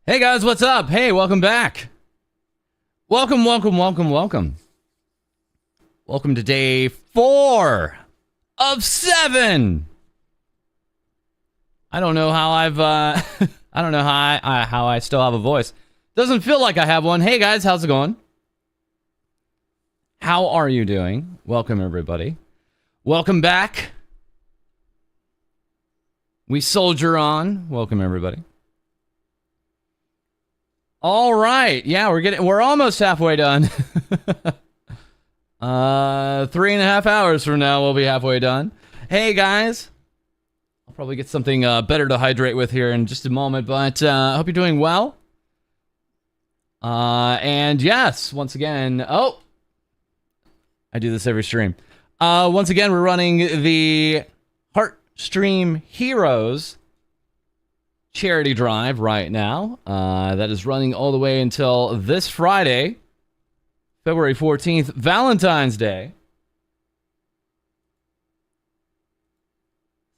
Hey guys, what's up? Hey, welcome back. Welcome. Welcome to day 4 of 7. I don't know how I don't know how I still have a voice. Doesn't feel like I have one. Hey guys, how's it going? How are you doing? Welcome everybody. Welcome back. We soldier on. Welcome everybody. All right. Yeah, we're almost halfway done. 3.5 hours from now, we'll be halfway done. Hey, guys. I'll probably get something better to hydrate with here in just a moment, but I hope you're doing well. And yes, once again, I do this every stream. Once again, we're running the Heartstream Heroes charity drive right now. That is running all the way until this Friday, February 14th, Valentine's Day.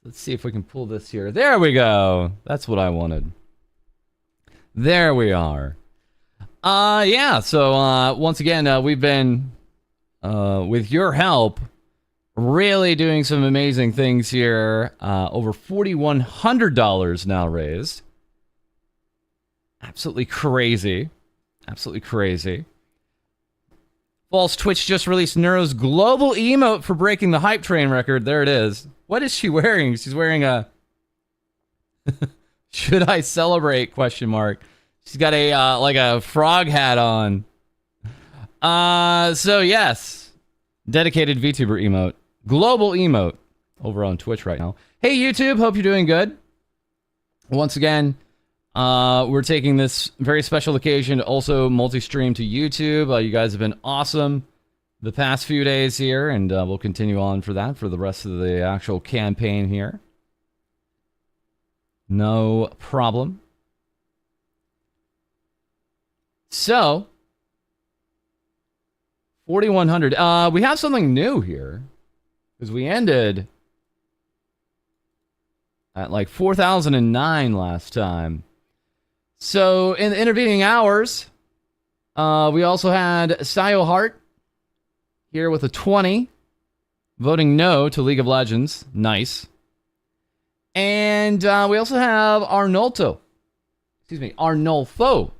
Let's see if we can pull this here. There we go. That's what I wanted. There we are. Yeah, so once again, we've been, with your help, really doing some amazing things here. Over $4,100 now raised. Absolutely crazy. Absolutely crazy. False Twitch just released Neuro's global emote for breaking the hype train record. There it is. What is she wearing? She's wearing a... Should I celebrate? Question mark. She's got a, like a frog hat on. So yes. Dedicated VTuber emote. Global emote over on Twitch right now. Hey YouTube, hope you're doing good. Once again, we're taking this very special occasion to also multi-stream to YouTube. You guys have been awesome the past few days here, and we'll continue on for that for the rest of the actual campaign here. No problem. So, 4,100. We have something new here. Because we ended at like 4,009 last time. So in the intervening hours, we also had Sayo Hart here with a 20, voting no to League of Legends. Nice. And we also have Arnolfo. Arnolfo.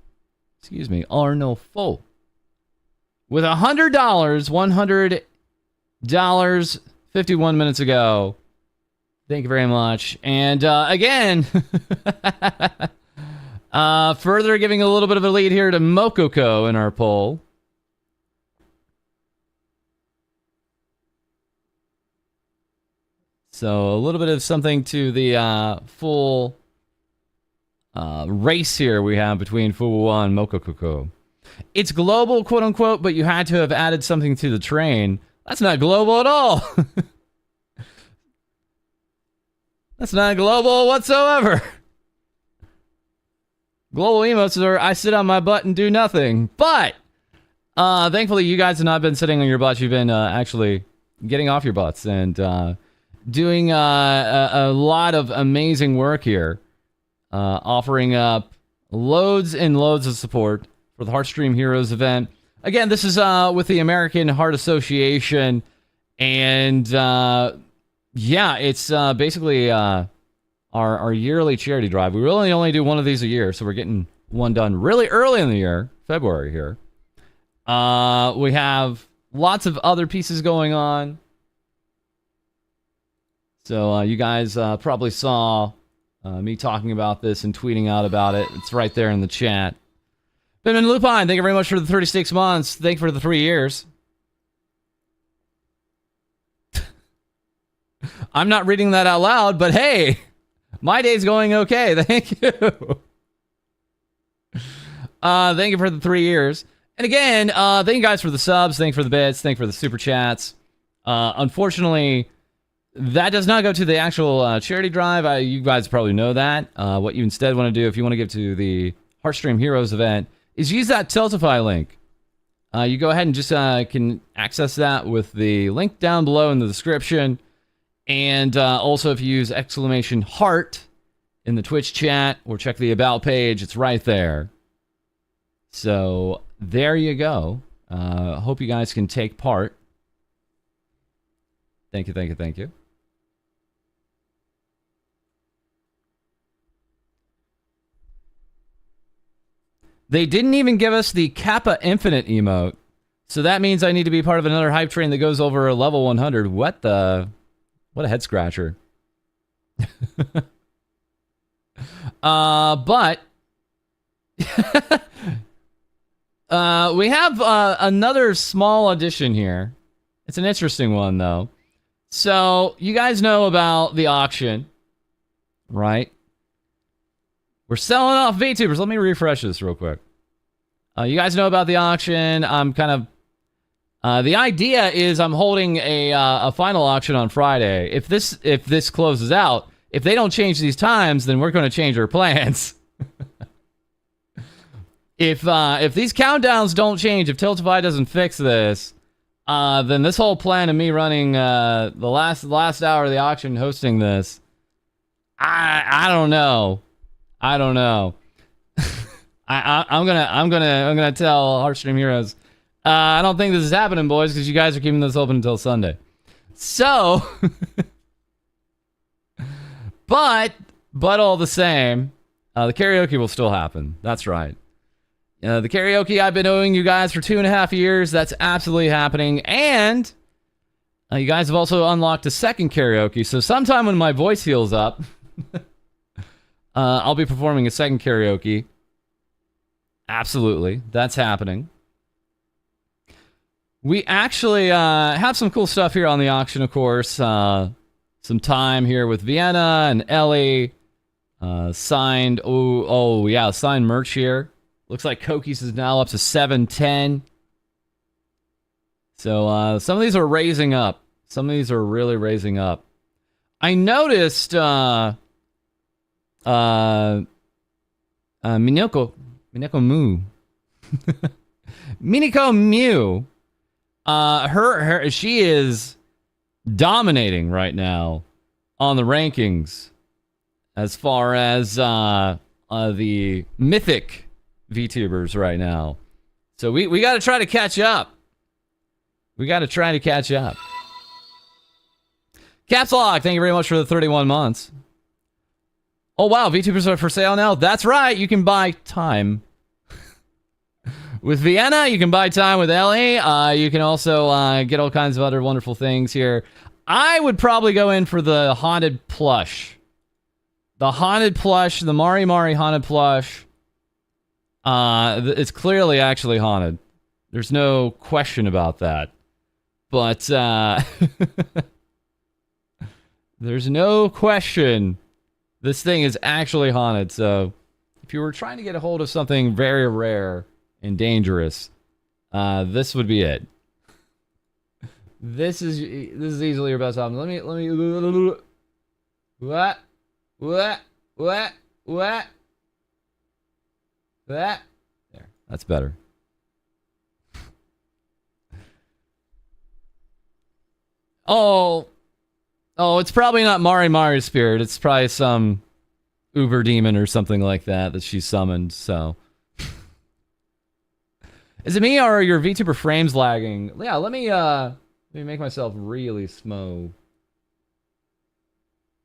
With $100, $100. 51 minutes ago. Thank you very much. And again, further giving a little bit of a lead here to Mokoko in our poll. So a little bit of something to the full race here we have between Fuwa and Mokoko. It's global, quote unquote, but you had to have added something to the train. That's not global at all. That's not global whatsoever. Global emotes are I sit on my butt and do nothing. But thankfully you guys have not been sitting on your butts. You've been actually getting off your butts and doing a lot of amazing work here. Offering up loads and loads of support for the Heartstream Heroes event. Again, this is with the American Heart Association, and yeah, it's basically our yearly charity drive. We really only do one of these a year, so we're getting one done really early in the year, February here. We have lots of other pieces going on. So you guys probably saw me talking about this and tweeting out about it. It's right there in the chat. Benjamin Lupine, thank you very much for the 36 months. Thank you for the 3 years. I'm not reading that out loud, but hey, my day's going okay. Thank you. Thank you for the 3 years. And again, thank you guys for the subs. Thank you for the bits. Thank you for the super chats. Unfortunately, that does not go to the actual charity drive. You guys probably know that. What you instead want to do if you want to give to the Heartstream Heroes event is use that Tiltify link. You go ahead and just can access that with the link down below in the description. And also if you use exclamation heart in the Twitch chat or check the About page. It's right there. So there you go. Hope you guys can take part. Thank you, thank you, thank you. They didn't even give us the Kappa Infinite emote. So that means I need to be part of another hype train that goes over level 100. What a head scratcher. But we have another small addition here. It's an interesting one, though. So you guys know about the auction, right? We're selling off Vtubers. Let me refresh this real quick. You guys know about the auction. I'm kind of... the idea is I'm holding a final auction on Friday. If this closes out, if they don't change these times, then we're going to change our plans. If these countdowns don't change, if Tiltify doesn't fix this, then this whole plan of me running the last hour of the auction, hosting this, I don't know. I don't know. I'm gonna tell Heartstream Heroes. I don't think this is happening, boys, because you guys are keeping this open until Sunday. So, but all the same, the karaoke will still happen. That's right. The karaoke I've been owing you guys for 2.5 years. That's absolutely happening, and you guys have also unlocked a second karaoke. So sometime when my voice heals up. I'll be performing a second karaoke. Absolutely. That's happening. We actually have some cool stuff here on the auction, of course. Some time here with Vienna and Ellie. Signed. Oh, yeah. Signed merch here. Looks like Koki's is now up to 710. So some of these are raising up. Some of these are really raising up. I noticed... Minoko Mu. Miniko Mew. She is dominating right now on the rankings as far as the mythic VTubers right now. So we got to try to catch up. We got to try to catch up. Caps Lock, thank you very much for the 31 months. Oh, wow, VTubers are for sale now? That's right, you can buy time. With Vienna, you can buy time with Ellie. You can also get all kinds of other wonderful things here. I would probably go in for the haunted plush. The haunted plush, the Mari Mari haunted plush. It's clearly actually haunted. There's no question about that. But, there's no question. This thing is actually haunted, so if you were trying to get a hold of something very rare and dangerous, this would be it. This is easily your best option. Let me what? There, that's better. Oh, it's probably not Mari Mari's spirit. It's probably some Uber demon or something like that she summoned, so. Is it me or are your VTuber frames lagging? Yeah, let me make myself really smooth.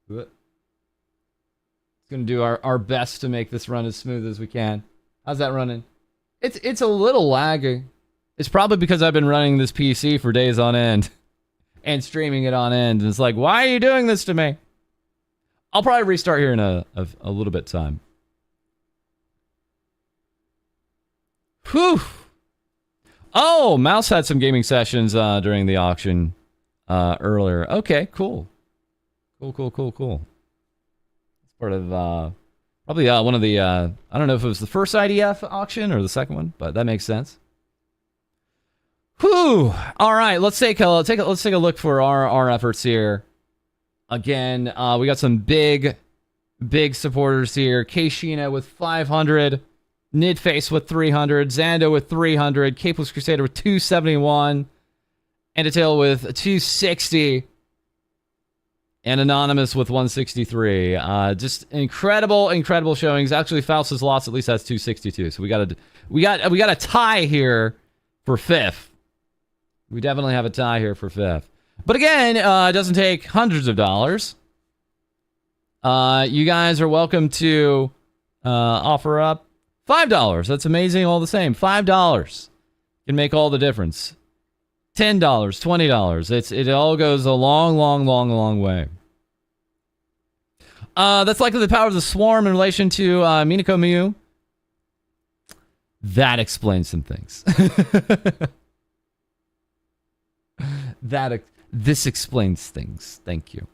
It's gonna do our best to make this run as smooth as we can. How's that running? It's a little laggy. It's probably because I've been running this PC for days on end. And streaming it on end. And it's like, why are you doing this to me? I'll probably restart here in a little bit time. Whew. Oh, Mouse had some gaming sessions during the auction earlier. Okay, cool. Cool. It's part of probably one of the I don't know if it was the first IDF auction or the second one, but that makes sense. Whew. All right, let's take a look for our efforts here. Again, we got some big supporters here. Keishina with 500, Nidface with 300, Zando with 300, Capeless Crusader with 271, Endatail with 260. and Anonymous with 163. Just incredible showings. Actually, Faustus Lost at least has 262. So we got a tie here for fifth. We definitely have a tie here for fifth. But again, it doesn't take hundreds of dollars. You guys are welcome to offer up $5. That's amazing all the same. $5 can make all the difference. $10, $20. It all goes a long way. That's likely the power of the swarm in relation to Minako Mew. That explains some things. This explains things. Thank you.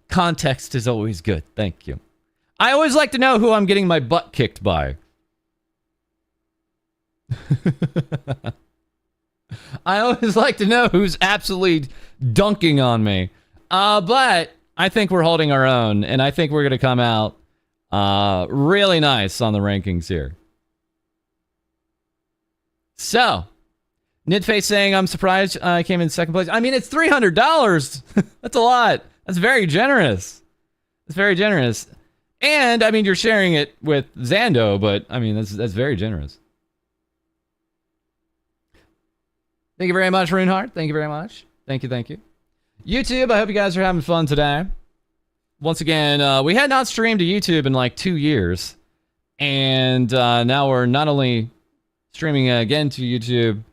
Context is always good. Thank you. I always like to know who I'm getting my butt kicked by. I always like to know who's absolutely dunking on me. But I think we're holding our own, and I think we're going to come out really nice on the rankings here. So, Nidface saying, I'm surprised I came in second place. I mean, it's $300. That's a lot. That's very generous. That's very generous. And, I mean, you're sharing it with Zando, but, I mean, that's very generous. Thank you very much, Runeheart. Thank you very much. Thank you. YouTube, I hope you guys are having fun today. Once again, we had not streamed to YouTube in like 2 years. And now we're not only streaming again to YouTube,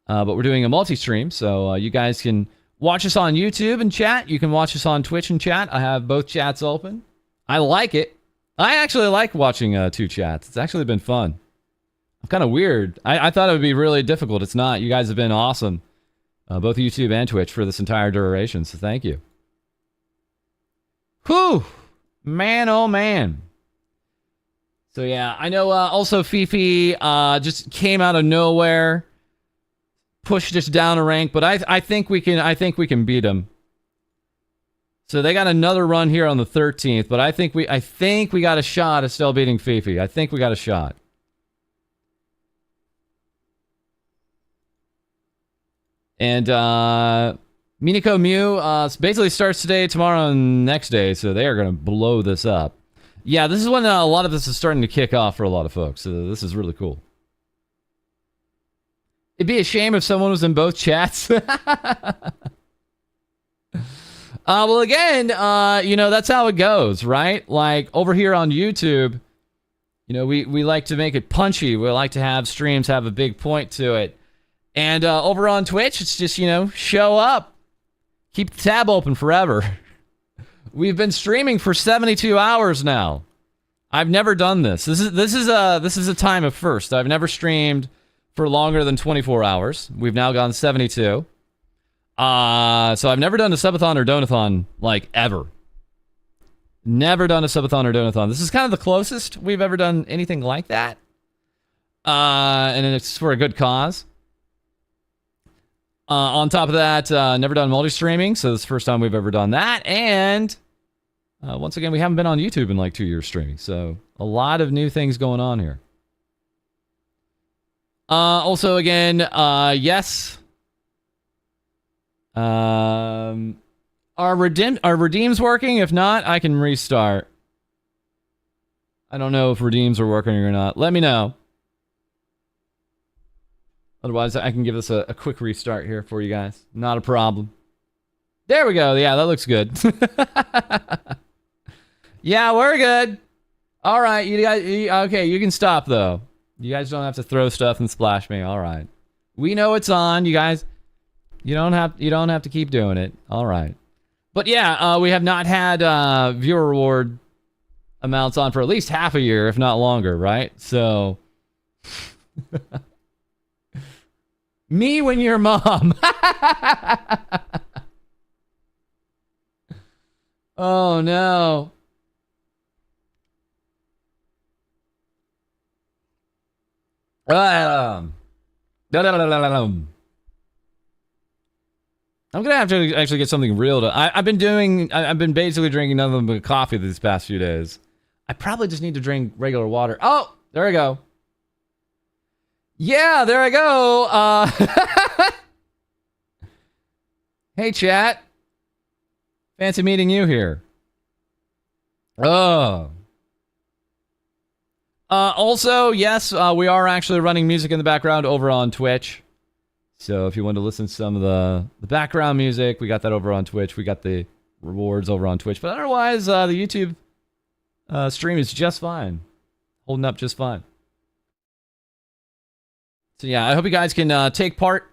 but we're doing a multi-stream. So you guys can watch us on YouTube and chat. You can watch us on Twitch and chat. I have both chats open. I like it. I actually like watching two chats. It's actually been fun. I'm kind of weird. I thought it would be really difficult. It's not. You guys have been awesome. Both YouTube and Twitch for this entire duration. So thank you. Whew. Man, oh man. So yeah, I know also Fifi just came out of nowhere. Pushed us down a rank, but I think we can beat them. So they got another run here on the 13th, but I think we got a shot at still beating Fifi. I think we got a shot. And Minako Mew basically starts today, tomorrow, and next day, so they are going to blow this up. Yeah, this is when a lot of this is starting to kick off for a lot of folks, so this is really cool. It'd be a shame if someone was in both chats. Well, again, you know, that's how it goes, right? Like, over here on YouTube, you know, we like to make it punchy. We like to have streams have a big point to it. And over on Twitch, it's just, you know, show up. Keep the tab open forever. We've been streaming for 72 hours now. I've never done this. This is a time of first. I've never streamed for longer than 24 hours. We've now gone 72. So I've never done a subathon or donathon, like, ever. Never done a subathon or donathon. This is kind of the closest we've ever done anything like that. And it's for a good cause. On top of that, never done multi-streaming, so this is the first time we've ever done that. And once again, we haven't been on YouTube in like 2 years streaming, so a lot of new things going on here. Also, again, yes. Are redeems working? If not, I can restart. I don't know if redeems are working or not. Let me know. Otherwise, I can give this a quick restart here for you guys. Not a problem. There we go. Yeah, that looks good. Yeah, we're good. All right, you guys. Okay, you can stop though. You guys don't have to throw stuff and splash me. All right. We know it's on, you guys. You don't have to keep doing it. All right. But yeah, we have not had viewer reward amounts on for at least half a year, if not longer, right? So. Me when you're mom. Oh no. I'm gonna have to actually get something real to. I've been basically drinking nothing but coffee these past few days. I probably just need to drink regular water. Oh, there we go. Yeah, there I go. Hey, chat. Fancy meeting you here. Oh. Also, yes, we are actually running music in the background over on Twitch. So if you want to listen to some of the background music, we got that over on Twitch. We got the rewards over on Twitch. But otherwise, the YouTube stream is just fine. Holding up just fine. So yeah, I hope you guys can take part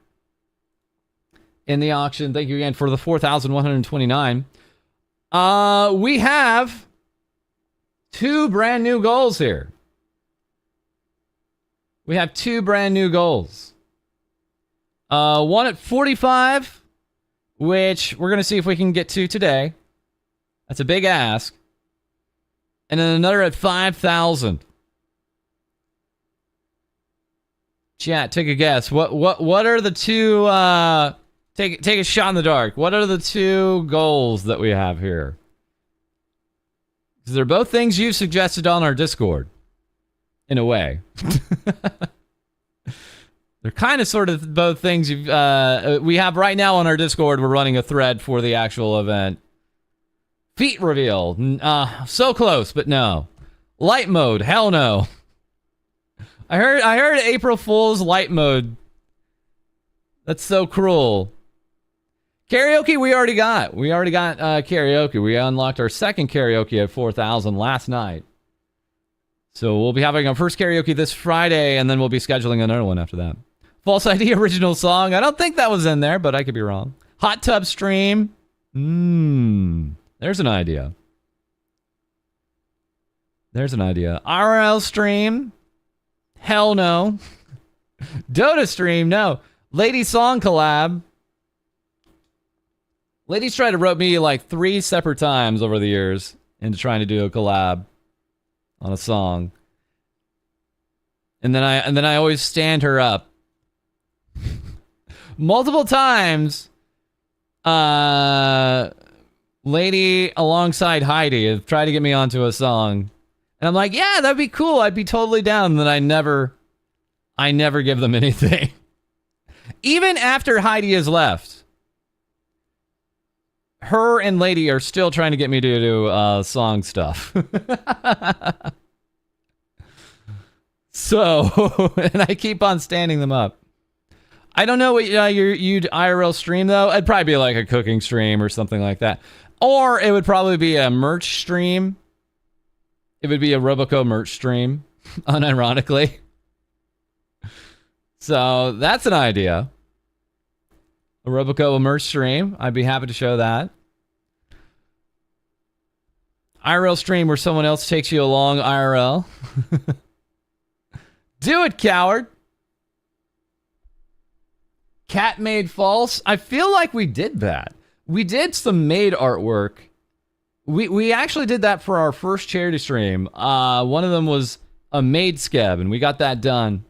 in the auction. Thank you again for the 4,129. We have 2 brand new goals here. We have 2 brand new goals. One at 45, which we're going to see if we can get to today. That's a big ask. And then another at 5,000. Chat, take a guess. What are the 2 take a shot in the dark. What are the 2 goals that we have here? Because they're both things you've suggested on our Discord. In a way. They're kind of sort of both things we have right now on our Discord. We're running a thread for the actual event. Feet reveal. So close, but no. Light mode. Hell no. I heard April Fool's light mode. That's so cruel. Karaoke we already got. We already got karaoke. We unlocked our second karaoke at 4,000 last night. So we'll be having our first karaoke this Friday, and then we'll be scheduling another one after that. FalseEyeD original song. I don't think that was in there, but I could be wrong. Hot tub stream. There's an idea. There's an idea. RL stream. Hell no. Dota stream. No. Lady song collab. Ladies tried to rope me like 3 separate times over the years into trying to do a collab on a song. And then I always stand her up. Multiple times, Lady alongside Heidi have tried to get me onto a song. And I'm like, yeah, that'd be cool. I'd be totally down. And then I never give them anything. Even after Heidi has left, her and Lady are still trying to get me to do song stuff. So, and I keep on standing them up. I don't know what you'd IRL stream, though. It'd probably be like a cooking stream or something like that. Or it would probably be a merch stream. It would be a Roboco merch stream, unironically. So, that's an idea. A Roboco merch stream. I'd be happy to show that. IRL stream where someone else takes you along IRL. Do it, coward. Cat made false. I feel like we did that. We did some maid artwork. We actually did that for our first charity stream. One of them was a maid skeb, and we got that done.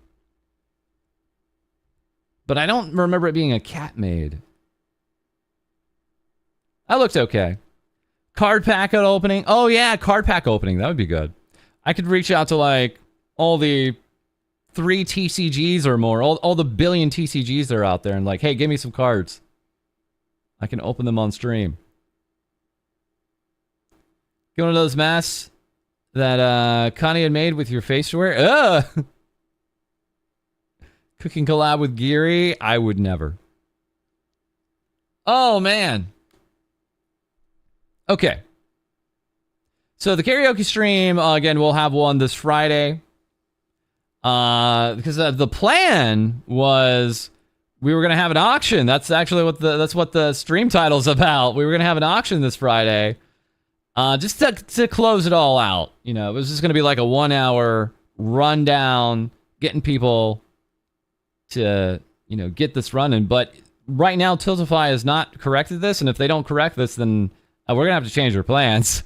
But I don't remember it being a cat maid. That looked okay. Card pack opening. Oh yeah, card pack opening. That would be good. I could reach out to like all the 3 TCGs or more, all the billion TCGs that are out there, and like, hey, give me some cards. I can open them on stream. Get one of those masks that Connie had made with your face to wear. Ugh! Cooking collab with Geary? I would never. Oh, man. Okay. So the karaoke stream, again, we'll have one this Friday. Because the plan was we were going to have an auction. That's actually what the stream title's about. We were going to have an auction this Friday. Just to close it all out. You know, it was just going to be like a 1-hour rundown, getting people to, you know, get this running. But right now, Tiltify has not corrected this, and if they don't correct this, then we're going to have to change our plans.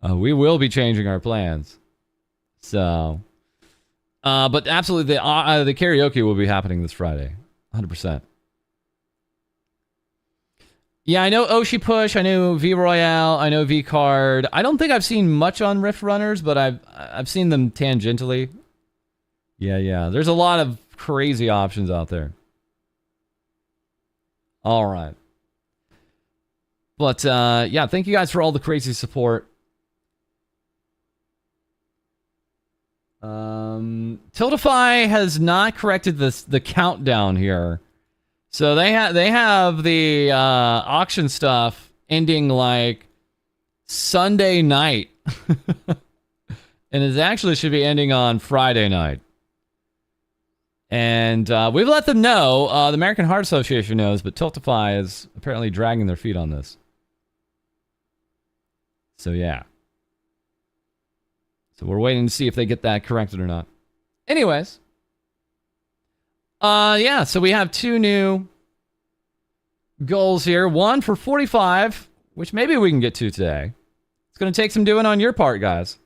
We will be changing our plans. So, but absolutely, the karaoke will be happening this Friday. 100%. Yeah, I know Oshi Push, I know V Royale, I know V Card. I don't think I've seen much on Rift Runners, but I've seen them tangentially. Yeah. There's a lot of crazy options out there. All right. But yeah, thank you guys for all the crazy support. Tiltify has not corrected the countdown here. So they have the auction stuff ending like Sunday night. And it actually should be ending on Friday night. And we've let them know. The American Heart Association knows, but Tiltify is apparently dragging their feet on this. So yeah. So we're waiting to see if they get that corrected or not. Anyways. Yeah, so we have 2 new goals here. One for 45, which maybe we can get to today. It's going to take some doing on your part, guys.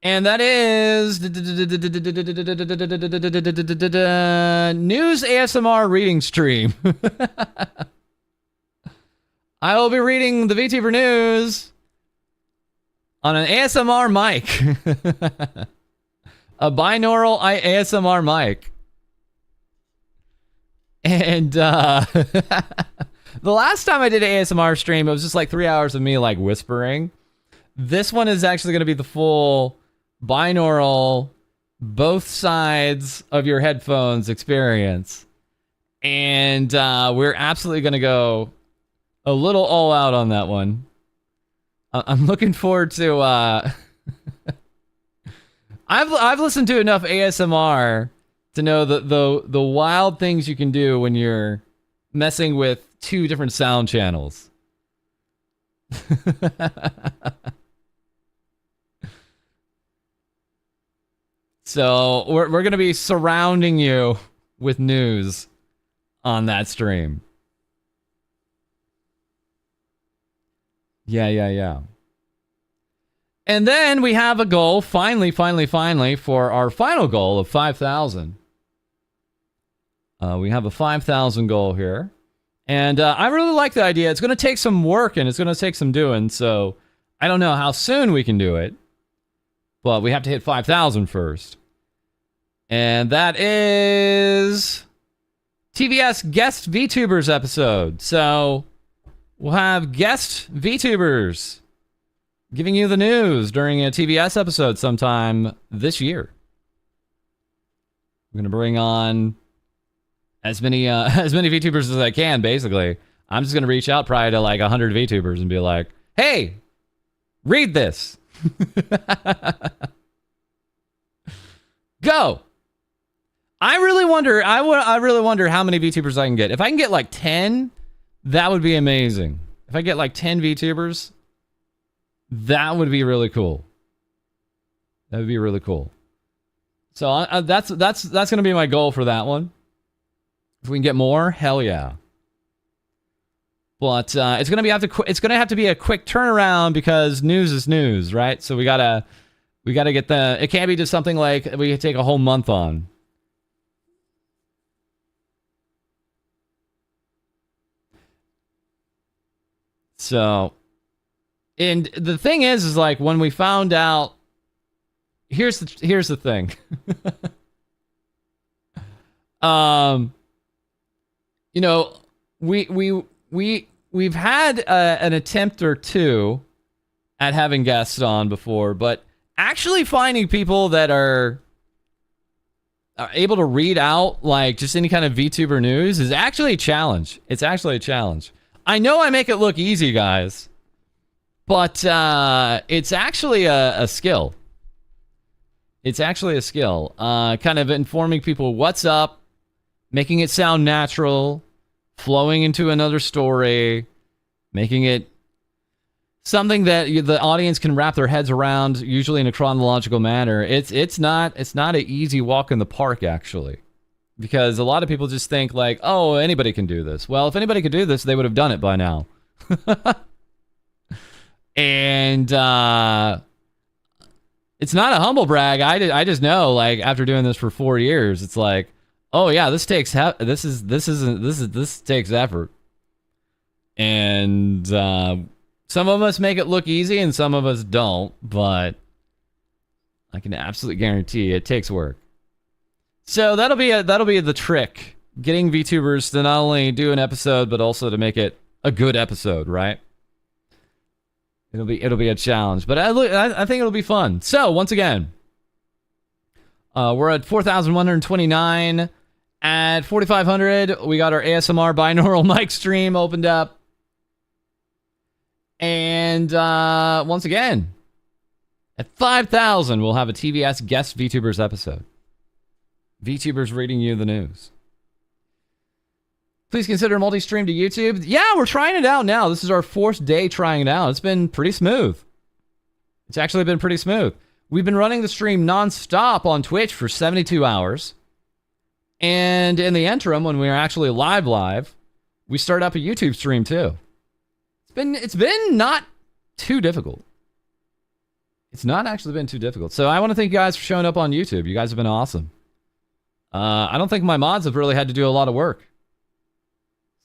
And that is news ASMR reading stream. I will be reading the VTuber news on an ASMR mic. A binaural ASMR mic. And the last time I did an ASMR stream, it was just like 3 hours of me like whispering. This one is actually going to be the full binaural, both sides of your headphones experience. And we're absolutely going to go a little all out on that one. I'm looking forward to... I've listened to enough ASMR to know the wild things you can do when you're messing with 2 different sound channels. So we're going to be surrounding you with news on that stream. Yeah. And then we have a goal, finally, for our final goal of 5,000. We have a 5,000 goal here. And I really like the idea. It's going to take some work and it's going to take some doing. So I don't know how soon we can do it. But we have to hit 5,000 first. And that is TVS Guest Vtubers episode. So we'll have guest Vtubers giving you the news during a TVS episode sometime this year. I'm going to bring on as many Vtubers as I can, basically. I'm just going to reach out probably to like 100 Vtubers and be like, hey, read this. Go. I really wonder how many VTubers I can get. If I can get like 10, that would be amazing. If I get like 10 VTubers, that would be really cool. That would be really cool. So that's going to be my goal for that one. If we can get more, hell yeah. But it's going to have to be a quick turnaround because news is news, right? So we gotta get it can't be just something like we can take a whole month on. So, and the thing is like when we found out, here's the thing. You know, we've had an attempt or two at having guests on before, but actually finding people that are able to read out like just any kind of VTuber news is actually a challenge. It's actually a challenge. I know I make it look easy, guys, but it's actually a skill. It's actually a skill. Kind of informing people what's up, making it sound natural, flowing into another story, making it something that the audience can wrap their heads around, usually in a chronological manner. It's not an easy walk in the park, actually. Because a lot of people just think like, oh, anybody can do this. Well, if anybody could do this, they would have done it by now. And it's not a humble brag. I just know, like, after doing this for 4 years, it's like, oh yeah, this takes this takes effort. And some of us make it look easy, and some of us don't. But I can absolutely guarantee it takes work. So that'll be the trick, getting VTubers to not only do an episode but also to make it a good episode, right? It'll be a challenge, but I think it'll be fun. So once again, we're at 4,129. At 4,500, we got our ASMR binaural mic stream opened up. And once again, at 5,000, we'll have a TBS guest VTubers episode. VTubers reading you the news. Please consider multi-stream to YouTube. Yeah, we're trying it out now. This is our 4th day trying it out. It's been pretty smooth. It's actually been pretty smooth. We've been running the stream non-stop on Twitch for 72 hours. And in the interim, when we are actually live, we start up a YouTube stream too. It's been not too difficult. It's not actually been too difficult. So I want to thank you guys for showing up on YouTube. You guys have been awesome. I don't think my mods have really had to do a lot of work.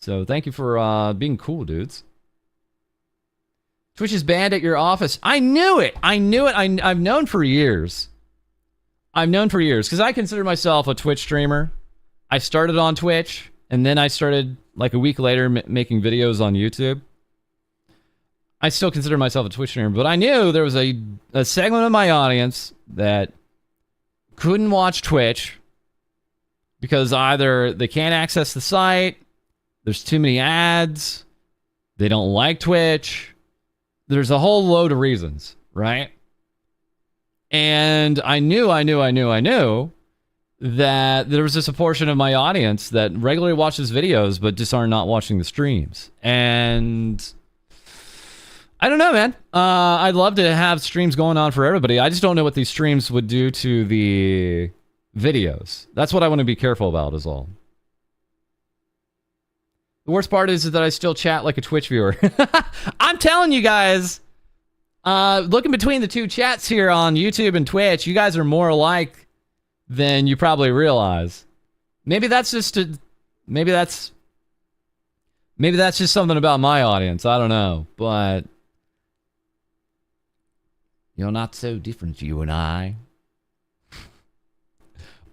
So thank you for being cool, dudes. Twitch is banned at your office. I knew it. I've known for years. Because I consider myself a Twitch streamer. I started on Twitch, and then I started, like a week later, making videos on YouTube. I still consider myself a Twitch streamer, but I knew there was a segment of my audience that couldn't watch Twitch because either they can't access the site, there's too many ads, they don't like Twitch. There's a whole load of reasons, right? And I knew that there was just a portion of my audience that regularly watches videos but just are not watching the streams. And I don't know, man. I'd love to have streams going on for everybody. I just don't know what these streams would do to the videos. That's what I want to be careful about is all. The worst part is that I still chat like a Twitch viewer. I'm telling you guys, looking between the two chats here on YouTube and Twitch, you guys are more alike than you probably realize. Maybe that's just something about my audience. I don't know, but you're not so different, you and I.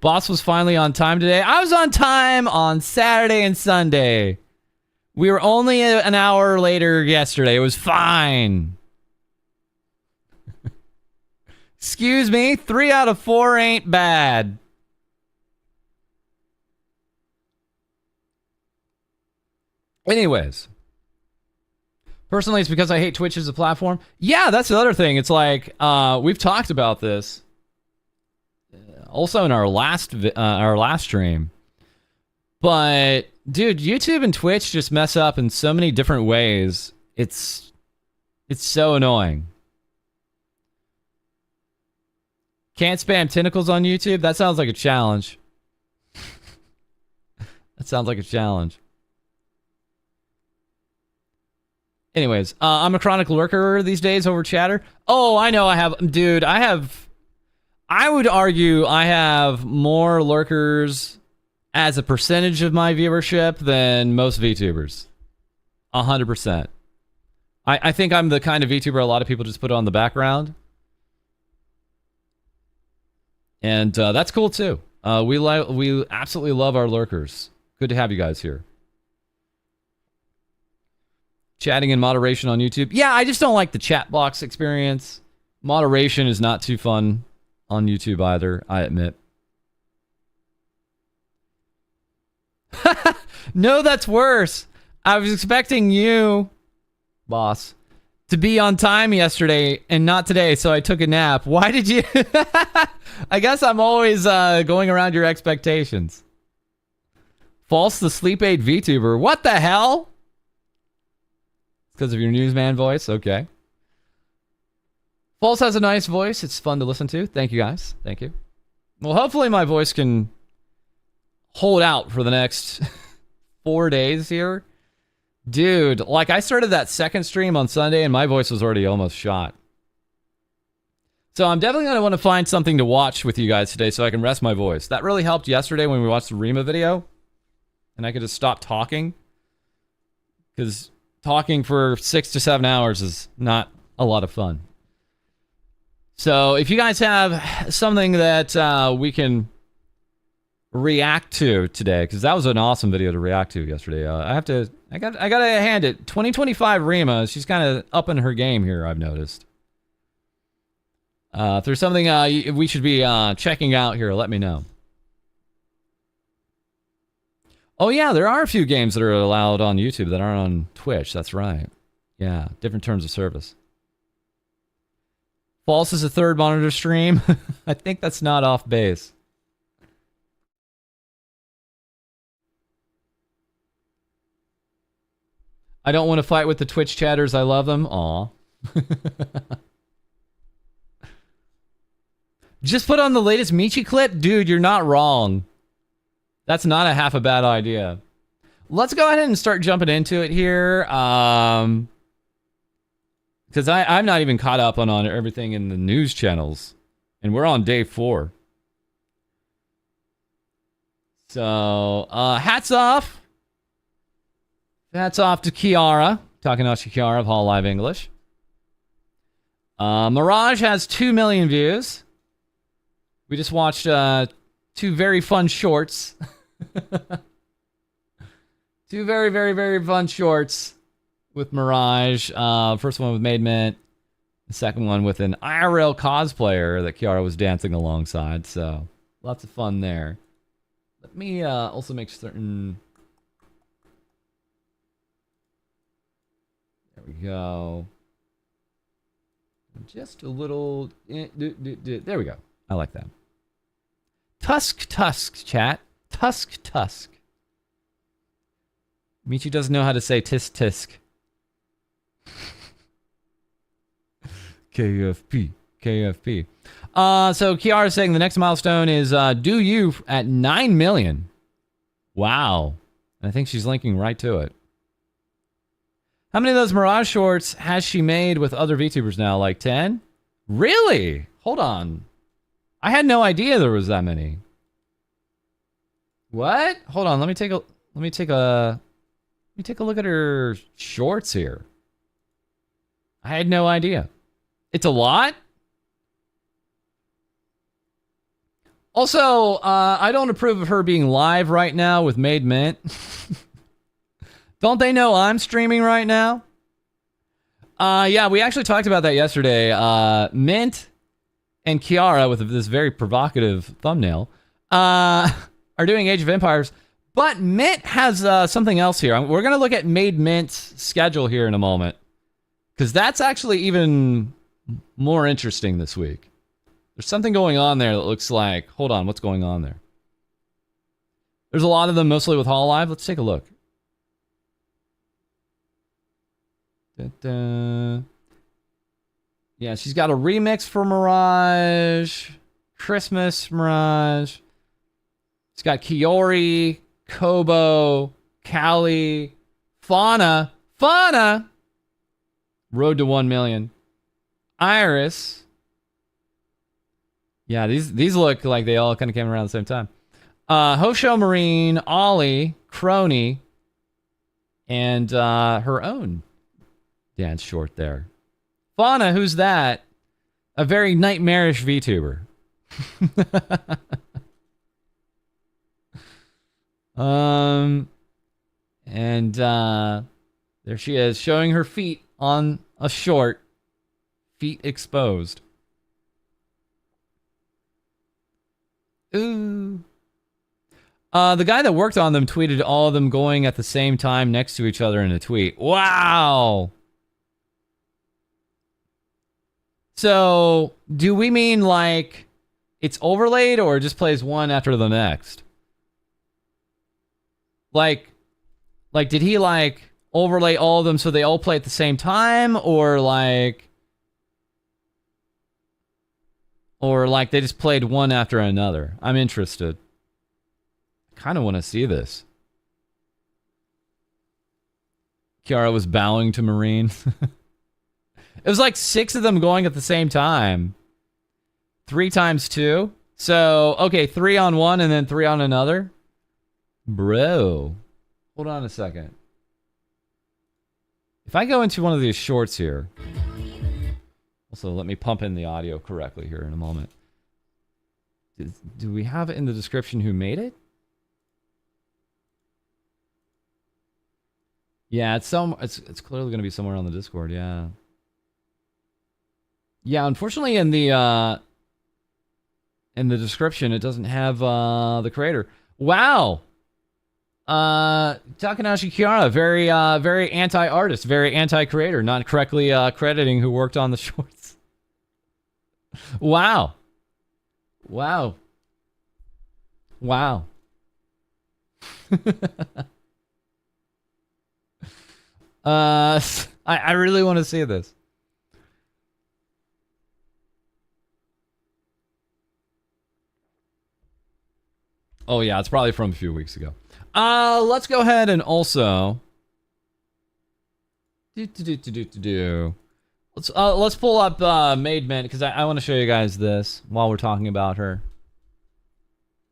Boss was finally on time today. I was on time on Saturday and Sunday. We were only an hour later yesterday. It was fine. Excuse me, 3 out of 4 ain't bad. Anyways. Personally, it's because I hate Twitch as a platform. Yeah, that's the other thing. It's like, we've talked about this. Also in our last stream. But, dude, YouTube and Twitch just mess up in so many different ways. It's so annoying. Can't spam tentacles on YouTube? That sounds like a challenge. That sounds like a challenge. Anyways, I'm a chronic lurker these days over chatter. Oh, I know I have... Dude, I would argue I have more lurkers as a percentage of my viewership than most VTubers. 100%. I think I'm the kind of VTuber a lot of people just put on the background. And that's cool too. We absolutely love our lurkers. Good to have you guys here. Chatting in moderation on YouTube. Yeah, I just don't like the chat box experience. Moderation is not too fun on YouTube either, I admit. No, that's worse. I was expecting you, boss, to be on time yesterday and not today, so I took a nap. Why did you... I guess I'm always going around your expectations. False the sleep aid VTuber. What the hell? Because of your newsman voice? Okay. False has a nice voice. It's fun to listen to. Thank you, guys. Thank you. Well, hopefully my voice can hold out for the next 4 days here. Dude, like I started that second stream on Sunday and my voice was already almost shot. So I'm definitely going to want to find something to watch with you guys today so I can rest my voice. That really helped yesterday when we watched the Rima video. And I could just stop talking. Because talking for 6 to 7 hours is not a lot of fun. So if you guys have something that we can react to today, because that was an awesome video to react to yesterday. I gotta hand it. 2025 Rima, she's kind of upping her game here, I've noticed. If there's something we should be checking out here, let me know. Oh yeah, there are a few games that are allowed on YouTube that aren't on Twitch. That's right. Yeah, different terms of service. False is a third monitor stream. I think that's not off base. I don't want to fight with the Twitch chatters. I love them. Aw. Just put on the latest Michi clip? Dude, you're not wrong. That's not a half a bad idea. Let's go ahead and start jumping into it here. Because I'm not even caught up on everything in the news channels. And we're on day 4. So, hats off. Hats off to Kiara. Takanashi Kiara of Hall Live English. Mirage has 2 million views. We just watched 2 very fun shorts. 2 very, very, very fun shorts with Mirage. First one with Made Mint. The second one with an IRL cosplayer that Kiara was dancing alongside. So, lots of fun there. Let me also make certain... There we go. Just a little... There we go. I like that. Tusk, chat. Tusk. Michi doesn't know how to say tisk. KFP. So Kiara's saying the next milestone is Do You at 9 million. Wow. I think she's linking right to it. How many of those Mirage shorts has she made with other VTubers now? Like 10? Really? Hold on. I had no idea there was that many. What? Hold on. Let me take a look at her shorts here. I had no idea. It's a lot. Also, I don't approve of her being live right now with Made Mint. Don't they know I'm streaming right now? Yeah, we actually talked about that yesterday. Mint and Kiara, with this very provocative thumbnail, are doing Age of Empires. But Mint has something else here. We're going to look at Made Mint's schedule here in a moment. Because that's actually even more interesting this week. There's something going on there that looks like... Hold on, what's going on there? There's a lot of them, mostly with Hall Live. Let's take a look. Da-da. Yeah, she's got a remix for Mirage. Christmas Mirage. She's got Kiori, Kobo, Callie, Fauna. Road to 1 million. Iris. Yeah, these look like they all kind of came around at the same time. Hosho Marine, Ollie, Crony, and her own dance short there. Fauna, who's that? A very nightmarish VTuber. There she is, showing her feet on a short. Feet exposed. Ooh. The guy that worked on them tweeted all of them going at the same time next to each other in a tweet. Wow! So, do we mean like it's overlaid or just plays one after the next? Like did he like overlay all of them so they all play at the same time, or like they just played one after another? I'm interested. I kind of want to see this. Kiara was bowing to Marine. It was like 6 of them going at the same time. 3 times 2. So, okay, 3 on one and then 3 on another. Bro. Hold on a second. If I go into one of these shorts here. Also, let me pump in the audio correctly here in a moment. Do we have it in the description who made it? Yeah, it's clearly going to be somewhere on the Discord, yeah. Yeah, unfortunately in the description it doesn't have the creator. Wow. Takanashi Kiara, very anti-artist, very anti-creator, not correctly crediting who worked on the shorts. Wow. Wow. Wow. I really want to see this. Oh yeah, it's probably from a few weeks ago. Let's go ahead and also let's pull up Maid Mint because I want to show you guys this while we're talking about her.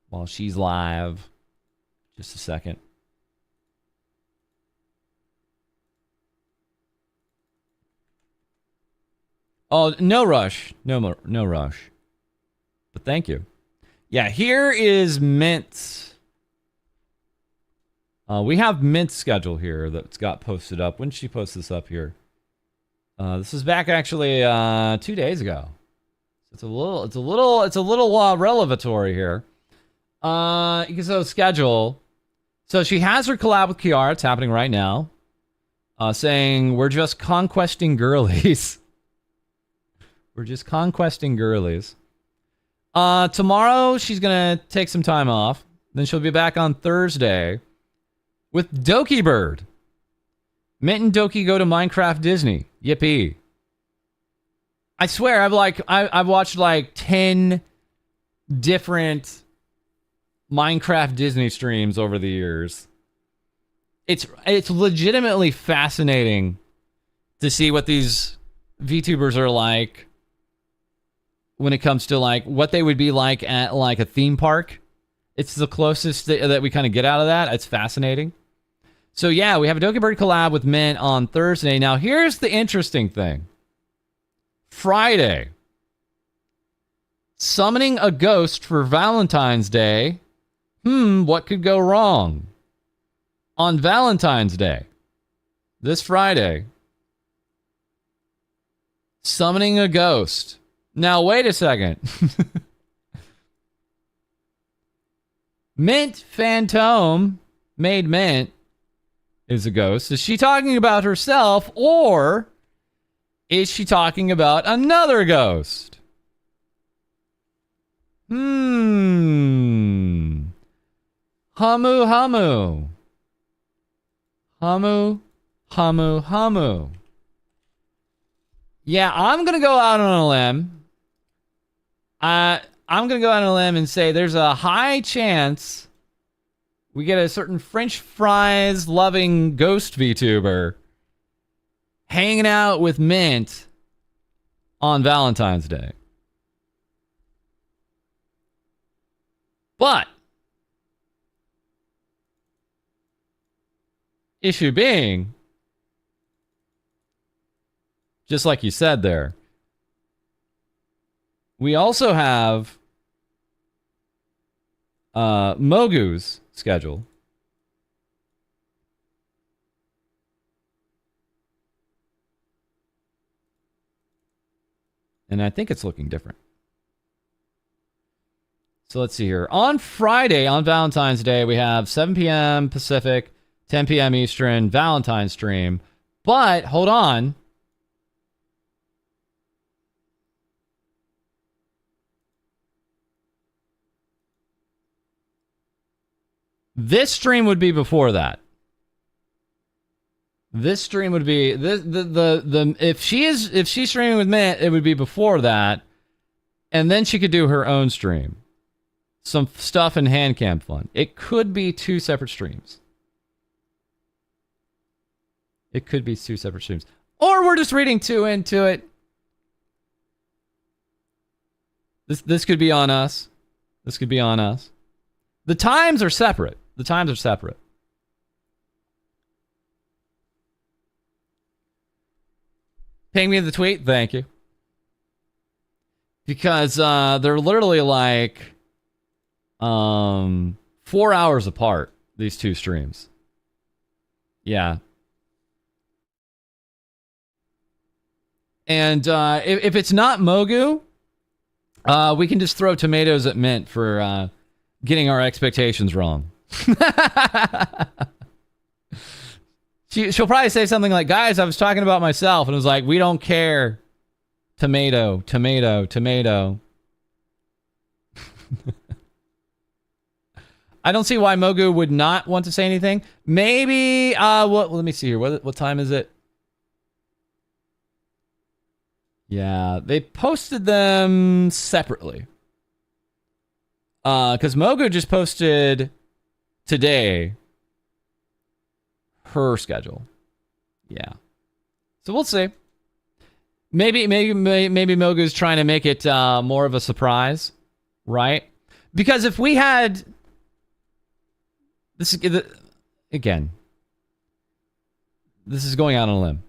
While she's live. Just a second. Oh, no rush. No rush. But thank you. Yeah, here is Mint. We have Mint's schedule here that's got posted up. When did she post this up here? This is back actually 2 days ago. It's a little relevatory here. So schedule. So she has her collab with Kiara. It's happening right now. Saying we're just conquesting girlies. We're just conquesting girlies. Tomorrow she's gonna take some time off. Then she'll be back on Thursday with Doki Bird. Mint and Doki go to Minecraft Disney. Yippee. I swear I've watched like 10 different Minecraft Disney streams over the years. It's legitimately fascinating to see what these VTubers are like when it comes to like what they would be like at like a theme park. It's the closest that we kind of get out of that. It's fascinating. So yeah, we have a Doki Bird collab with Mint on Thursday. Now here's the interesting thing. Friday. Summoning a ghost for Valentine's Day. What could go wrong? On Valentine's Day. This Friday. Summoning a ghost. Now, wait a second. Mint Phantom, Maid Mint, is a ghost. Is she talking about herself, or is she talking about another ghost? Hamu Hamu. Hamu Hamu Hamu. Yeah, I'm going to go out on a limb. I'm going to go out on a limb and say there's a high chance we get a certain French fries loving ghost VTuber hanging out with Mint on Valentine's Day. But issue being, just like you said there, we also have Mogu's schedule. And I think it's looking different. So let's see here. On Friday, on Valentine's Day, we have 7 p.m. Pacific, 10 p.m. Eastern, Valentine's stream. But, hold on. This stream would be before that. This stream would be if she's streaming with Mint, it would be before that, and then she could do her own stream, some stuff in hand cam fun. It could be 2 separate streams. It could be 2 separate streams, or we're just reading too into it. This could be on us. This could be on us. The times are separate. The times are separate. Ping me the tweet. Thank you. Because they're literally like 4 hours apart, these 2 streams. Yeah. And if it's not Mogu, we can just throw tomatoes at Mint for getting our expectations wrong. She'll probably say something like, guys, I was talking about myself, and it was like, we don't care. Tomato, tomato, tomato. I don't see why Mogu would not want to say anything. Maybe, let me see here. What time is it? Yeah, they posted them separately. Because Mogu just posted today her schedule. Yeah. So we'll see. Maybe Mogu's trying to make it more of a surprise, right? Because if we had this again, this is going out on a limb.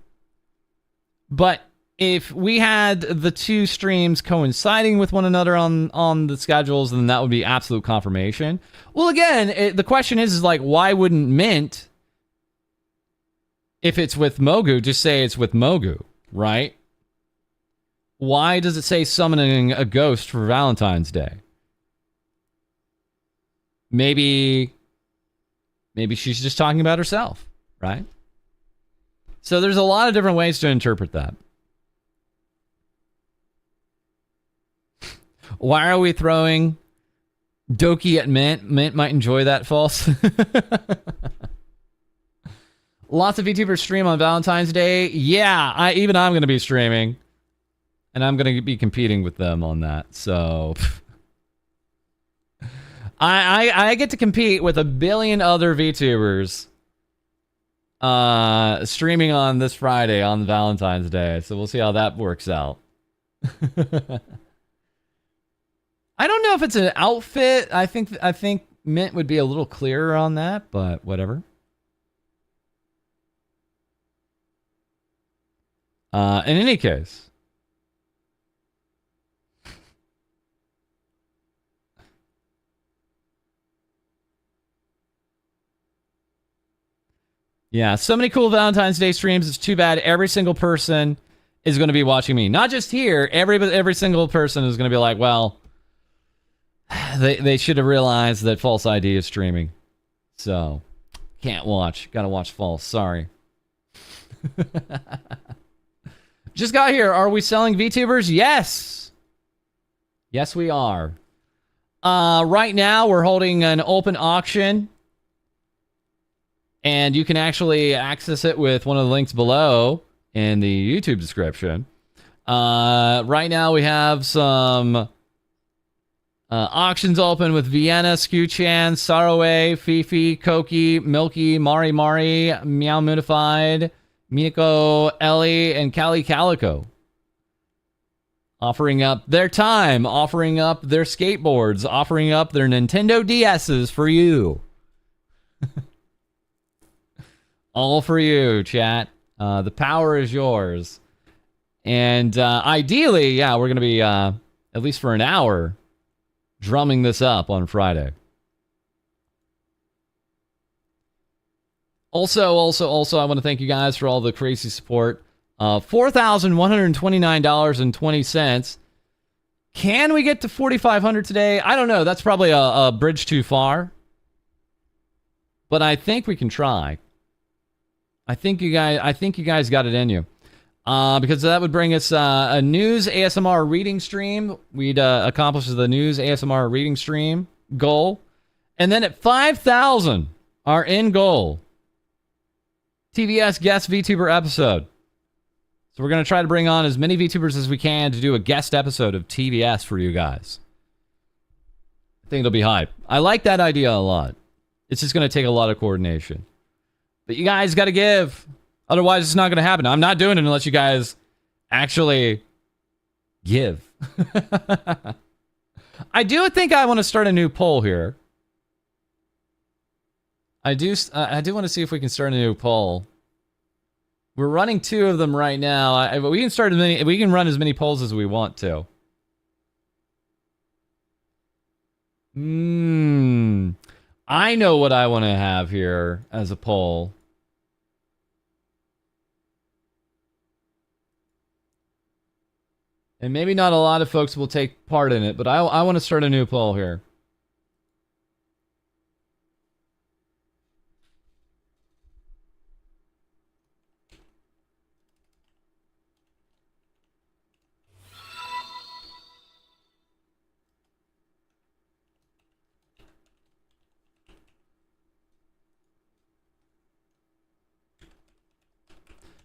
But if we had the two streams coinciding with one another on the schedules, then that would be absolute confirmation. Well, again, the question is like, why wouldn't Mint, if it's with Mogu, just say it's with Mogu, right? Why does it say summoning a ghost for Valentine's Day? Maybe she's just talking about herself, right? So there's a lot of different ways to interpret that. Why are we throwing Doki at Mint? Mint might enjoy that, false. Lots of VTubers stream on Valentine's Day. Yeah, I'm going to be streaming. And I'm going to be competing with them on that. So I get to compete with a billion other VTubers streaming on this Friday on Valentine's Day. So we'll see how that works out. I don't know if it's an outfit. I think Mint would be a little clearer on that, but whatever. In any case. Yeah, so many cool Valentine's Day streams. It's too bad every single person is going to be watching me. Not just here. Every single person is going to be like, well, they should have realized that FalseEyeD is streaming. So, can't watch. Got to watch False. Sorry. Just got here. Are we selling VTubers? Yes. Yes, we are. Right now, we're holding an open auction. And you can actually access it with one of the links below in the YouTube description. Right now, we have some auctions open with Vienna, Sku-chan, Saroe, Fifi, Koki, Milky, Mari Mari, Meow Moonified, Minako, Ellie, and Cali Calico. Offering up their time, offering up their skateboards, offering up their Nintendo DSs for you. All for you, chat. The power is yours. And ideally, yeah, we're going to be, at least for an hour, drumming this up on Friday. Also, I want to thank you guys for all the crazy support. $4,129.20. Can we get to 4,500 today? I don't know. That's probably a bridge too far. But I think we can try. I think you guys got it in you. Because that would bring us a news ASMR reading stream. We'd accomplish the news ASMR reading stream goal. And then at 5,000, our end goal, TVS guest VTuber episode. So we're going to try to bring on as many VTubers as we can to do a guest episode of TVS for you guys. I think it'll be hype. I like that idea a lot. It's just going to take a lot of coordination. But you guys got to give. Otherwise, it's not going to happen. I'm not doing it unless you guys actually give. I do think I want to start a new poll here. I do want to see if we can start a new poll. We're running 2 of them right now. We can start as many. We can run as many polls as we want to. I know what I want to have here as a poll. And maybe not a lot of folks will take part in it, but I want to start a new poll here.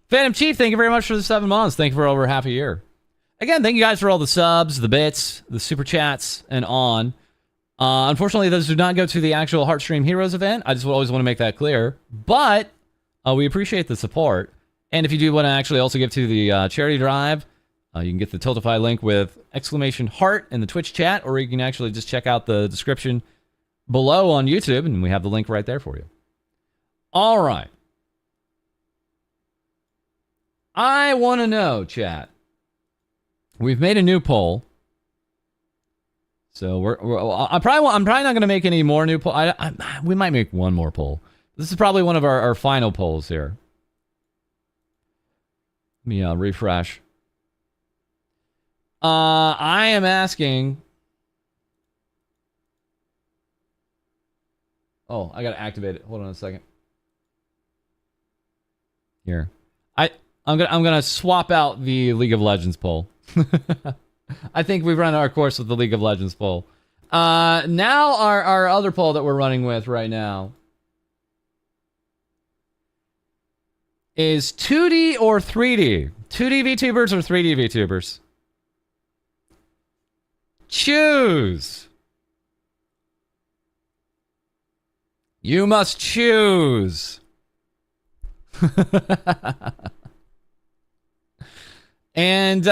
Phantom Chief, thank you very much for the 7 months. Thank you for over half a year. Again, thank you guys for all the subs, the bits, the super chats, and on. Unfortunately, those do not go to the actual Heartstream Heroes event. I just always want to make that clear. But we appreciate the support. And if you do want to actually also give to the charity drive, you can get the Tiltify link with exclamation heart in the Twitch chat, or you can actually just check out the description below on YouTube, and we have the link right there for you. All right. I want to know, chat. We've made a new poll. So I'm probably not going to make any more new polls. We might make one more poll. This is probably one of our final polls here. Let me refresh. I am asking. Oh, I got to activate it. Hold on a second. Here. I'm gonna swap out the League of Legends poll. I think we've run our course with the League of Legends poll. Now our other poll that we're running with right now is 2D or 3D? 2D VTubers or 3D VTubers? Choose. You must choose. And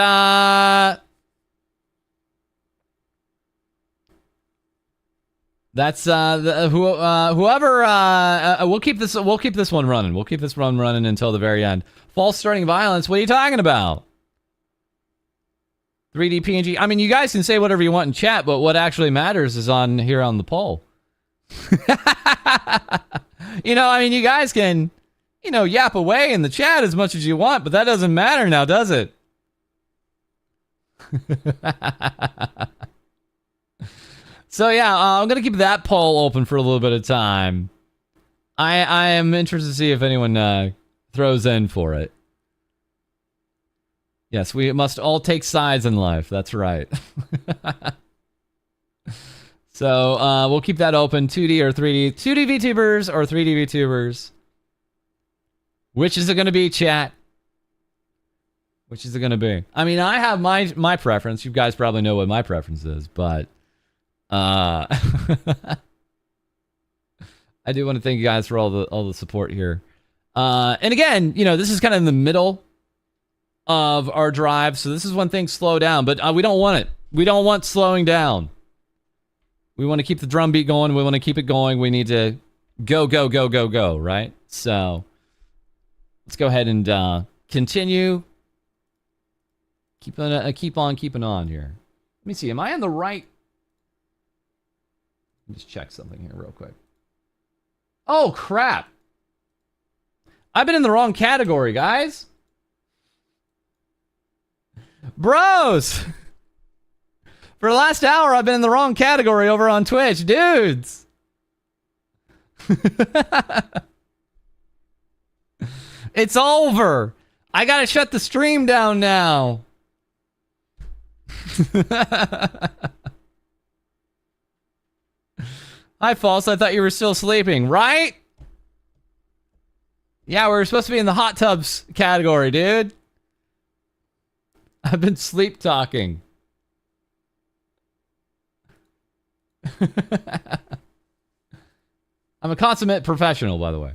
that's whoever we'll keep this one running. We'll keep this one running until the very end. False starting violence. What are you talking about? 3D PNG. I mean, you guys can say whatever you want in chat, but what actually matters is on here on the poll. You know, I mean, you guys can, you know, yap away in the chat as much as you want, but that doesn't matter now, does it? So yeah, I'm gonna keep that poll open for a little bit of time. I am interested to see if anyone throws in for it. Yes, we must all take sides in life. That's right. So we'll keep that open. 2D or 3D? 2D VTubers or 3D VTubers? Which is it gonna be, chat? Which is it going to be? I mean, I have my preference. You guys probably know what my preference is, but I do want to thank you guys for all the support here. And again, you know, this is kind of in the middle of our drive, so this is when things slow down, but we don't want it. We don't want slowing down. We want to keep the drum beat going. We want to keep it going. We need to go, right? So let's go ahead and continue. Keep on keeping on here. Let me see. Am I on the right? Let me just check something here real quick. Oh, crap. I've been in the wrong category, guys. Bros. For the last hour, I've been in the wrong category over on Twitch. Dudes. It's over. I gotta shut the stream down now. Hi, False. I thought you were still sleeping, right? Yeah, we were supposed to be in the hot tubs category, dude. I've been sleep talking. I'm a consummate professional, by the way.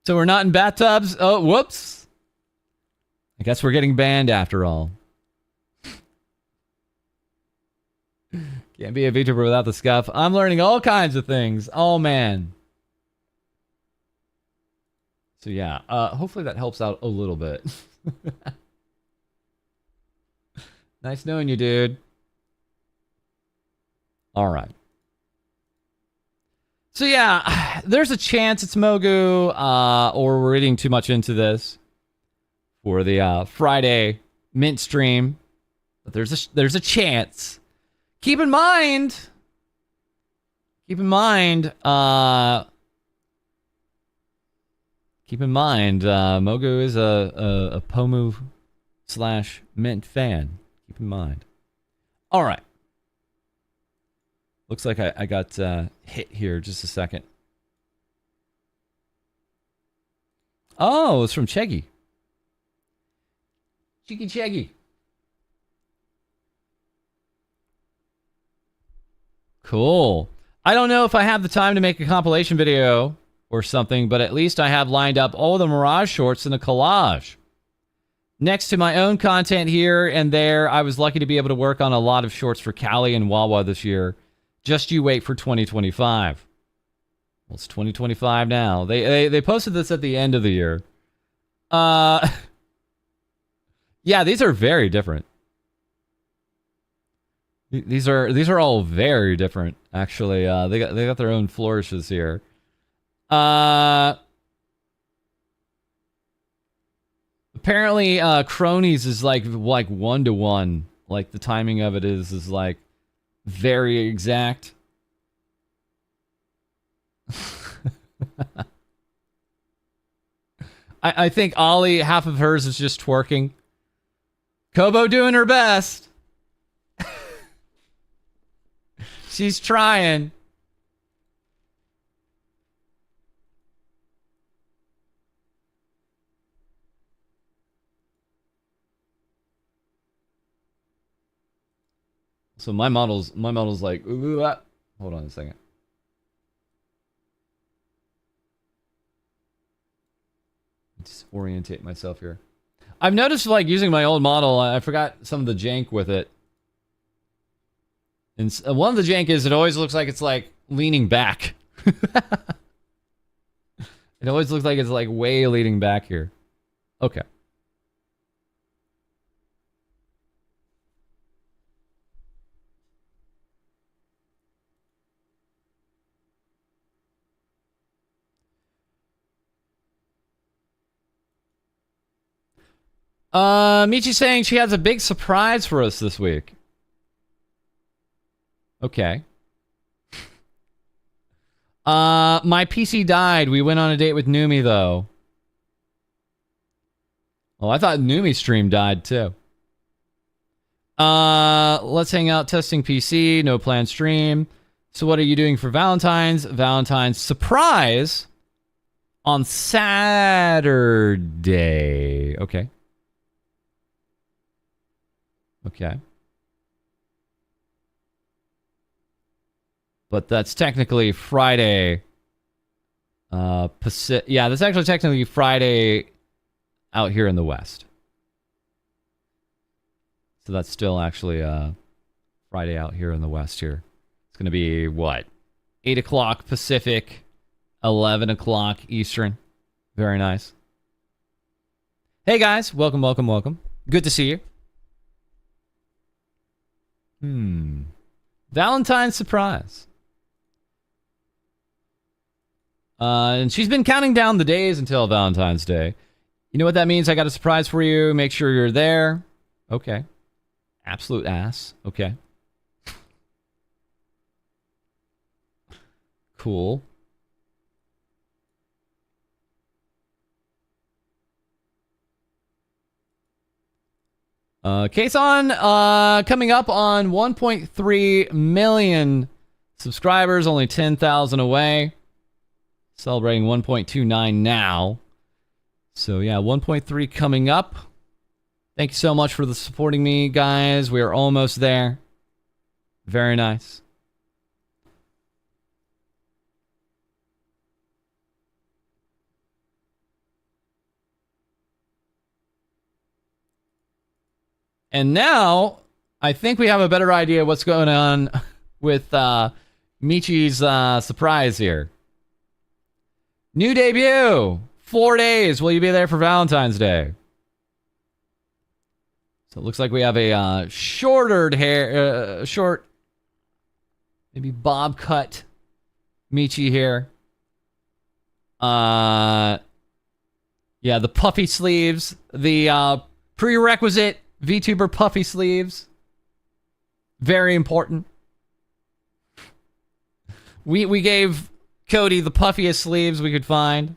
So we're not in bathtubs? Oh, whoops. I guess we're getting banned after all. Can't be a VTuber without the scuff. I'm learning all kinds of things. Oh, man. So yeah, hopefully that helps out a little bit. Nice knowing you, dude. All right. So yeah, there's a chance it's Mogu, or we're reading too much into this for the Friday mint stream. But there's a chance. Keep in mind, Mogu is a Pomu / mint fan. Keep in mind. All right. Looks like I got hit here. Just a second. Oh, it's from Cheggy. Cheeky Cheggy. Cool. I don't know if I have the time to make a compilation video or something, but at least I have lined up all the Mirage shorts in a collage. Next to my own content here and there, I was lucky to be able to work on a lot of shorts for Cali and Wawa this year. Just you wait for 2025. Well, it's 2025 now. They posted this at the end of the year. Yeah, these are very different. These are all very different, actually. They got their own flourishes here. Apparently, Cronies is like 1-to-1. Like the timing of it is like very exact. I think Ollie, half of hers is just twerking. Kobo doing her best. She's trying. So my model's like, ooh, ah. Hold on a second. Just orientate myself here. I've noticed, like, using my old model, I forgot some of the jank with it. And one of the jank is it always looks like it's like leaning back. It always looks like it's like way leaning back here. Okay. Michi's saying she has a big surprise for us this week. Okay. My PC died. We went on a date with Numi, though. Oh, I thought Numi's stream died, too. Let's hang out testing PC. No planned stream. So what are you doing for Valentine's? Valentine's surprise on Saturday. Okay. Okay. But that's technically Friday. Yeah, that's actually technically Friday out here in the West. So that's still actually Friday out here in the West here. It's going to be, what? 8 o'clock Pacific, 11 o'clock Eastern. Very nice. Hey, guys. Welcome, welcome, welcome. Good to see you. Valentine's surprise. And she's been counting down the days until Valentine's Day. You know what that means? I got a surprise for you. Make sure you're there. Okay. Absolute ass. Okay. Cool. Kason, coming up on 1.3 million subscribers, only 10,000 away. Celebrating 1.29 now. So yeah, 1.3 coming up. Thank you so much for supporting me, guys. We are almost there. Very nice. And now, I think we have a better idea what's going on with Michi's surprise here. New debut! 4 days. Will you be there for Valentine's Day? So it looks like we have a short, maybe bob cut Michi here. Yeah, the puffy sleeves, the prerequisite VTuber puffy sleeves. Very important. We gave Cody the puffiest sleeves we could find.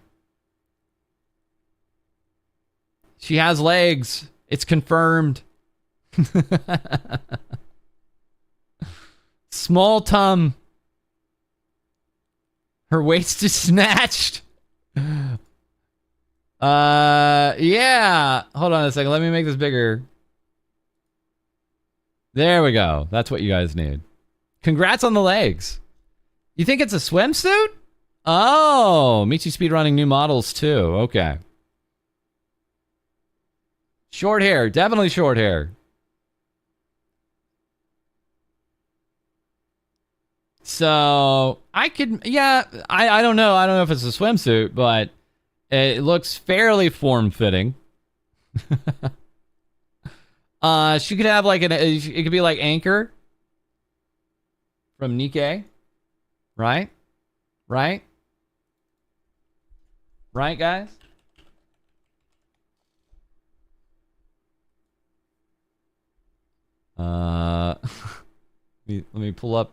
She has legs. It's confirmed. Small tum. Her waist is snatched. Yeah. Hold on a second. Let me make this bigger. There we go. That's what you guys need. Congrats on the legs. You think it's a swimsuit? Oh, Michi speedrunning new models too. Okay. Short hair. Definitely short hair. So, I could, yeah, I don't know. I don't know if it's a swimsuit, but it looks fairly form-fitting. She could have like it could be like Anchor from Nikkei. Right? Right? Right, guys? Let me pull up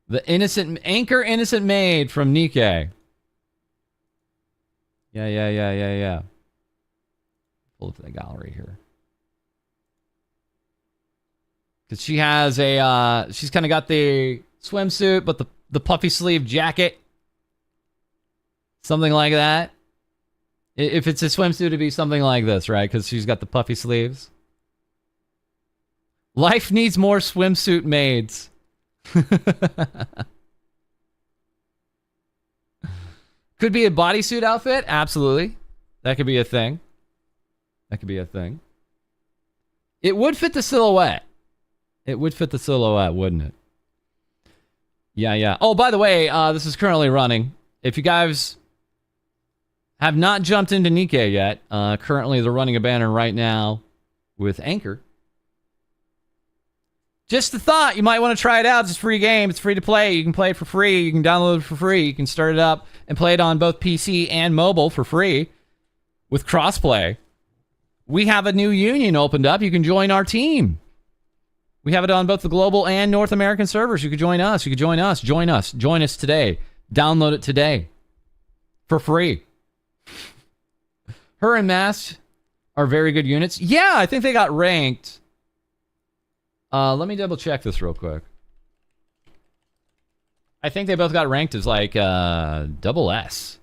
the Anchor Innocent Maid from Nikkei. Yeah. Pull up the gallery here. Because she has she's kind of got the swimsuit, but the puffy sleeve jacket. Something like that. If it's a swimsuit, it'd be something like this, right? Because she's got the puffy sleeves. Life needs more swimsuit maids. Could be a bodysuit outfit. Absolutely. That could be a thing. That could be a thing. It would fit the silhouette. It would fit the silhouette, wouldn't it? Yeah. Oh, by the way, this is currently running. If you guys have not jumped into Nikkei yet, currently they're running a banner right now with Anchor. Just a thought, you might want to try it out. It's a free game. It's free to play. You can play it for free. You can download it for free. You can start it up and play it on both PC and mobile for free with crossplay. We have a new union opened up. You can join our team. We have it on both the global and North American servers. You could join us. You could join us. Join us. Join us today. Download it today for free. Her and Mask are very good units. Yeah, I think they got ranked. Let me double check this real quick. I think they both got ranked as like double S.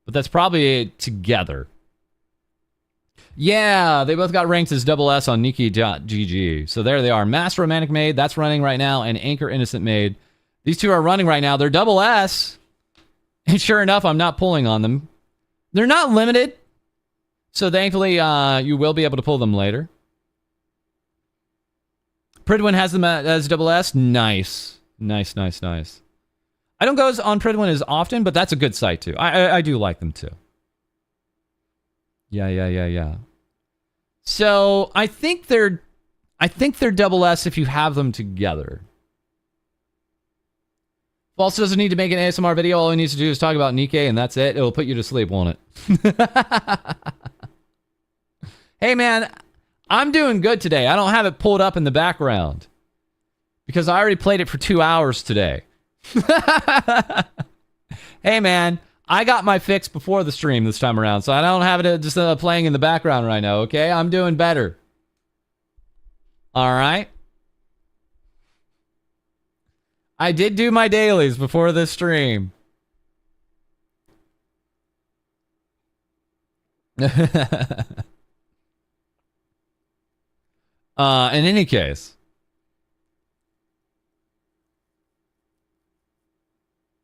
But that's probably together. Yeah, they both got ranked as double S on Nikki.gg. So there they are. Master Romantic Maid, that's running right now, and Anchor Innocent Maid. These two are running right now. They're double S. And sure enough, I'm not pulling on them. They're not limited. So thankfully, you will be able to pull them later. Pridwin has them as double S. Nice. Nice. I don't go on Pridwin as often, but that's a good site too. I do like them too. Yeah. So I think they're double S if you have them together. False doesn't need to make an ASMR video. All he needs to do is talk about Nikkei, and that's it. It'll put you to sleep, won't it? Hey, man, I'm doing good today. I don't have it pulled up in the background because I already played it for 2 hours today. Hey, man, I got my fix before the stream this time around, so I don't have it just playing in the background right now, okay? I'm doing better. All right? I did do my dailies before this stream. In any case.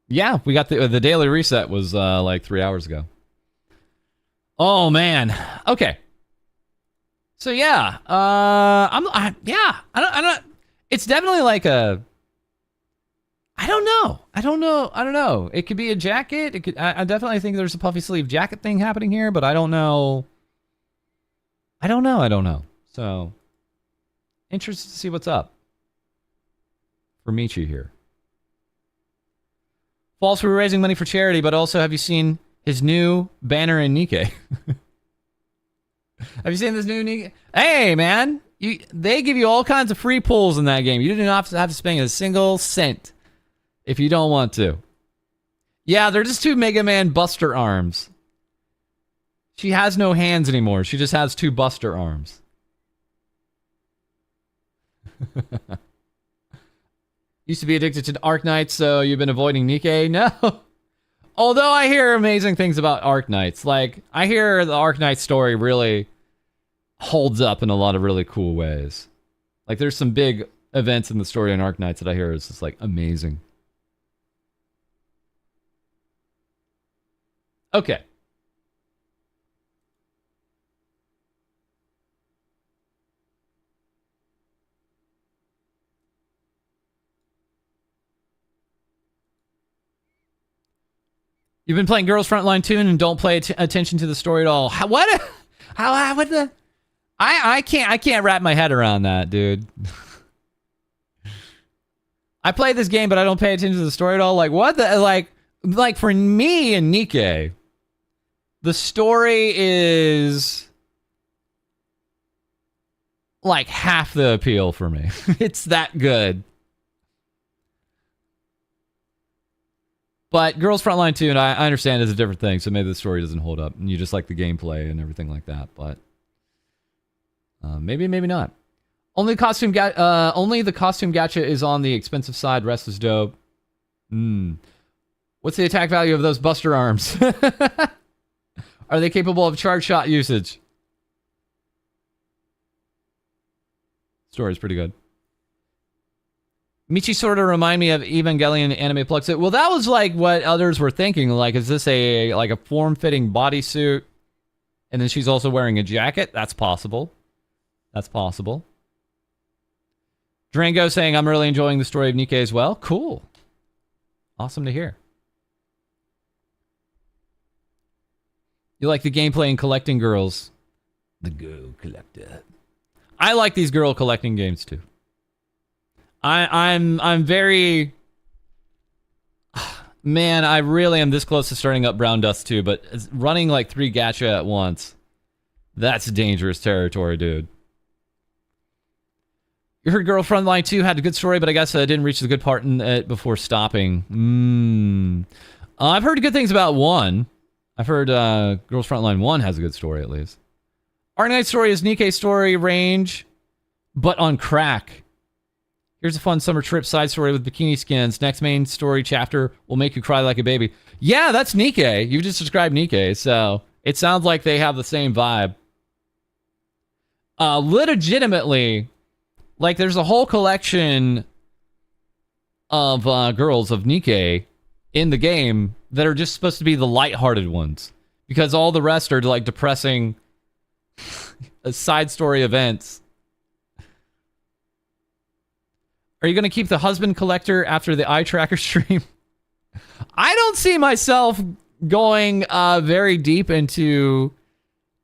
Yeah, we got the daily reset was like 3 hours ago. Oh man. Okay. So yeah, I don't. It's definitely like a. I don't know. It could be a jacket. It could. I definitely think there's a puffy sleeve jacket thing happening here, but I don't know. I don't know. So, interested to see what's up for Michi here. False, we were raising money for charity, but also have you seen his new banner in Nikkei? Have you seen this new Nikkei? Hey, man. They give you all kinds of free pulls in that game. You do not have to spend a single cent if you don't want to. Yeah, they're just two Mega Man Buster arms. She has no hands anymore. She just has two Buster arms. Used to be addicted to Arknights, so you've been avoiding Nikkei? No. Although I hear amazing things about Arknights. Like, I hear the Arknight story really holds up in a lot of really cool ways. Like, there's some big events in the story in Arknights that I hear is just, like, amazing. Okay. You've been playing Girls Frontline Tune and don't pay attention to the story at all. What the? I can't wrap my head around that, dude. I play this game, but I don't pay attention to the story at all. Like, what the? Like for me and Nikkei, the story is like half the appeal for me. It's that good. But Girls Frontline 2, and I understand is a different thing, so maybe the story doesn't hold up, and you just like the gameplay and everything like that. But maybe not. Only the costume gacha is on the expensive side. Rest is dope. What's the attack value of those Buster arms? Are they capable of charge shot usage? Story's pretty good. Michi sort of remind me of Evangelion anime Plux. Well, that was like what others were thinking. Like, is this a form-fitting bodysuit? And then she's also wearing a jacket? That's possible. That's possible. Drango saying, I'm really enjoying the story of Nikkei as well. Cool. Awesome to hear. You like the gameplay and collecting girls. The girl collector. I like these girl collecting games too. I'm very... Man, I really am this close to starting up Brown Dust too, but running like 3 gacha at once, that's dangerous territory, dude. You heard Girl Frontline 2 had a good story, but I guess I didn't reach the good part in it before stopping. I've heard good things about 1. I've heard Girls Frontline 1 has a good story at least. Arknight story is Nikkei story range, but on crack. Here's a fun summer trip side story with bikini skins. Next main story chapter will make you cry like a baby. Yeah, that's Nikkei. You just described Nikkei, so it sounds like they have the same vibe. Legitimately, like there's a whole collection of girls of Nikkei in the game that are just supposed to be the lighthearted ones. Because all the rest are like depressing side story events. Are you going to keep the husband collector after the eye tracker stream? I don't see myself going very deep into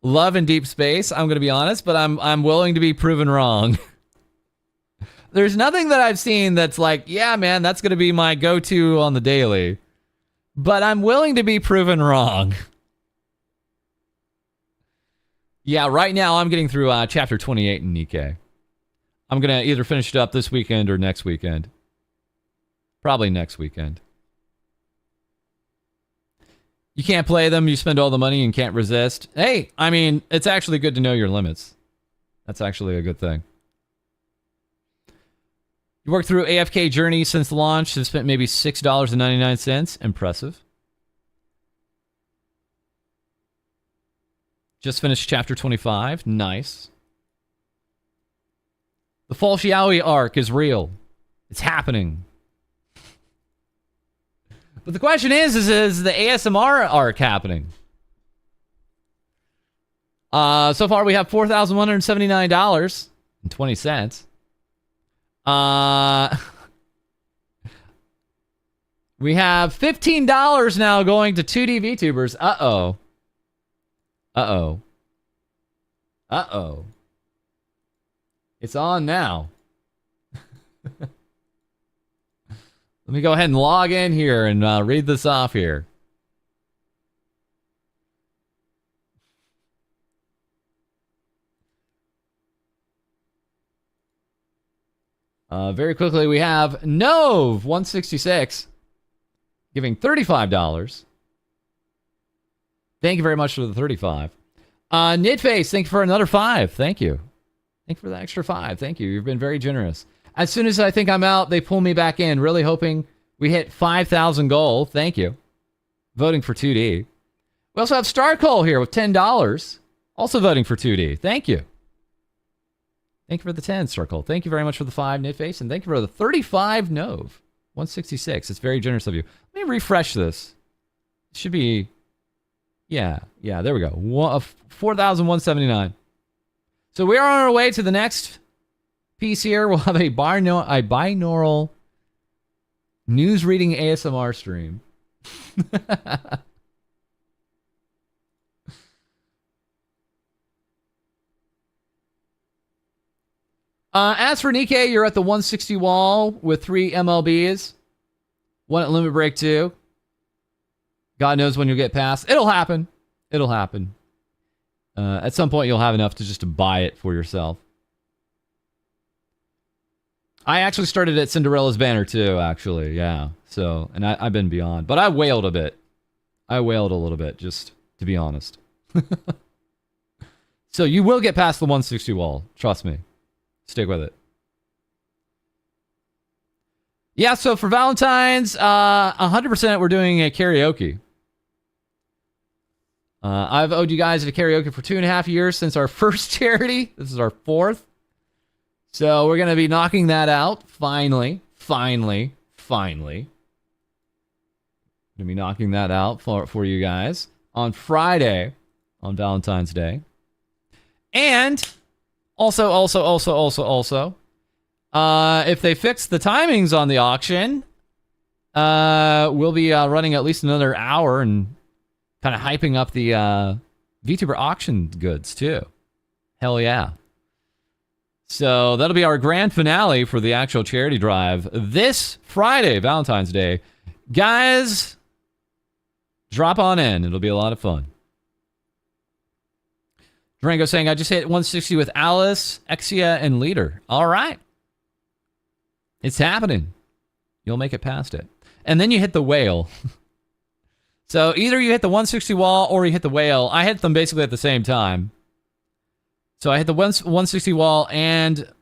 love and deep space, I'm going to be honest, but I'm willing to be proven wrong. There's nothing that I've seen that's like, yeah, man, that's going to be my go-to on the daily. But I'm willing to be proven wrong. Yeah, right now I'm getting through chapter 28 in Nikkei. I'm going to either finish it up this weekend or next weekend. Probably next weekend. You can't play them, you spend all the money and can't resist. Hey, I mean, it's actually good to know your limits. That's actually a good thing. You worked through AFK Journey since launch, have spent maybe $6.99. Impressive. Just finished chapter 25. Nice. The Fall Xiaoyi arc is real. It's happening. But the question is the ASMR arc happening? So far we have $4,179.20. We have $15 now going to 2D Vtubers. Uh-oh. Uh-oh. Uh-oh. It's on now. Let me go ahead and log in here and read this off here. Very quickly, we have Nove166 giving $35. Thank you very much for the 35. Nidface, thank you for another 5. Thank you. Thank you for the extra 5. Thank you. You've been very generous. As soon as I think I'm out, they pull me back in. Really hoping we hit 5,000 goal. Thank you. Voting for 2D. We also have Starcole here with $10. Also voting for 2D. Thank you. Thank you for the 10, Starcole. Thank you very much for the 5, Nitface. And thank you for the 35, Nove. 166. It's very generous of you. Let me refresh this. It should be... Yeah, there we go. 4,179. So we are on our way to the next piece here. We'll have a binaural news reading ASMR stream. As for Nikkei, you're at the 160 wall with 3 MLBs. 1 at Limit Break 2. God knows when you'll get past. It'll happen. It'll happen. At some point, you'll have enough to just to buy it for yourself. I actually started at Cinderella's Banner too, actually. Yeah. So, and I've been beyond. But I wailed a bit. I wailed a little bit, just to be honest. So you will get past the 160 wall. Trust me. Stick with it. Yeah, so for Valentine's, 100% we're doing a karaoke. I've owed you guys a karaoke for 2.5 years since our first charity. This is our 4th. So we're going to be knocking that out. Finally. Going to be knocking that out for you guys on Friday, on Valentine's Day. And also, if they fix the timings on the auction, we'll be running at least another hour and kind of hyping up the VTuber auction goods too. Hell yeah. So that'll be our grand finale for the actual charity drive this Friday, Valentine's Day. Guys, drop on in. It'll be a lot of fun. Durango saying, I just hit 160 with Alice, Exia, and Leader. All right. It's happening. You'll make it past it. And then you hit the whale. So either you hit the 160 wall or you hit the whale. I hit them basically at the same time. So I hit the 160 wall and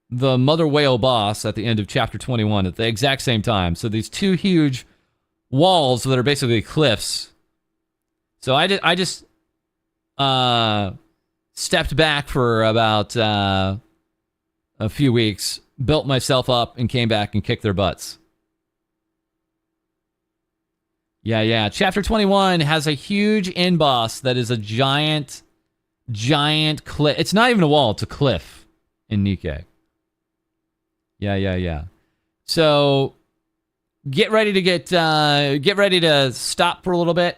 the mother whale boss at the end of chapter 21 at the exact same time. So these two huge walls that are basically cliffs. So I just stepped back for about a few weeks, built myself up, and came back and kicked their butts. Yeah. Chapter 21 has a huge end boss that is a giant cliff. It's not even a wall, it's a cliff in Nikkei. Yeah. So get ready to stop for a little bit.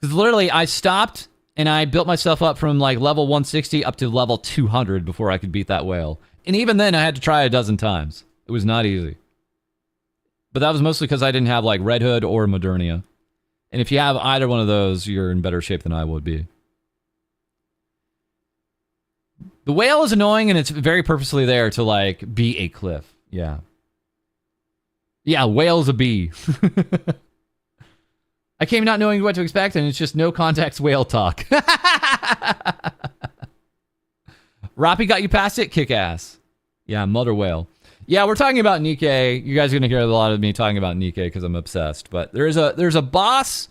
Because literally I stopped and I built myself up from like level 160 up to level 200 before I could beat that whale. And even then I had to try a dozen times. It was not easy. But that was mostly because I didn't have like Red Hood or Modernia. And if you have either one of those, you're in better shape than I would be. The whale is annoying and it's very purposely there to like be a cliff. Yeah. Yeah, whale's a bee. I came not knowing what to expect and it's just no context whale talk. Roppy got you past it? Kick ass. Yeah, mother whale. Yeah, we're talking about Nikkei. You guys are going to hear a lot of me talking about Nikkei because I'm obsessed. But there's a boss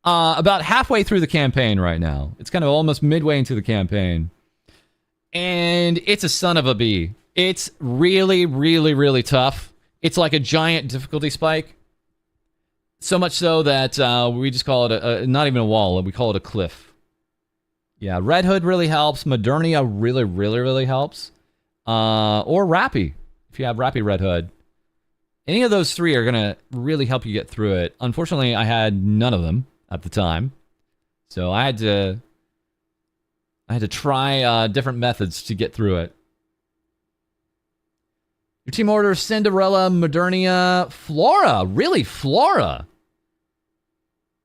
about halfway through the campaign right now. It's kind of almost midway into the campaign. And it's a son of a bee. It's really tough. It's like a giant difficulty spike. So much so that we just call it not even a wall. We call it a cliff. Yeah, Red Hood really helps. Modernia really helps. Or Rappy. If you have Rappy Red Hood. Any of those three are going to really help you get through it. Unfortunately, I had none of them at the time. So I had to try different methods to get through it. Your team order Cinderella, Modernia, Flora. Really, Flora?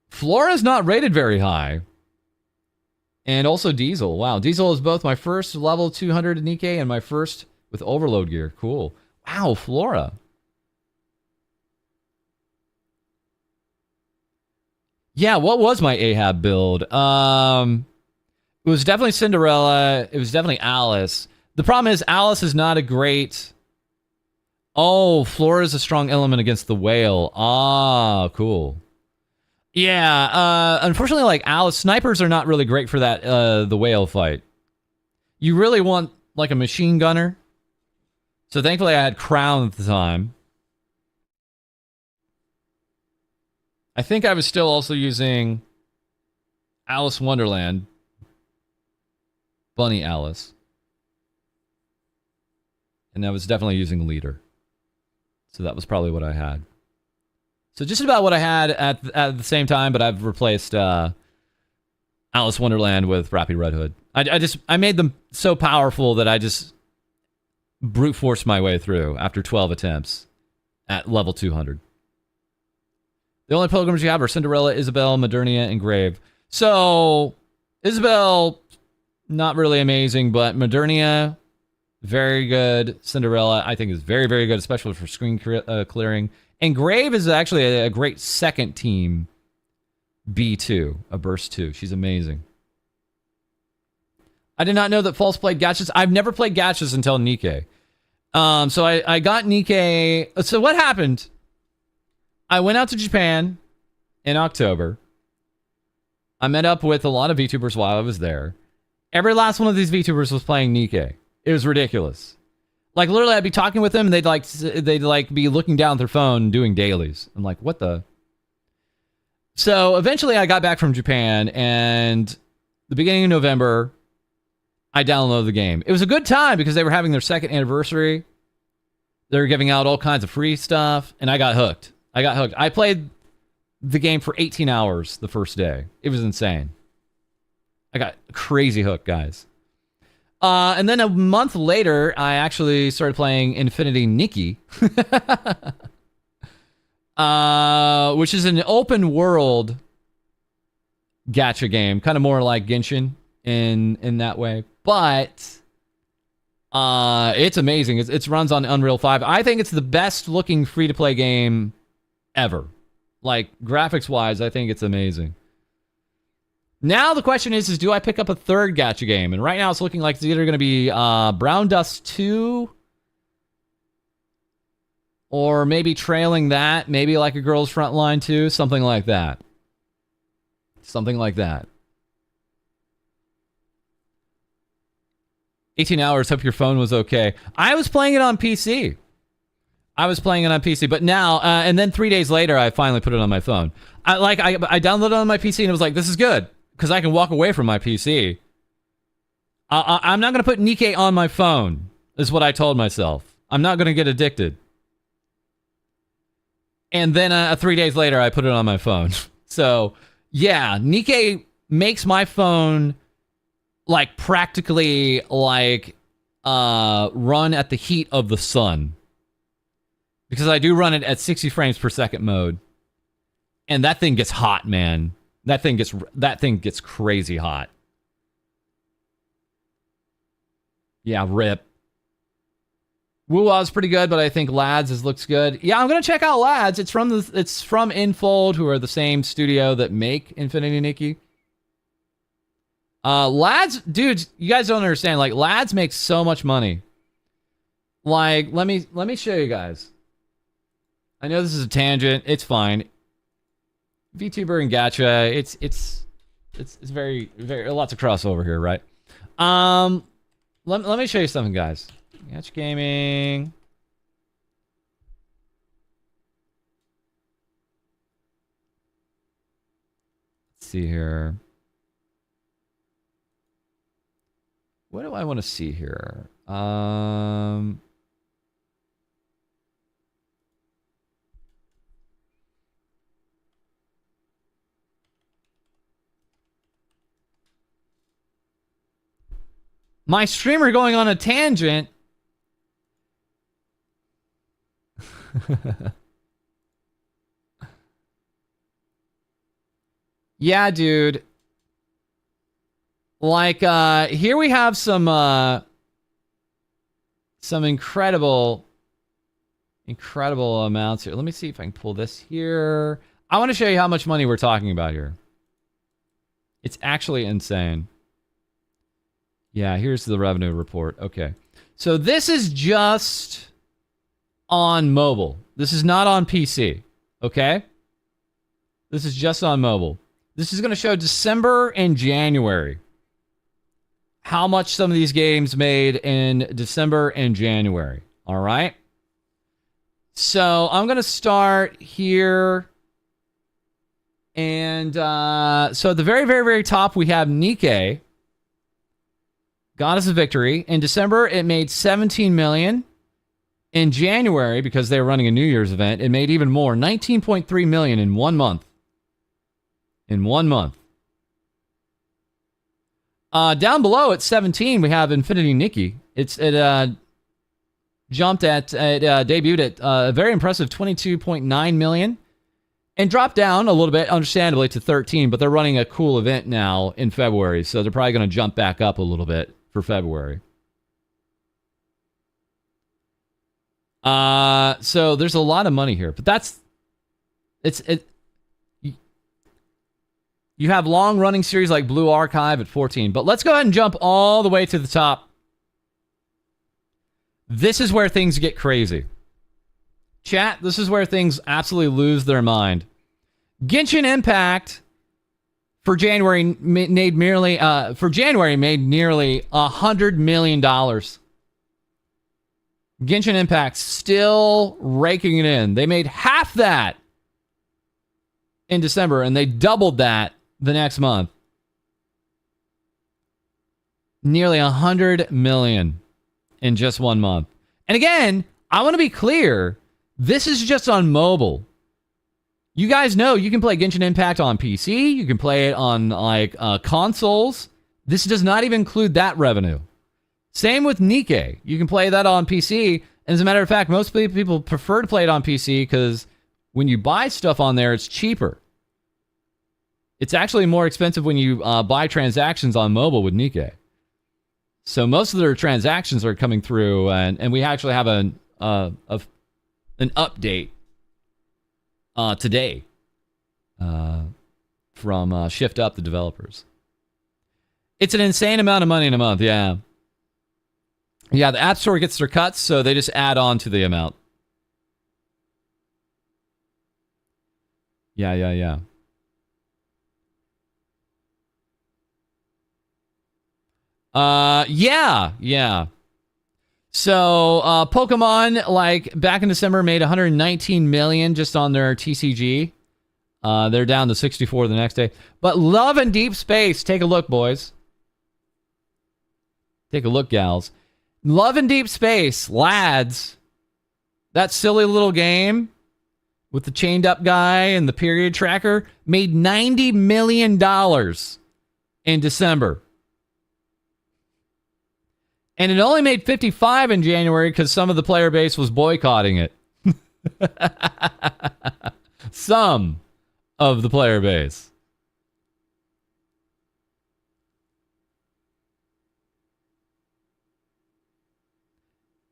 Flora's not rated very high. And also Diesel. Wow, Diesel is both my first level 200 Nikkei and my first with overload gear. Cool. Wow, Flora. Yeah, what was my Ahab build? It was definitely Cinderella. It was definitely Alice. The problem is Alice is not a great... Oh, Flora is a strong element against the whale. Ah, cool. Yeah, unfortunately, like Alice, snipers are not really great for that, the whale fight. You really want, like, a machine gunner. So thankfully I had Crown at the time. I think I was still also using Alice Wonderland. Bunny Alice. And I was definitely using Leader. So that was probably what I had. So just about what I had at the same time, but I've replaced Alice Wonderland with Rapid Red Hood. I made them so powerful that I just brute forced my way through after 12 attempts at level 200. The only pilgrims you have are Cinderella, Isabel, Modernia, and Grave. So, Isabel, not really amazing, but Modernia, very good. Cinderella, I think, is very, very good, especially for screen clearing. And Grave is actually a great second team B2, a burst 2. She's amazing. I did not know that False played Gachas. I've never played Gachas until Nikkei. So I got Nikkei. So what happened? I went out to Japan in October. I met up with a lot of Vtubers while I was there. Every last one of these Vtubers was playing Nikkei. It was ridiculous. Like, literally, I'd be talking with them, and they'd be looking down at their phone and doing dailies. I'm like, what the? So, eventually, I got back from Japan, and the beginning of November, I downloaded the game. It was a good time, because they were having their second anniversary. They were giving out all kinds of free stuff, and I got hooked. I played the game for 18 hours the first day. It was insane. I got crazy hooked, guys. And then a month later, I actually started playing Infinity Nikki, which is an open world gacha game, kind of more like Genshin in that way. But it's amazing. It runs on Unreal 5. I think it's the best looking free to play game ever. Like, graphics wise, I think it's amazing. Now the question is do I pick up a third gacha game? And right now it's looking like it's either going to be Brown Dust 2 or maybe trailing that, maybe like a Girls Frontline 2, something like that. Something like that. 18 hours, hope your phone was okay. I was playing it on PC. But now, and then 3 days later, I finally put it on my phone. I downloaded it on my PC and it was like, this is good. Because I can walk away from my PC. I'm not going to put Nikkei on my phone, is what I told myself. I'm not going to get addicted. And then 3 days later, I put it on my phone. So, yeah, Nikkei makes my phone, like, practically, like, run at the heat of the sun. Because I do run it at 60 frames per second mode. And that thing gets hot, man. That thing gets crazy hot. Yeah, rip. Wuwa's pretty good, but I think Lads looks good. Yeah, I'm gonna check out Lads. It's from Infold, who are the same studio that make Infinity Nikki. Lads, dudes, you guys don't understand. Like, Lads makes so much money. Like, let me show you guys. I know this is a tangent. It's fine. VTuber and gacha, it's very, very, lots of crossover here, right? Let me show you something, guys. Gacha gaming. Let's see here. What do I want to see here? My streamer going on a tangent. Yeah, dude. Like, here we have some incredible amounts here. Let me see if I can pull this here. I want to show you how much money we're talking about here. It's actually insane. Yeah, here's the revenue report. Okay. So this is just on mobile. This is not on PC. Okay? This is just on mobile. This is going to show December and January. How much some of these games made in December and January. All right? So I'm going to start here. And so at the very, very, very top, we have Nikke. Goddess of Victory. In December, it made 17 million. In January, because they were running a New Year's event, it made even more. 19.3 million in 1 month. In 1 month. Down below at 17, we have Infinity Nikke. It jumped at, debuted at a very impressive 22.9 million. And dropped down a little bit, understandably, to 13, but they're running a cool event now in February, so they're probably going to jump back up a little bit for February. So there's a lot of money here, but you have long-running series like Blue Archive at 14, but let's go ahead and jump all the way to the top. This is where things get crazy. Chat, this is where things absolutely lose their mind. Genshin Impact for January made nearly $100 million. Genshin Impact still raking it in. They made half that in December, and they doubled that the next month. Nearly 100 million in just 1 month. And again, I want to be clear. This is just on mobile. You guys know you can play Genshin Impact on PC. You can play it on consoles. This does not even include that revenue. Same with Nikke. You can play that on PC. And as a matter of fact, most people prefer to play it on PC because when you buy stuff on there, it's cheaper. It's actually more expensive when you buy transactions on mobile with Nikke. So most of their transactions are coming through, and we actually have an update today from Shift Up, the developers. It's an insane amount of money in a month, yeah. Yeah, the App Store gets their cuts, so they just add on to the amount. Yeah. Yeah. So, Pokemon, like, back in December, made 119 million just on their TCG. They're down to 64 the next day. But Love and Deep Space, take a look, boys. Take a look, gals. Love and Deep Space, lads. That silly little game with the chained up guy and the period tracker made $90 million in December. And it only made 55 in January because some of the player base was boycotting it. Some of the player base.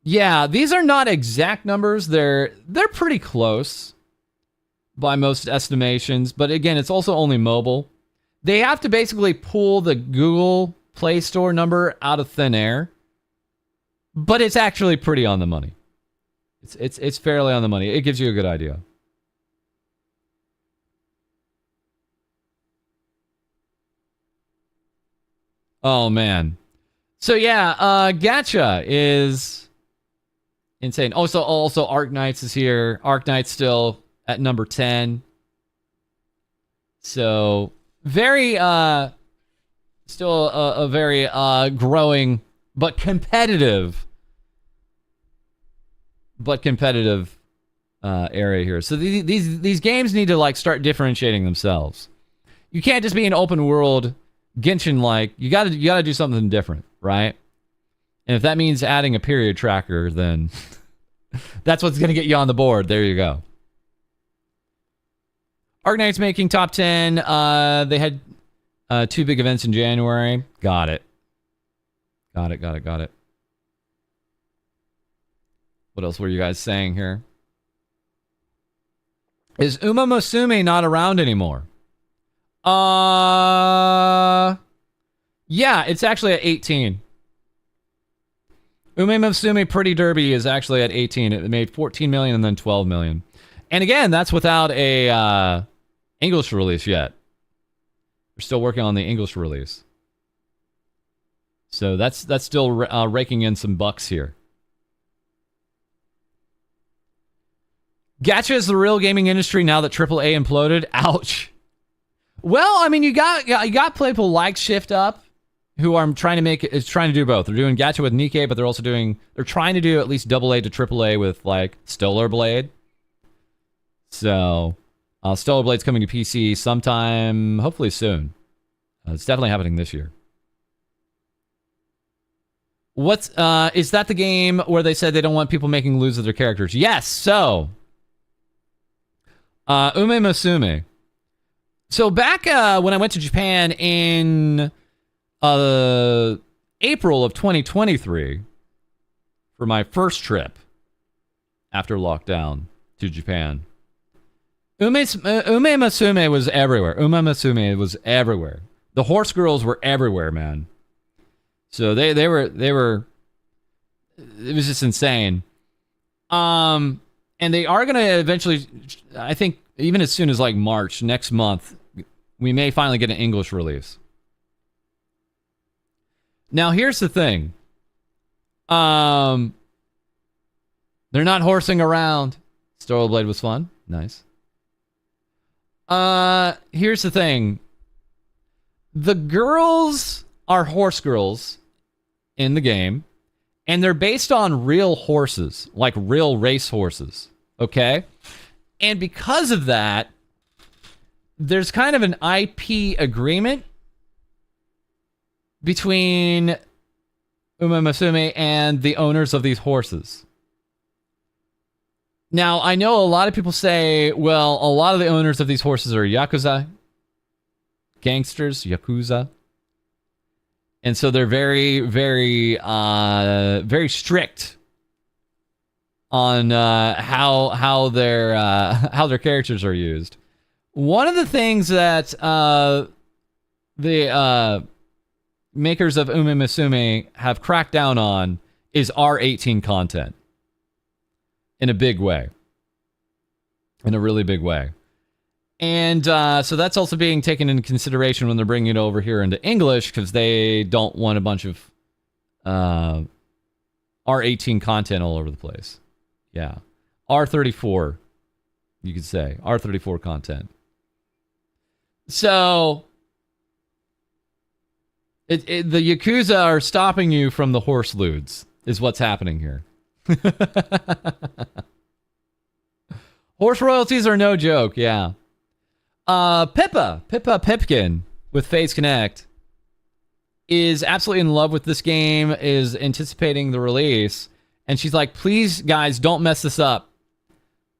Yeah, these are not exact numbers. They're pretty close by most estimations. But again, it's also only mobile. They have to basically pull the Google Play Store number out of thin air. But it's actually pretty on the money. It's fairly on the money. It gives you a good idea. Oh, man. So, yeah, Gacha is insane. Also, Arknights is here. Arknights still at number 10. So, very, still a very growing but competitive area here. So these games need to like start differentiating themselves. You can't just be an open world Genshin like. You gotta do something different, right? And if that means adding a period tracker, then That's what's going to get you on the board. There you go. Arknight's making top 10. They had 2 big events in January. Got it. Got it. What else were you guys saying here? Is Uma Musume not around anymore? Yeah, it's actually at 18. Ume Musume Pretty Derby is actually at 18. It made 14 million and then 12 million. And again, that's without a English release yet. We're still working on the English release. So that's still raking in some bucks here. Gacha is the real gaming industry now that AAA imploded. Ouch. Well, I mean, you got people like Shift Up, who are trying to do both. They're doing gacha with Nikkei, but they're trying to do at least AA to AAA with like Stellar Blade. So, Stellar Blade's coming to PC sometime, hopefully soon. It's definitely happening this year. Is that the game where they said they don't want people making lewds of their characters? Yes. So, Ume Musume. So back when I went to Japan in April of 2023 for my first trip after lockdown to Japan, Ume Musume was everywhere. Ume Musume was everywhere. The horse girls were everywhere, man. So they were. It was just insane. And they are going to eventually, I think, even as soon as like March next month, we may finally get an English release. Now, here's the thing. They're not horsing around. Stellar Blade was fun. Nice. Here's the thing. The girls are horse girls in the game, and they're based on real horses, like real race horses. Okay? And because of that, there's kind of an IP agreement between Uma Musume and the owners of these horses. Now, I know a lot of people say, well, a lot of the owners of these horses are Yakuza, gangsters, Yakuza. And so they're very, very, very strict on how their characters are used. One of the things that the makers of Ume Musume have cracked down on is R18 content in a big way, in a really big way. And so that's also being taken into consideration when they're bringing it over here into English, because they don't want a bunch of R18 content all over the place. Yeah. R34, you could say. R34 content. So, the Yakuza are stopping you from the horse lewds, is what's happening here. Horse royalties are no joke, yeah. Pippa Pipkin with FaZe Connect is absolutely in love with this game, is anticipating the release, and she's like, please, guys, don't mess this up.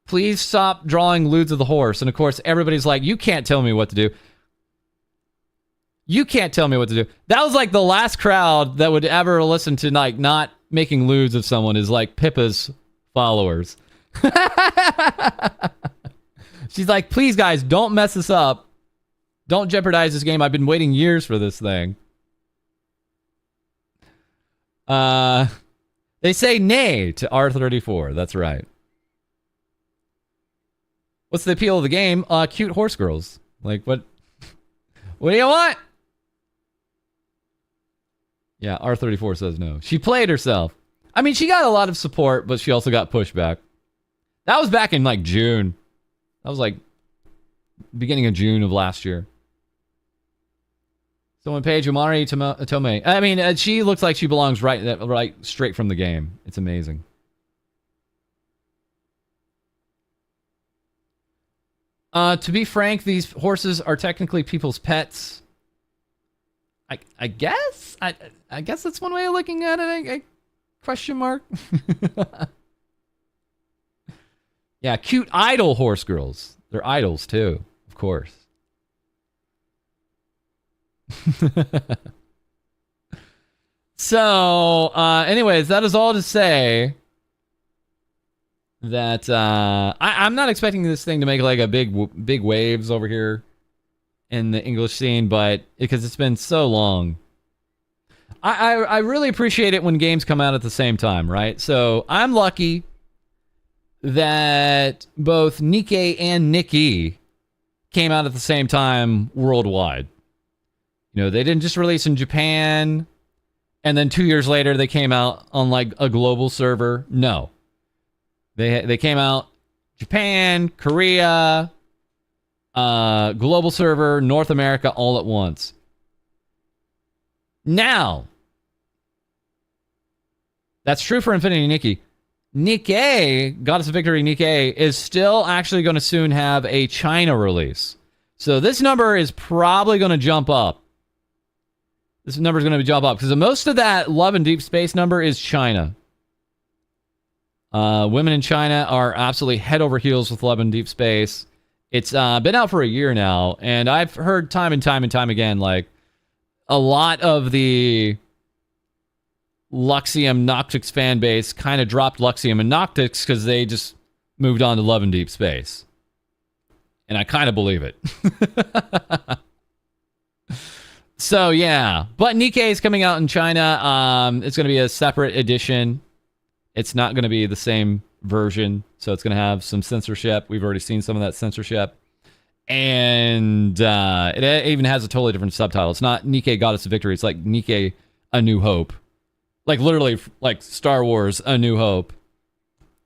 Please stop drawing lewds of the horse. And of course, everybody's like, you can't tell me what to do. You can't tell me what to do. That was like the last crowd that would ever listen to like not making lewds of someone is like Pippa's followers. She's like, please, guys, don't mess this up. Don't jeopardize this game. I've been waiting years for this thing. They say nay to R34. That's right. What's the appeal of the game? Cute horse girls. Like, what? What do you want? Yeah, R34 says no. She played herself. I mean, she got a lot of support, but she also got pushback. That was back in, like, June. That was, like, beginning of June of last year. Someone Paige Umari Tomei. I mean, she looks like she belongs right straight from the game. It's amazing. To be frank, these horses are technically people's pets. I guess? I guess that's one way of looking at it. Question mark? Yeah, cute idol horse girls. They're idols too, of course. So, anyways, that is all to say that I'm not expecting this thing to make like a big waves over here in the English scene, but because it's been so long. I really appreciate it when games come out at the same time, right? So I'm lucky that both Nikke and Nikki came out at the same time worldwide. You know, they didn't just release in Japan and then 2 years later they came out on like a global server. No. They came out Japan, Korea, global server, North America all at once. Now, that's true for Infinity Nikki. Nikke, Goddess of Victory Nikke, is still actually going to soon have a China release. So this number is probably going to jump up. This number is going to jump up because most of that Love and Deep Space number is China. Women in China are absolutely head over heels with Love and Deep Space. It's been out for a year now, and I've heard time and time again, like, a lot of the Luxium Noctix fan base kind of dropped Luxium and Noctix because they just moved on to Love and Deep Space. And I kind of believe it. So, yeah. But Nikke is coming out in China. It's going to be a separate edition. It's not going to be the same version. So it's going to have some censorship. We've already seen some of that censorship. And it even has a totally different subtitle. It's not Nikke Goddess of Victory. It's like Nikke A New Hope. Like literally like Star Wars A New Hope.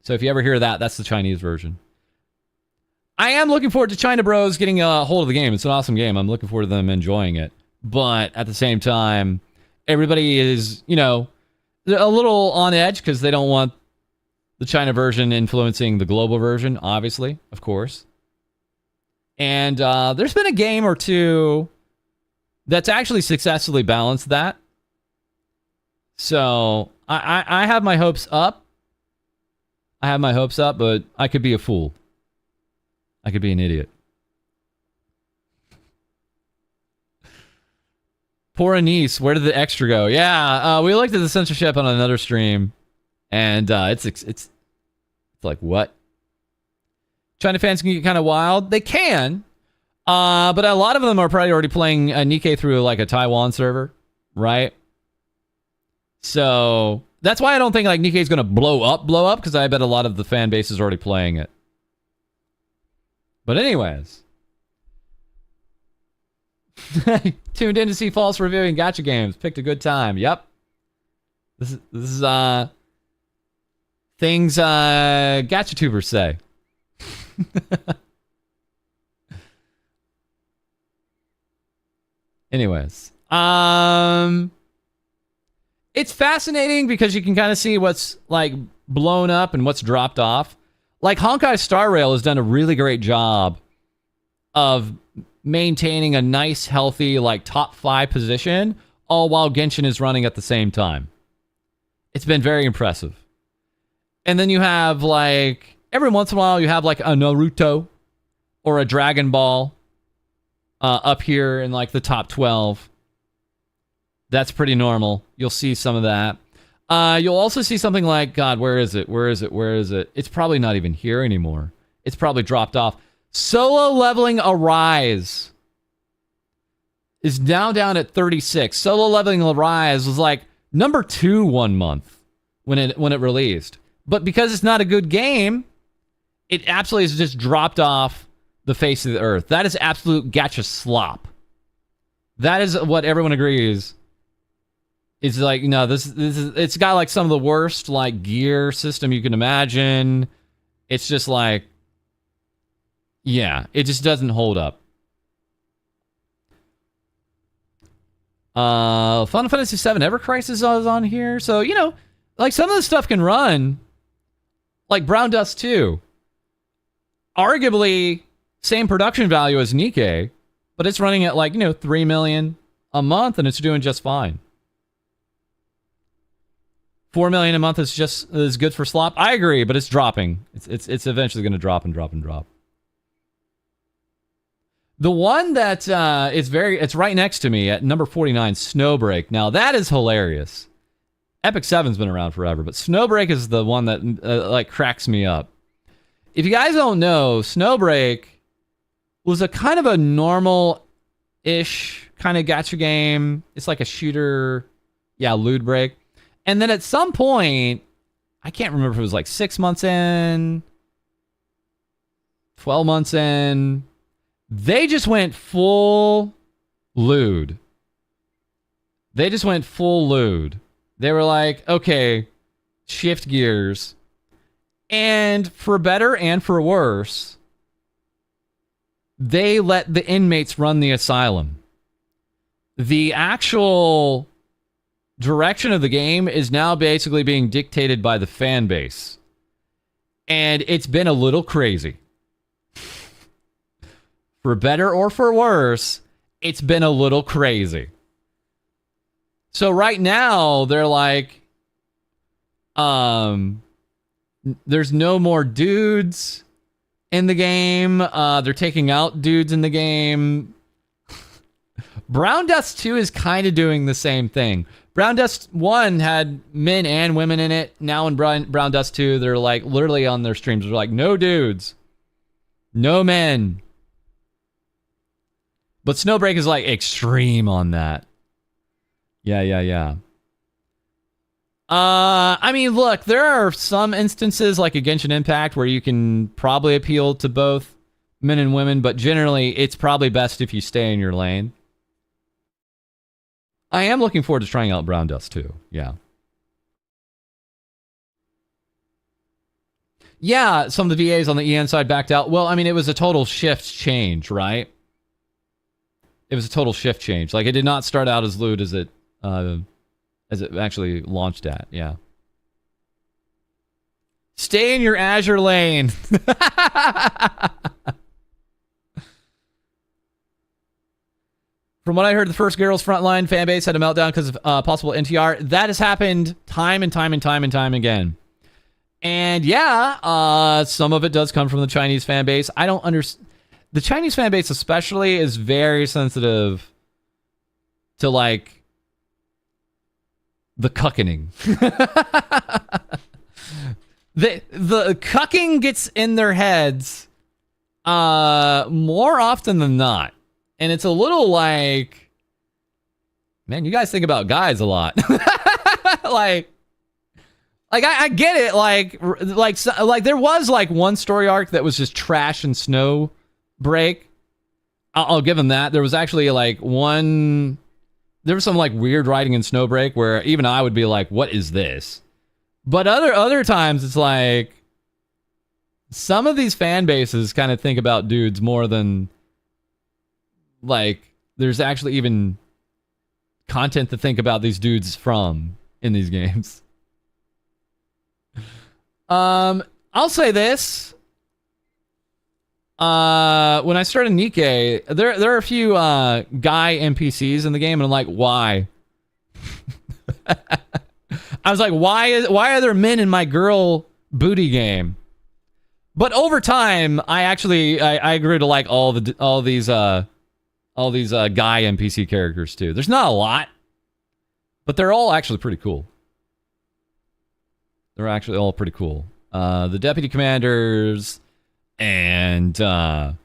So if you ever hear that, that's the Chinese version. I am looking forward to China Bros getting a hold of the game. It's an awesome game. I'm looking forward to them enjoying it. But at the same time, everybody is, you know, a little on edge because they don't want the China version influencing the global version, obviously, of course. And there's been a game or two that's actually successfully balanced that. So I have my hopes up. I have my hopes up, but I could be a fool. I could be an idiot. Poor Anise, where did the extra go? Yeah, we looked at the censorship on another stream, and it's like, what? China fans can get kind of wild. They can, but a lot of them are probably already playing Nikke through like a Taiwan server, right? So that's why I don't think like Nikke is going to blow up, because I bet a lot of the fan base is already playing it. But anyways. Tuned in to see False reviewing gacha games. Picked a good time. Yep. This is things gacha tubers say. Anyways, it's fascinating because you can kind of see what's like blown up and what's dropped off. Like Honkai Star Rail has done a really great job of maintaining a nice, healthy, like top 5 position, all while Genshin is running at the same time. It's been very impressive. And then you have like every once in a while you have like a Naruto or a Dragon Ball up here in like the top 12. That's pretty normal. You'll see some of that. You'll also see something like, God, where is it? It's probably not even here anymore. It's probably dropped off. Solo Leveling Arise is now down at 36. Solo Leveling Arise was like number 2 1 month when it released. But because it's not a good game, it absolutely has just dropped off the face of the earth. That is absolute gacha slop. That is what everyone agrees. It's like, you know, this is, it's got like some of the worst like gear system you can imagine. It's just like, yeah, it just doesn't hold up. Final Fantasy VII Ever Crisis is on here. So, you know, like some of the stuff can run. Like Brown Dust 2. Arguably, same production value as Nikke, but it's running at like, you know, 3 million a month and it's doing just fine. 4 million a month is just is good for slop. I agree, but it's dropping. It's eventually going to drop and drop and drop. The one that it's right next to me at number 49, Snowbreak. Now that is hilarious. Epic 7's been around forever, but Snowbreak is the one that like cracks me up. If you guys don't know, Snowbreak was a kind of a normal-ish kind of gacha game. It's like a shooter, loot break. And then at some point, I can't remember if it was like 6 months in, 12 months in, they just went full lewd. They just went full lewd. They were like, okay, shift gears. And for better and for worse, they let the inmates run the asylum. The actual direction of the game is now basically being dictated by the fan base. And it's been a little crazy. For better or for worse, it's been a little crazy. So right now, they're like, there's no more dudes in the game. They're taking out dudes in the game. Brown Dust 2 is kind of doing the same thing. Brown Dust 1 had men and women in it. Now in Brown Dust 2, they're like literally on their streams, they're like, no dudes, no men. But Snowbreak is like extreme on that. Yeah. I mean, look, there are some instances like a Genshin Impact where you can probably appeal to both men and women, but generally it's probably best if you stay in your lane. I am looking forward to trying out Brown Dust too. Yeah. Yeah, some of the VAs on the EN side backed out. Well, I mean, it was a total shift change, right? It was a total shift change. Like, it did not start out as lewd as it actually launched at. Yeah. Stay in your Azure lane. From what I heard, the first Girls Frontline fan base had a meltdown because of possible NTR. That has happened time and time again. And yeah, some of it does come from the Chinese fan base. I don't understand. The Chinese fan base especially is very sensitive to, like, the cucking. the cucking gets in their heads more often than not. And it's a little like, man, you guys think about guys a lot. like I get it. Like there was like one story arc that was just trash and snow break. I'll give them that. There was actually like there was some like weird writing in Snowbreak where even I would be like, what is this? But other times it's like some of these fan bases kind of think about dudes more than like there's actually even content to think about these dudes from in these games. I'll say this. When I started Nikkei, there are a few guy NPCs in the game, and I'm like, why? I was like, why are there men in my girl booty game? But over time, I grew to like all these guy NPC characters too. There's not a lot, but they're all actually pretty cool. They're actually all pretty cool. The deputy commanders and the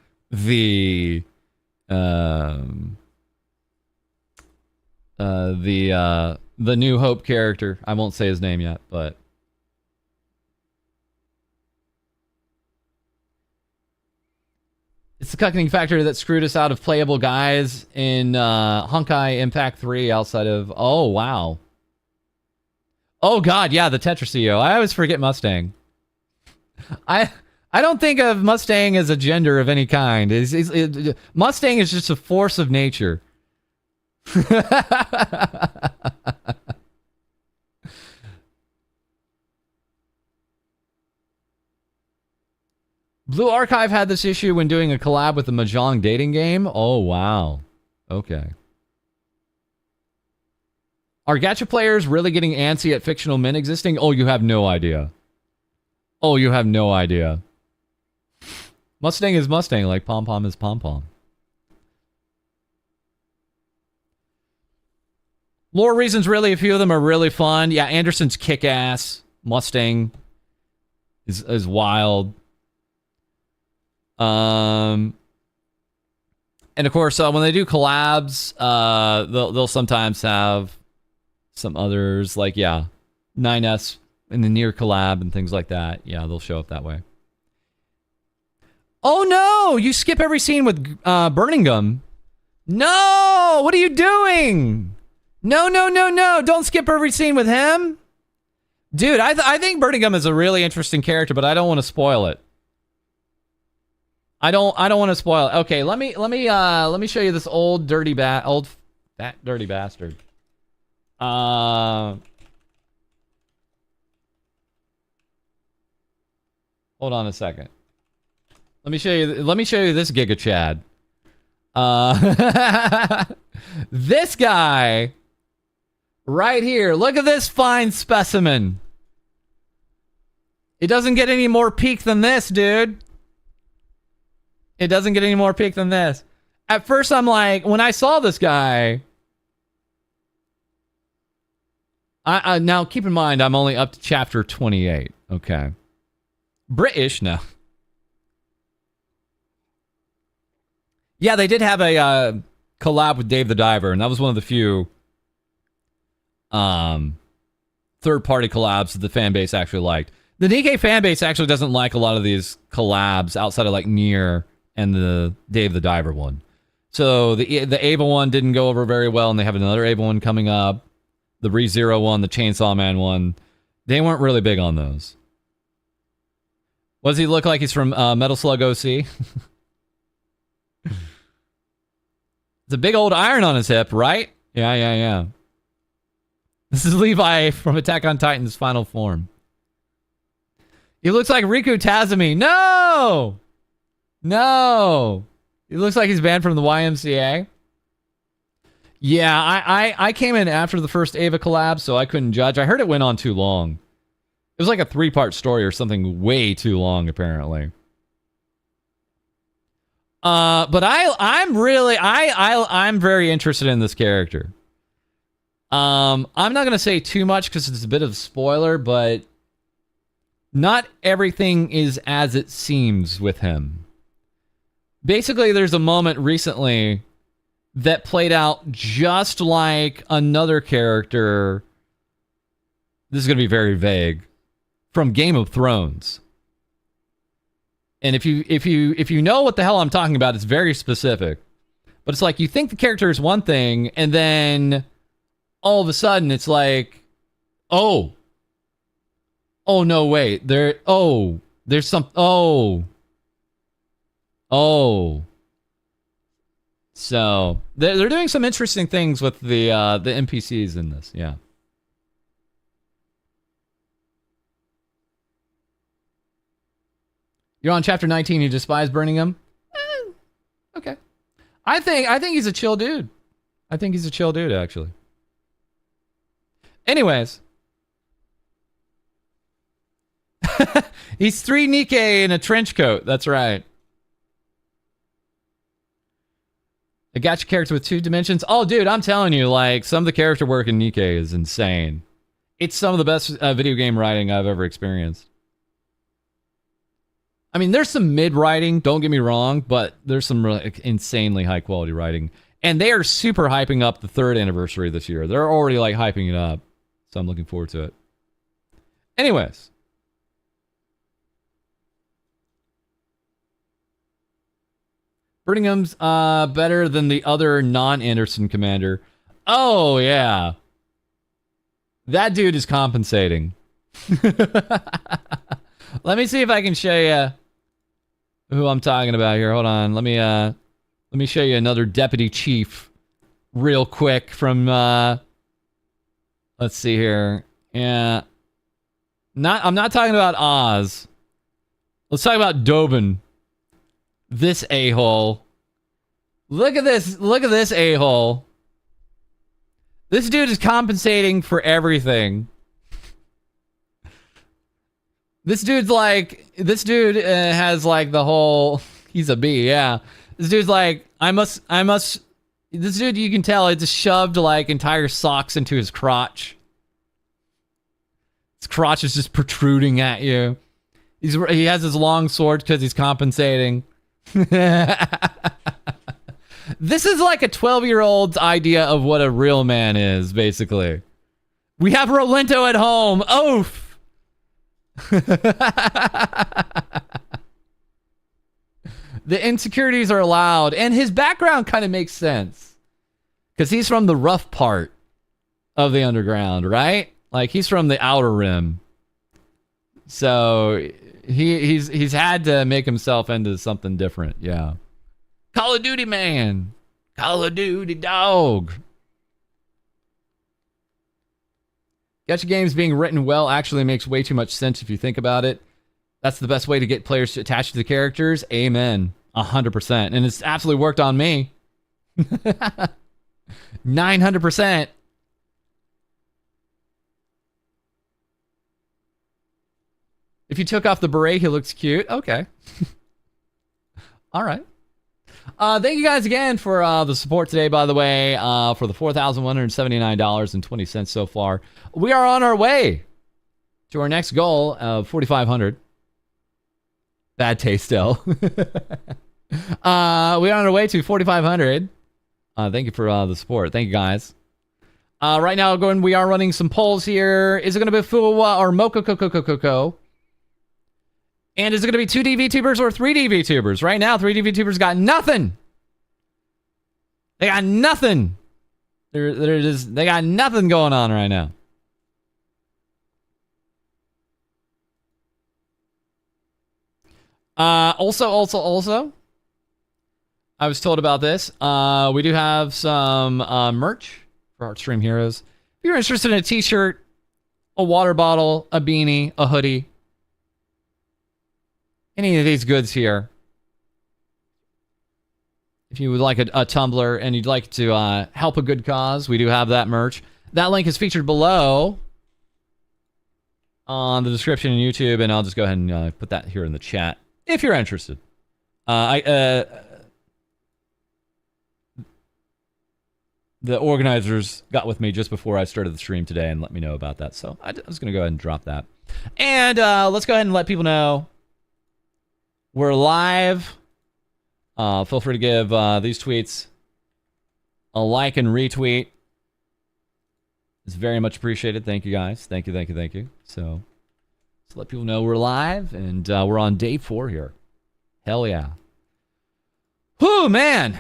New Hope character. I won't say his name yet, but it's the cucking factor that screwed us out of playable guys in Honkai Impact 3 outside of... Oh, wow. Oh, God, yeah, the Tetra CEO. I always forget Mustang. I don't think of Mustang as a gender of any kind. Mustang is just a force of nature. Blue Archive had this issue when doing a collab with the Mahjong dating game. Oh, wow. Okay. Are gacha players really getting antsy at fictional men existing? Oh, you have no idea. Oh, you have no idea. Mustang is Mustang, like Pom Pom is Pom Pom. Lore reasons, really, a few of them are really fun. Yeah, Anderson's kick-ass. Mustang is wild. And of course, when they do collabs, they'll sometimes have some others, like, yeah, 9S in the near collab and things like that. Yeah, they'll show up that way. Oh no! You skip every scene with Birmingham. No! What are you doing? No, no, no, no! Don't skip every scene with him. Dude, I think Birmingham is a really interesting character, but I don't want to spoil it. I don't want to spoil it. Okay, let me show you this old fat dirty bastard. Hold on a second. Let me show you this Giga Chad. This guy right here. Look at this fine specimen. It doesn't get any more peak than this, dude. It doesn't get any more peak than this. At first, I'm like, when I saw this guy, I now keep in mind, I'm only up to chapter 28. Okay. British, no. Yeah, they did have a collab with Dave the Diver, and that was one of the few third-party collabs that the fan base actually liked. The Nikkei fan base actually doesn't like a lot of these collabs outside of like Nier and the Dave the Diver one. So the Ava one didn't go over very well, and they have another Ava one coming up. The ReZero one, the Chainsaw Man one. They weren't really big on those. What does he look like? He's from Metal Slug OC. It's a big old iron on his hip, right? Yeah. This is Levi from Attack on Titan's final form. He looks like Riku Tazumi. No! No! He looks like he's banned from the YMCA. Yeah, I came in after the first Ava collab, so I couldn't judge. I heard it went on too long. It was like a 3-part story or something way too long, apparently. But I'm very interested in this character. I'm not gonna say too much because it's a bit of a spoiler, but not everything is as it seems with him. Basically, there's a moment recently that played out just like another character. This is gonna be very vague. From Game of Thrones. And if you know what the hell I'm talking about, it's very specific. But it's like you think the character is one thing, and then all of a sudden it's like, oh no, wait, there's some, so they're doing some interesting things with the NPCs in this, yeah. You're on chapter 19. You despise Birmingham? Okay. I think he's a chill dude. I think he's a chill dude, actually. Anyways. He's 3 Nikkei in a trench coat. That's right. A gacha character with 2 dimensions. Oh, dude, I'm telling you, like, some of the character work in Nikkei is insane. It's some of the best video game writing I've ever experienced. I mean, there's some mid-writing, don't get me wrong, but there's some really insanely high-quality writing. And they are super hyping up the 3rd anniversary this year. They're already, like, hyping it up. So I'm looking forward to it. Anyways. Birmingham's better than the other non-Anderson commander. Oh, yeah. That dude is compensating. Let me see if I can show you who I'm talking about here. Hold on. Let me show you another deputy chief real quick from let's see here. Yeah. I'm not talking about Oz. Let's talk about Dobin. This a-hole. Look at this a-hole. This dude is compensating for everything. This dude has like the whole, he's a bee, yeah. This dude's like, this dude, you can tell, it just shoved like entire socks into his crotch. His crotch is just protruding at you. He has his long sword because he's compensating. This is like a 12-year-old's idea of what a real man is, basically. We have Rolento at home. Oof. The insecurities are allowed, and his background kind of makes sense because he's from the rough part of the underground, right? Like he's from the outer rim, so he's had to make himself into something different. Yeah, Call of Duty man, Call of Duty dog. Gacha games being written well actually makes way too much sense if you think about it. That's the best way to get players to attach to the characters. Amen. 100%. And it's absolutely worked on me. 900%. If you took off the beret, he looks cute. Okay. All right. Thank you guys again for the support today, by the way, for the $4,179.20 so far. We are on our way to our next goal of 4,500. Bad taste still. We are on our way to 4,500. Thank you for the support. Thank you, guys. Right now, we are running some polls here. Is it going to be Fuwa or Moko? And is it going to be 2D VTubers or 3D VTubers? Right now, 3D VTubers got nothing. They got nothing. They got nothing going on right now. Also, I was told about this. We do have some merch for our stream heroes. If you're interested in a t-shirt, a water bottle, a beanie, a hoodie, any of these goods here. If you would like a tumbler and you'd like to help a good cause, we do have that merch. That link is featured below on the description in YouTube, and I'll just go ahead and put that here in the chat if you're interested. The organizers got with me just before I started the stream today and let me know about that, so I was going to go ahead and drop that. And let's go ahead and let people know we're live. Feel free to give these tweets a like and retweet. It's very much appreciated. Thank you, guys. Thank you. So, let's let people know we're live, and we're on day 4 here. Hell yeah. Whew, man.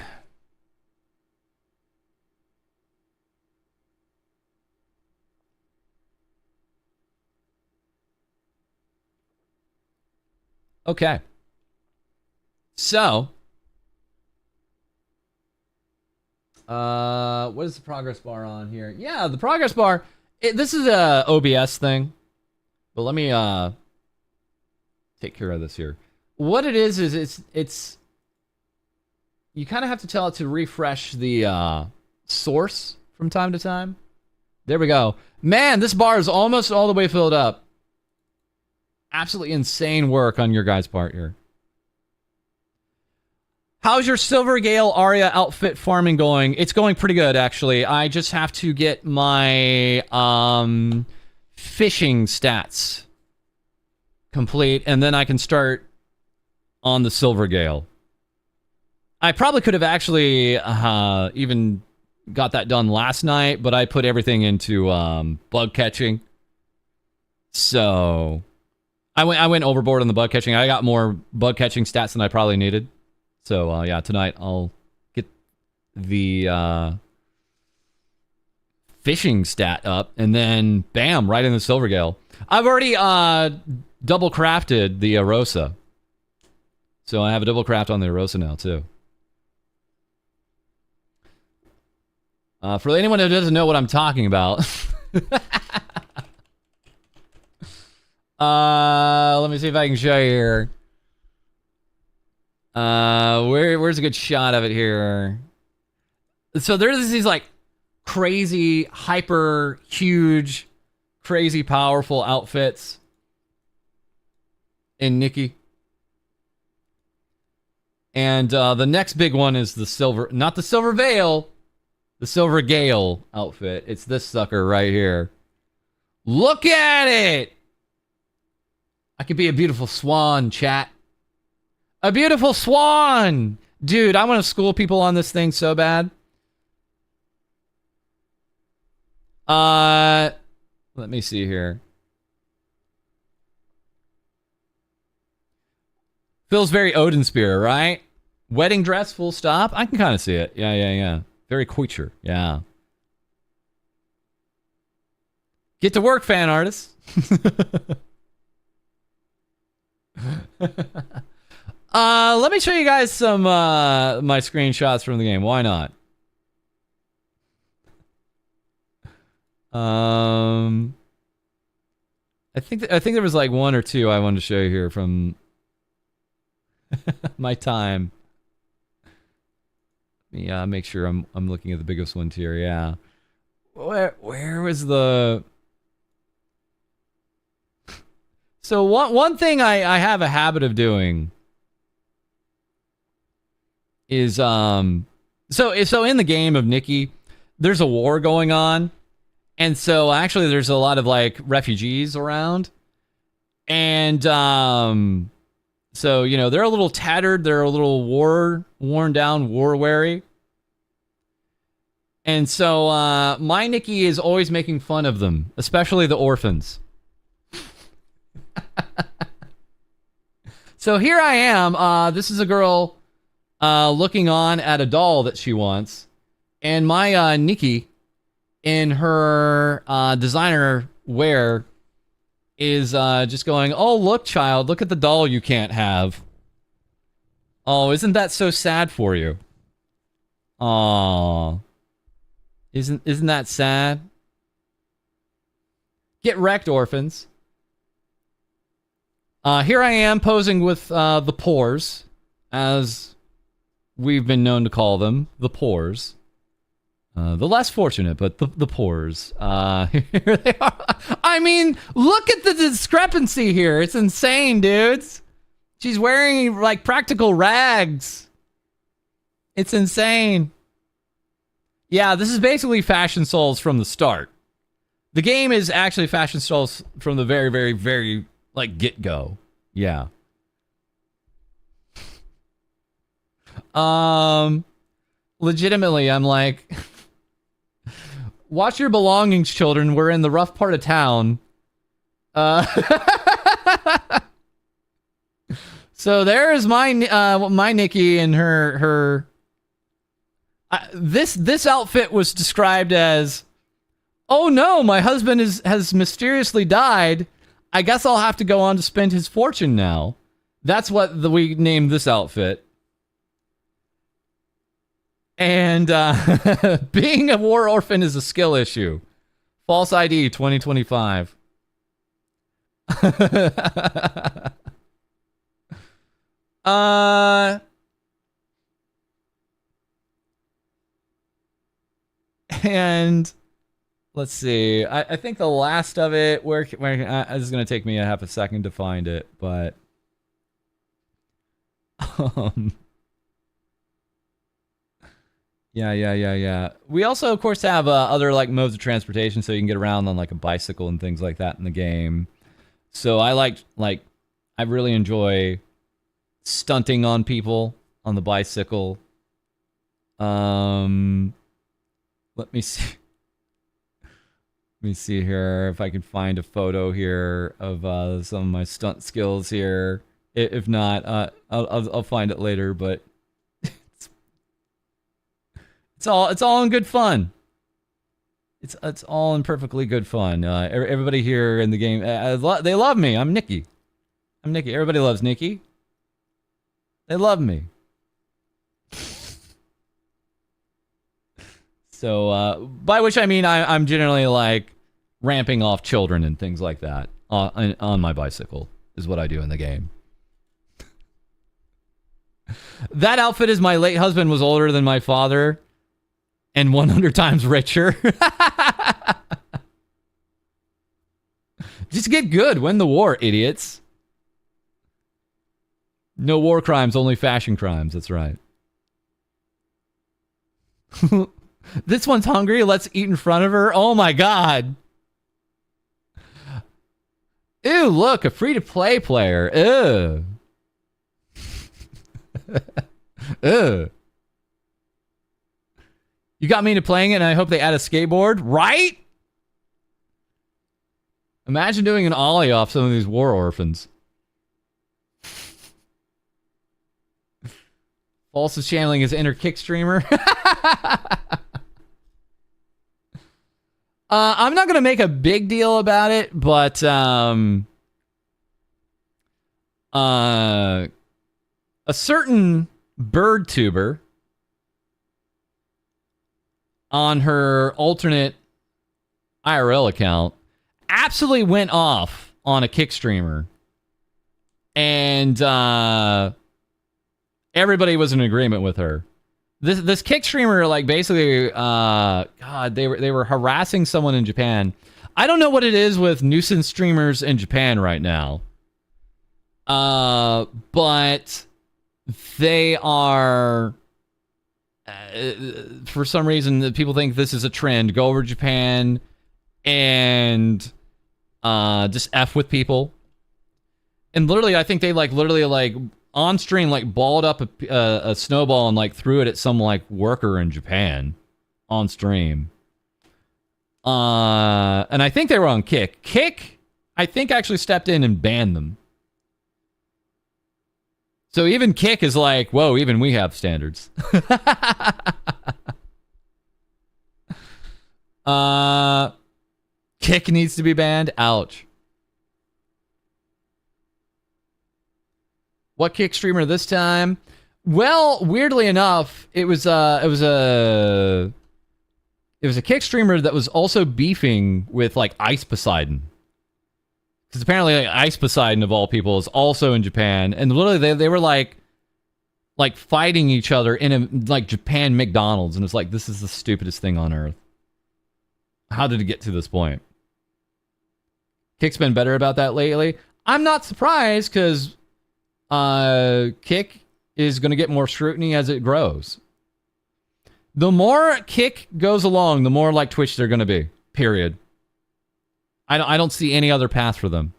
Okay. So, what is the progress bar on here? Yeah, the progress bar, this is a OBS thing, but let me take care of this here. What it is it's you kind of have to tell it to refresh the source from time to time. There we go. Man, this bar is almost all the way filled up. Absolutely insane work on your guys' part here. How's your Silvergale Aria outfit farming going? It's going pretty good, actually. I just have to get my fishing stats complete, and then I can start on the Silvergale. I probably could have actually even got that done last night, but I put everything into bug catching. So I went overboard on the bug catching. I got more bug catching stats than I probably needed. So, yeah, tonight I'll get the fishing stat up, and then, bam, right in the Silvergale. I've already double crafted the Arosa. So I have a double craft on the Arosa now, too. For anyone who doesn't know what I'm talking about... let me see if I can show you here. Where's a good shot of it here? So there's these like crazy, hyper, huge, crazy, powerful outfits in Nikki. And the next big one is the silver, not the silver veil, the silver gale outfit. It's this sucker right here. Look at it! I could be a beautiful swan, chat. A beautiful swan! Dude, I want to school people on this thing so bad. Let me see here. Feels very Odin Spear, right? Wedding dress, full stop. I can kind of see it. Yeah. Very Queacher. Yeah. Get to work, fan artists. Let me show you guys some my screenshots from the game. Why not? I think there was like one or two I wanted to show you here from my time. Yeah, make sure I'm looking at the biggest one here. Yeah. Where was the? So one thing I have a habit of doing is so in the game of Nikki, there's a war going on, and so actually there's a lot of like refugees around, and so you know they're a little tattered, they're a little worn down, war weary, and so my Nikki is always making fun of them, especially the orphans. So here I am. This is a girl looking on at a doll that she wants. And my Nikki, in her designer wear, is just going, "Oh, look, child, look at the doll you can't have. Oh, isn't that so sad for you? Aw. Isn't that sad? Get wrecked, orphans." Here I am posing with the pores, as we've been known to call them, the pores. The less fortunate, but the pores. Here they are. I mean, look at the discrepancy here. It's insane, dudes. She's wearing, like, practical rags. It's insane. Yeah, this is basically Fashion Souls from the start. The game is actually Fashion Souls from the very, very, very... like, get-go. Yeah. Legitimately, I'm like... watch your belongings, children. We're in the rough part of town. So there is my Nikki and her... This outfit was described as... "Oh no, my husband has mysteriously died. I guess I'll have to go on to spend his fortune now." That's what we named this outfit. And being a war orphan is a skill issue. FalseEyeD 2025. And... let's see. I think the last of it, where this is going to take me a half a second to find it, but yeah. We also, of course, have other like modes of transportation, so you can get around on like a bicycle and things like that in the game. So I I really enjoy stunting on people on the bicycle. Let me see. Let me see here if I can find a photo here of some of my stunt skills here. If not, I'll find it later. But it's all in good fun. It's all in perfectly good fun. Everybody here in the game, they love me. I'm Nikki. Everybody loves Nikki. They love me. So, by which I mean I'm generally like ramping off children and things like that on my bicycle is what I do in the game. That outfit is my late husband was older than my father. and 100 times richer. Just get good. Win the war, idiots. No war crimes, only fashion crimes. That's right. This one's hungry. Let's eat in front of her. Oh my god. Ew, look, a free-to-play player. Ew. Ew. You got me into playing it, and I hope they add a skateboard. Right? Imagine doing an ollie off some of these war orphans. False is channeling his inner kick streamer. I'm not going to make a big deal about it, but a certain Vtuber on her alternate IRL account absolutely went off on a kick streamer, and everybody was in agreement with her. This kick streamer, like, basically, God, they were harassing someone in Japan. I don't know what it is with nuisance streamers in Japan right now, but they are, for some reason, people think this is a trend. Go over to Japan and just F with people. And literally, I think they literally on stream balled up a snowball and threw it at some worker in Japan on stream. And I think they were on Kick. Kick, I think, actually stepped in and banned them. So even Kick is like, whoa, even we have standards. Kick needs to be banned. Ouch. What kick streamer this time? Well, weirdly enough, it was a kick streamer that was also beefing with Ice Poseidon. Because apparently Ice Poseidon, of all people, is also in Japan, and literally they were fighting each other in a Japan McDonald's, and it's this is the stupidest thing on earth. How did it get to this point? Kick's been better about that lately. I'm not surprised, because Kick is going to get more scrutiny as it grows. The more Kick goes along, the more like Twitch they're going to be. Period. I don't see any other path for them.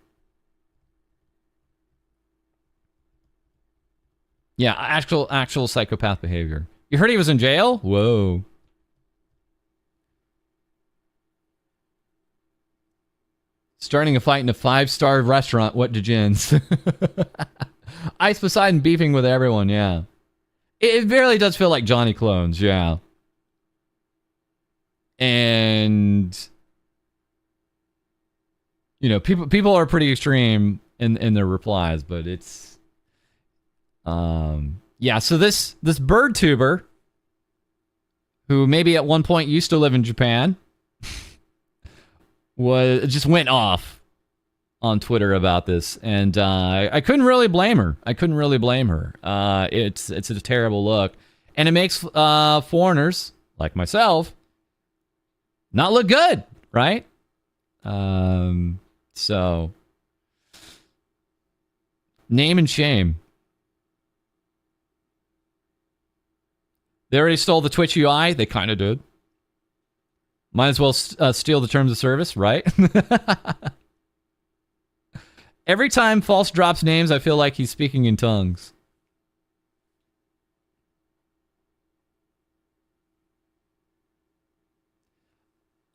Yeah, actual psychopath behavior. You heard he was in jail? Whoa. Starting a fight in a 5-star restaurant. What degins? Ice Poseidon beefing with everyone, yeah. It really does feel like Johnny Clones, yeah. And, you know, people are pretty extreme in their replies, but it's, yeah. So this Vtuber, who maybe at one point used to live in Japan, just went off on Twitter about this, and I couldn't really blame her. It's a terrible look, and it makes foreigners like myself not look good, right? So name and shame. They already stole the Twitch UI. They kind of did. Might as well steal the terms of service, right? Every time False drops names, I feel like he's speaking in tongues.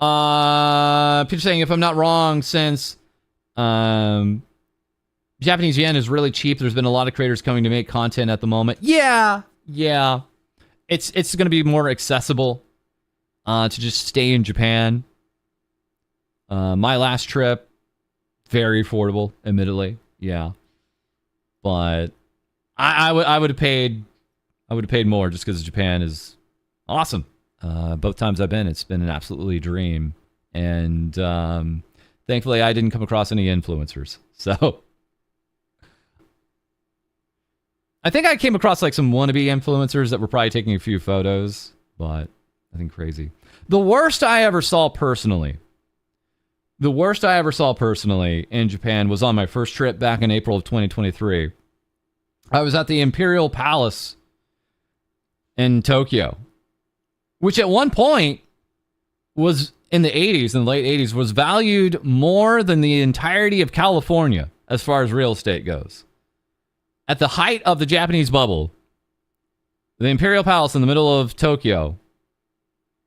People saying, if I'm not wrong, since Japanese yen is really cheap, there's been a lot of creators coming to make content at the moment. Yeah. It's going to be more accessible to just stay in Japan. My last trip, very affordable, admittedly. Yeah, but I would have paid more just because Japan is awesome. Both times I've been, it's been an absolutely dream, and thankfully I didn't come across any influencers. So I think I came across like some wannabe influencers that were probably taking a few photos, but Nothing crazy. The worst I ever saw personally in Japan was on my first trip back in April of 2023. I was at the Imperial Palace in Tokyo, which at one point was in the 80s, in the late 80s, was valued more than the entirety of California as far as real estate goes. At the height of the Japanese bubble, the Imperial Palace in the middle of Tokyo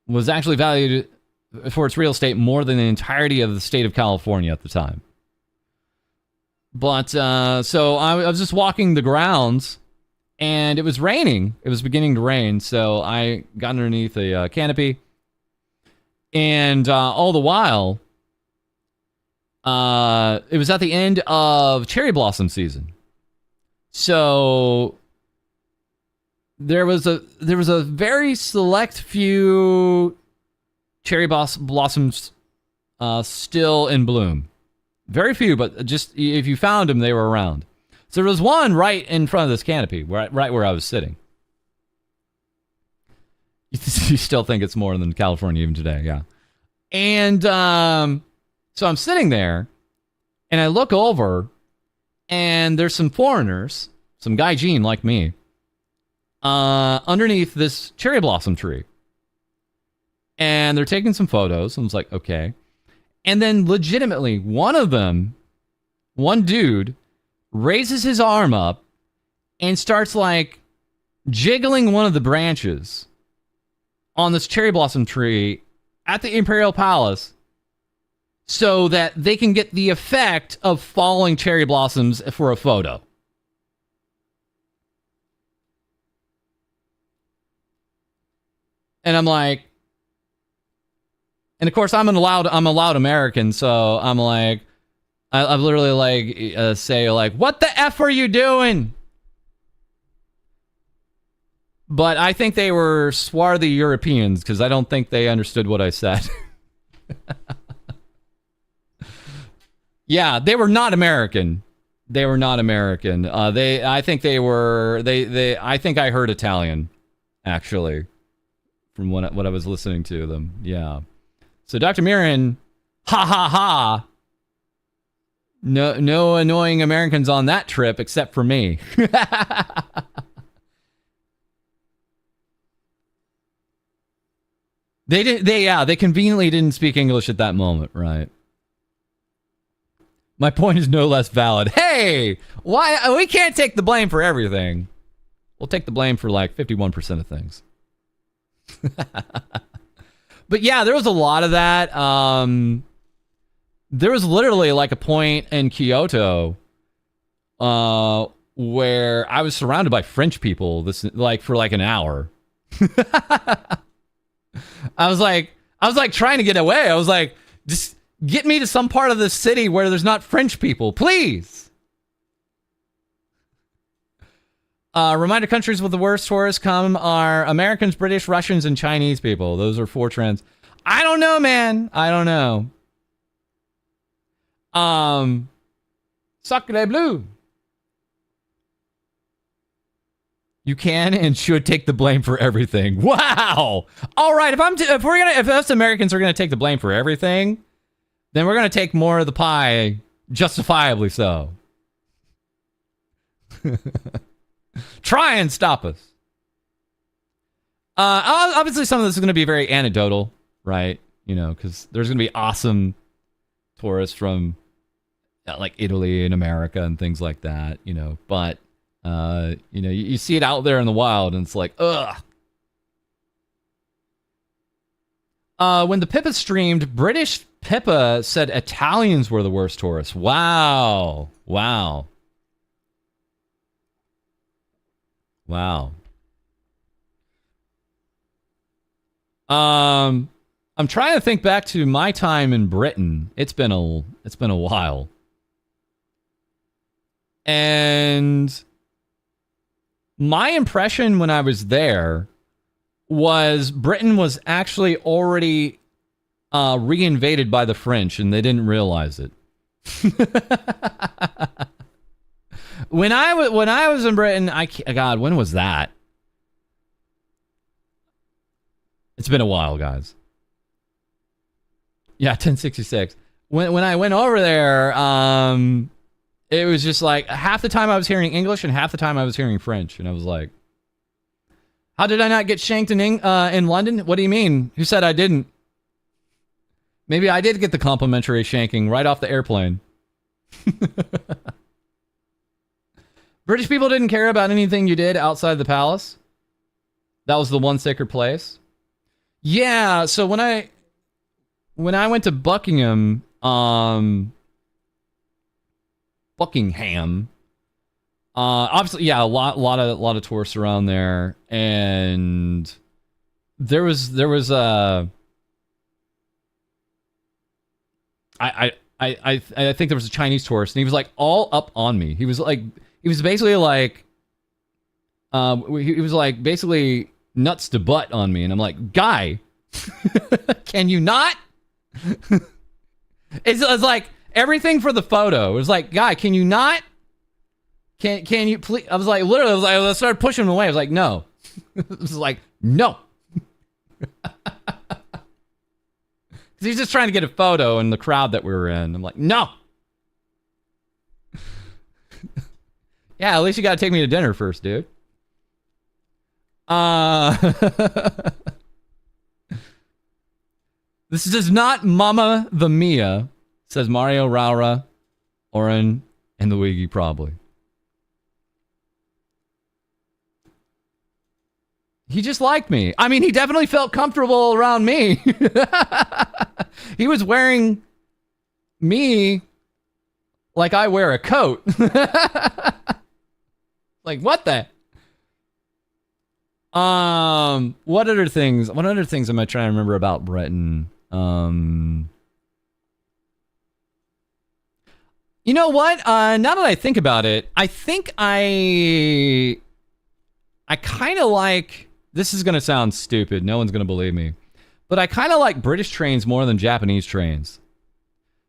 was actually valued for its real estate more than the entirety of the state of California at the time. But, so I was just walking the grounds, and it was raining. It was beginning to rain, so I got underneath a canopy. And all the while, it was at the end of cherry blossom season. So there was a very select few cherry blossoms still in bloom. Very few, but just if you found them, they were around. So there was one right in front of this canopy, right where I was sitting. You still think it's more than California even today, yeah. And so I'm sitting there, and I look over, and there's some foreigners, some gaijin like me, underneath this cherry blossom tree. And they're taking some photos. And I was like, okay. And then legitimately, one dude, raises his arm up and starts like jiggling one of the branches on this cherry blossom tree at the Imperial Palace so that they can get the effect of falling cherry blossoms for a photo. And I'm like, and of course I'm a loud American, so I'm like, I literally like say like, what the F are you doing? But I think they were swarthy Europeans because I don't think they understood what I said. Yeah, they were not American. They were not American. I think I heard Italian, actually, from what I was listening to them. Yeah. So Dr. Mirren, ha ha ha. No annoying Americans on that trip except for me. They conveniently didn't speak English at that moment, right? My point is no less valid. Hey, why we can't take the blame for everything. We'll take the blame for like 51% of things. But yeah, there was a lot of that. There was literally like a point in Kyoto where I was surrounded by French people for like an hour. I was like trying to get away. I was like, just get me to some part of the city where there's not French people, please. Reminder countries with the worst tourists come are Americans, British, Russians, and Chinese people. Those are 4 trends. I don't know, man. I don't know. Sacre bleu. You can and should take the blame for everything. Wow. All right. If us Americans are gonna take the blame for everything, then we're gonna take more of the pie, justifiably so. Try and stop us. Obviously, some of this is gonna be very anecdotal, right? You know, because there's gonna be awesome tourists from like Italy and America and things like that. You know, but. You know, you see it out there in the wild, and it's like, ugh. When the Pippa streamed, British Pippa said Italians were the worst tourists. Wow. Wow. Wow. I'm trying to think back to my time in Britain. It's been a while. And my impression when I was there was Britain was actually already reinvaded by the French, and they didn't realize it. When I was in Britain, God, when was that? It's been a while, guys. Yeah, 1066. When I went over there, it was just like half the time I was hearing English and half the time I was hearing French, and I was like, "How did I not get shanked in London? What do you mean? Who said I didn't? Maybe I did get the complimentary shanking right off the airplane." British people didn't care about anything you did outside the palace. That was the one sacred place. Yeah, so when I went to Buckingham, obviously, yeah, a lot of tourists around there, and there was I think there was a Chinese tourist, and he was like all up on me. He was basically like, he was like basically nuts to butt on me, and I'm like, guy, can you not? It's like everything for the photo. It was like, guy, can you not? Can you please? I was like, literally, I started pushing him away. I was like, no. It was like, no. Because he's just trying to get a photo in the crowd that we were in. I'm like, no. Yeah, at least you got to take me to dinner first, dude. This is not Mama the Mia, says Mario, Raura, Oren, and Luigi probably. He just liked me. I mean, he definitely felt comfortable around me. He was wearing me like I wear a coat. Like, what the? What other things am I trying to remember about Breton? You know what? Now that I think about it, I think I kind of like, this is going to sound stupid. No one's going to believe me. But I kind of like British trains more than Japanese trains.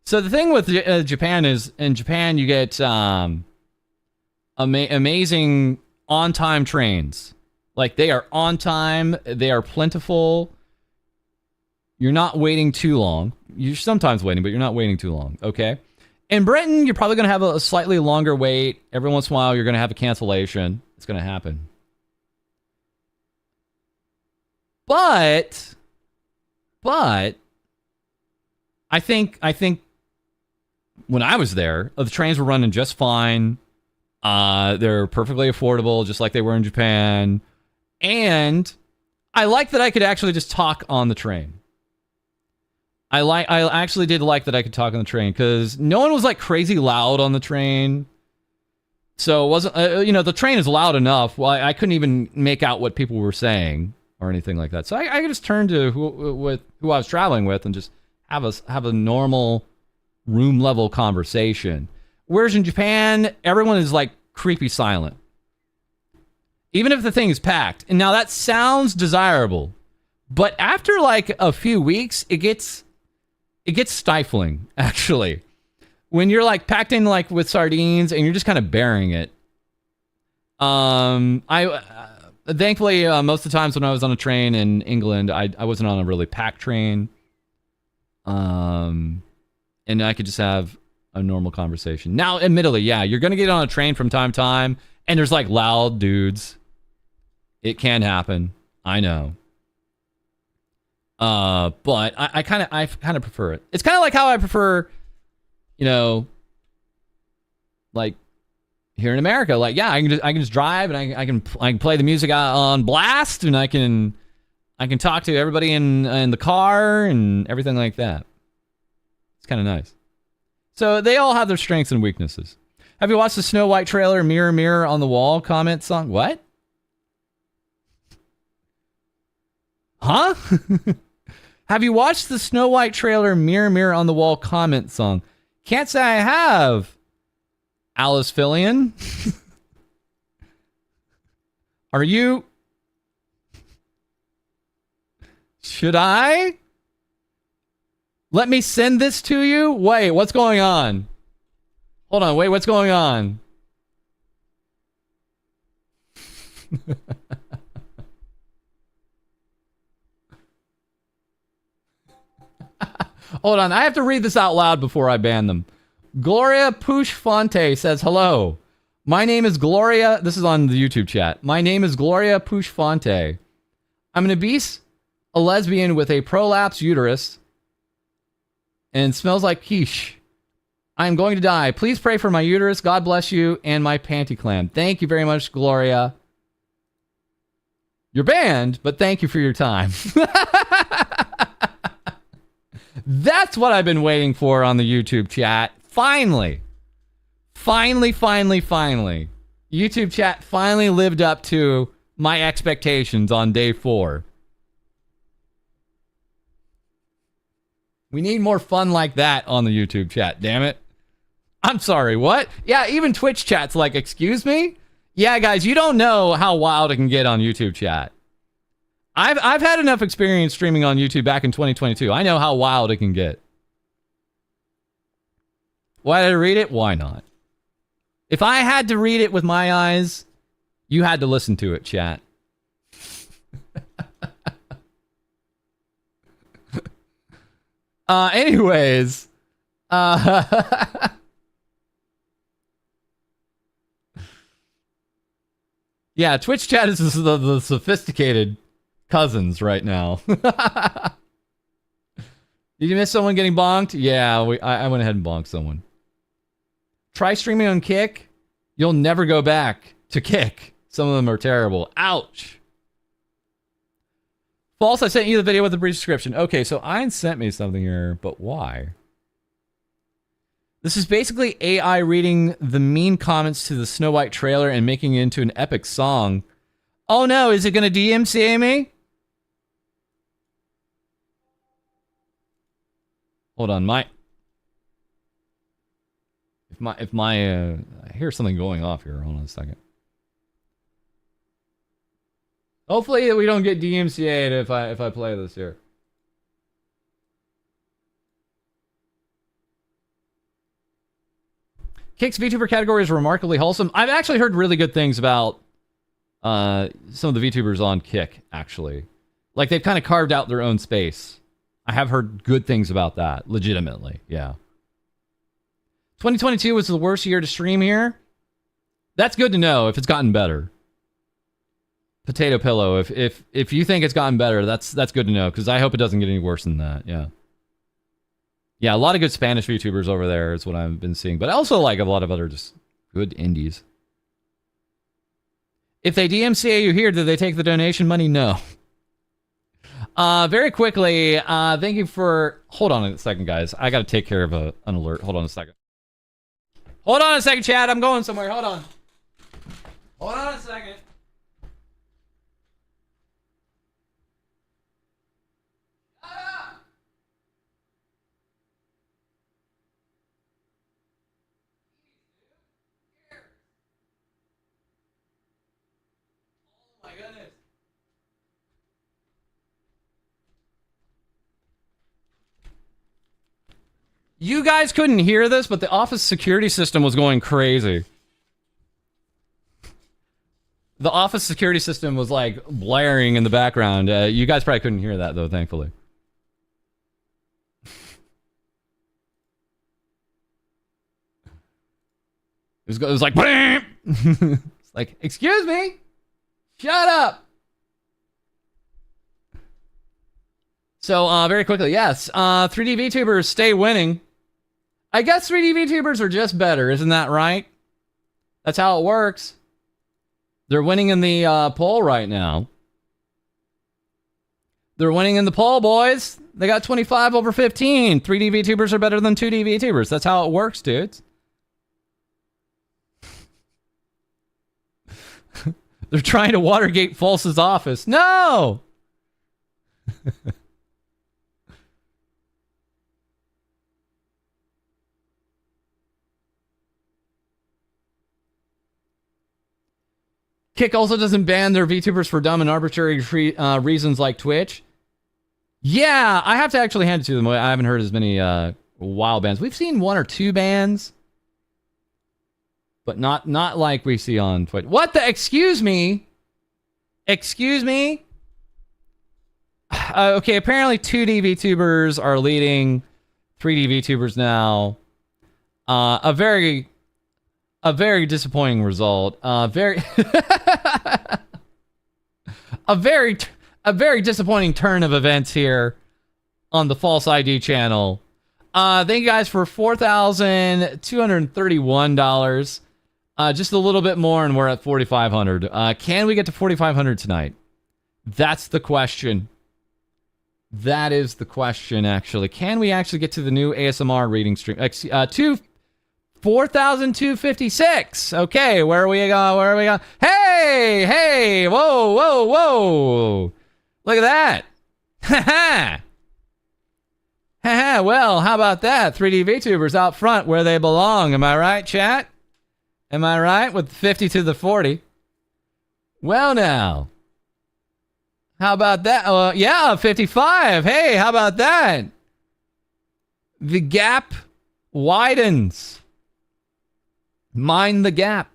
So the thing with Japan is, in Japan you get amazing on-time trains. Like, they are on time, they are plentiful. You're not waiting too long. You're sometimes waiting, but you're not waiting too long, okay? In Britain, you're probably going to have a slightly longer wait. Every once in a while, you're going to have a cancellation. It's going to happen. But I think when I was there, the trains were running just fine. They're perfectly affordable, just like they were in Japan. And I like that I could actually just talk on the train. I actually did like that I could talk on the train, because no one was like crazy loud on the train. So it wasn't, the train is loud enough. Well, I couldn't even make out what people were saying or anything like that. So I could just turn to who I was traveling with and just have a normal room level conversation. Whereas in Japan, everyone is like creepy silent. Even if the thing is packed. And now that sounds desirable, but after like a few weeks, it gets stifling, actually. When you're like packed in like with sardines and you're just kind of bearing it. Thankfully, most of the times when I was on a train in England, I wasn't on a really packed train. And I could just have a normal conversation. Now, admittedly, yeah, you're going to get on a train from time to time, and there's like loud dudes. It can happen. I know. But I kind of prefer it. It's kind of like how I prefer, like here in America. Like, yeah, I can just drive, and I can play the music on blast, and I can talk to everybody in the car and everything like that. It's kind of nice. So they all have their strengths and weaknesses. Have you watched the Snow White trailer, Mirror, Mirror on the Wall comment song? What? Huh? Have you watched the Snow White trailer, Mirror, Mirror on the Wall comment song? Can't say I have. Alice Fillion? Are you... Should I? Let me send this to you? Wait, what's going on? Hold on, wait, what's going on? Hold on, I have to read this out loud before I ban them. Gloria Pushfonte says, hello. My name is Gloria. This is on the YouTube chat. My name is Gloria Pushfonte. I'm an obese, a lesbian with a prolapse uterus, and smells like quiche. I am going to die. Please pray for my uterus. God bless you and my panty clam. Thank you very much, Gloria. You're banned, but thank you for your time. That's what I've been waiting for on the YouTube chat. Finally. Finally. YouTube chat finally lived up to my expectations on day 4. We need more fun like that on the YouTube chat, damn it. I'm sorry, what? Yeah, even Twitch chat's like, excuse me? Yeah, guys, you don't know how wild it can get on YouTube chat. I've had enough experience streaming on YouTube back in 2022. I know how wild it can get. Why did I read it? Why not? If I had to read it with my eyes, you had to listen to it, chat. Anyways. Yeah, Twitch chat is the sophisticated cousins right now. Did you miss someone getting bonked? Yeah, I went ahead and bonked someone. Try streaming on Kick. You'll never go back to Kick. Some of them are terrible. Ouch. False, I sent you the video with a brief description. Okay, so Ian sent me something here, but why? This is basically AI reading the mean comments to the Snow White trailer and making it into an epic song. Oh no, is it gonna DMCA me? Hold on, I hear something going off here. Hold on a second. Hopefully we don't get DMCA'd if I play this here. Kick's VTuber category is remarkably wholesome. I've actually heard really good things about some of the VTubers on Kick, actually. Like, they've kind of carved out their own space. I have heard good things about that, legitimately, yeah. 2022 was the worst year to stream here. That's good to know if it's gotten better. Potato Pillow, if you think it's gotten better, that's good to know, because I hope it doesn't get any worse than that, yeah. Yeah, a lot of good Spanish VTubers over there is what I've been seeing, but also like a lot of other just good indies. If they DMCA you here, do they take the donation money? No. Very quickly, thank you for... Hold on a second, guys. I gotta take care of an alert. Hold on a second. Hold on a second, chat. I'm going somewhere. Hold on. Hold on a second. You guys couldn't hear this, but the office security system was going crazy. The office security system was like blaring in the background. You guys probably couldn't hear that though, thankfully. It was like, it's like, excuse me, shut up. So, very quickly, yes, 3D VTubers stay winning. I guess 3D VTubers are just better, isn't that right? That's how it works. They're winning in the poll right now. They're winning in the poll, boys. They got 25 over 15. 3D VTubers are better than 2D VTubers. That's how it works, dudes. They're trying to Watergate False's office. No! Kick also doesn't ban their VTubers for dumb and arbitrary reasons like Twitch. Yeah, I have to actually hand it to them. I haven't heard as many wild bans. We've seen 1 or 2 bans, but not like we see on Twitch. What the? Excuse me? Excuse me? Okay, apparently 2D VTubers are leading 3D VTubers now. A very disappointing result. A very disappointing turn of events here on the FalseEyeD channel. Thank you guys for $4,231. Just a little bit more, and we're at 4,500. Can we get to 4,500 tonight? That's the question. That is the question, actually. Can we actually get to the new ASMR reading stream? 4,256. Okay, where are we going? Where are we going? Hey, hey, whoa, whoa, whoa. Look at that. Ha ha. Ha ha. Well, how about that? 3D VTubers out front where they belong. Am I right, chat? Am I right? With 50 to the 40. Well, now. How about that? Yeah, 55. Hey, how about that? The gap widens. Mind the gap.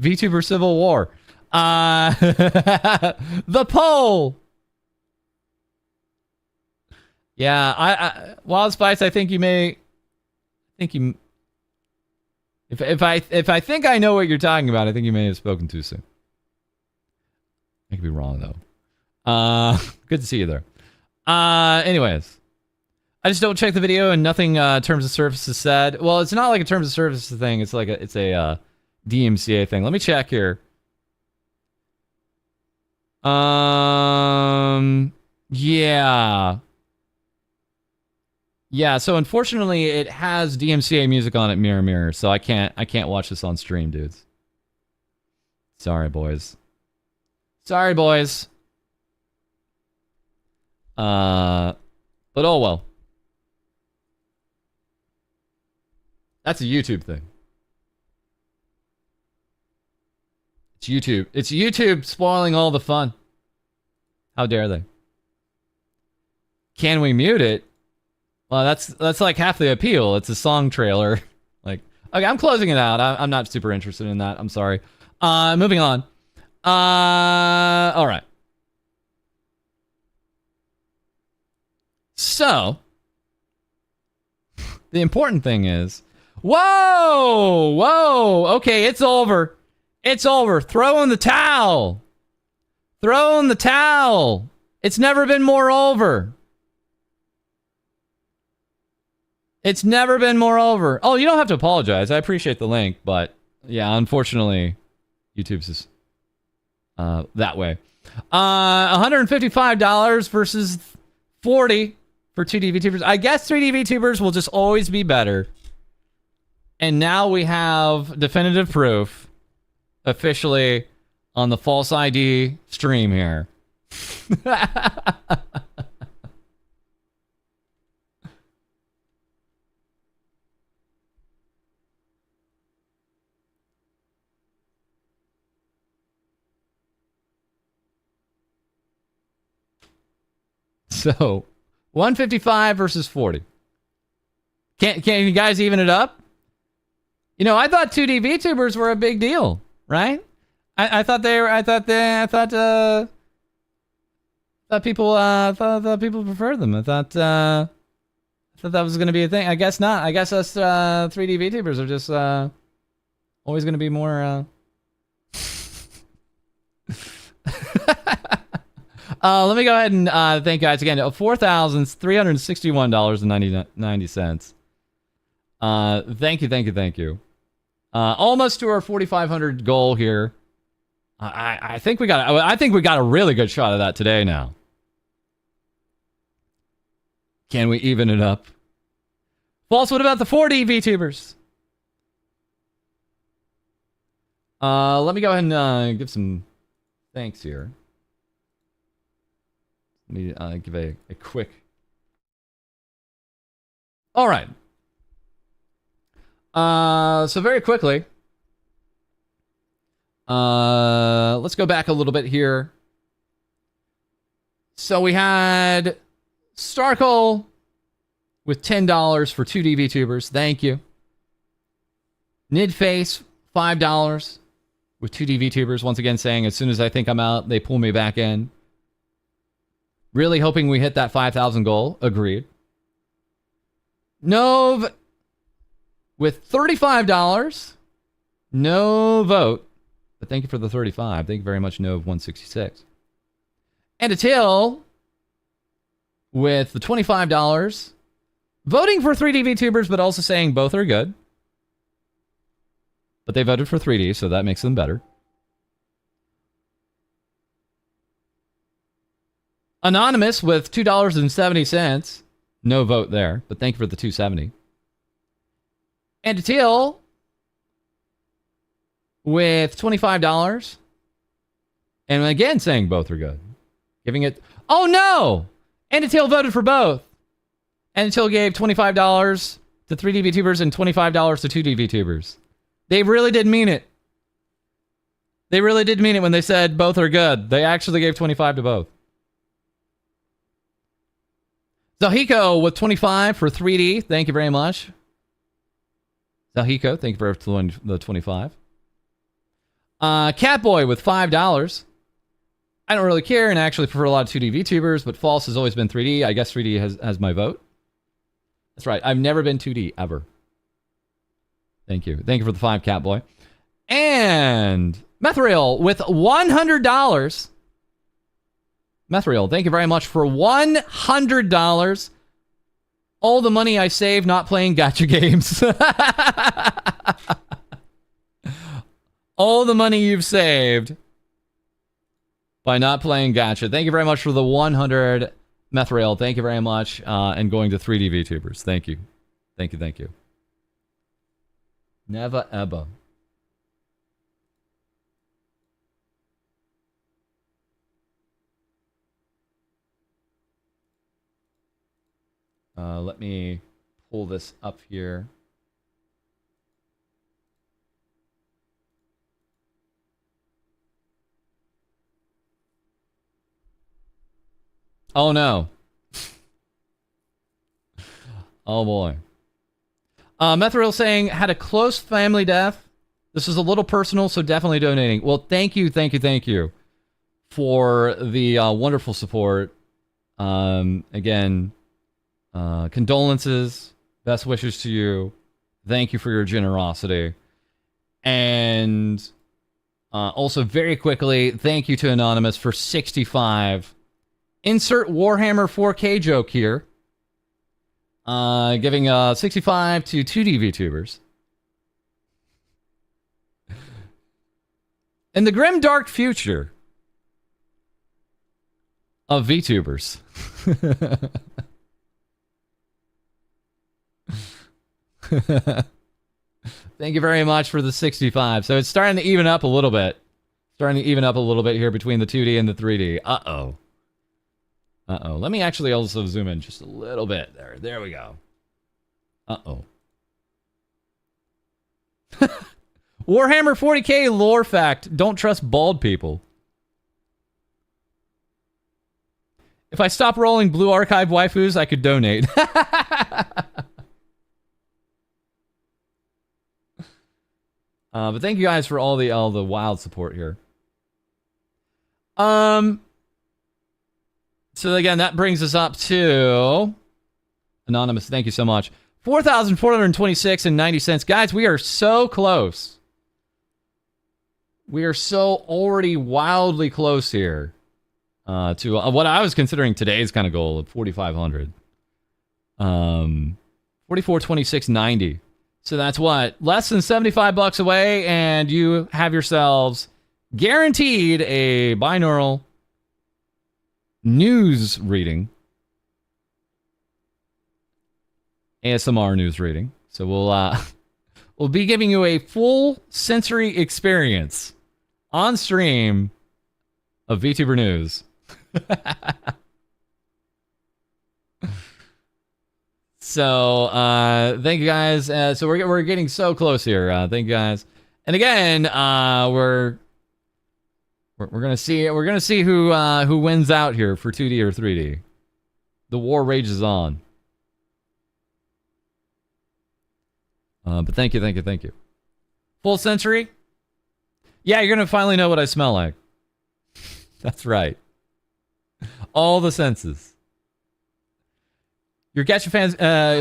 VTuber Civil War. The poll. Yeah, Wild Spice, I think you may... If I think I know what you're talking about, I think you may have spoken too soon. I could be wrong though. Good to see you there. Anyways, I just don't check the video and nothing terms of service is said. Well, it's not like a terms of service thing. It's like it's a DMCA thing. Let me check here. Yeah. Yeah, so unfortunately it has DMCA music on it, Mirror Mirror, so I can't watch this on stream, dudes. Sorry, boys. Sorry, boys. But oh well. That's a YouTube thing. It's YouTube. It's YouTube spoiling all the fun. How dare they? Can we mute it? Well, that's like half the appeal. It's a song trailer. Like, okay, I'm closing it out. I'm not super interested in that. I'm sorry. Moving on. All right. So, the important thing is, whoa, okay, it's over. It's over. Throw in the towel. Throw in the towel. It's never been more over. It's never been more over. Oh, you don't have to apologize. I appreciate the link, but yeah, unfortunately, YouTube's is that way. $155 versus 40 for 2D VTubers. I guess 3D VTubers will just always be better. And now we have definitive proof officially on the FalseEyeD stream here. So, 155 versus 40. Can you guys even it up? You know, I thought 2D VTubers were a big deal, right? I thought they were. I thought people preferred them. I thought that was going to be a thing. I guess not. I guess us 3D VTubers are just always going to be more. Let me go ahead and thank you guys again. $4,361.90. Thank you. Almost to our 4,500 goal here. I think we got a really good shot of that today now. Can we even it up? False, what about the 4D VTubers? Let me go ahead and give some thanks here. Let me give a quick... All right. So very quickly, let's go back a little bit here. So we had Starkle with $10 for 2D VTubers. Thank you. Nidface, $5 with 2D VTubers. Once again saying, as soon as I think I'm out, they pull me back in. Really hoping we hit that 5,000 goal. Agreed. Nov with $35. No vote. But thank you for the 35. Thank you very much, Nov 166. And Atil with the $25. Voting for 3D VTubers, but also saying both are good. But they voted for 3D, so that makes them better. Anonymous with $2.70. No vote there, but thank you for the 270. And Atil with $25. And again, saying both are good. Giving it... Oh, no! And Atil voted for both. And Atil gave $25 to 3D VTubers and $25 to 2D VTubers. They really did mean it. They really did mean it when they said both are good. They actually gave 25 to both. Zahiko with 25 for 3D. Thank you very much. Zahiko, thank you for the 25. Catboy with $5. I don't really care and actually prefer a lot of 2D VTubers, but False has always been 3D. I guess 3D has my vote. That's right. I've never been 2D, ever. Thank you. Thank you for the 5, Catboy. And Methriel with $100. Methriel, thank you very much for $100. All the money I save not playing gacha games. All the money you've saved by not playing gacha. Thank you very much for the 100, Methriel. Thank you very much. And going to 3D VTubers. Thank you. Thank you, thank you. Never ever. Let me pull this up here. Oh no. Oh boy. Methriel saying, had a close family death. This is a little personal, so definitely donating. Well, thank you for the wonderful support. Again, condolences, best wishes to you. Thank you for your generosity. And also, very quickly, thank you to Anonymous for 65. Insert Warhammer 4K joke here. Giving 65 to 2D VTubers. In the grim dark future of VTubers. Thank you very much for the 65. So it's starting to even up a little bit. Starting to even up a little bit here between the 2D and the 3D. Uh-oh. Uh-oh. Let me actually also zoom in just a little bit there. There we go. Uh-oh. Warhammer 40k lore fact. Don't trust bald people. If I stop rolling blue archive waifus, I could donate. But thank you guys for all the wild support here. So again, that brings us up to Anonymous. Thank you so much. 4,426 and 90 cents. Guys, we are so close. We are so already wildly close here to what I was considering today's kind of goal of 4,500. 4426.90. So that's what? Less than 75 bucks away, and you have yourselves guaranteed a binaural news reading. ASMR news reading. So we'll be giving you a full sensory experience on stream of VTuber news. So thank you guys. So we're getting so close here. Thank you guys. And again, we're gonna see who wins out here for 2D or 3D. The war rages on. But thank you. Full sensory? Yeah, you're gonna finally know what I smell like. That's right. All the senses. Your Getcha fans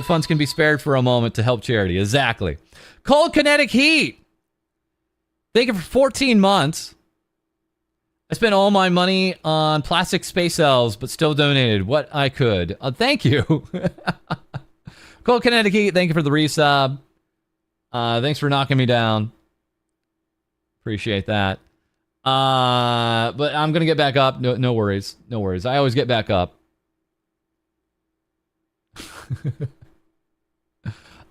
funds can be spared for a moment to help charity. Exactly. Cold kinetic heat. Thank you for 14 months. I spent all my money on plastic space cells, but still donated what I could. Thank you. Cold kinetic heat, thank you for the resub. Thanks for knocking me down. Appreciate that. But I'm going to get back up. No worries. No worries. I always get back up.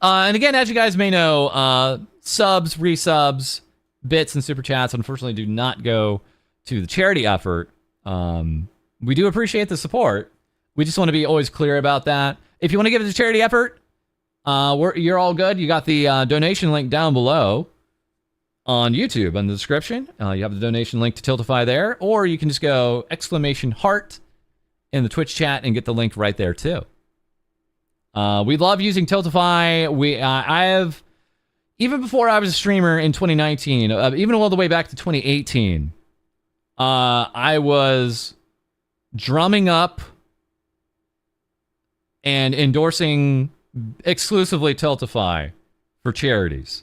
And again, as you guys may know, subs, resubs, bits, and super chats unfortunately do not go to the charity effort. We do appreciate the support. We just want to be always clear about that. If you want to give it to charity effort, you're all good. You got the donation link down below on YouTube in the description. You have the donation link to Tiltify there, or you can just go !heart in the Twitch chat and get the link right there too. We love using Tiltify. I have, even before I was a streamer in 2019, even all the way back to 2018, I was drumming up and endorsing exclusively Tiltify for charities.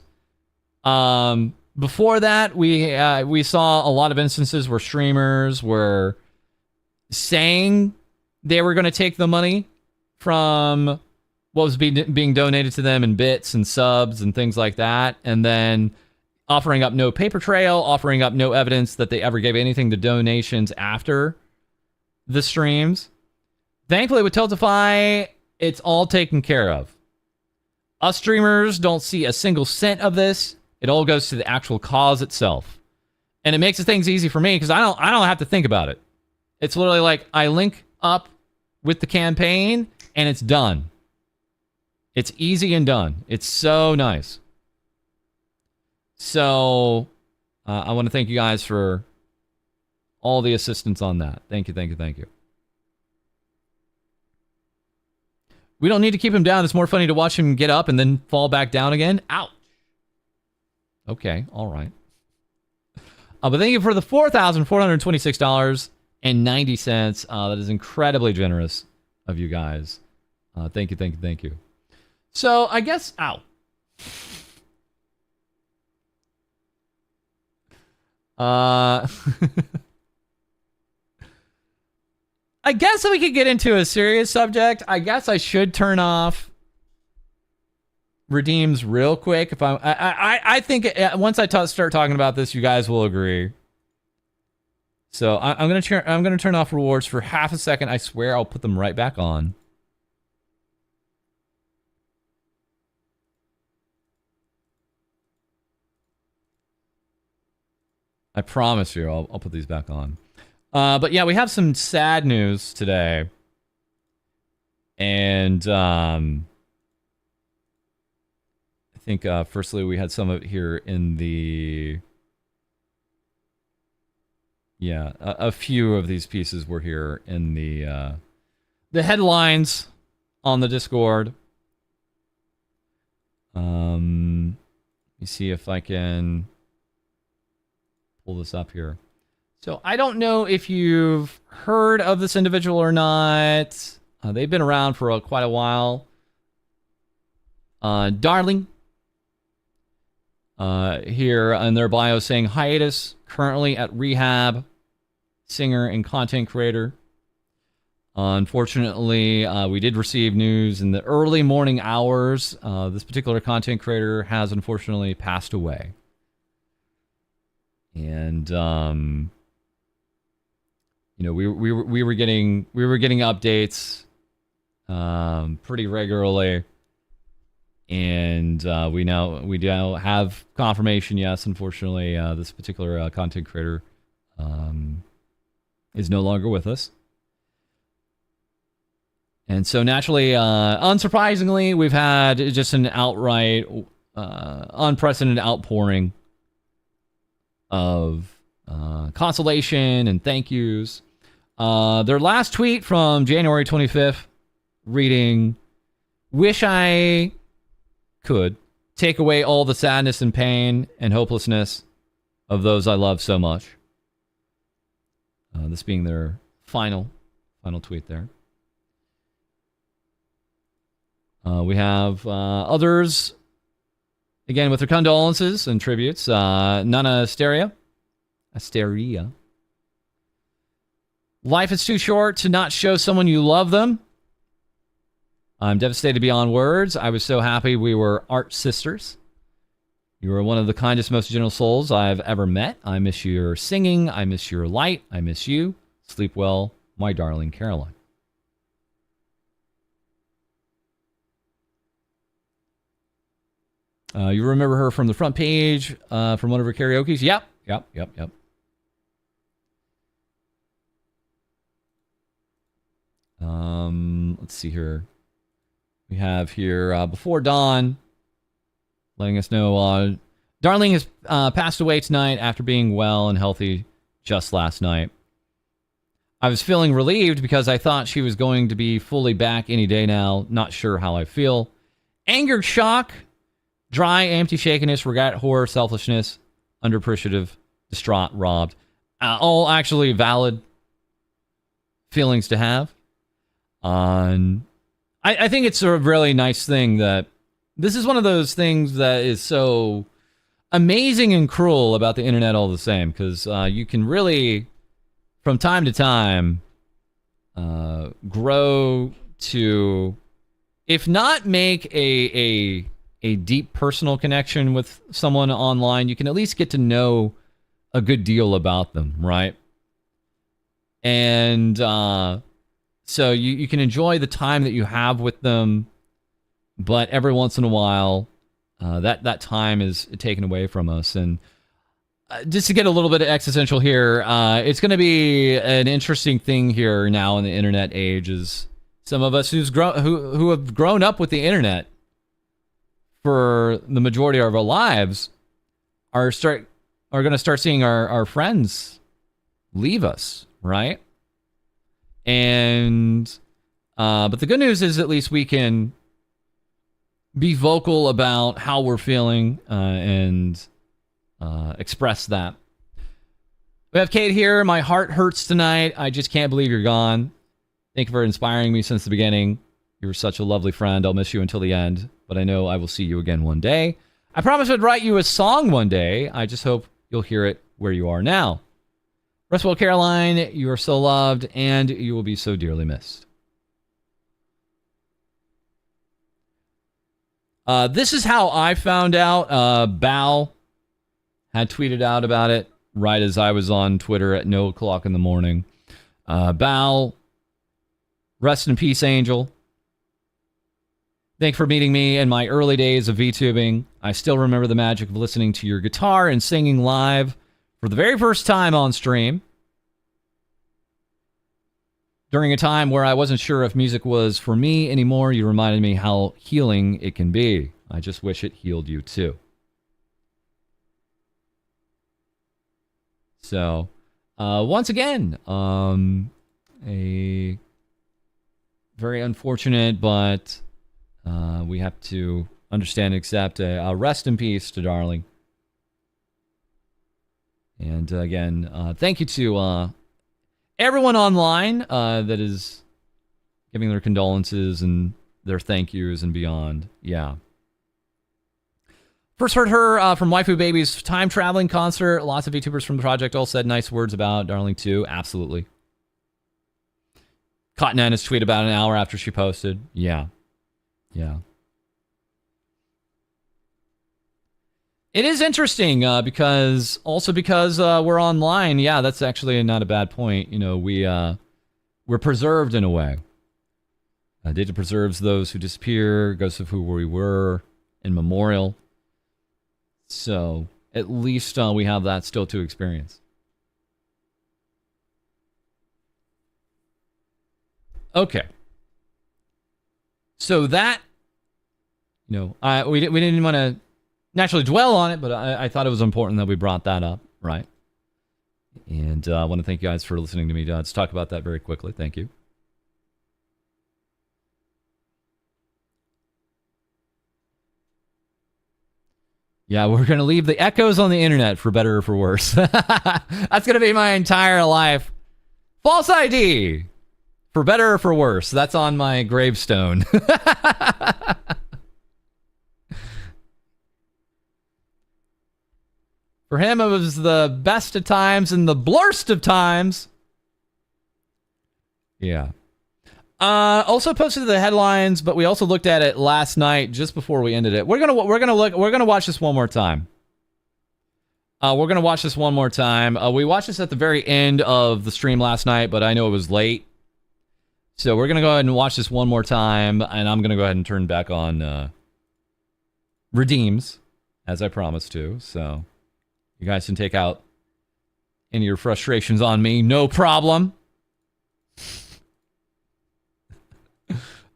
Before that, we saw a lot of instances where streamers were saying they were going to take the money from what was being donated to them in bits and subs and things like that, and then offering up no paper trail, offering up no evidence that they ever gave anything to donations after the streams. Thankfully, with Tiltify, it's all taken care of. Us streamers don't see a single cent of this. It all goes to the actual cause itself. And it makes things easy for me because I don't have to think about it. It's literally like I link up with the campaign and it's done. It's easy and done. It's so nice. So I want to thank you guys for all the assistance on that. Thank you, thank you, thank you. We don't need to keep him down. It's more funny to watch him get up and then fall back down again. Ouch. Okay, all right. But thank you for the $4,426.90. That is incredibly generous of you guys. Thank you, thank you, thank you. So I guess, ow. I guess we could get into a serious subject. I guess I should turn off redeems real quick. If I think once I start talking about this, you guys will agree. So I'm gonna turn off rewards for half a second. I swear I'll put them right back on. I promise you, I'll put these back on. But yeah, we have some sad news today. And I think firstly we had some of it here in the... Yeah, a few of these pieces were here in the headlines on the Discord. Let me see if I can pull this up here. So I don't know if you've heard of this individual or not. They've been around for quite a while. Darling. Here in their bio saying hiatus, currently at rehab, singer and content creator. Unfortunately, we did receive news in the early morning hours. This particular content creator has unfortunately passed away. And you know, we were getting updates pretty regularly, and we now have confirmation. Yes, unfortunately, this particular content creator is no longer with us, and so naturally, unsurprisingly, we've had just an outright unprecedented outpouring of consolation and thank yous. Their last tweet from January 25th reading, "Wish I could take away all the sadness and pain and hopelessness of those I love so much." This being their final final tweet there. We have others, again, with their condolences and tributes. Nana Asteria. Life is too short to not show someone you love them. I'm devastated beyond words. I was so happy we were art sisters. You are one of the kindest, most gentle souls I've ever met. I miss your singing. I miss your light. I miss you. Sleep well, my darling Caroline. You remember her from the front page, from one of her karaoke's? Yep. Let's see here. We have here, before dawn, letting us know, Darling has passed away tonight after being well and healthy just last night. I was feeling relieved because I thought she was going to be fully back any day now. Not sure how I feel. Angered shock, dry, empty shakiness, regret, horror, selfishness, underappreciative, distraught, robbed. All actually valid feelings to have. I think it's a really nice thing that this is one of those things that is so amazing and cruel about the internet all the same, because you can really, from time to time, grow to, if not make a deep personal connection with someone online, you can at least get to know a good deal about them, right? And so you can enjoy the time that you have with them, but every once in a while, that time is taken away from us. And just to get a little bit existential here, it's going to be an interesting thing here now in the internet age. Is some of us who have grown up with the internet for the majority of our lives are going to start seeing our friends leave us, right? And but the good news is at least we can be vocal about how we're feeling and express that. We have Kate here. My heart hurts tonight. I just can't believe you're gone. Thank you for inspiring me since the beginning. You were such a lovely friend. I'll miss you until the end, but I know I will see you again one day. I promise I'd write you a song one day. I just hope you'll hear it where you are now. Rest well, Caroline. You are so loved, and you will be so dearly missed. This is how I found out. Bao had tweeted out about it right as I was on Twitter at 0:00 in the morning. Bao, rest in peace, Angel. Thank you for meeting me in my early days of VTubing. I still remember the magic of listening to your guitar and singing live for the very first time on stream. During a time where I wasn't sure if music was for me anymore, you reminded me how healing it can be. I just wish it healed you too. So, once again, a very unfortunate, but we have to understand and accept a rest in peace to Darling. And again, thank you to everyone online that is giving their condolences and their thank yous and beyond. Yeah. First heard her from Waifu Baby's time traveling concert. Lots of VTubers from the project all said nice words about Darling too. Absolutely. Caught Nana's tweet about an hour after she posted. Yeah. Yeah. It is interesting because we're online. Yeah, that's actually not a bad point. You know, we're preserved in a way. Data preserves those who disappear, ghosts of who we were, in memorial. So at least we have that still to experience. Okay. So that, you know, we didn't want to naturally dwell on it, but I thought it was important that we brought that up, right? And I want to thank you guys for listening to me. Let's talk about that very quickly. Thank you. Yeah, we're going to leave the echoes on the internet for better or for worse. That's going to be my entire life. FalseEyeD For better or for worse, that's on my gravestone. For him, it was the best of times and the blurst of times. Yeah. Also posted the headlines, but we also looked at it last night just before we ended it. We're gonna watch this one more time. We watched this at the very end of the stream last night, but I know it was late. So we're gonna go ahead and watch this one more time, and I'm gonna go ahead and turn back on redeems, as I promised to. So you guys can take out any of your frustrations on me, no problem.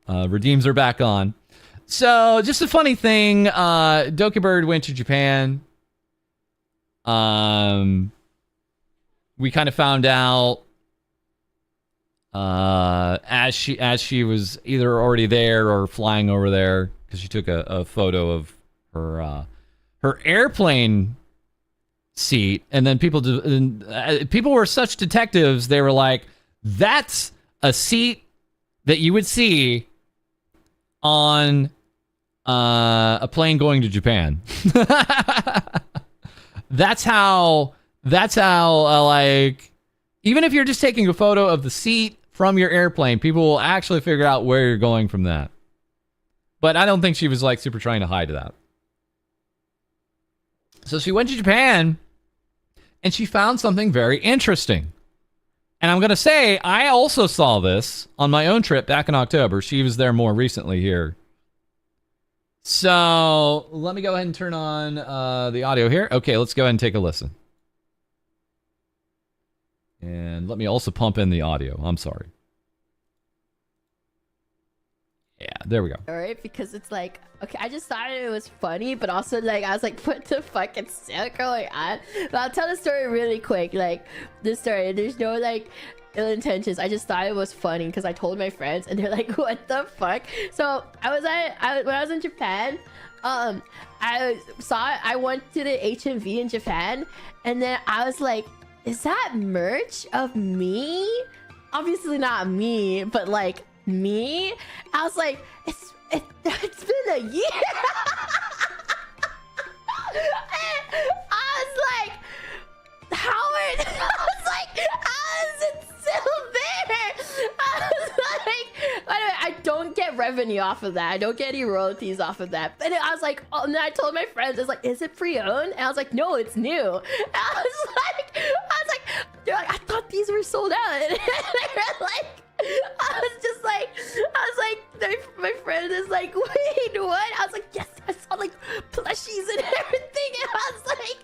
Redeems are back on. So, just a funny thing, Dokibird went to Japan. We kind of found out as she was either already there or flying over there, because she took a photo of her airplane seat, and then people were such detectives, they were like, that's a seat that you would see on a plane going to Japan. That's how like, even if you're just taking a photo of the seat from your airplane, people will actually figure out where you're going from that. But I don't think she was like super trying to hide that. So she went to Japan and she found something very interesting. And I'm going to say, I also saw this on my own trip back in October. She was there more recently here. So let me go ahead and turn on the audio here. Okay, let's go ahead and take a listen. And let me also pump in the audio. I'm sorry. Yeah, there we go. All right, because it's like, okay, I just thought it was funny, but also like, I was like, what the fuck is still going on? But I'll tell the story really quick. Like, this story, there's no like ill intentions. I just thought it was funny because I told my friends and they're like, what the fuck? So when I was in Japan, I went to the HMV in Japan, and then I was like, is that merch of me? Obviously not me, but like me. I was like, it's been a year. I was like, Howard. I was like, how is it still there? I was like, by the way, I don't get revenue off of that. I don't get any royalties off of that. And I was like, oh, and then I told my friends, I was like, is it pre-owned? And I was like, no, it's new. And I was like, they're like, I thought these were sold out. And they were like, I was like, my friend is like, wait, what? I was like, yes, I saw like plushies and everything. And I was like,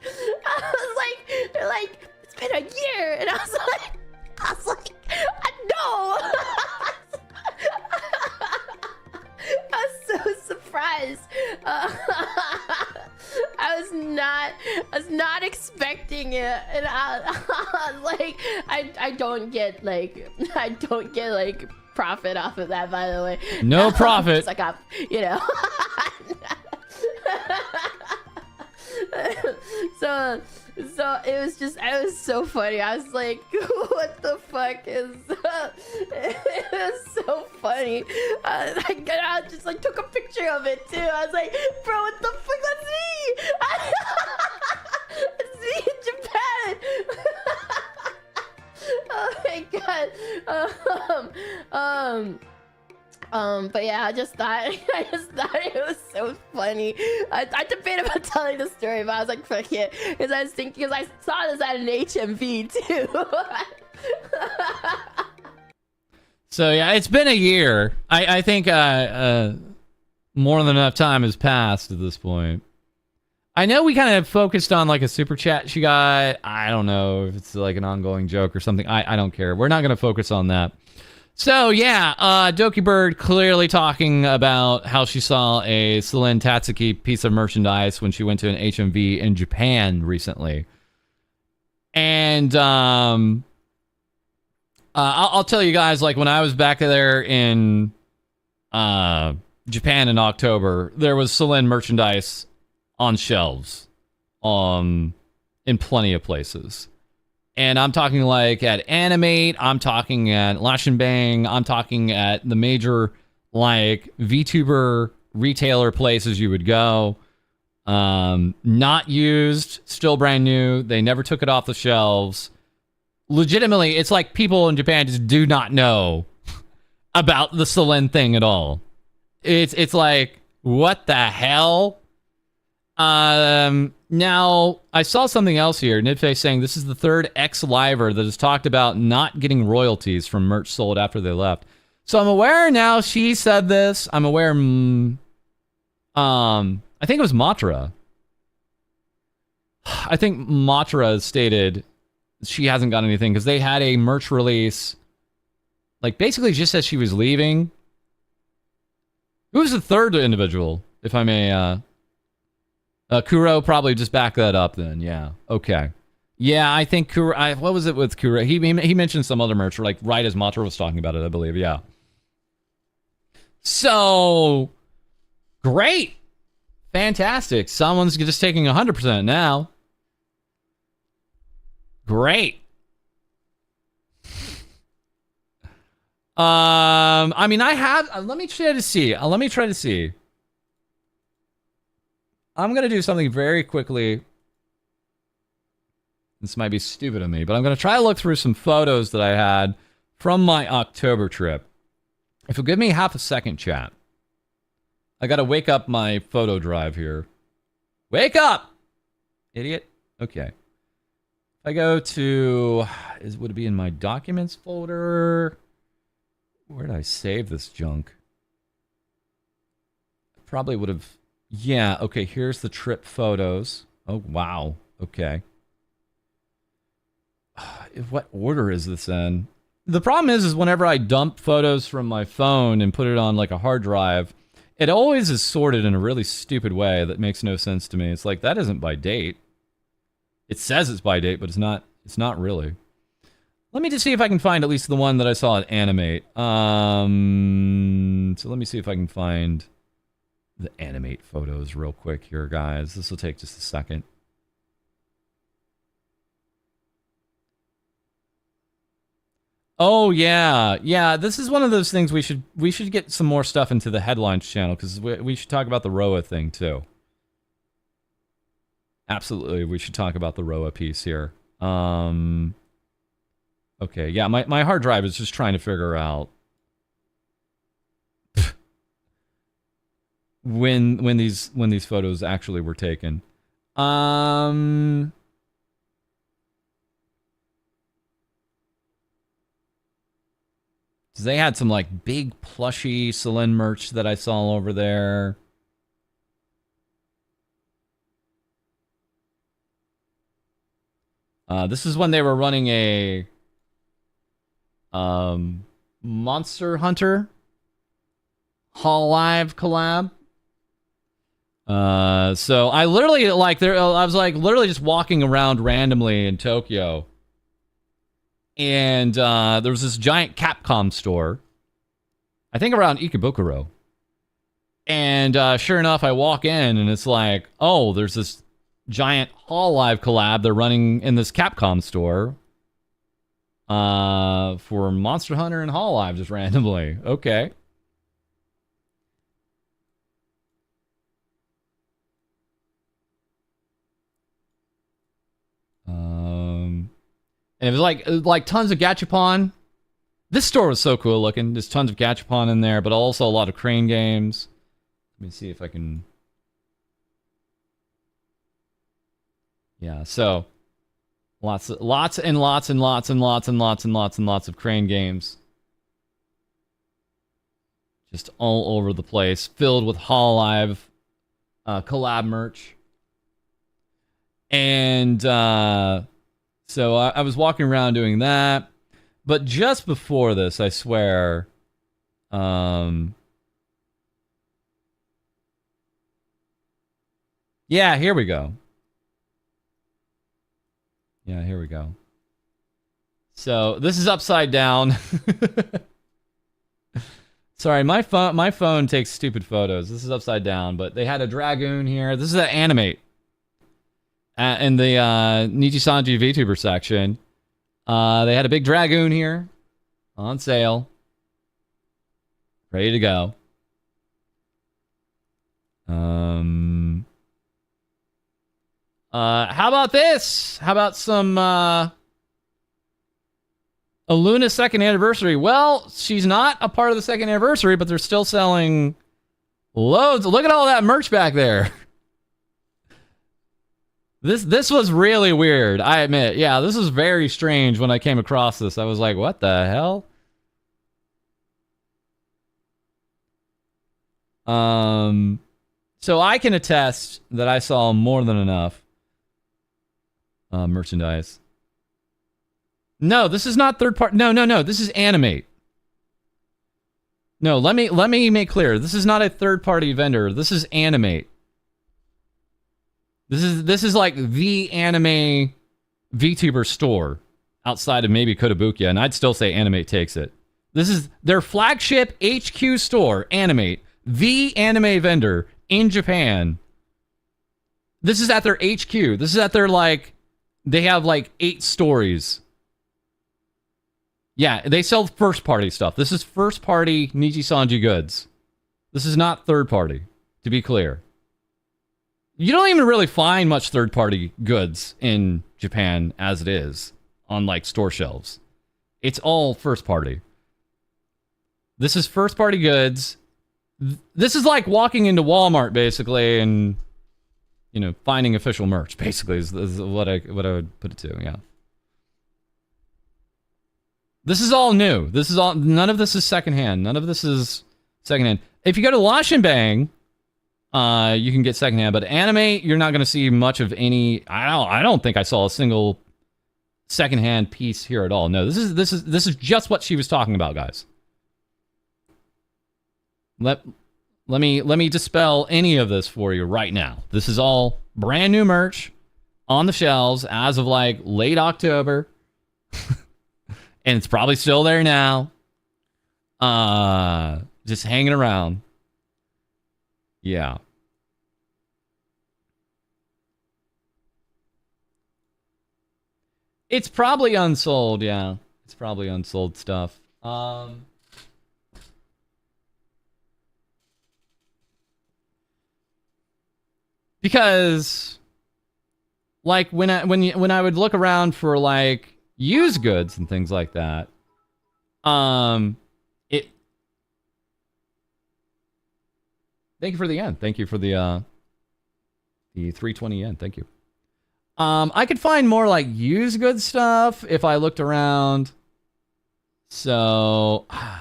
they're like, it's been a year. And I was like, no. I was so surprised. I was not expecting it, and I was like, I don't get like profit off of that, by the way. No profit. I got, you know. So it was so funny. I was like, what the fuck is it was so funny. I just like took a picture of it too. I was like, bro, what the fuck? That's me. It's me in Japan. Oh my god. But yeah, I just thought it was so funny. I debated about telling the story, but I was like, fuck it, because I was thinking, because I saw this at an HMV too. So yeah, it's been a year. I think more than enough time has passed at this point. I know we kind of focused on like a super chat she got. I don't know if it's like an ongoing joke or something. I don't care. We're not going to focus on that. So yeah, Dokibird clearly talking about how she saw a Celine Tatsuki piece of merchandise when she went to an HMV in Japan recently. And I'll tell you guys, like when I was back there in Japan in October, there was Celine merchandise on shelves in plenty of places. And I'm talking like at Animate, I'm talking at Lash and Bang, I'm talking at the major like VTuber retailer places you would go. Not used, still brand new. They never took it off the shelves. Legitimately, it's like people in Japan just do not know about the Selen thing at all. It's like, what the hell? Now, I saw something else here. Nidface saying this is the third ex-liver that has talked about not getting royalties from merch sold after they left. So I'm aware now she said this. I'm aware, I think it was Matra. I think Matra stated she hasn't got anything because they had a merch release, like basically just as she was leaving. Who was the third individual, if I may? Kuro probably just back that up then. Yeah. Okay. Yeah, I think Kuro. What was it with Kuro? He mentioned some other merch, like right as Matra was talking about it, I believe. Yeah. So great. Fantastic. Someone's just taking 100% now. Great. I mean, I have... let me try to see. I'm going to do something very quickly. This might be stupid of me, but I'm going to try to look through some photos that I had from my October trip. If you'll give me half a second, chat. I gotta wake up my photo drive here. Wake up! Idiot. Okay. If I go to... would it be in my documents folder? Where did I save this junk? I probably would have... Yeah, okay, here's the trip photos. Oh, wow. Okay. What order is this in? The problem is whenever I dump photos from my phone and put it on like a hard drive, it always is sorted in a really stupid way that makes no sense to me. It's like, that isn't by date. It says it's by date, but it's not really. Let me just see if I can find at least the one that I saw at Animate. So let me see if I can find the Animate photos real quick here, guys. This will take just a second. Oh yeah, this is one of those things we should get some more stuff into the headlines channel because we should talk about the Roa thing too. Absolutely, we should talk about the Roa piece here. Okay, yeah, my hard drive is just trying to figure out when these photos actually were taken. They had some like big plushy Selen merch that I saw over there. This is when they were running a Monster Hunter Hall Live collab. So I literally I was like literally just walking around randomly in Tokyo. And there was this giant Capcom store, I think around Ikebukuro. And sure enough, I walk in and it's like, oh, there's this giant Hall Live collab they're running in this Capcom store for Monster Hunter and Hall Live just randomly. Okay. And it was like tons of gachapon. This store was so cool looking. There's tons of gachapon in there, but also a lot of crane games. Let me see if I can... Yeah, so lots of crane games. Just all over the place, filled with Hall Live collab merch. And so I was walking around doing that. But just before this, I swear, yeah, here we go. Yeah, here we go. So this is upside down. Sorry, my phone takes stupid photos. This is upside down, but they had a dragoon here. This is an Animate in the Nijisanji VTuber section. They had a big Dragoon here on sale. Ready to go. How about this? How about some a Luna second anniversary? Well, she's not a part of the second anniversary, but they're still selling loads. Look at all that merch back there. This was really weird, I admit. Yeah, this was very strange when I came across this. I was like, what the hell? So I can attest that I saw more than enough merchandise. No, this is not third party. No. This is Animate. No, let me make clear. This is not a third party vendor. This is Animate. This is like the anime VTuber store outside of maybe Kotobukiya, and I'd still say Animate takes it. This is their flagship HQ store, Animate, the anime vendor in Japan. This is at their HQ. This is at their, like, they have like 8 stories. Yeah, they sell first party stuff. This is first party Niji Sanji goods. This is not third party, to be clear. You don't even really find much third party goods in Japan as it is on like store shelves. It's all first party. This is first party goods. This is like walking into Walmart basically and, you know, finding official merch basically is what I would put it to. Yeah. This is all new. This is all, none of this is secondhand. None of this is secondhand. If you go to Lash and Bang, you can get secondhand, but Animate, you're not going to see much of any. I don't think I saw a single secondhand piece here at all. No, this is just what she was talking about, guys. Let me dispel any of this for you right now. This is all brand new merch on the shelves as of like late October. And it's probably still there now. Just hanging around. Yeah. It's probably unsold, yeah. It's probably unsold stuff. Because like when I would look around for like used goods and things like that, thank you for the yen. Thank you for the 320 yen. Thank you. I could find more like used good stuff if I looked around. So I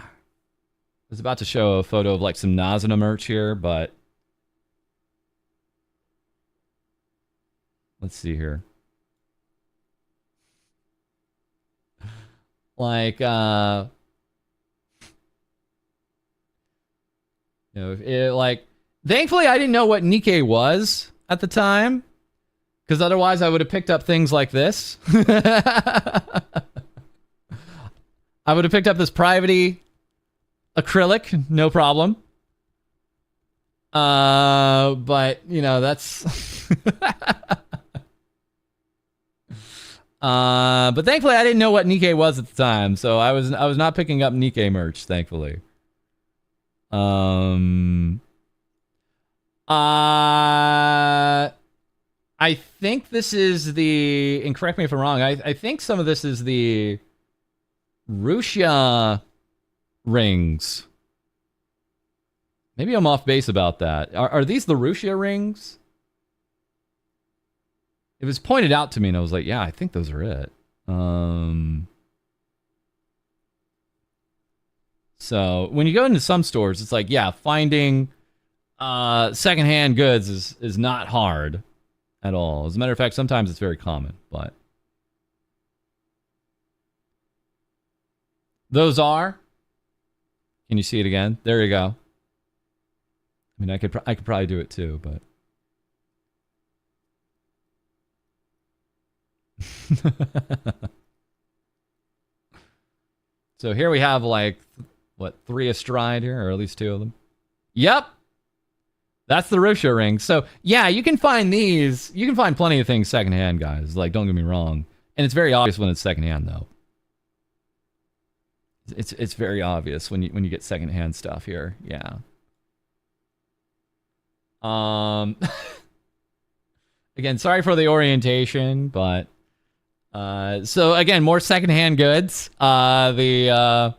was about to show a photo of like some Nazuna merch here, but let's see here. Like, you know, like, thankfully I didn't know what Nikkei was at the time, because otherwise I would have picked up things like this. I would have picked up this Private acrylic, no problem. But, you know, that's... but thankfully I didn't know what Nikkei was at the time, so I was not picking up Nikkei merch, thankfully. I think this is the, and correct me if I'm wrong, I think some of this is the Rusia rings. Maybe I'm off base about that. Are these the Rusia rings? It was pointed out to me and I was like, yeah, I think those are it. So when you go into some stores, it's like, yeah, finding secondhand goods is not hard at all. As a matter of fact, sometimes it's very common, but those are. Can you see it again? There you go. I mean, I could probably do it too, but so here we have like what, 3 astride here, or at least 2 of them. Yep. That's the Russia ring. So, yeah, you can find these. You can find plenty of things secondhand, guys. Like, don't get me wrong. And it's very obvious when it's secondhand, though. It's very obvious when you get secondhand stuff here. Yeah. Again, sorry for the orientation, but so again, more secondhand goods. The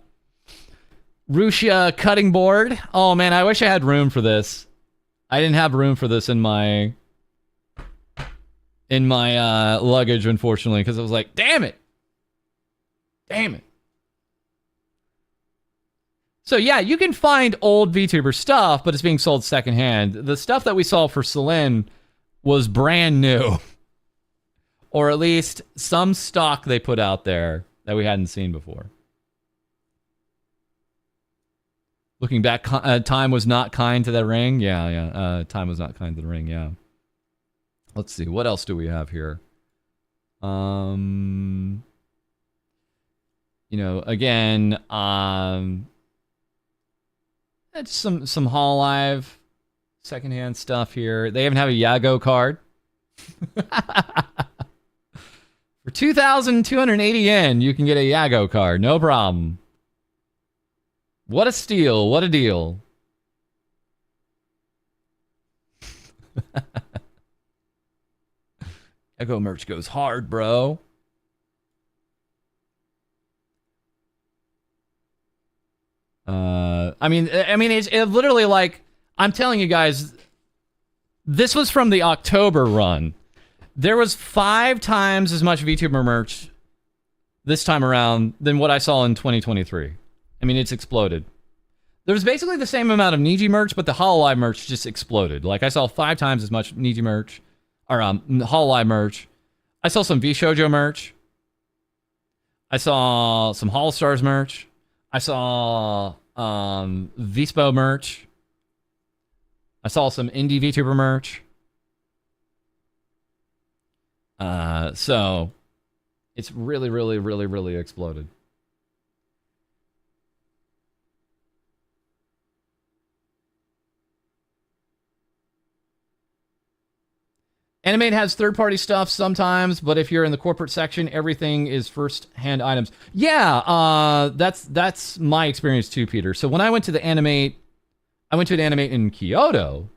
Ruchia cutting board. Oh man, I wish I had room for this. I didn't have room for this in my luggage, unfortunately, because I was like, damn it. So yeah, you can find old VTuber stuff, but it's being sold secondhand. The stuff that we saw for Celine was brand new. Or at least some stock they put out there that we hadn't seen before. Looking back, time was not kind to that ring. Yeah. Time was not kind to the ring, yeah. Let's see, what else do we have here? You know, again, that's some Hololive secondhand stuff here. They even have a Yago card. For 2,280 yen, you can get a Yago card, no problem. What a steal, what a deal. Yago merch goes hard, bro. I mean, it's literally like, I'm telling you guys, this was from the October run. There was 5 times as much VTuber merch this time around than what I saw in 2023. I mean, it's exploded. There was basically the same amount of Niji merch, but the Hololive merch just exploded. Like, I saw 5 times as much Niji merch, or Hololive merch. I saw some VShojo merch. I saw some Holostars merch. I saw Vispo merch. I saw some indie VTuber merch. So it's really exploded. Animate has third-party stuff sometimes, but if you're in the corporate section, everything is first-hand items. Yeah, that's my experience too, Peter. So when I went to the Animate, I went to an Animate in Kyoto,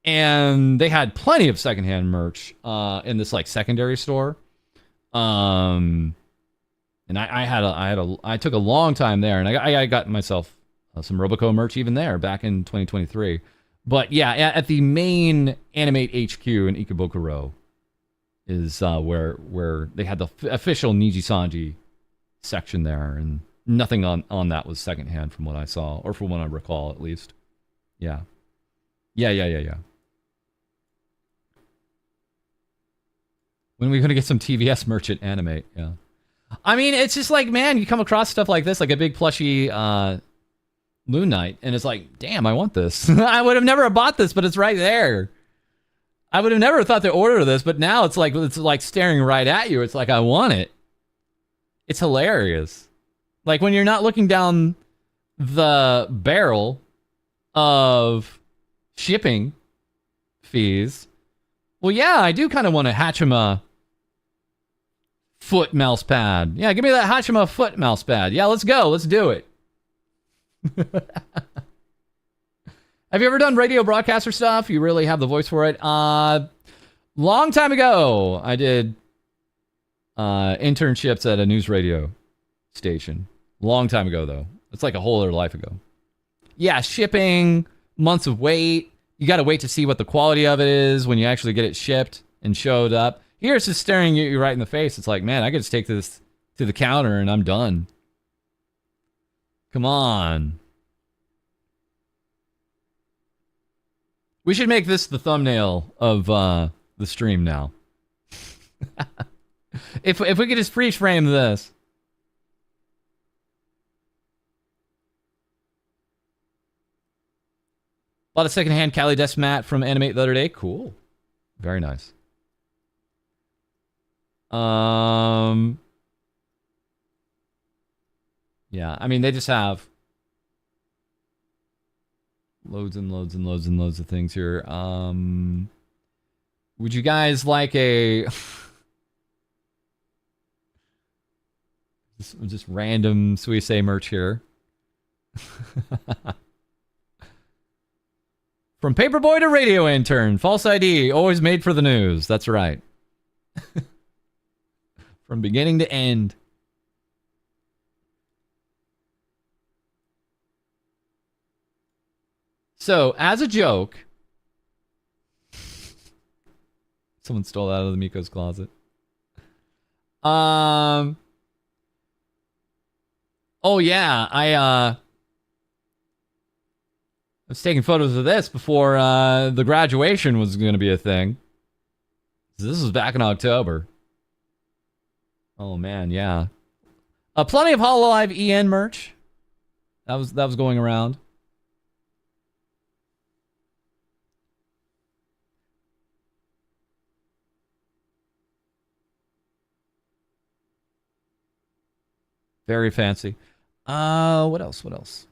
and they had plenty of secondhand merch in this like secondary store. And I took a long time there, and I got myself some Roboco merch even there back in 2023. But yeah, at the main Animate HQ in Ikebukuro is where they had the official Niji Sanji section there, and nothing on that was secondhand from what I saw, or from what I recall at least. Yeah. When are we going to get some TVS merch at Animate? Yeah. I mean, it's just like, man, you come across stuff like this, like a big plushy Moon Knight, and it's like, damn, I want this. I would have never bought this, but it's right there. I would have never thought to order this, but now it's like staring right at you. It's like, I want it. It's hilarious. Like when you're not looking down the barrel of shipping fees. Well, yeah, I do kind of want a Hachima foot mouse pad. Yeah, give me that Hachima foot mouse pad. Yeah, let's go. Let's do it. Have you ever done radio broadcaster stuff? You really have the voice for it. Long time ago, I did internships at a news radio station. Long time ago, though. It's like a whole other life ago. Yeah, shipping, months of wait. You got to wait to see what the quality of it is when you actually get it shipped and showed up. Here, it's just staring at you right in the face. It's like, man, I could just take this to the counter and I'm done. Come on. We should make this the thumbnail of the stream now. If we could just freeze frame this. Bought a secondhand Kali desk mat from Animate the other day. Cool. Very nice. Yeah, I mean, they just have loads and loads and loads and loads of things here. Would you guys like a... Just random Suisse merch here. From paperboy to radio intern, FalseEyeD, always made for the news. That's right. From beginning to end. So, as a joke, someone stole that out of the Miko's closet. Oh yeah, I was taking photos of this before the graduation was going to be a thing. This was back in October. Oh man, yeah. Plenty of HoloLive EN merch. That was going around. Very fancy. What else? What else?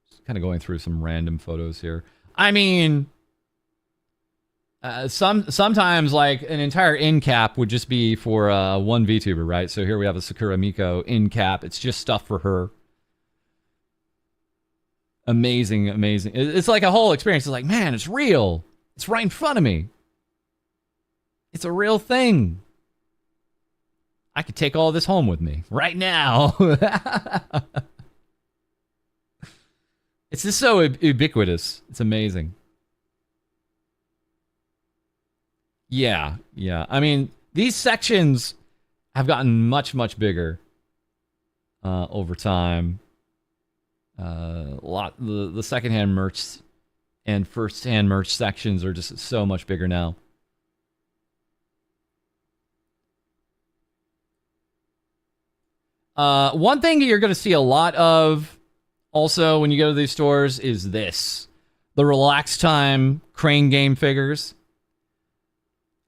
Just kind of going through some random photos here. I mean, sometimes like an entire end cap would just be for one VTuber, right? So here we have a Sakura Miko end cap. It's just stuff for her. Amazing, amazing. It's like a whole experience. It's like, man, it's real. It's right in front of me. It's a real thing. I could take all this home with me right now. It's just so ubiquitous. It's amazing. Yeah, yeah. I mean, these sections have gotten much, much bigger over time. The secondhand merch and firsthand merch sections are just so much bigger now. One thing you're going to see a lot of also when you go to these stores is this. The Relax Time crane game figures.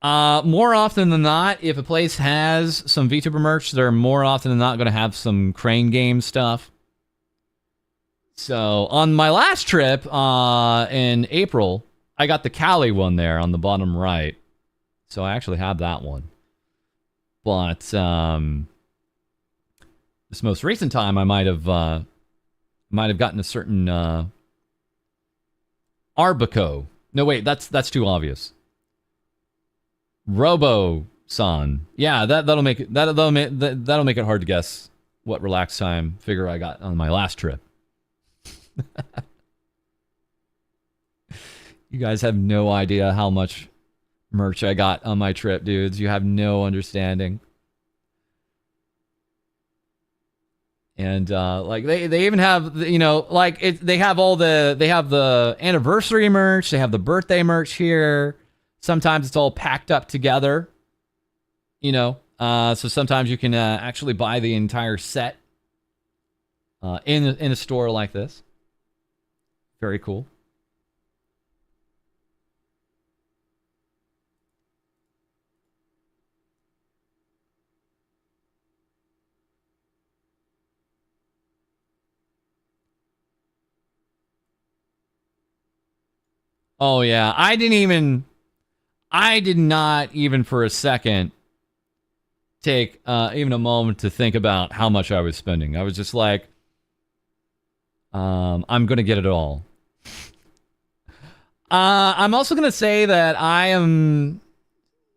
More often than not, if a place has some VTuber merch, they're more often than not going to have some crane game stuff. So, on my last trip in April, I got the Cali one there on the bottom right. So, I actually have that one. But, this most recent time, I might have gotten a certain Arbico. No, wait, that's too obvious. Robo-san. Yeah, that'll make it hard to guess what Relax Time figure I got on my last trip. You guys have no idea how much merch I got on my trip, dudes. You have no understanding. And like they even have, you know, like they have the anniversary merch, they have the birthday merch here. Sometimes it's all packed up together, you know. So sometimes you can actually buy the entire set in a store like this. Very cool. Oh yeah, I did not even for a second take even a moment to think about how much I was spending. I was just like, I'm gonna get it all. I'm also gonna say that I am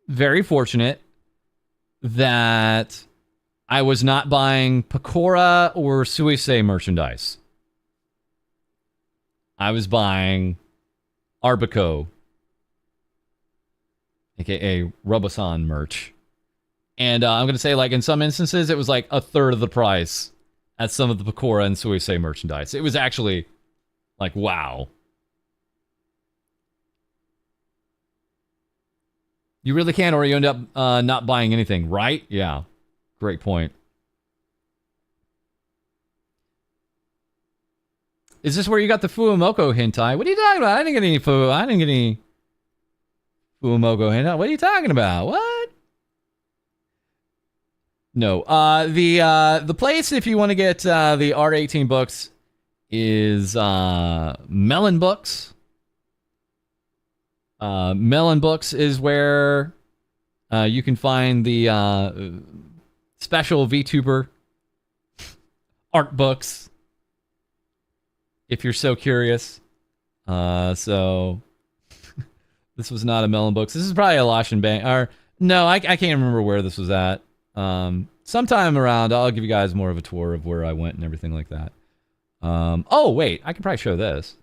very fortunate that I was not buying Pecora or Suisse merchandise. I was buying Arbico, aka Robosan merch. And I'm going to say, like, in some instances, it was like a third of the price at some of the Pecora and Suisse merchandise. It was actually, like, wow. You really can, or you end up not buying anything, right? Yeah. Great point. Is this where you got the Fuumoko hentai? What are you talking about? I didn't get any Fuumoko hentai. What are you talking about? What? No. The place if you want to get the R18 books is Melon Books. Melon Books is where You can find the special VTuber art books if you're so curious. So this was not a Melon Books. This is probably a Losh and Bang. Or no, I can't remember where this was at. Sometime around, I'll give you guys more of a tour of where I went and everything like that. Oh wait, I can probably show this.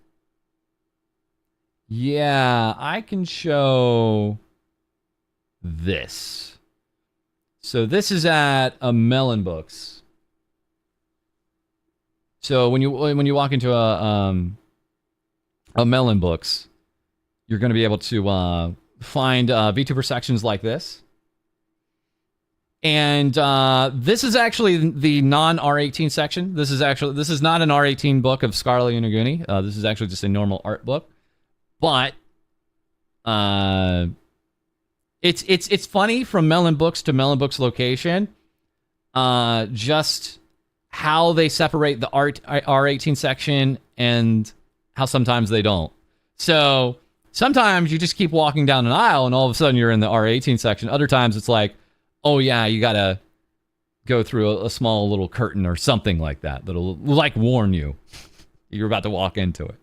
Yeah, I can show this. So this is at a Melon Books. So when you walk into a Melon Books, you're going to be able to find VTuber sections like this. And this is actually the non-R18 section. This is not an R18 book of Scarlet Uniguni. This is actually just a normal art book. But it's funny from Melon Books to Melon Books location. Just how they separate the R18 section and how sometimes they don't. So sometimes you just keep walking down an aisle and all of a sudden you're in the R18 section. Other times it's like, oh yeah, you gotta go through a small little curtain or something like that that'll like warn you you're about to walk into it.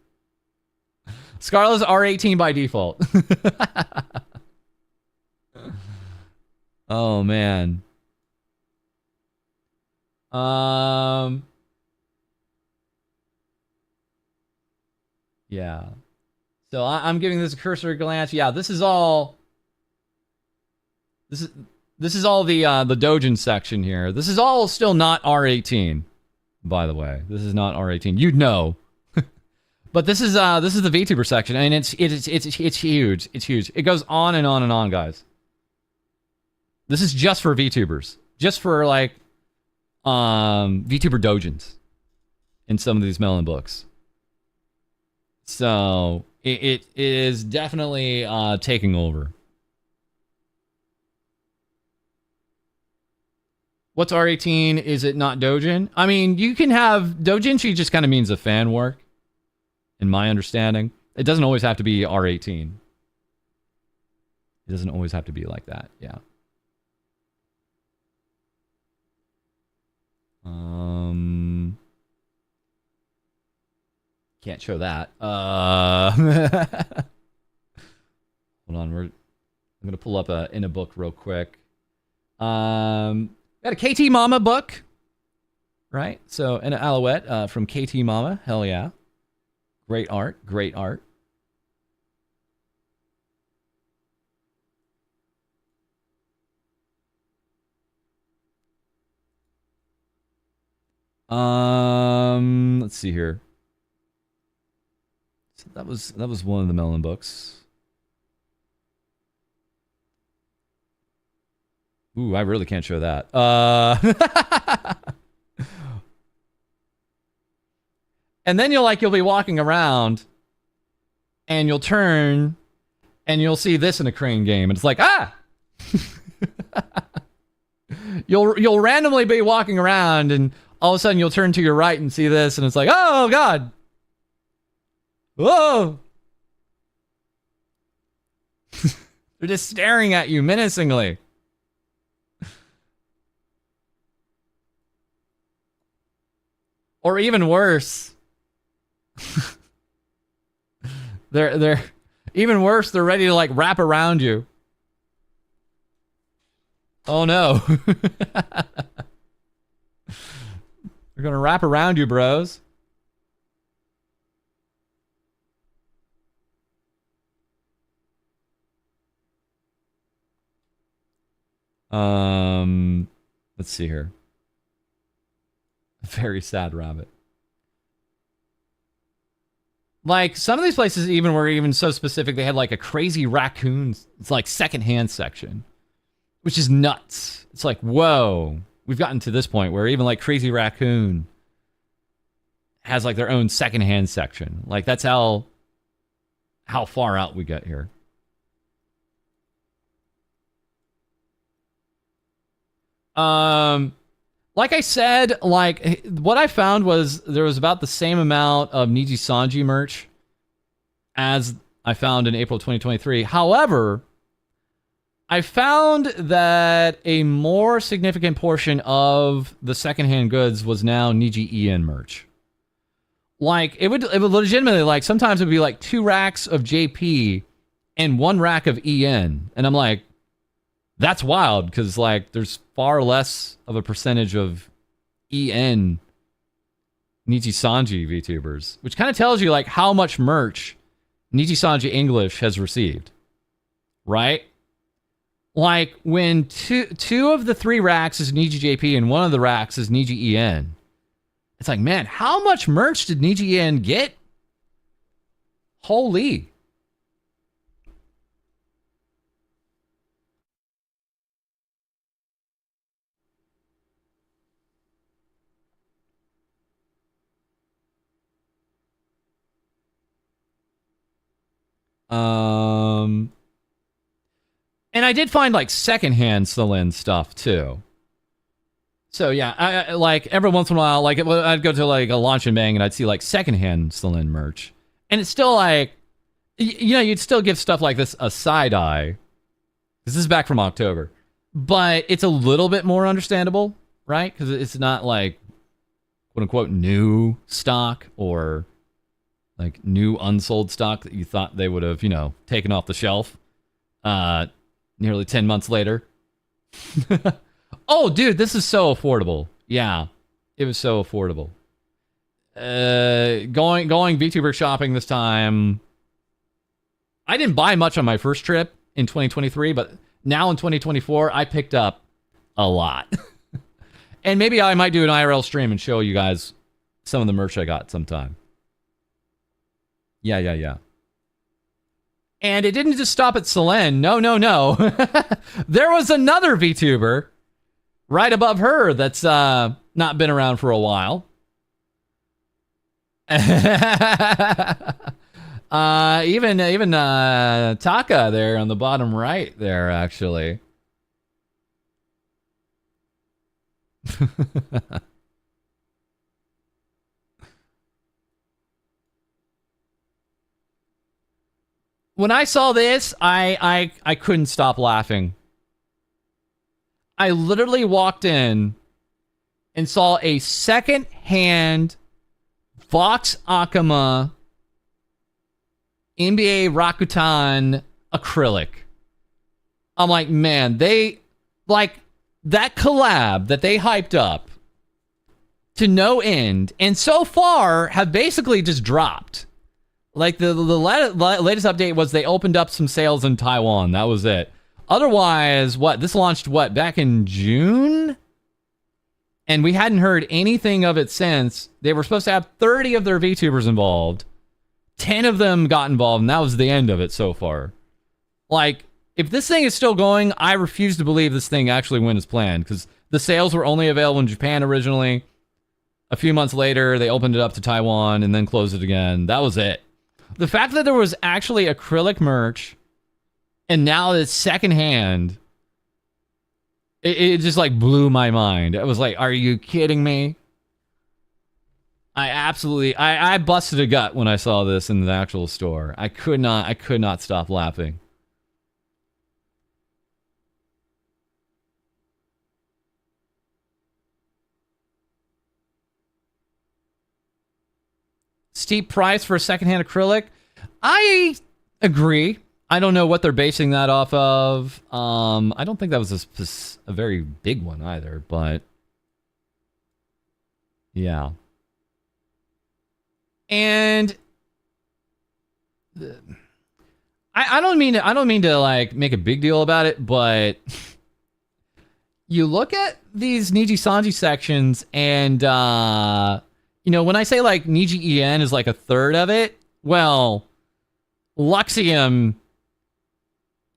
Scarlet's R18 by default. Oh man. Yeah. So I'm giving this a cursory glance. Yeah, this is all the Dojin section here. This is all still not R18, by the way. This is not R18. You'd know. But this is the VTuber section, and it's huge. It's huge. It goes on and on and on, guys. This is just for VTubers. Just for like VTuber Dojins in some of these Melon Books. So it is definitely taking over. What's R18? Is it not Dojin? I mean, you can have Dojinshi just kind of means a fan work, in my understanding. It doesn't always have to be R18. It doesn't always have to be like that. Yeah. Can't show that. Hold on, I'm gonna pull up in a book real quick. Got a KT Mama book, right? So, and an Alouette from KT Mama. Hell yeah. Great art. Great art. Let's see here. So that was one of the Melon Books. Ooh, I really can't show that. And then you'll be walking around and you'll turn and you'll see this in a crane game and it's like, ah! You'll randomly be walking around and all of a sudden you'll turn to your right and see this and it's like, oh god. Whoa. They're just staring at you menacingly. Or even worse. They're even worse, they're ready to like wrap around you. Oh no. They're gonna wrap around you, bros. Let's see here. A very sad rabbit. Like, some of these places even were even so specific, they had like a crazy raccoon, it's like secondhand section, which is nuts. It's like, whoa, we've gotten to this point where even like Crazy Raccoon has like their own secondhand section. Like, that's how far out we get here. Like I said, like, what I found was there was about the same amount of Niji Sanji merch as I found in April 2023. However, I found that a more significant portion of the secondhand goods was now Niji En merch. Like, it would legitimately, like, sometimes it would be like 2 racks of JP and 1 rack of EN. And I'm like, that's wild, because, like, there's far less of a percentage of EN Niji Sanji VTubers, which kind of tells you, like, how much merch Niji Sanji English has received. Right? Like, when two of the 3 racks is Niji JP and 1 of the racks is Niji En, it's like, man, how much merch did Niji En get? Holy. And I did find, like, secondhand Celine stuff, too. So, yeah, I like, every once in a while, like, I'd go to, like, a launch and bang, and I'd see, like, secondhand Celine merch. And it's still, like, you know, you'd still give stuff like this a side eye. This is back from October. But it's a little bit more understandable, right? Because it's not, like, quote-unquote new stock or, like, new unsold stock that you thought they would have, you know, taken off the shelf. Nearly 10 months later. Oh, dude, this is so affordable. Yeah, it was so affordable. Going VTuber shopping this time. I didn't buy much on my first trip in 2023, but now in 2024, I picked up a lot. And maybe I might do an IRL stream and show you guys some of the merch I got sometime. Yeah. And it didn't just stop at Selene. No. There was another VTuber right above her that's not been around for a while. Even Taka there on the bottom right there, actually. When I saw this, I couldn't stop laughing. I literally walked in and saw a second-hand Vox Akama NBA Rakuten acrylic. I'm like, man, they, like, that collab that they hyped up to no end, and so far have basically just dropped. Like, the latest update was they opened up some sales in Taiwan. That was it. Otherwise, this launched, back in June? And we hadn't heard anything of it since. They were supposed to have 30 of their VTubers involved. 10 of them got involved, and that was the end of it so far. Like, if this thing is still going, I refuse to believe this thing actually went as planned, because the sales were only available in Japan originally. A few months later, they opened it up to Taiwan and then closed it again. That was it. The fact that there was actually acrylic merch, and now it's secondhand, it just, like, blew my mind. I was like, are you kidding me? I busted a gut when I saw this in the actual store. I could not stop laughing. Steep price for a secondhand acrylic? I agree. I don't know what they're basing that off of. I don't think that was a very big one either, but yeah. And I don't mean to like make a big deal about it, but you look at these Niji Sanji sections, and you know, when I say like Niji En is like a third of it, well, Luxium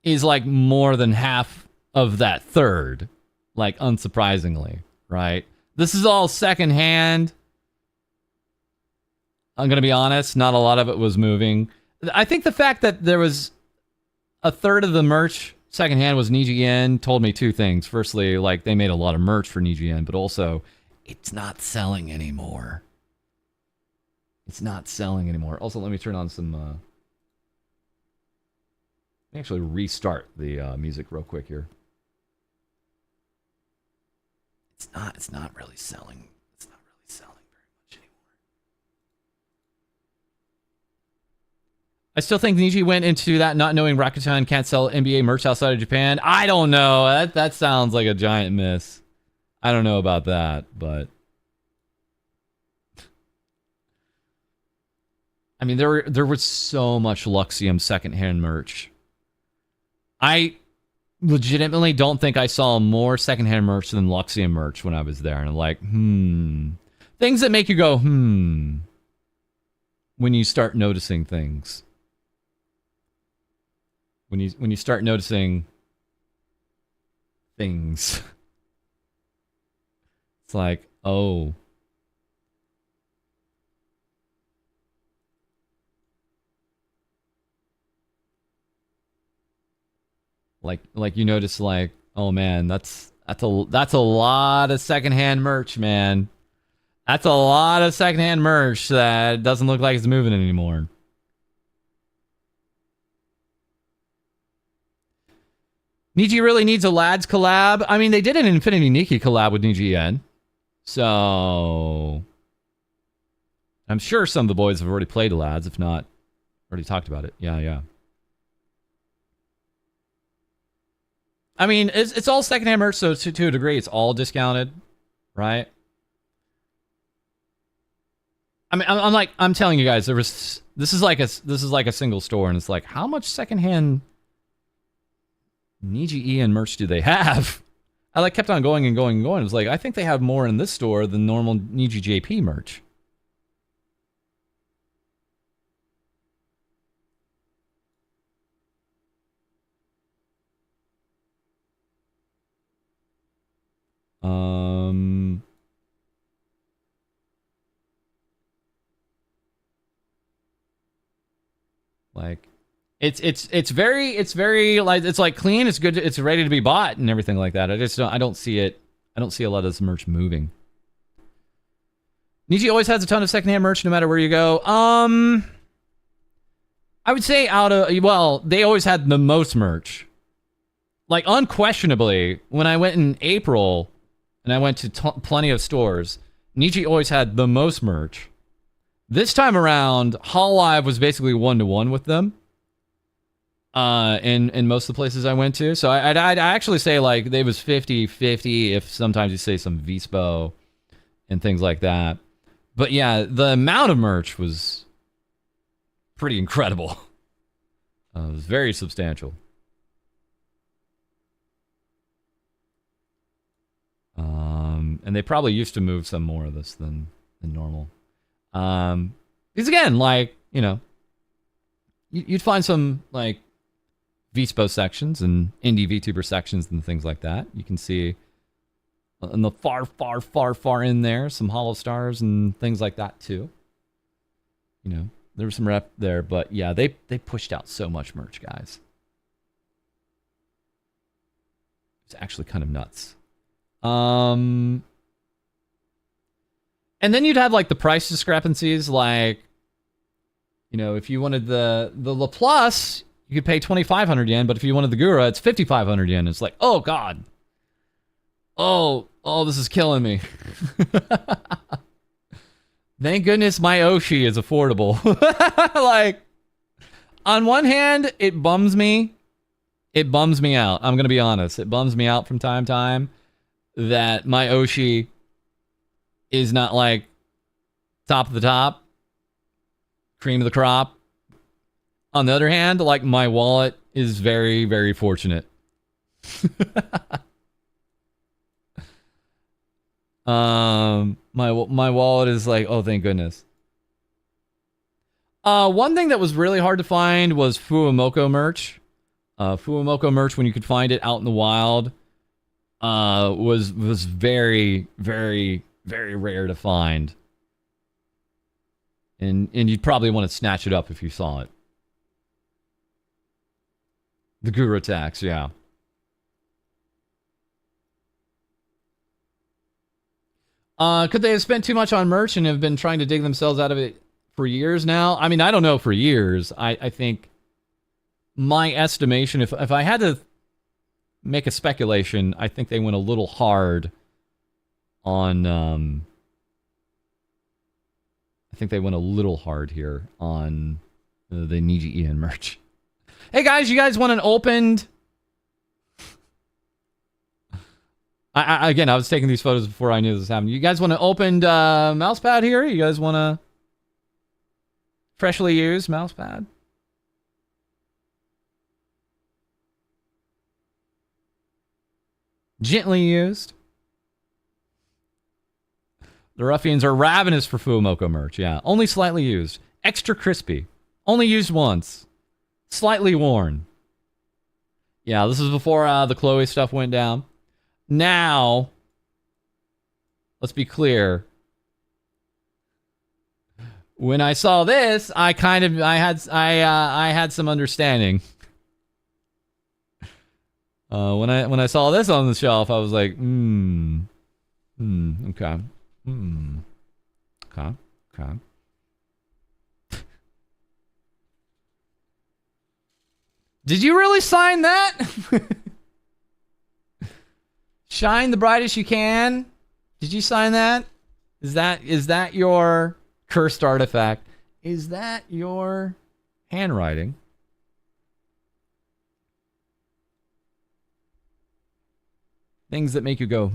is like more than half of that third, like, unsurprisingly, right? This is all secondhand. I'm gonna be honest, not a lot of it was moving. I think the fact that there was a third of the merch secondhand was Niji En told me two things. Firstly, like, they made a lot of merch for Niji En, but also it's not selling anymore. It's not selling anymore. Also, let me turn on some me actually restart the music real quick here. It's not really selling. It's not really selling very much anymore. I still think Niji went into that not knowing Rakuten can't sell NBA merch outside of Japan. I don't know. That sounds like a giant miss. I don't know about that, but I mean, there was so much Luxium secondhand merch. I legitimately don't think I saw more secondhand merch than Luxium merch when I was there. And I'm like, things that make you go, when you start noticing things. When you start noticing things. It's like, oh. Like you notice, like, oh man, that's a lot of secondhand merch, man. That's a lot of secondhand merch that doesn't look like it's moving anymore. Niji really needs a Lads collab. I mean, they did an Infinity Nikki collab with Niji Yen. So I'm sure some of the boys have already played Lads, if not already talked about it. Yeah. I mean, it's all secondhand merch, so to a degree, it's all discounted, right? I mean, I'm telling you guys, this is like a single store, and it's like, how much secondhand Niji Ian merch do they have? I kept on going and going and going. It was like, I think they have more in this store than normal Niji JP merch. Like, it's very like, it's like clean, it's good, it's ready to be bought and everything like that. I don't see it. I don't see a lot of this merch moving. Niji always has a ton of secondhand merch no matter where you go. I would say they always had the most merch. Like, unquestionably, when I went in April and I went to plenty of stores, Niji always had the most merch. This time around, Hololive was basically 1-to-1 with them. In most of the places I went to. So I'd actually say, like, they was 50-50 if sometimes you say some Vispo and things like that. But yeah, the amount of merch was pretty incredible. It was very substantial. And they probably used to move some more of this than normal. Because again, like, you know, you'd find some, like, Vspo sections and indie VTuber sections and things like that. You can see in the far in there some Hollow Stars and things like that too. You know, there was some rep there, but yeah, they pushed out so much merch, guys. It's actually kind of nuts. And then you'd have, like, the price discrepancies, like, you know, if you wanted the Laplace, you could pay 2,500 yen, but if you wanted the Gura, it's 5,500 yen. It's like, oh god. Oh, this is killing me. Thank goodness my Oshi is affordable. Like, on one hand, it bums me. It bums me out. I'm going to be honest. It bums me out from time to time that my Oshi is not, like, top of the top, cream of the crop. On the other hand, like, my wallet is very, very fortunate. My wallet is like, oh, thank goodness. One thing that was really hard to find was Fuumoko merch. Fuumoko merch, when you could find it out in the wild, was very, very, very rare to find. And you'd probably want to snatch it up if you saw it. The Guru tax, yeah. Could they have spent too much on merch and have been trying to dig themselves out of it for years now? I mean, I don't know for years. I think my estimation, if I had to make a speculation, I think they went a little hard on I think they went a little hard here on the Niji Ian merch. Hey guys, you guys want an opened? Again, I was taking these photos before I knew this was happening. You guys want an opened mouse pad here? You guys want a freshly used mouse pad? Gently used. The ruffians are ravenous for Fuumoko merch. Yeah, only slightly used. Extra crispy. Only used once. Slightly worn. Yeah, this is before the Chloe stuff went down. Now, let's be clear. When I saw this, I had some understanding. When I saw this on the shelf, I was like, okay. Okay. Did you really sign that? Shine the brightest you can. Did you sign that? Is that your cursed artifact? Is that your handwriting? Things that make you go,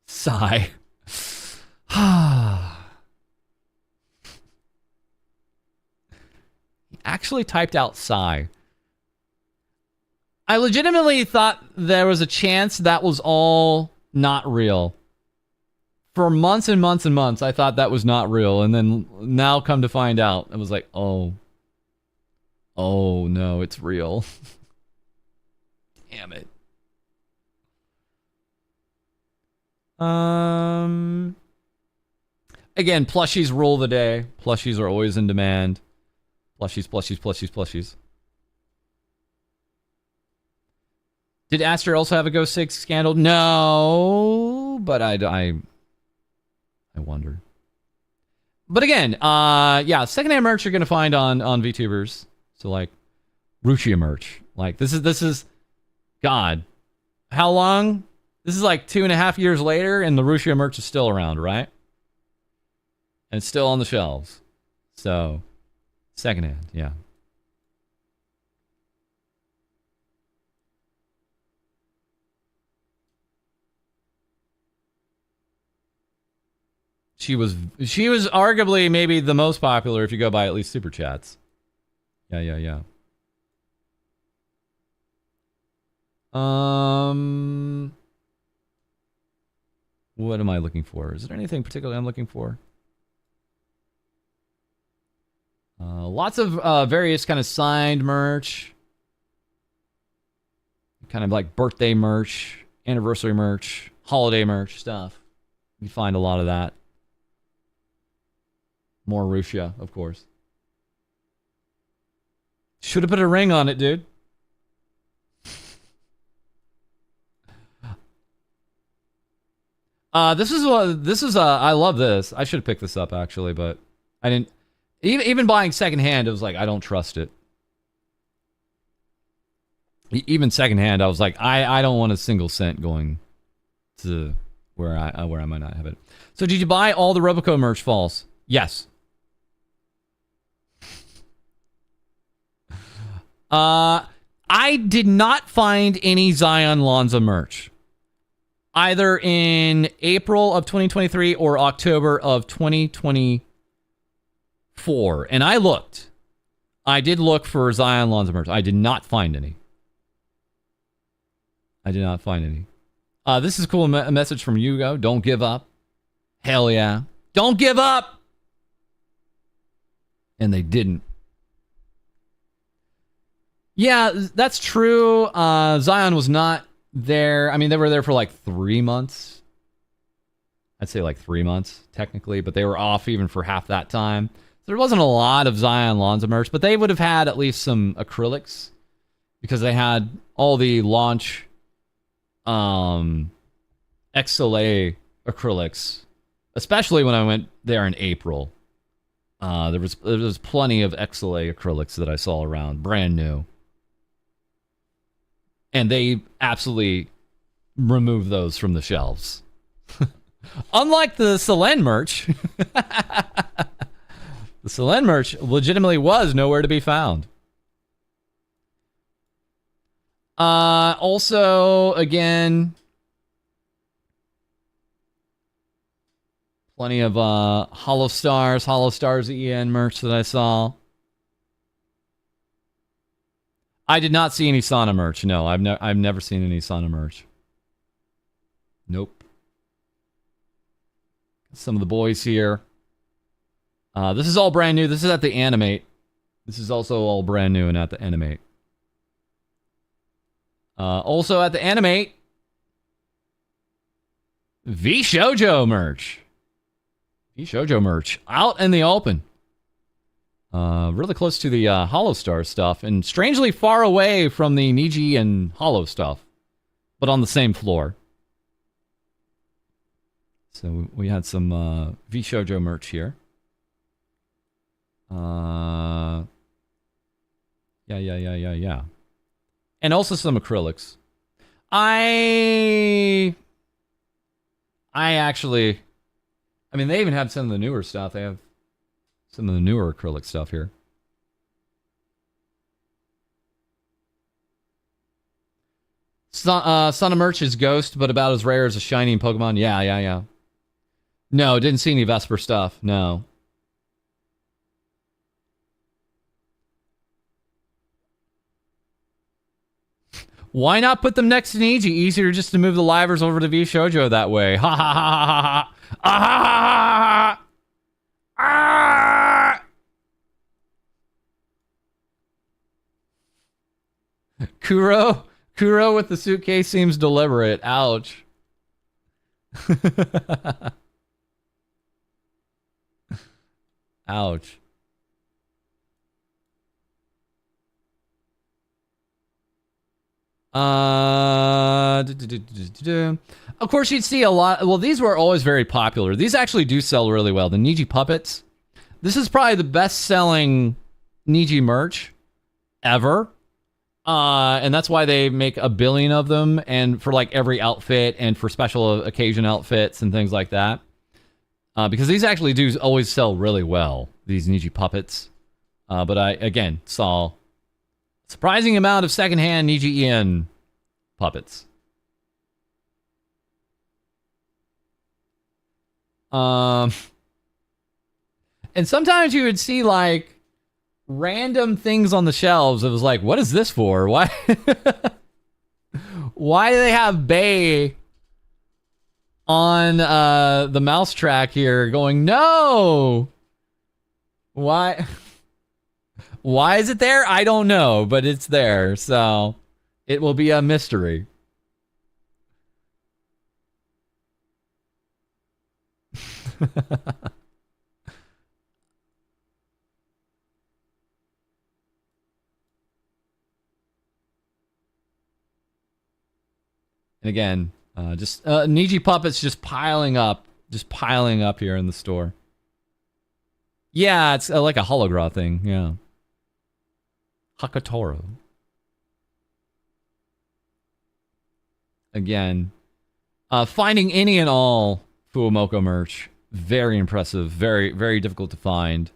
Sigh. He actually typed out sigh. I legitimately thought there was a chance that was all not real. For months and months and months, I thought that was not real. And then now come to find out, it was like, oh no, it's real. Damn it. Again, plushies rule the day. Plushies are always in demand. Plushies. Did Aster also have a Ghost 6 scandal? No, but I wonder. But again, yeah, secondhand merch you're gonna find on Vtubers. So like, Ruchia merch. Like this is, God, how long? This is like 2.5 years later, and the Ruchia merch is still around, right? And it's still on the shelves. So, secondhand, yeah. She was arguably maybe the most popular if you go by at least super chats. Yeah. What am I looking for? Is there anything particularly I'm looking for? Lots of various kind of signed merch. Kind of like birthday merch, anniversary merch, holiday merch stuff. You find a lot of that. More Ruchia, of course. Should have put a ring on it, dude. This is I love this. I should have picked this up actually, but I didn't. Even buying secondhand, it was like I don't trust it. Even secondhand, I was like I don't want a single cent going to where I might not have it. So did you buy all the Roboco merch, False? Yes. I did not find any Zion Lanza merch. Either in April of 2023 or October of 2024. And I looked. I did look for Zion Lanza merch. I did not find any. This is a cool message from Hugo. Don't give up. Hell yeah. Don't give up! And they didn't. Yeah, that's true. Zion was not there. I mean, they were there for like 3 months. I'd say like 3 months, technically, but they were off even for half that time. So there wasn't a lot of Zion Lanza merch, but they would have had at least some acrylics because they had all the launch XLA acrylics, especially when I went there in April. There was plenty of XLA acrylics that I saw around, brand new. And they absolutely removed those from the shelves. Unlike the Selen merch. The Selen merch legitimately was nowhere to be found. Also, again, plenty of Hollow Stars EN merch that I saw. I did not see any Sauna merch. No, I've never seen any Sauna merch. Nope. Some of the boys here. This is all brand new. This is at the Animate. This is also all brand new and at the Animate. Also at the Animate, VShojo merch. VShojo merch out in the open. Really close to the Hollow Star stuff, and strangely far away from the Niji and Hollow stuff, but on the same floor. So we had some VShojo merch here. Yeah. And also some acrylics. I actually, I mean, they even have some of the newer stuff. They have some of the newer acrylic stuff here. Son of Merch is Ghost, but about as rare as a shiny Pokemon. Yeah. No, didn't see any Vesper stuff. No. Why not put them next to Niji? Easier just to move the livers over to VShojo that way. Ha ha ha ha ha ha. Ah! Kuro with the suitcase seems deliberate. Ouch. Ouch. Of course, you'd see a lot. Well, these were always very popular. These actually do sell really well. The Niji puppets. This is probably the best-selling Niji merch ever. And that's why they make 1 billion of them, and for like every outfit and for special occasion outfits and things like that. Because these actually do always sell really well, these Niji puppets. But I, again, saw surprising amount of secondhand Niji EN puppets. And sometimes you would see like random things on the shelves. It was like, what is this for? Why? Why do they have Bay on the mouse track here going, no? Why? Why is it there? I don't know, but it's there, so it will be a mystery. And again, just Niji puppets just piling up here in the store. Yeah, it's like a hologram thing, yeah. Hakatoro. Again, finding any and all Fuomoko merch, very impressive, very, very difficult to find.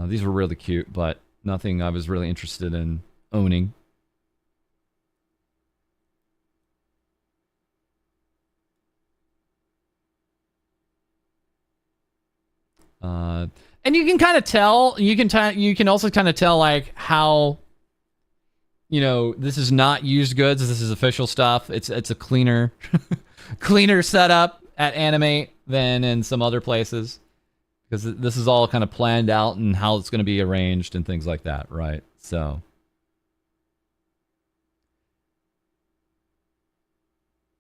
These were really cute, but nothing I was really interested in owning. And you can kind of tell, you can also kind of tell like how, you know, this is not used goods. This is official stuff. It's a cleaner, cleaner setup at Animate than in some other places, because this is all kind of planned out and how it's going to be arranged and things like that, right? So.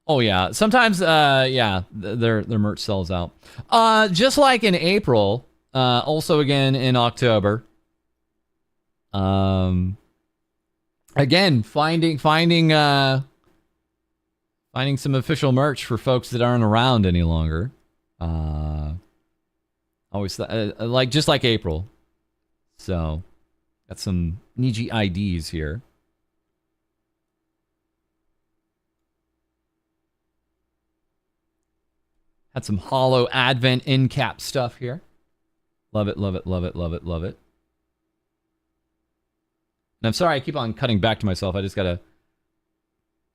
Oh yeah, sometimes yeah, their merch sells out. Just like in April, also again in October. Again, finding Finding some official merch for folks that aren't around any longer. Always like just like April. So, got some Niji IDs here. Had some hollow Advent end cap stuff here. Love it, love it, love it, love it, love it. And I'm sorry I keep on cutting back to myself. I just gotta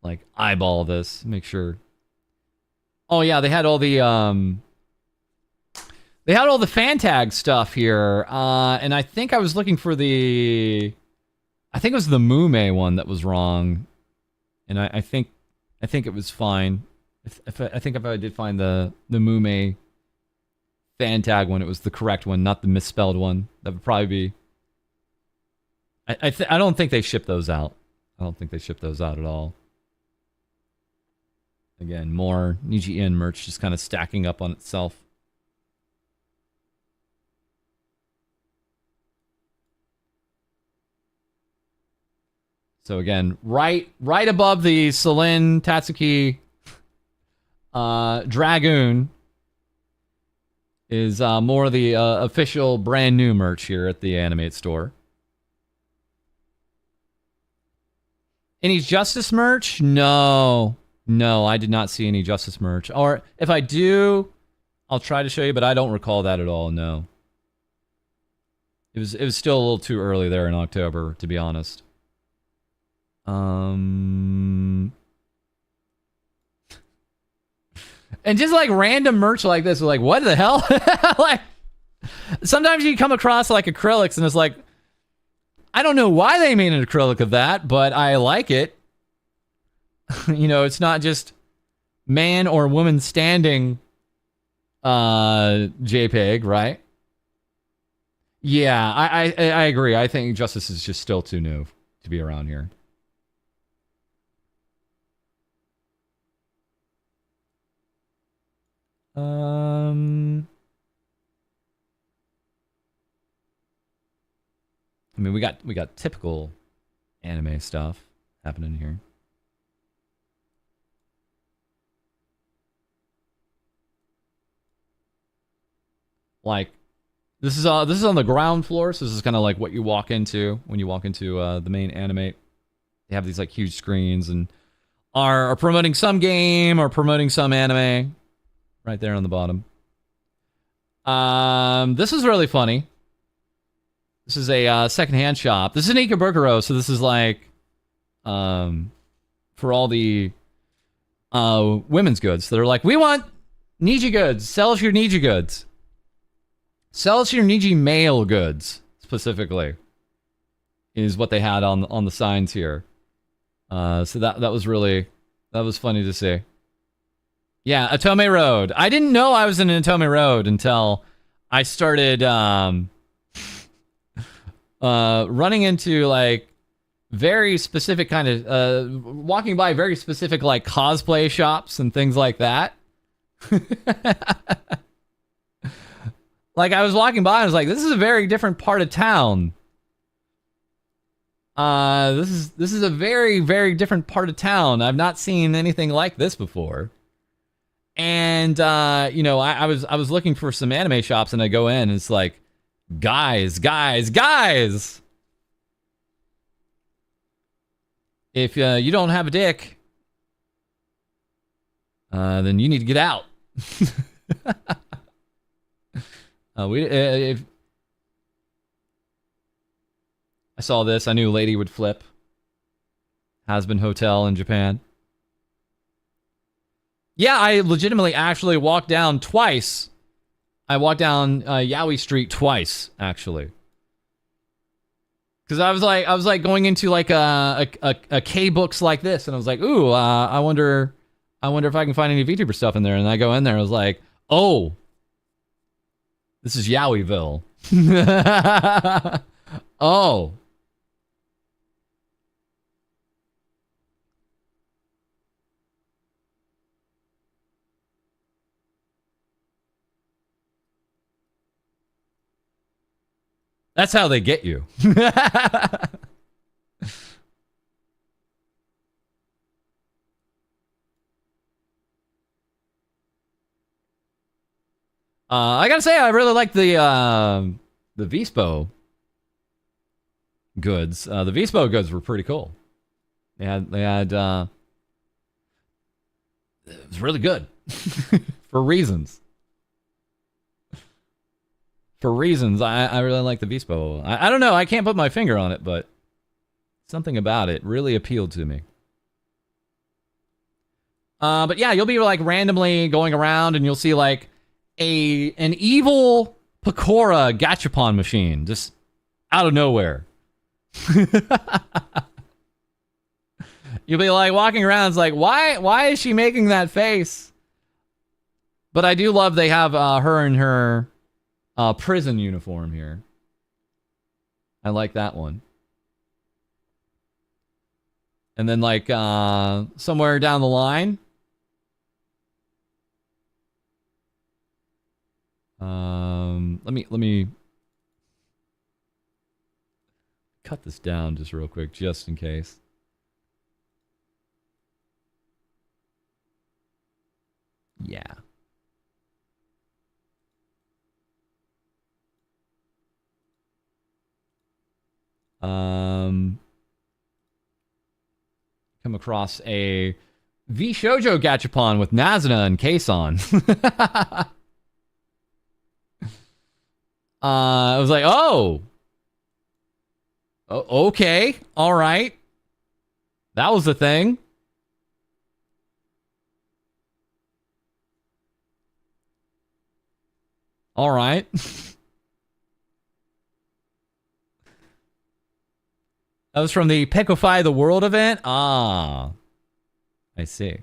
like eyeball this, make sure. Oh yeah, they had all the fan tag stuff here. And I think I was looking for I think it was the Mume one that was wrong. And I think it was fine. I think if I did find the Mume fan tag one, it was the correct one, not the misspelled one. That would probably be. I don't think they ship those out. I don't think they ship those out at all. Again, more Niji In merch just kind of stacking up on itself. So again, right above the Celine Tatsuki Dragoon is more of the official brand new merch here at the Animate store. Any Justice merch? No, I did not see any Justice merch. Or if I do, I'll try to show you, but I don't recall that at all. No, it was still a little too early there in October, to be honest. And just like random merch like this, like what the hell? Like sometimes you come across like acrylics and it's like, I don't know why they made an acrylic of that, but I like it. You know, it's not just man or woman standing JPEG, right? Yeah, I agree. I think Justice is just still too new to be around here. I mean, we got typical anime stuff happening here. Like, this is on the ground floor, so this is kind of like what you walk into when you walk into the main Animate. They have these like huge screens and are promoting some game or promoting some anime. Right there on the bottom. This is really funny. This is a secondhand shop. This is an Ikebukuro, so this is like for all the women's goods. So they're like, we want Niji goods. Sell us your Niji goods. Sell us your Niji male goods, specifically, is what they had on the signs here. So that was funny to see. Yeah, Atome Road. I didn't know I was in Atome Road until I started running into like very specific kind of walking by very specific like cosplay shops and things like that. Like I was walking by and I was like, this is a very different part of town. This is a very, very different part of town. I've not seen anything like this before. And you know, I was looking for some anime shops, and I go in, and it's like, guys. If you don't have a dick, then you need to get out. If I saw this, I knew Lady would flip. Has-been hotel in Japan. Yeah, I legitimately actually walked down twice. I walked down Yaoi Street twice, actually. Because I was like going into like a K-Books like this, and I was like, ooh, I wonder if I can find any VTuber stuff in there. And I go in there, and I was like, oh, this is Yaoiville. Oh. That's how they get you. I gotta say, I really like the Vispo goods. The Vispo goods were pretty cool. They had it was really good for reasons. For reasons, I really like the Vispo. I don't know, I can't put my finger on it, but something about it really appealed to me. But yeah, you'll be like randomly going around and you'll see like an evil Pecora gachapon machine just out of nowhere. You'll be like walking around, it's like, why is she making that face? But I do love they have her in her prison uniform here. I like that one. And then like somewhere down the line, let me cut this down just real quick, just in case. Yeah. Come across a V Shoujo Gachapon with Nazuna and Kason. I was like, oh, okay, all right, that was the thing. All right. That was from the Pecofy the World event? Ah. I see.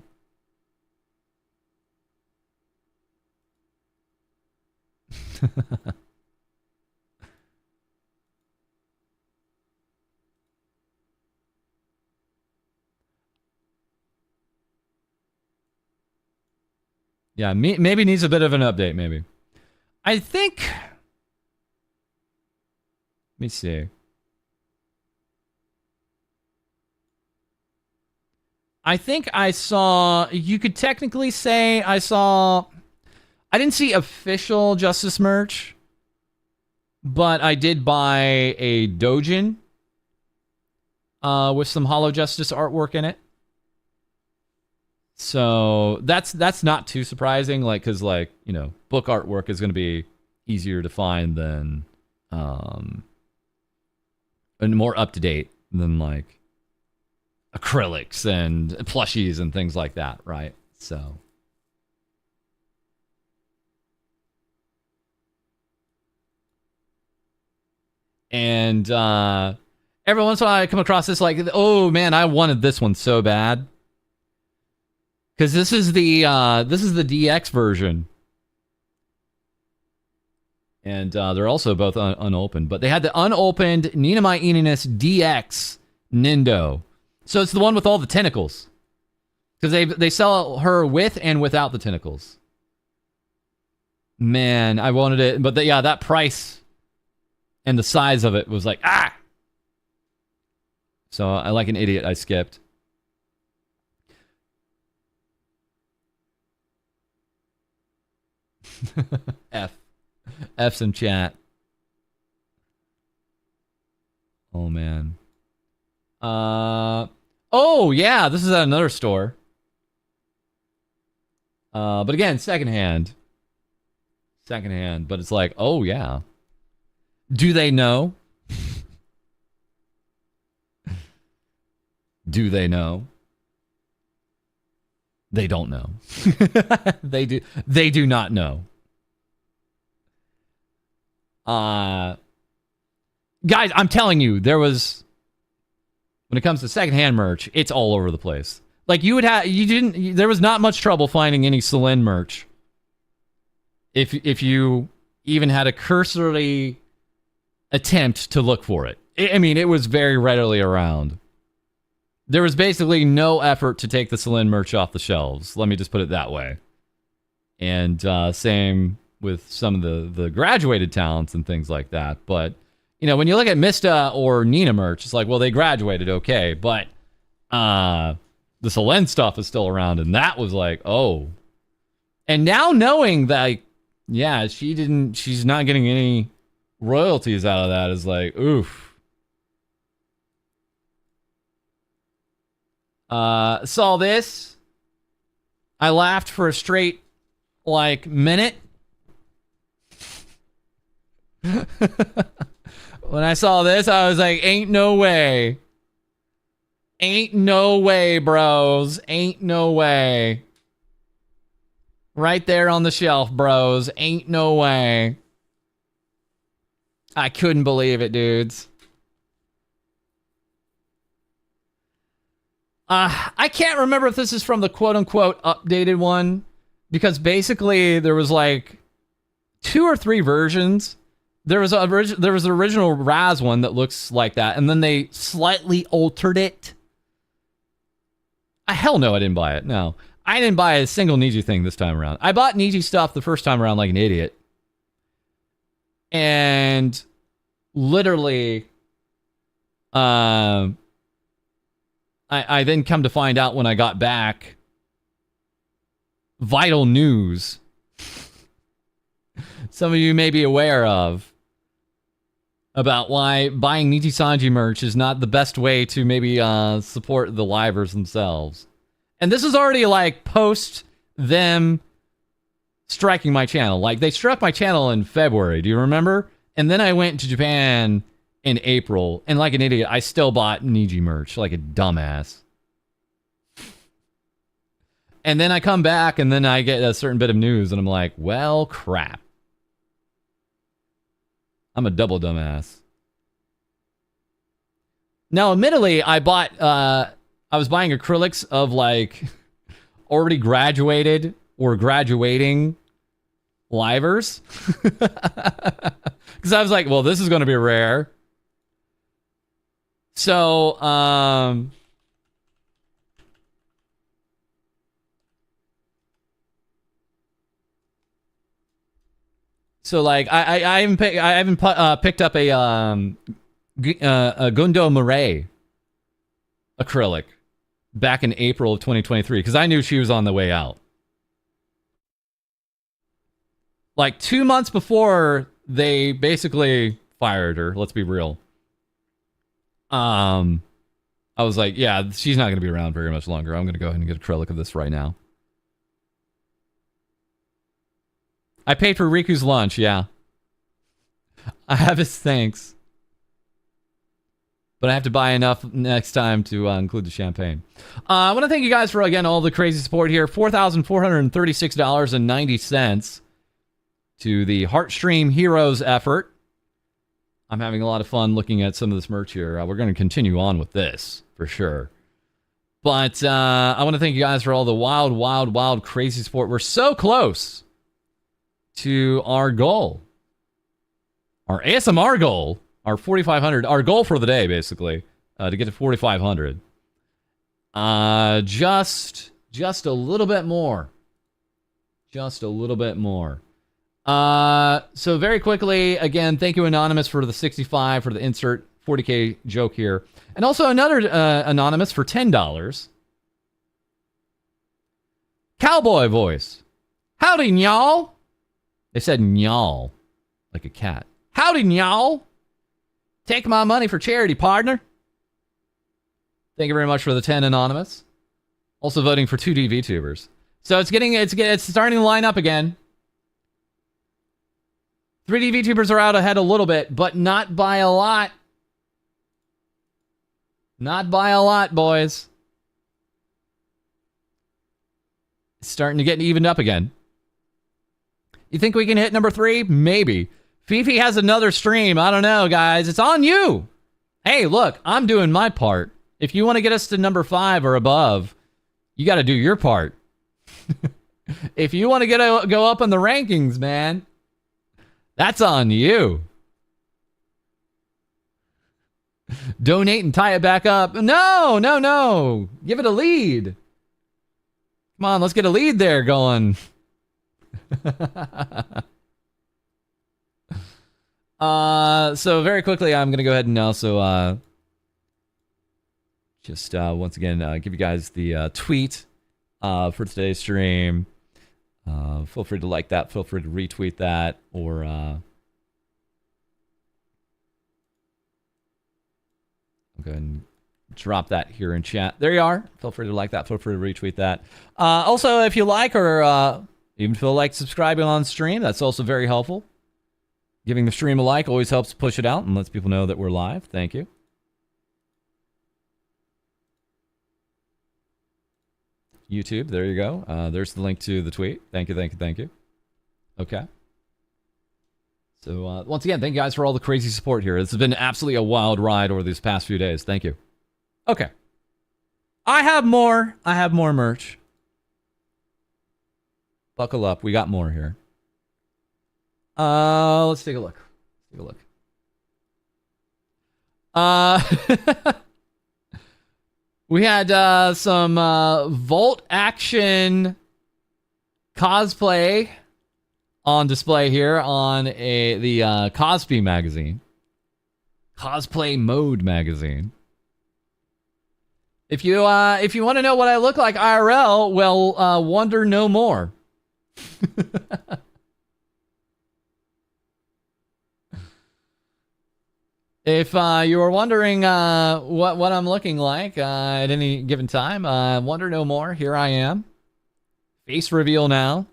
Yeah, maybe needs a bit of an update, maybe. I think... Let me see. I think I saw... You could technically say I saw... I didn't see official Justice merch, but I did buy a Dojin with some Hollow Justice artwork in it. So that's not too surprising, like, because, like, you know, book artwork is going to be easier to find than and more up to date than like acrylics and plushies and things like that, right? So and every once in a while I come across this like, oh man, I wanted this one so bad. Because this is the DX version, and they're also both unopened. But they had the unopened Ninamai Ininus DX Nindo, so it's the one with all the tentacles. Because they sell her with and without the tentacles. Man, I wanted it, but yeah, that price and the size of it was like ah. So I, like an idiot, I skipped. F some chat. Oh man. Oh yeah, this is at another store. But again, secondhand. Secondhand, but it's like, oh yeah. Do they know? Do they know? They don't know. They do not know. Guys, I'm telling you, when it comes to secondhand merch, it's all over the place. Like there was not much trouble finding any Selene merch. If you even had a cursory attempt to look for it. I mean, it was very readily around. There was basically no effort to take the Selene merch off the shelves. Let me just put it that way. And same with some of the graduated talents and things like that. But, you know, when you look at Mista or Nina merch, it's like, well, they graduated, okay. But the Selene stuff is still around. And that was like, oh. And now knowing that Yeah, she's not getting any royalties out of that. Is like, oof. Saw this. I laughed for a straight, like, minute. When I saw this, I was like, ain't no way. Ain't no way, bros. Ain't no way. Right there on the shelf, bros. Ain't no way. I couldn't believe it, dudes. I can't remember if this is from the quote-unquote updated one, because basically there was like 2 or 3 versions. There was an original Raz one that looks like that, and then they slightly altered it. Hell no, I didn't buy it. No. I didn't buy a single Niji thing this time around. I bought Niji stuff the first time around like an idiot. And literally, I then come to find out when I got back, vital news some of you may be aware of about why buying Niji Sanji merch is not the best way to maybe support the livers themselves. And this is already like post them striking my channel. Like they struck my channel in February, do you remember? And then I went to Japan in April, and like an idiot, I still bought Niji merch like a dumbass. And then I come back, and then I get a certain bit of news, and I'm like, well, crap. I'm a double dumbass. Now, admittedly, I was buying acrylics of, like, already graduated or graduating livers. Because I was like, well, this is going to be rare. So, like I haven't picked up a Gundo Murray acrylic back in April of 2023 because I knew she was on the way out. Like 2 months before they basically fired her, let's be real. I was like, yeah, she's not going to be around very much longer. I'm going to go ahead and get acrylic of this right now. I paid for Riku's lunch, yeah. I have his thanks. But I have to buy enough next time to include the champagne. I want to thank you guys for, again, all the crazy support here. $4,436.90 to the Heartstream Heroes effort. I'm having a lot of fun looking at some of this merch here. We're going to continue on with this, for sure. But I want to thank you guys for all the wild, wild, wild, crazy support. We're so close to our goal. Our ASMR goal. Our 4,500. Our goal for the day, basically. To get to 4,500. Just a little bit more. Just a little bit more. So very quickly, again, thank you, Anonymous, for the 65 for the insert 40K joke here. And also another Anonymous for $10. Cowboy voice. Howdy, y'all. They said y'all, like a cat. Howdy, y'all. Take my money for charity, partner. Thank you very much for the 10, Anonymous. Also voting for 2D Vtubers. So it's starting to line up again. 3D Vtubers are out ahead a little bit, but not by a lot. Not by a lot, boys. It's starting to get evened up again. You think we can hit number 3? Maybe. Fifi has another stream. I don't know, guys. It's on you. Hey, look, I'm doing my part. If you want to get us to number 5 or above, you got to do your part. If you want to go up in the rankings, man, that's on you. Donate and tie it back up. No. Give it a lead. Come on, let's get a lead there going. So very quickly, I'm going to go ahead and also just once again give you guys the tweet for today's stream. Feel free to like that. Feel free to retweet that, or I'll go ahead and drop that here in chat. There you are. Feel free to like that. Feel free to retweet that. Also, if you like or even feel like subscribing on stream, that's also very helpful. Giving the stream a like always helps push it out and lets people know that we're live. Thank you. YouTube, there you go. There's the link to the tweet. Thank you, thank you, thank you. Okay. So, once again, thank you guys for all the crazy support here. This has been absolutely a wild ride over these past few days. Thank you. Okay. I have more merch. Buckle up. We got more here. Let's take a look. We had some Volt Action cosplay on display here on the Cosplay magazine. Cosplay Mode magazine. If you want to know what I look like IRL, well, wonder no more. If you were wondering what I'm looking like at any given time, wonder no more. Here I am. Face reveal now.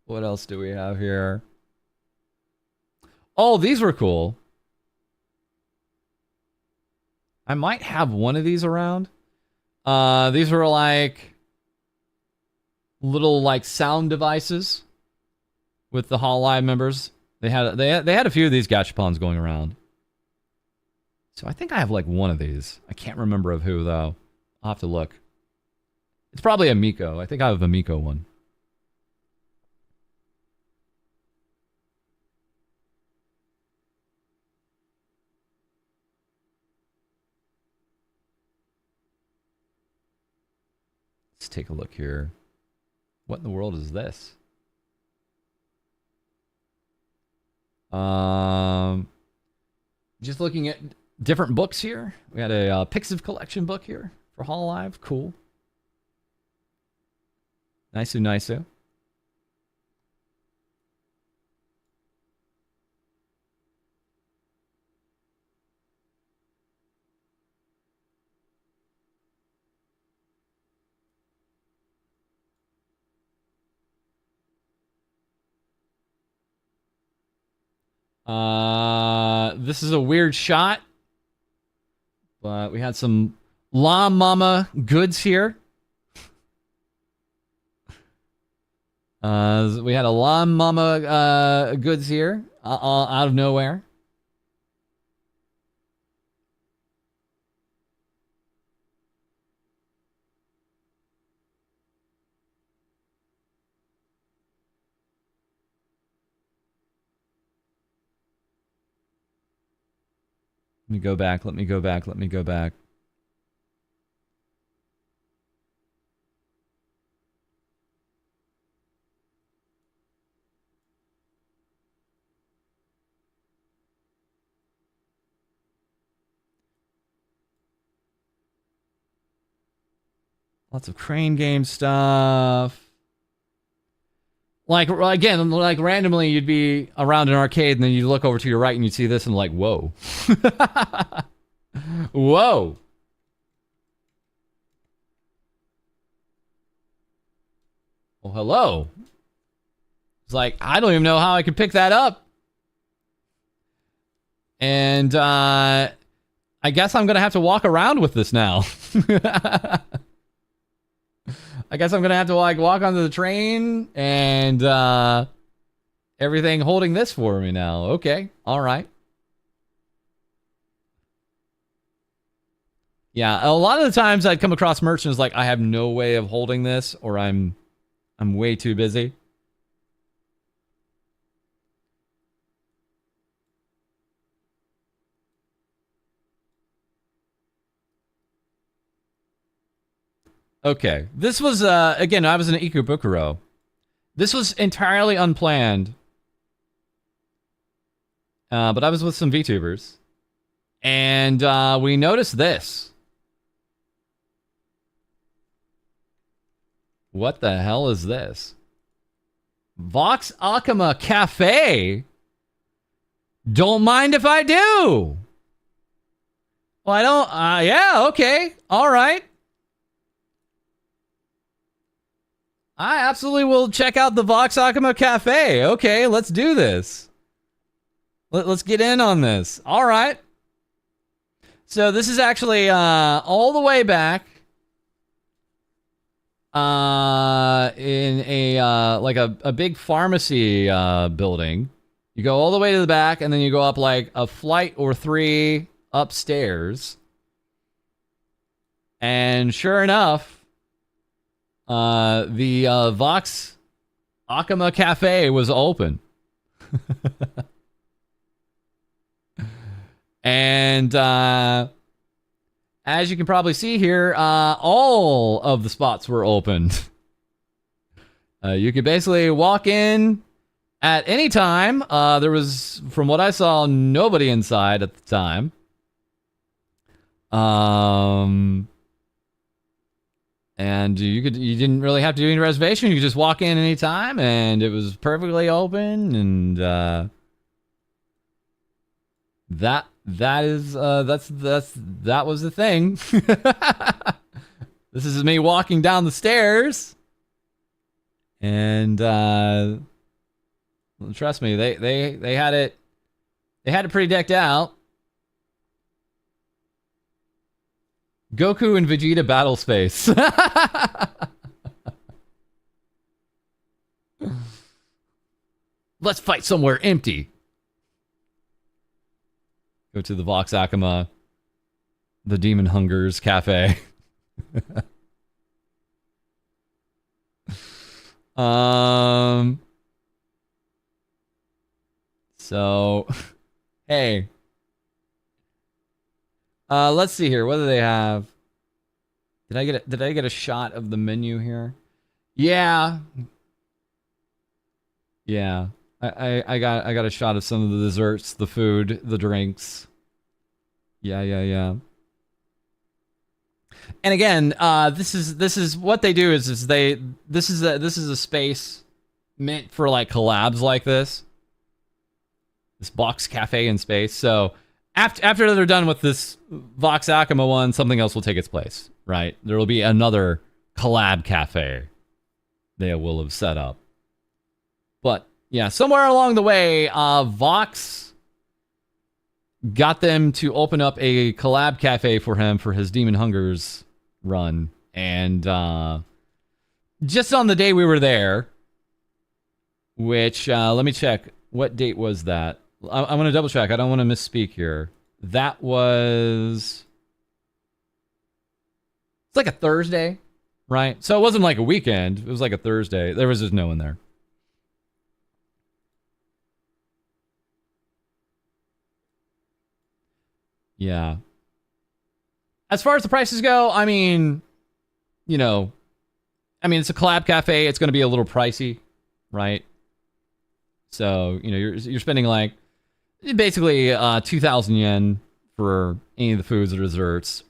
What else do we have here? Oh, these were cool. I might have one of these around. These were like little like sound devices with the FalseEyeD members. They had a few of these gachapons going around. So I think I have like one of these. I can't remember of who though. I'll have to look. It's probably a Miko. I think I have a Miko one. Let's take a look here. What in the world is this? Just looking at different books here. We had a Pixiv collection book here for Hololive. Cool. Nice. This is a weird shot, but we had some La Mama goods here. We had a La Mama goods here out of nowhere. Let me go back. Lots of Crane game stuff. Like, again, like randomly you'd be around an arcade and then you look over to your right and you'd see this and like, whoa. Whoa. Well, hello. It's like, I don't even know how I could pick that up. And I guess I'm going to have to walk around with this now. I guess I'm going to have to like walk onto the train and everything holding this for me now. Okay. All right. Yeah, a lot of the times I'd come across merchants like I have no way of holding this or I'm way too busy. Okay, this was, again, I was in Ikebukuro. This was entirely unplanned. but I was with some VTubers, and we noticed this. What the hell is this? Vox Akama Cafe? Don't mind if I do. Well, I don't. Yeah, okay. All right. I absolutely will check out the Vox Akama Cafe. Okay, let's do this. Let's get in on this. All right. So this is actually all the way back in a like a big pharmacy building. You go all the way to the back, and then you go up like a flight or 3 upstairs. And sure enough, the Vox Akama Cafe was open. And as you can probably see here, all of the spots were opened. You could basically walk in at any time. There was, from what I saw, nobody inside at the time. And you didn't really have to do any reservation. You could just walk in anytime, and it was perfectly open. And that was the thing. This is me walking down the stairs, and trust me, they had it pretty decked out. Goku and Vegeta battle space. Let's fight somewhere empty. Go to the Vox Akama, the Demon Hungers Cafe. So, hey. Let's see here. What do they have? Did I get a shot of the menu here? Yeah. Yeah. I got a shot of some of the desserts, the food, the drinks. Yeah. And again, this is what they do is this is a space meant for like collabs like this. This box cafe in space. So after they're done with this Vox Akama one, something else will take its place, right? There will be another collab cafe they will have set up. But yeah, somewhere along the way, Vox got them to open up a collab cafe for him for his Demon Hungers run. And just on the day we were there, which, let me check. What date was that? I want to double check. I don't want to misspeak here. That was... It's like a Thursday, right? So it wasn't like a weekend. It was like a Thursday. There was just no one there. Yeah. As far as the prices go, I mean, you know, it's a collab cafe. It's going to be a little pricey, right? So, you know, you're spending like basically 2,000 yen for any of the foods or desserts,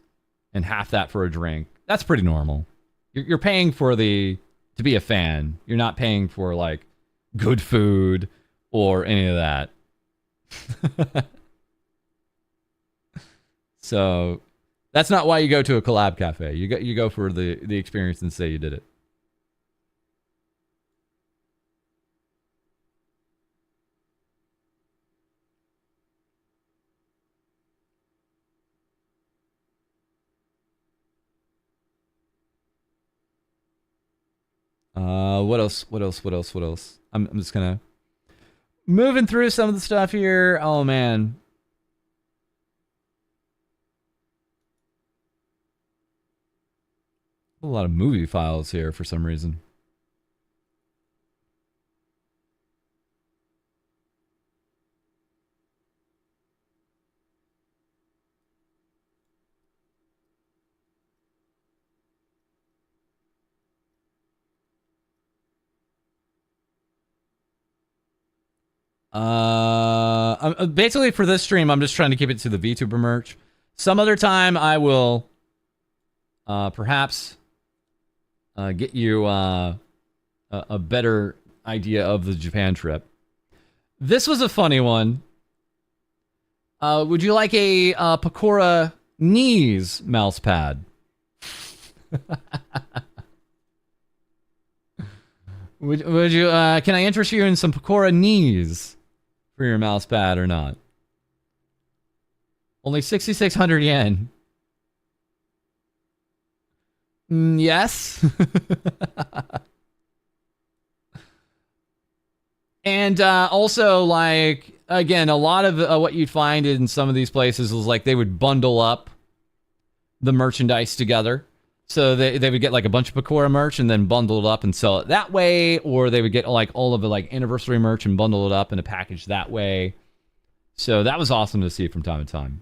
and half that for a drink. That's pretty normal. You're paying for to be a fan. You're not paying for like good food or any of that. So that's not why you go to a collab cafe. You go for the experience and say you did it. What else? I'm just gonna moving through some of the stuff here. Oh man. A lot of movie files here for some reason. basically for this stream, I'm just trying to keep it to the VTuber merch. Some other time, I will perhaps get you a better idea of the Japan trip. This was a funny one. Would you like a Pecora knees mouse pad? Would you? Can I interest you in some Pecora knees for your mouse pad or not? Only 6,600 yen. Yes. And also, like, again, a lot of what you'd find in some of these places was like they would bundle up the merchandise together. So they would get like a bunch of Pecora merch and then bundle it up and sell it that way, or they would get like all of the like anniversary merch and bundle it up in a package that way. So that was awesome to see from time to time.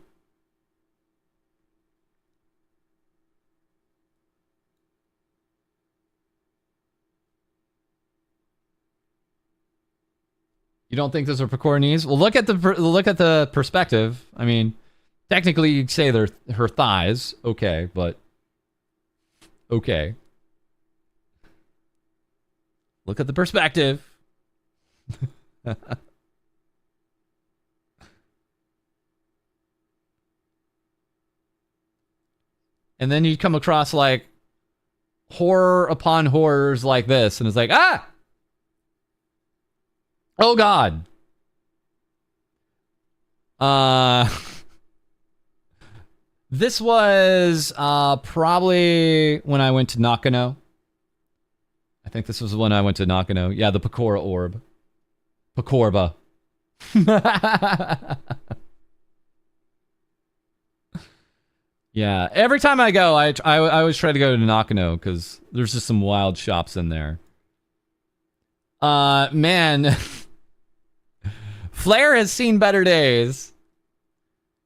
You don't think those are Pecora knees? Well, look at the perspective. I mean, technically you'd say they're her thighs, okay, but okay. Look at the perspective. And then you come across like horror upon horrors like this, and it's like, ah! Oh God. This was probably when I went to Nakano. I think this was when I went to Nakano. Yeah, the Pecora orb. Pecorba. Yeah, every time I go, I always try to go to Nakano because there's just some wild shops in there. Man. Flair has seen better days.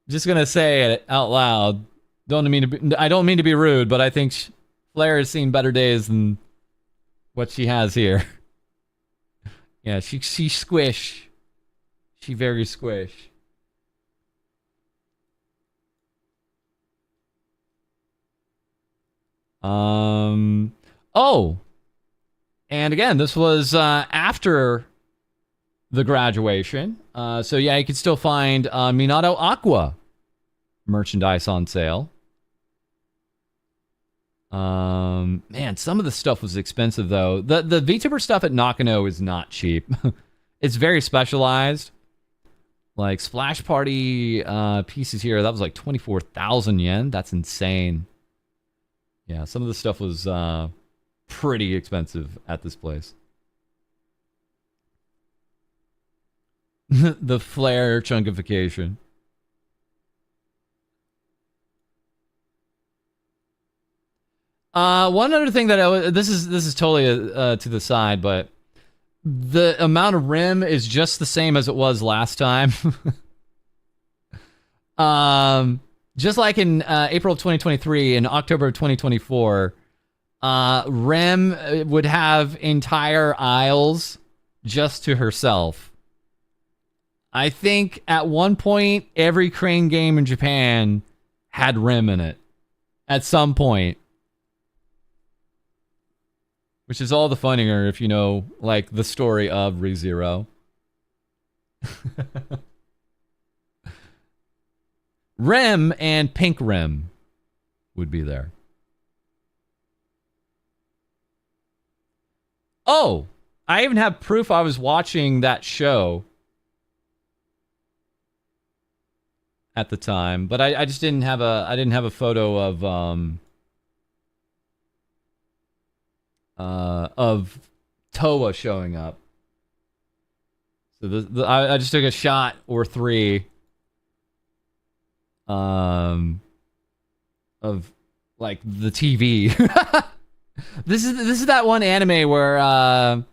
Just gonna say it out loud. I don't mean to be rude, but I think Flair has seen better days than what she has here. Yeah, she squish. She very squish. Oh. And again, this was after the graduation. So yeah, you can still find Minato Aqua merchandise on sale. Man, some of the stuff was expensive though. The VTuber stuff at Nakano is not cheap. It's very specialized. Like Splash Party pieces here, that was like 24,000 yen. That's insane. Yeah, some of the stuff was pretty expensive at this place. The Flair chunkification. One other thing that this is totally to the side, but the amount of rim is just the same as it was last time. Just like in April of 2023, in October of 2024, Rem would have entire aisles just to herself. I think at one point, every crane game in Japan had Rem in it. At some point. Which is all the funnier if you know, like, the story of ReZero. Rem and Pink Rem would be there. Oh, I even have proof I was watching that show at the time, but I just didn't have a photo of Toa showing up. So I just took a shot or three of like the TV. This is that one anime where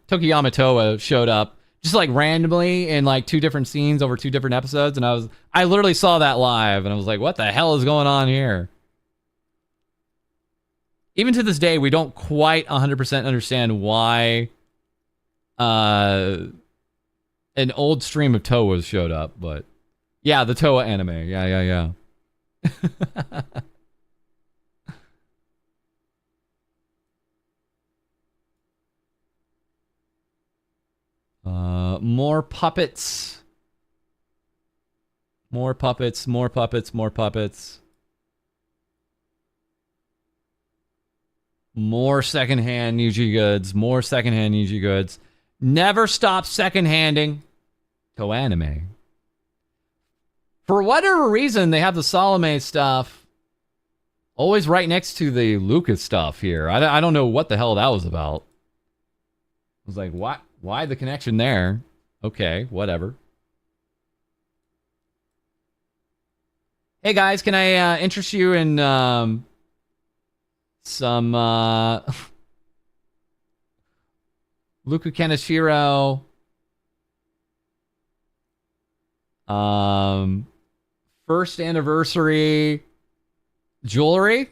Tokiyama Toa showed up just like randomly in like two different scenes over two different episodes, and I literally saw that live and I was like, what the hell is going on here? Even to this day, we don't quite 100% understand why an old stream of Toas showed up, but Yeah, the Toa anime. Yeah. More puppets. More puppets. More secondhand UG goods. Never stop secondhanding Toa anime. For whatever reason, they have the Salome stuff always right next to the Lucas stuff here. I don't know what the hell that was about. I was like, what? Why the connection there? Okay, whatever. Hey guys, can I interest you in some Luka Kaneshiro first anniversary jewelry?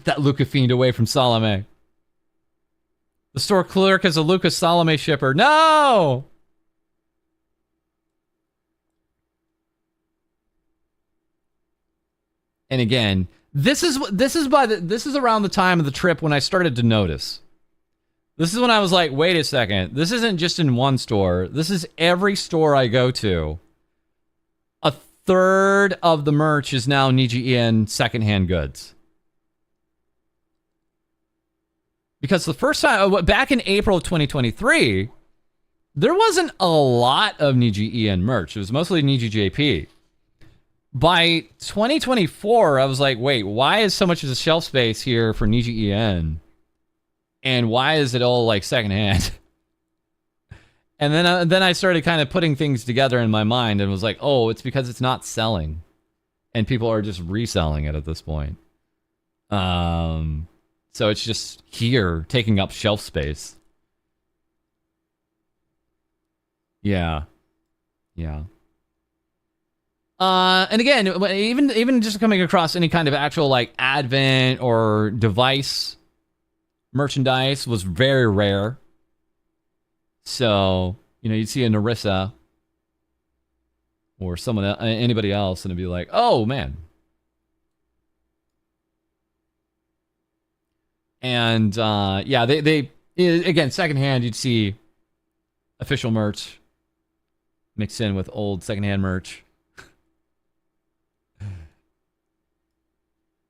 That Luca fiend away from Salome. The store clerk is a Lucas Salome shipper. No! And again, this is around the time of the trip when I started to notice. This is when I was like, wait a second. This isn't just in one store. This is every store I go to. A third of the merch is now Niji-in secondhand goods. Because the first time, back in April of 2023, there wasn't a lot of Niji-in merch. It was mostly Niji JP. By 2024, I was like, wait, why is so much of the shelf space here for Niji-in? And why is it all like secondhand? And then I started kind of putting things together in my mind and was like, oh, it's because it's not selling. And people are just reselling it at this point. So it's just here, taking up shelf space. Yeah. And again, even just coming across any kind of actual like Advent or device merchandise was very rare. So, you'd see a Narissa or anybody else, and it'd be like, oh man. And yeah, they again, secondhand, you'd see official merch mixed in with old secondhand merch.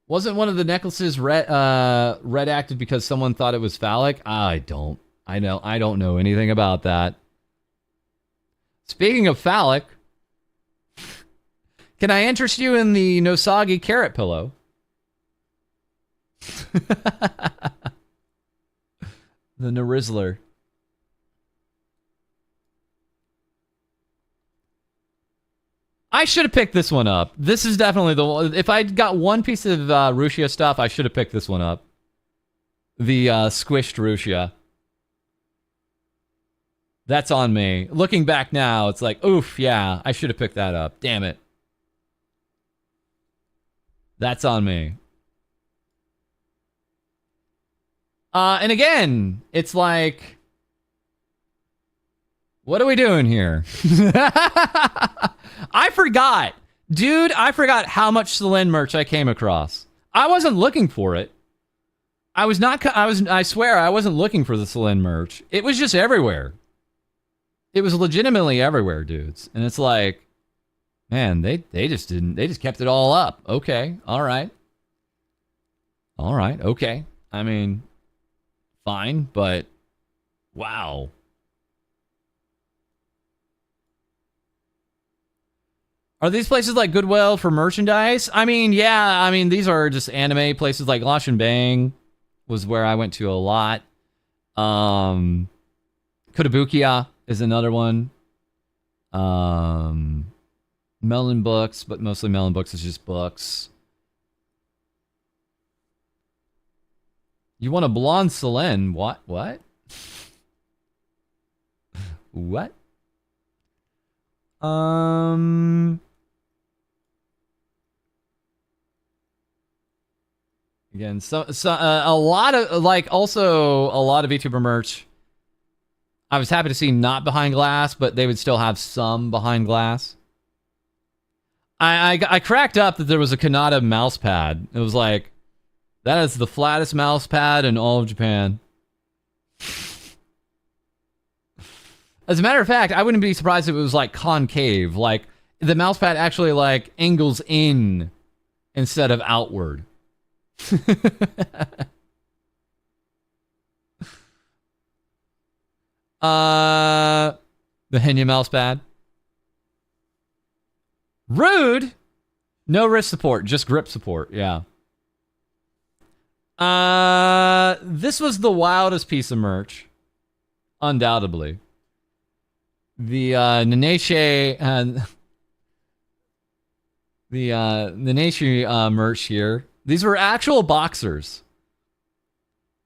Wasn't one of the necklaces redacted because someone thought it was phallic? I don't know anything about that. Speaking of phallic, can I interest you in the Nosagi carrot pillow? The Narizzler. I should have picked this one up. This is definitely the one. If I got one piece of Ruchia stuff, I should have picked this one up. The squished Ruchia. That's on me. Looking back now, it's like, oof, yeah, I should have picked that up. Damn it. That's on me. And again, it's like, what are we doing here? I forgot. Dude, I forgot how much Celine merch I came across. I wasn't looking for it. I swear, I wasn't looking for the Celine merch. It was just everywhere. It was legitimately everywhere, dudes. And it's like, man, they just kept it all up. Okay, all right, okay. I mean, fine, but wow. Are these places like Goodwill for merchandise? I mean, yeah. I mean, these are just anime places like Lash and Bang was where I went to a lot. Kotobukiya is another one. Melon Books, but mostly Melon Books is just books. You want a blonde Selene? What? What? Again, so a lot of, like, also a lot of VTuber merch I was happy to see not behind glass, but they would still have some behind glass. I cracked up that there was a Kanata mouse pad. It was like, that is the flattest mouse pad in all of Japan. As a matter of fact, I wouldn't be surprised if it was like concave. Like, the mouse pad actually like angles in instead of outward. The Henya mouse pad. Rude. No wrist support, just grip support. Yeah. This was the wildest piece of merch, undoubtedly. The Naneshe and the Naneshe merch here. These were actual boxers,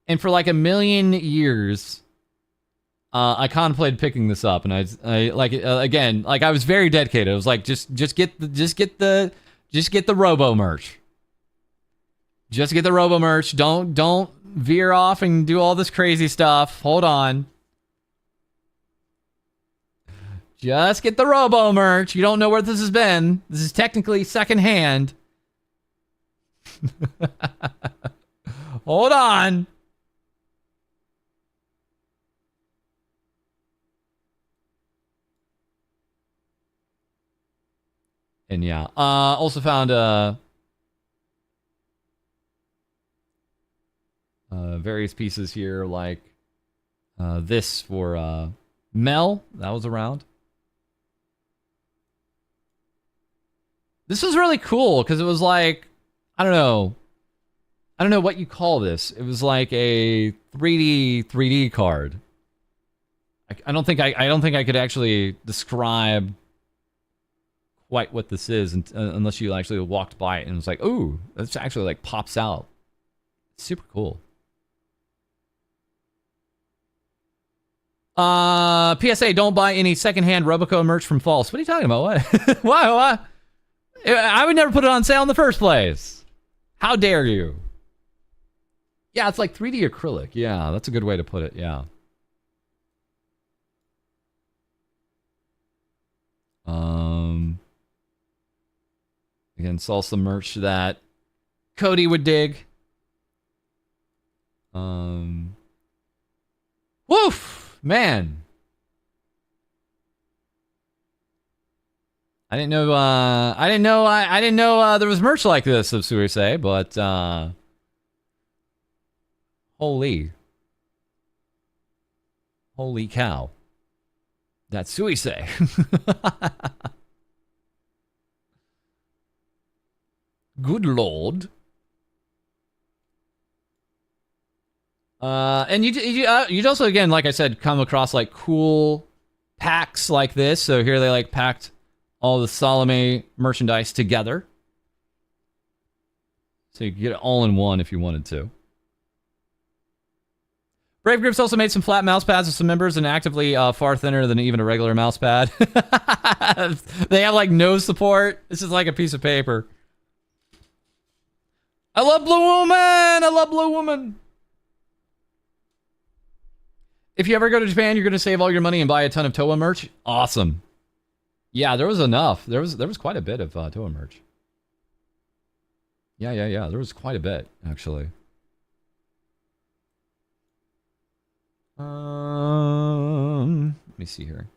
and for like a million years, I contemplated picking this up, and I like again, like I was very dedicated. I was like, just get the Robo merch. Just get the Robo merch. Don't veer off and do all this crazy stuff. Hold on. Just get the Robo merch. You don't know where this has been. This is technically secondhand. Hold on. And yeah, also found various pieces here, like this for Mel. That was around. This was really cool because it was like, I don't know what you call this. It was like a 3D card. I don't think I could actually describe quite what this is unless you actually walked by it and was like, ooh, this actually like pops out. Super cool. PSA, don't buy any secondhand Roboco merch from False. What are you talking about? What? Why? I would never put it on sale in the first place. How dare you? Yeah, it's like 3D acrylic. Yeah, that's a good way to put it. Yeah. Again, saw some merch that Cody would dig. Woof, man. I didn't know. I didn't know there was merch like this of Suisei, but holy cow, that's Suisei. Good lord. And you'd also, again, like I said, come across like cool packs like this. So here they like packed all the Salome merchandise together. So you could get it all in one if you wanted to. Brave Grips also made some flat mouse pads with some members and actively far thinner than even a regular mouse pad. They have like no support. This is like a piece of paper. I love Blue Woman! I love Blue Woman! If you ever go to Japan, you're going to save all your money and buy a ton of Toa merch. Awesome. Yeah, there was enough. There was quite a bit of Toa merch. Yeah. There was quite a bit, actually. Let me see here.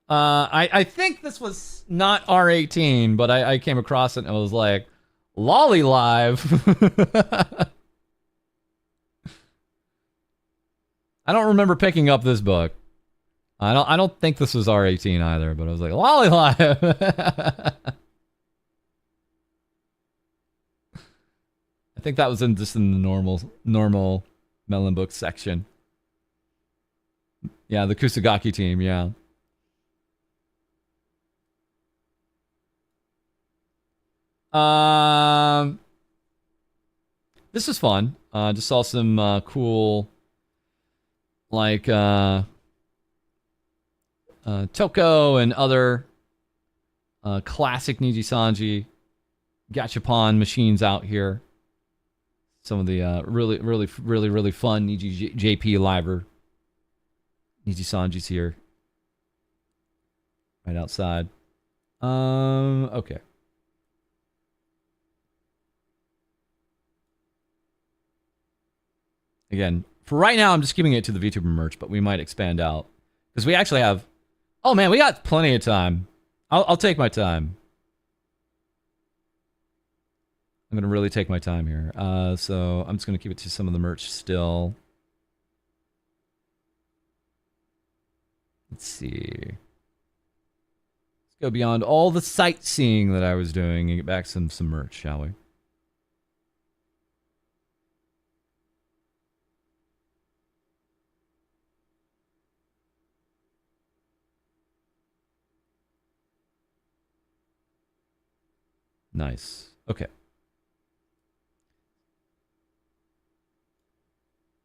I think this was not R18, but I came across it and I was like, Lolly Live. I don't remember picking up this book. I don't think this was R18 either, but I was like, Lolly Live. I think that was just in the normal Melon Book section. Yeah, the Kusagaki team, yeah. This is fun. Just saw some cool, like Toko and other classic Niji Sanji gachapon machines out here. Some of the really fun Niji JP liver. Niji Sanji's here. Right outside. Okay. Again, for right now, I'm just keeping it to the VTuber merch, but we might expand out. Because we actually have... Oh, man, we got plenty of time. I'll take my time. I'm going to really take my time here. So I'm just going to keep it to some of the merch still. Let's see. Let's go beyond all the sightseeing that I was doing and get back some merch, shall we? Nice. Okay.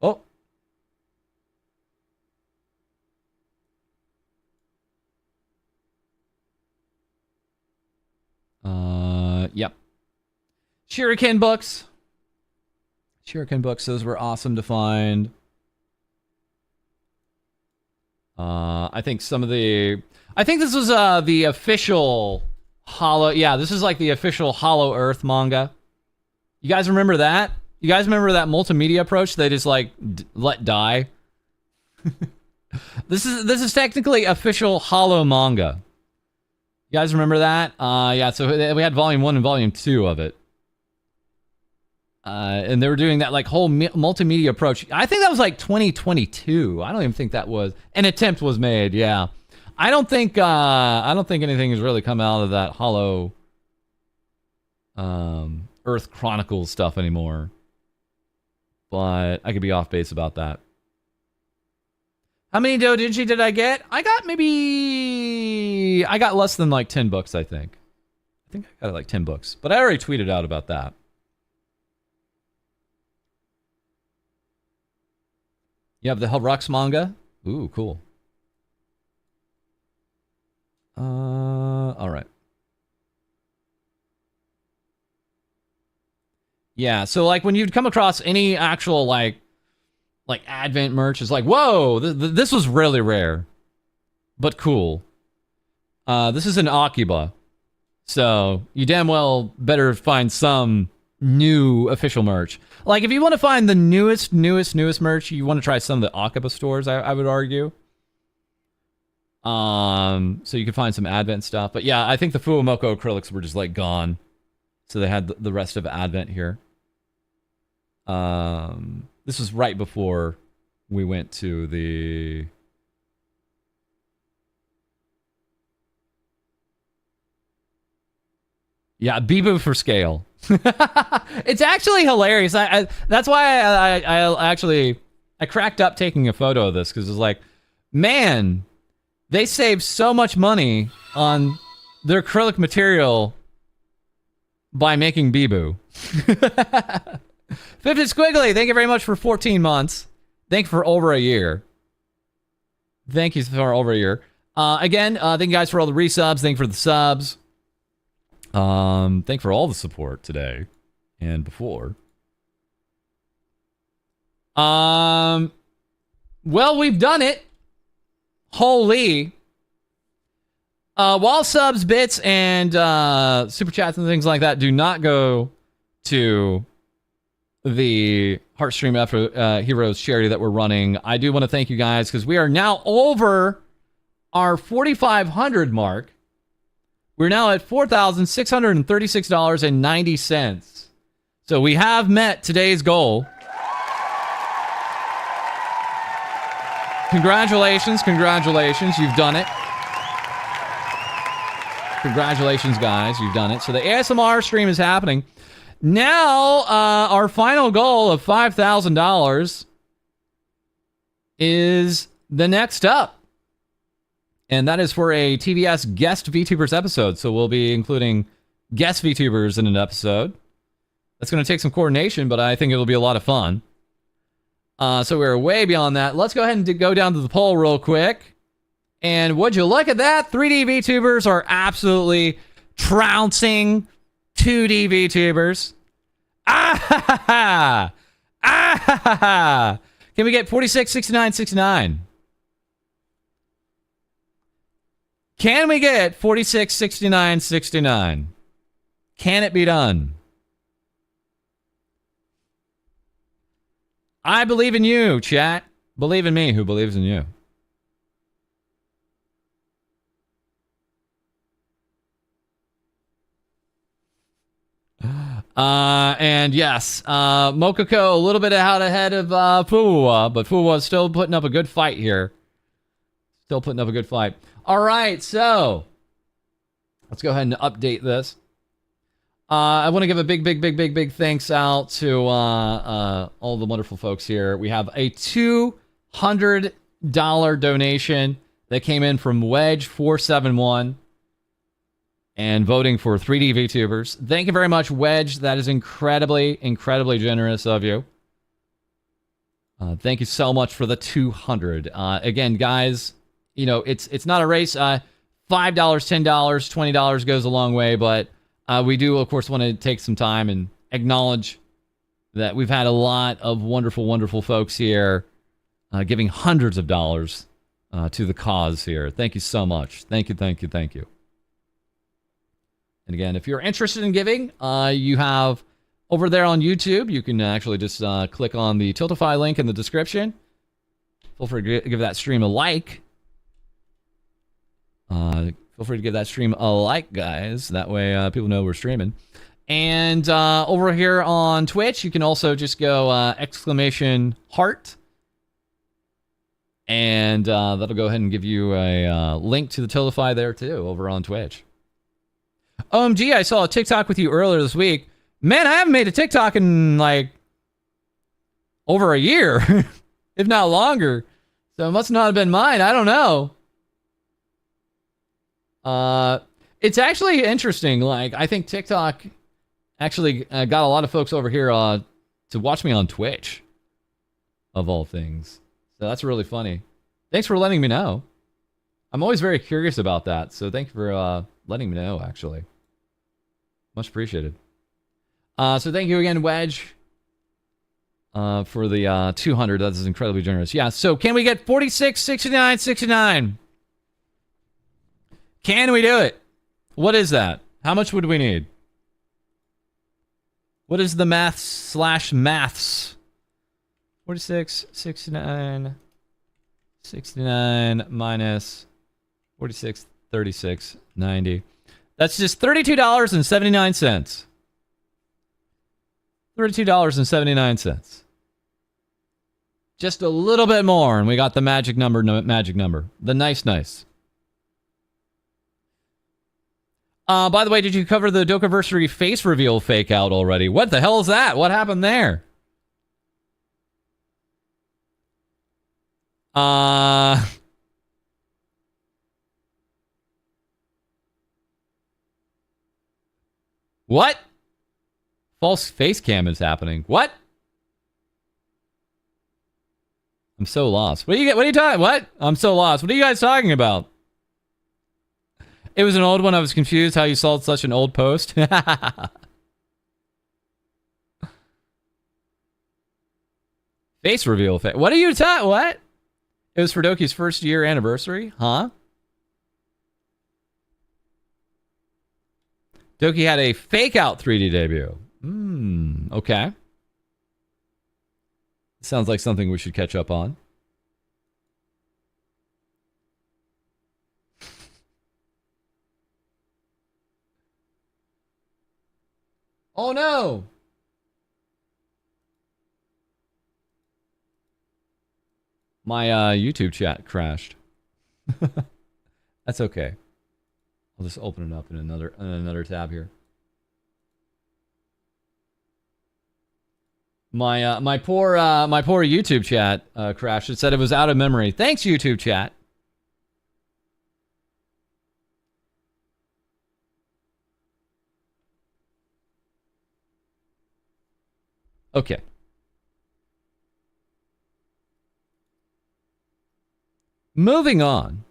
Oh. Yep. Shuriken books. Shuriken books, those were awesome to find. I think some of the... I think this was the official Hollow... Yeah, this is like the official Hollow Earth manga. You guys remember that? You guys remember that multimedia approach they just like let die? This is technically official Hollow manga. You guys remember that? Yeah, so we had volume 1 and volume 2 of it. And they were doing that like whole multimedia approach. I think that was like 2022. I don't even think that was an attempt was made. Yeah, I don't think anything has really come out of that Hollow Earth Chronicles stuff anymore. But I could be off base about that. How many doujinshi did I get? I got less than like 10 books, I think. I think I got like 10 books. But I already tweeted out about that. You have the Hellrux manga? Ooh, cool. Alright. Yeah, so like when you'd come across any actual like Advent merch, it's like, whoa, this was really rare, but cool. This is an Akiba, so you damn well better find some new official merch. Like if you want to find the newest merch, you want to try some of the Akiba stores, I would argue. So you can find some Advent stuff, but yeah, I think the Fuomoko acrylics were just like gone, so they had the rest of Advent here. This was right before we went to the... Yeah, Bibu for scale. It's actually hilarious. That's why I cracked up taking a photo of this, because it's like, man, they saved so much money on their acrylic material by making Bibu. 50 Squiggly, thank you very much for 14 months. Thank you for over a year. Thank you for over a year. Again, thank you guys for all the resubs. Thank you for the subs. Thank you for all the support today and before. Well, we've done it. Holy. While subs, bits, and super chats and things like that do not go to the Heartstream Heroes charity that we're running, I do want to thank you guys, because we are now over our 4,500 mark. We're now at $4,636.90. So we have met today's goal. Congratulations, you've done it. Congratulations, guys, you've done it. So the ASMR stream is happening. Now, our final goal of $5,000 is the next up. And that is for a TVS guest VTubers episode. So we'll be including guest VTubers in an episode. That's going to take some coordination, but I think it'll be a lot of fun. So we're way beyond that. Let's go ahead and go down to the poll real quick. And would you look at that? 3D VTubers are absolutely trouncing 2D VTubers. Ah ha ha ha! Ah ha ha ha! Can we get 46, 69, 69? Can we get 46, 69, 69? Can it be done? I believe in you, chat. Believe in me who believes in you. And yes, Mokoko a little bit out ahead of Fuwa, but Fuwa is still putting up a good fight here. Still putting up a good fight. All right, so let's go ahead and update this. I want to give a big thanks out to all the wonderful folks here. We have a $200 donation that came in from Wedge471 and voting for 3D VTubers. Thank you very much, Wedge. That is incredibly generous of you. Thank you so much for the 200. Again, guys, you know, it's not a race. $5, $10, $20 goes a long way, but we do, of course, want to take some time and acknowledge that we've had a lot of wonderful folks here giving hundreds of dollars to the cause here. Thank you so much. Thank you. And again, if you're interested in giving, you have over there on YouTube, you can actually just click on the Tiltify link in the description. Feel free to give that stream a like. Feel free to give that stream a like, guys. That way people know we're streaming. And over here on Twitch, you can also just go exclamation heart. And that'll go ahead and give you a link to the Tiltify there, too, over on Twitch. OMG, I saw a TikTok with you earlier this week. Man, I haven't made a TikTok in, like, over a year, if not longer. So it must not have been mine. I don't know. It's actually interesting. Like, I think TikTok actually got a lot of folks over here to watch me on Twitch, of all things. So that's really funny. Thanks for letting me know. I'm always very curious about that. So thank you for letting me know, actually. Much appreciated. So thank you again, Wedge, for the 200. That is incredibly generous. Yeah, so can we get 46, 69, 69? Can we do it? What is that? How much would we need? What is the maths/maths? 46, 69, 69 minus 46, 36, 90. That's just $32.79. $32.79. Just a little bit more, and we got the magic number. The nice. By the way, did you cover the Dokaversary face reveal fake out already? What the hell is that? What happened there? What? False face cam is happening. What? I'm so lost. What are you talking? What? I'm so lost. What are you guys talking about? It was an old one. I was confused how you saw such an old post. Face reveal. What are you talking? What? It was for Doki's first year anniversary? Huh? Doki had a fake out 3D debut. Okay. Sounds like something we should catch up on. Oh no! My YouTube chat crashed. That's okay. I'll just open it up in another tab here. My poor YouTube chat crashed. It said it was out of memory. Thanks, YouTube chat. Okay. Moving on.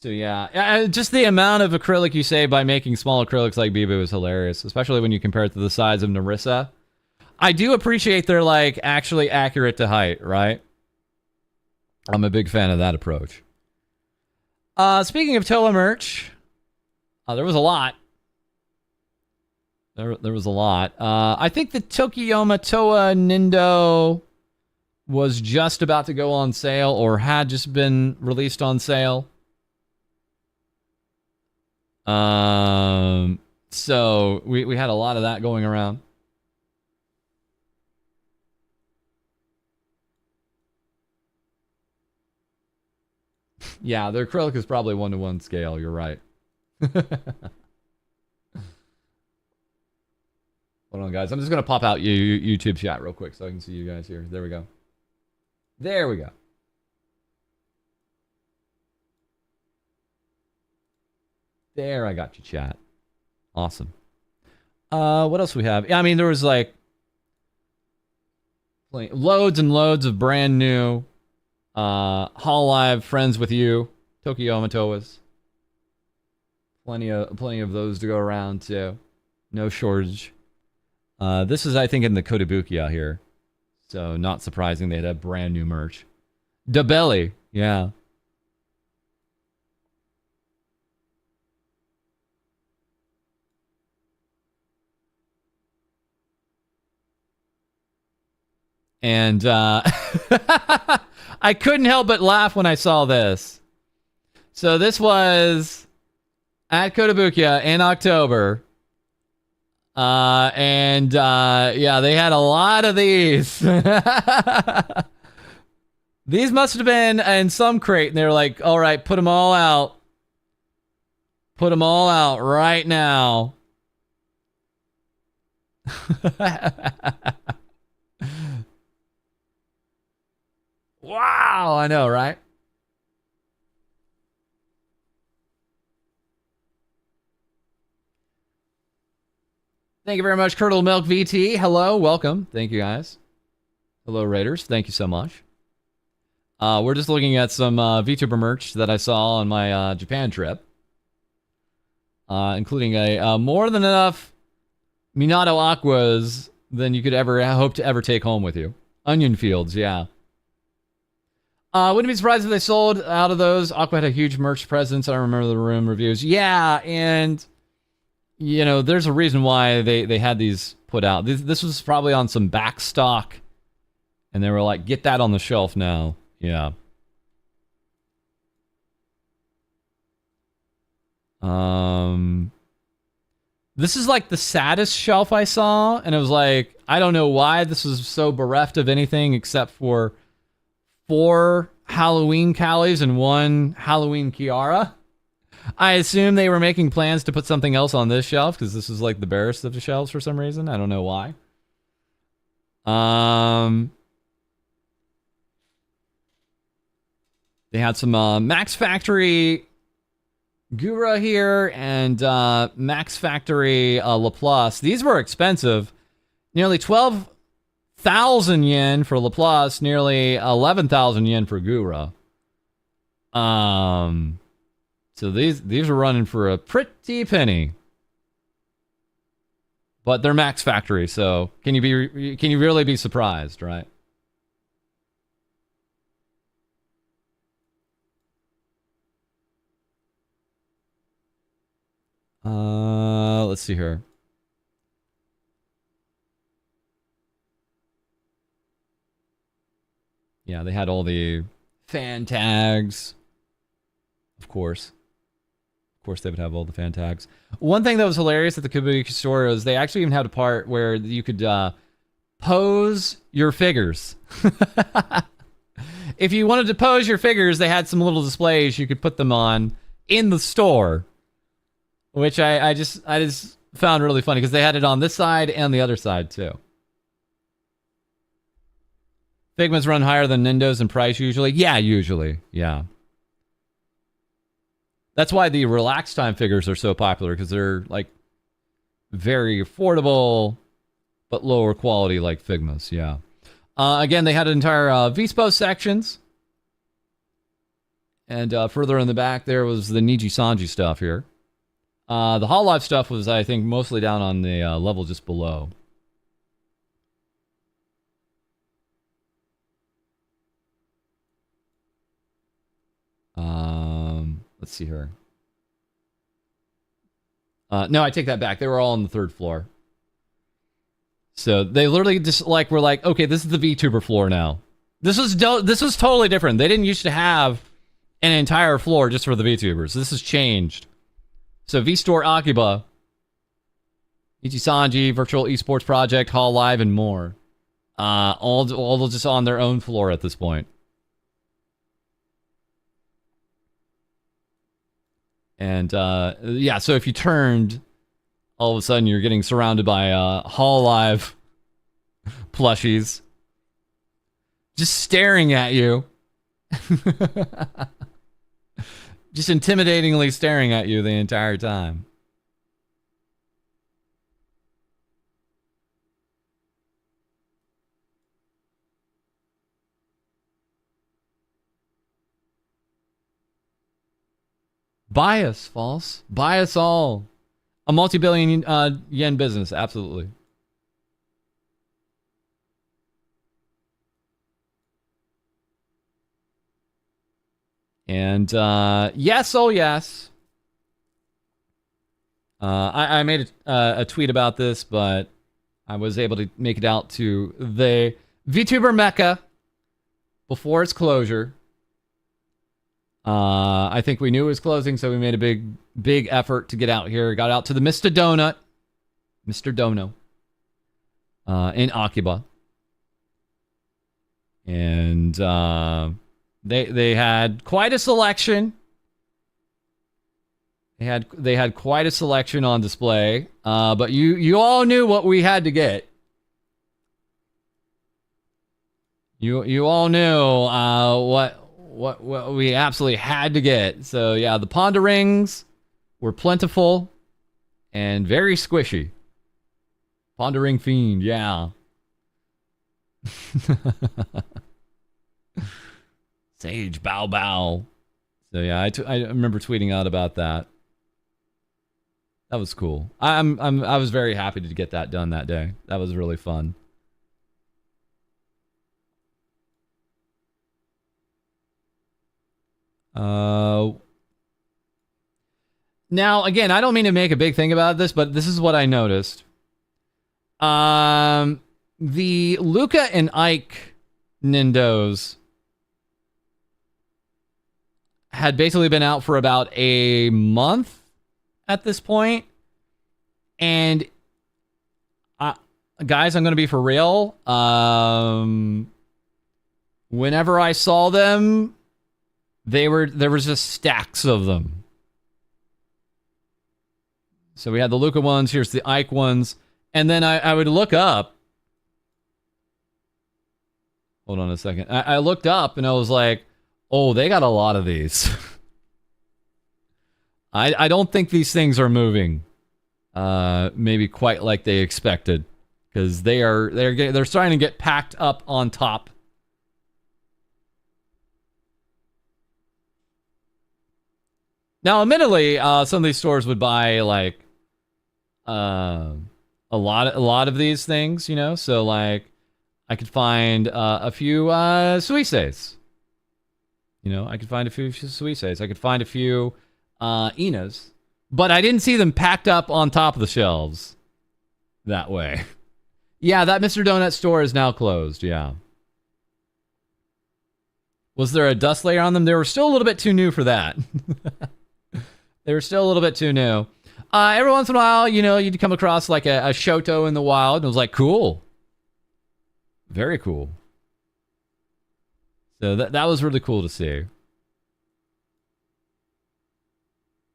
So yeah, just the amount of acrylic you save by making small acrylics like Bibu is hilarious, especially when you compare it to the size of Narissa. I do appreciate they're like actually accurate to height, right? I'm a big fan of that approach. Speaking of Toa merch, there was a lot. There was a lot. I think the Tokiyoma Toa Nindo was just about to go on sale or had just been released on sale. So we had a lot of that going around. Yeah, the acrylic is probably 1-to-1 scale. You're right. Hold on, guys. I'm just going to pop out YouTube chat real quick so I can see you guys here. There we go. There we go. There, I got you, chat. Awesome. What else we have? Yeah, I mean, there was like loads and loads of brand new Hololive Friends with You Tokiyoma Toas. Plenty of those to go around too. No shortage. This is, I think, in the Kotobukiya here. So, not surprising they'd have brand new merch. Dabelli, yeah. And I couldn't help but laugh when I saw this. So this was at Kotobukiya in October. Yeah, they had a lot of these. These must have been in some crate, and they were like, all right, put them all out. Put them all out right now. Wow, I know, right? Thank you very much, Curdled Milk VT. Hello, welcome. Thank you, guys. Hello, Raiders. Thank you so much. We're just looking at some Vtuber merch that I saw on my Japan trip. Including a more than enough Minato Aquas than you could ever hope to ever take home with you. Onion fields, yeah. Wouldn't be surprised if they sold out of those. Aqua had a huge merch presence. I remember the room reviews. Yeah, and, you know, there's a reason why they had these put out. This was probably on some back stock, and they were like, get that on the shelf now. Yeah. This is like the saddest shelf I saw, and it was like, I don't know why this was so bereft of anything except for 4 Halloween Callies and 1 Halloween Kiara. I assume they were making plans to put something else on this shelf because this is like the barest of the shelves for some reason. I don't know why. They had some Max Factory Gura here and Max Factory Laplace. These were expensive. Nearly 12,000 yen for Laplace, nearly 11,000 yen for Gura. So these are running for a pretty penny. But they're Max Factory, so can you really be surprised, right? Let's see here. Yeah, they had all the fan tags. Of course. Of course they would have all the fan tags. One thing that was hilarious at the Kabuki store was they actually even had a part where you could pose your figures. If you wanted to pose your figures, they had some little displays you could put them on in the store. Which I just found really funny because they had it on this side and the other side too. Figmas run higher than Nindos in price usually? Yeah, usually. Yeah. That's why the relax time figures are so popular because they're like very affordable but lower quality like Figmas, yeah. Again, they had entire Vispo sections. And further in the back, there was the Niji Sanji stuff here. The Hololive stuff was, I think, mostly down on the level just below. Let's see here. No, I take that back. They were all on the 3rd floor. So they literally just like were like, okay, this is the VTuber floor now. This was totally different. They didn't used to have an entire floor just for the VTubers. This has changed. So V-Store Akiba, Ichisanji, Virtual Esports Project, Hololive, and more. All just on their own floor at this point. And yeah, so if you turned, all of a sudden you're getting surrounded by Hololive plushies just staring at you. Just intimidatingly staring at you the entire time. Bias, false. Bias all. A multi-billion yen business, absolutely. And yes, oh yes. I made a tweet about this, but I was able to make it out to the VTuber Mecca before its closure. I think we knew it was closing, so we made a big effort to get out here. Got out to the Mr. Dono, in Akiba, and they had quite a selection. They had quite a selection on display, but you all knew what we had to get. You all knew what we absolutely had to get. So yeah, the Ponda rings were plentiful and very squishy. Ponda ring fiend, yeah. Sage bow bow. So yeah, I remember tweeting out about that. That was cool. I was very happy to get that done that day. That was really fun. Now, again, I don't mean to make a big thing about this, but this is what I noticed. The Luca and Ike Nindos had basically been out for about a month at this point. And guys, I'm going to be for real. Whenever I saw them, there was just stacks of them. So we had the Luca ones, here's the Ike ones, and then I would look up. Hold on a second. I looked up and I was like, oh, they got a lot of these. I don't think these things are moving maybe quite like they expected, because they're starting to get packed up on top. Now, admittedly, some of these stores would buy like a lot of these things, you know. So like, I could find a few Suisses. You know, I could find a few Suisses. I could find a few Inas, but I didn't see them packed up on top of the shelves that way. Yeah, that Mr. Donut store is now closed. Yeah. Was there a dust layer on them? They were still a little bit too new for that. They were still a little bit too new. Every once in a while, you know, you'd come across like a Shoto in the wild, and it was like, cool. Very cool. So that was really cool to see.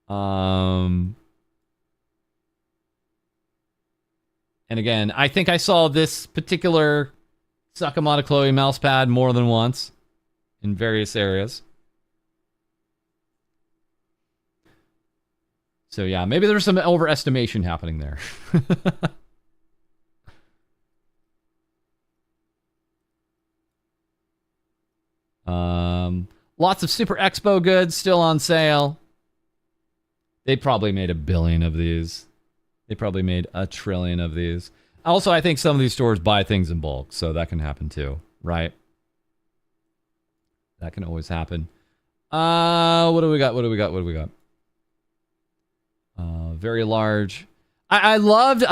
And again, I think I saw this particular Sakamoto Chloe mousepad more than once in various areas. So yeah, maybe there's some overestimation happening there. Lots of Super Expo goods still on sale. They probably made 1 billion of these. They probably made 1 trillion of these. Also, I think some of these stores buy things in bulk, so that can happen too, right? That can always happen. What do we got? What do we got? What do we got? Very large. I loved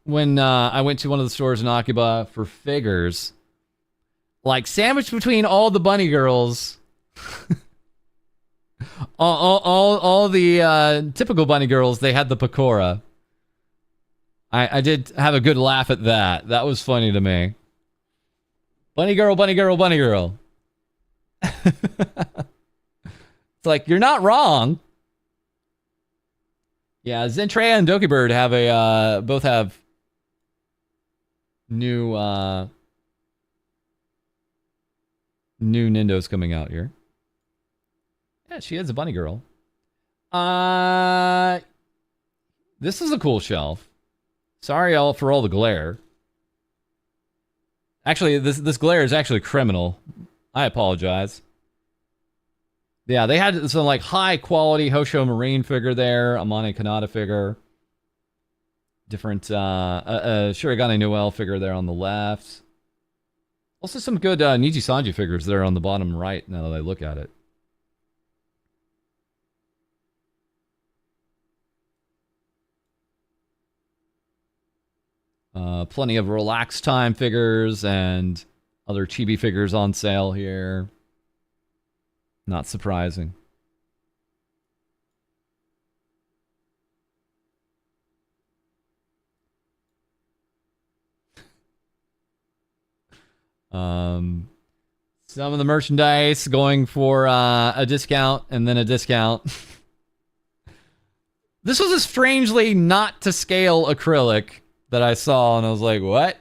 when I went to one of the stores in Akiba for figures. Like, sandwiched between all the bunny girls. all the typical bunny girls, they had the Pakora. I did have a good laugh at that. That was funny to me. Bunny girl, bunny girl, bunny girl. It's like, you're not wrong. Yeah, Zentreya and Dokibird have a both have new new Nindos coming out here. Yeah, she is a bunny girl. This is a cool shelf. Sorry all for all the glare. Actually, this glare is actually criminal. I apologize. Yeah, they had some like high quality Hosho Marine figure there, Amane Kanata figure. Different Shirigane Noel figure there on the left. Also some good Niji Sanji figures there on the bottom right now that I look at it. Plenty of Relax Time figures and other chibi figures on sale here. Not surprising. Some of the merchandise going for a discount and then a discount. This was a strangely not to scale acrylic that I saw, and I was like, what?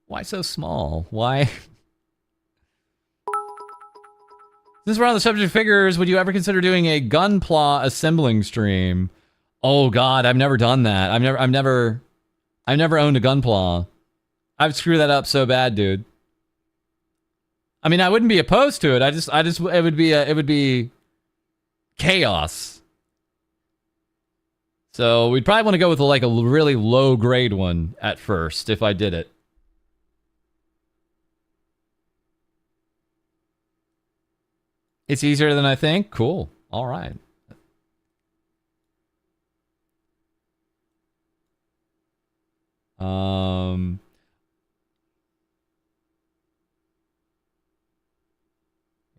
Why so small? Why? Since we're on the subject of figures, would you ever consider doing a Gunpla assembling stream? Oh God, I've never done that. I've never owned a Gunpla. I've screwed that up so bad, dude. I mean, I wouldn't be opposed to it. It would be chaos. So we'd probably want to go with like a really low grade one at first if I did it. It's easier than I think. Cool. All right.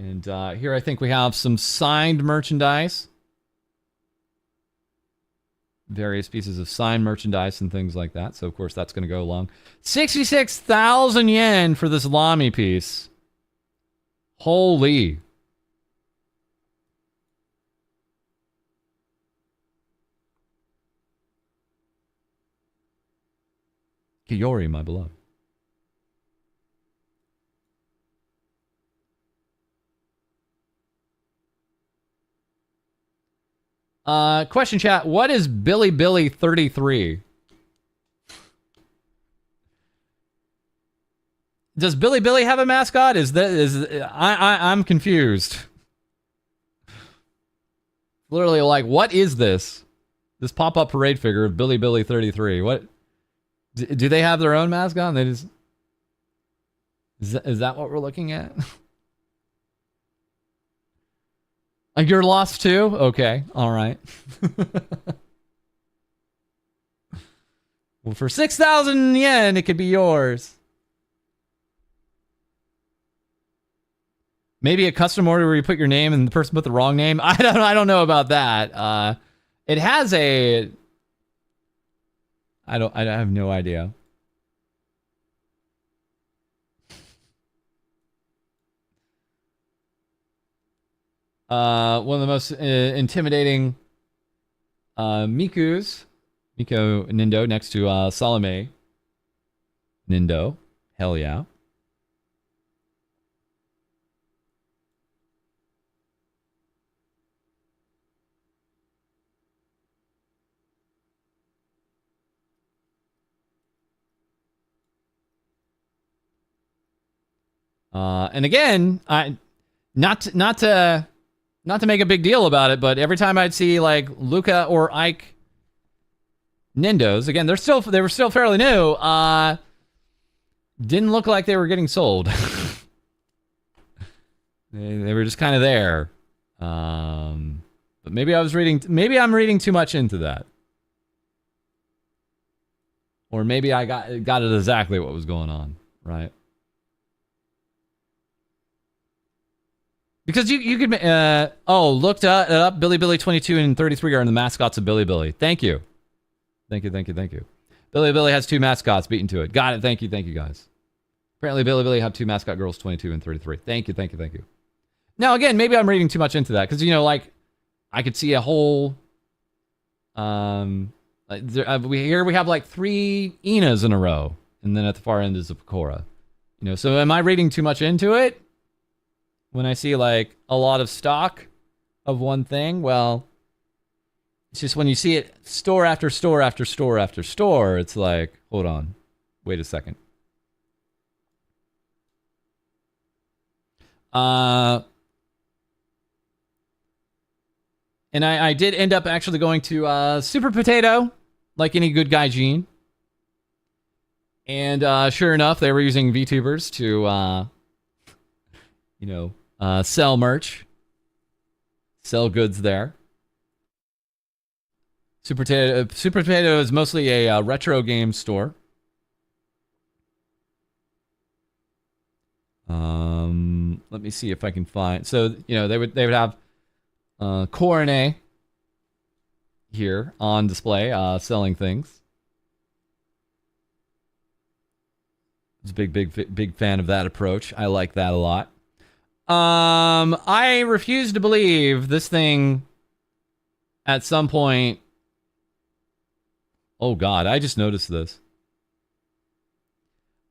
And here I think we have some signed merchandise. Various pieces of signed merchandise and things like that. So, of course, that's going to go along. 66,000 yen for this Lamy piece. Holy. Kiyori, my beloved. Question chat, what is Billy Billy 33? Does Billy Billy have a mascot? I'm confused. Literally like, what is this? This pop-up parade figure of Billy Billy 33. What? Do they have their own mascot? They just... Is that what we're looking at? You're lost too? Okay, all right. Well, for 6,000 yen, it could be yours. Maybe a custom order where you put your name and the person put the wrong name. I don't know about that. It has a... I have no idea. One of the most intimidating Miko Nindo next to Salome Nindo. Hell yeah. And again, not to make a big deal about it, but every time I'd see like Luca or Ike Nindos, again, they were still fairly new. Didn't look like they were getting sold. they were just kind of there. But maybe I'm reading too much into that. Or maybe I got it exactly what was going on, right? Because you could looked it up. Billy Billy 22 and 33 are in the mascots of Billy Billy. Thank you. Billy Billy has 2 mascots beaten to it. Got it. Thank you guys. Apparently Billy Billy have 2 mascot girls, 22 and 33. Thank you. Now again, maybe I'm reading too much into that because like I could see a whole we have like 3 Inas in a row, and then at the far end is a Pecora. So am I reading too much into it? When I see like a lot of stock of one thing, well, it's just when you see it store after store after store after store, it's like, hold on, wait a second. And I did end up actually going to Super Potato, like any good guy Gene. And sure enough, they were using Vtubers to, sell merch, sell goods there. Super Potato is mostly a retro game store. Let me see if I can find. So they would have Coronet here on display, selling things. I was a big fan of that approach. I like that a lot. I refuse to believe this thing at some point. Oh God, I just noticed this.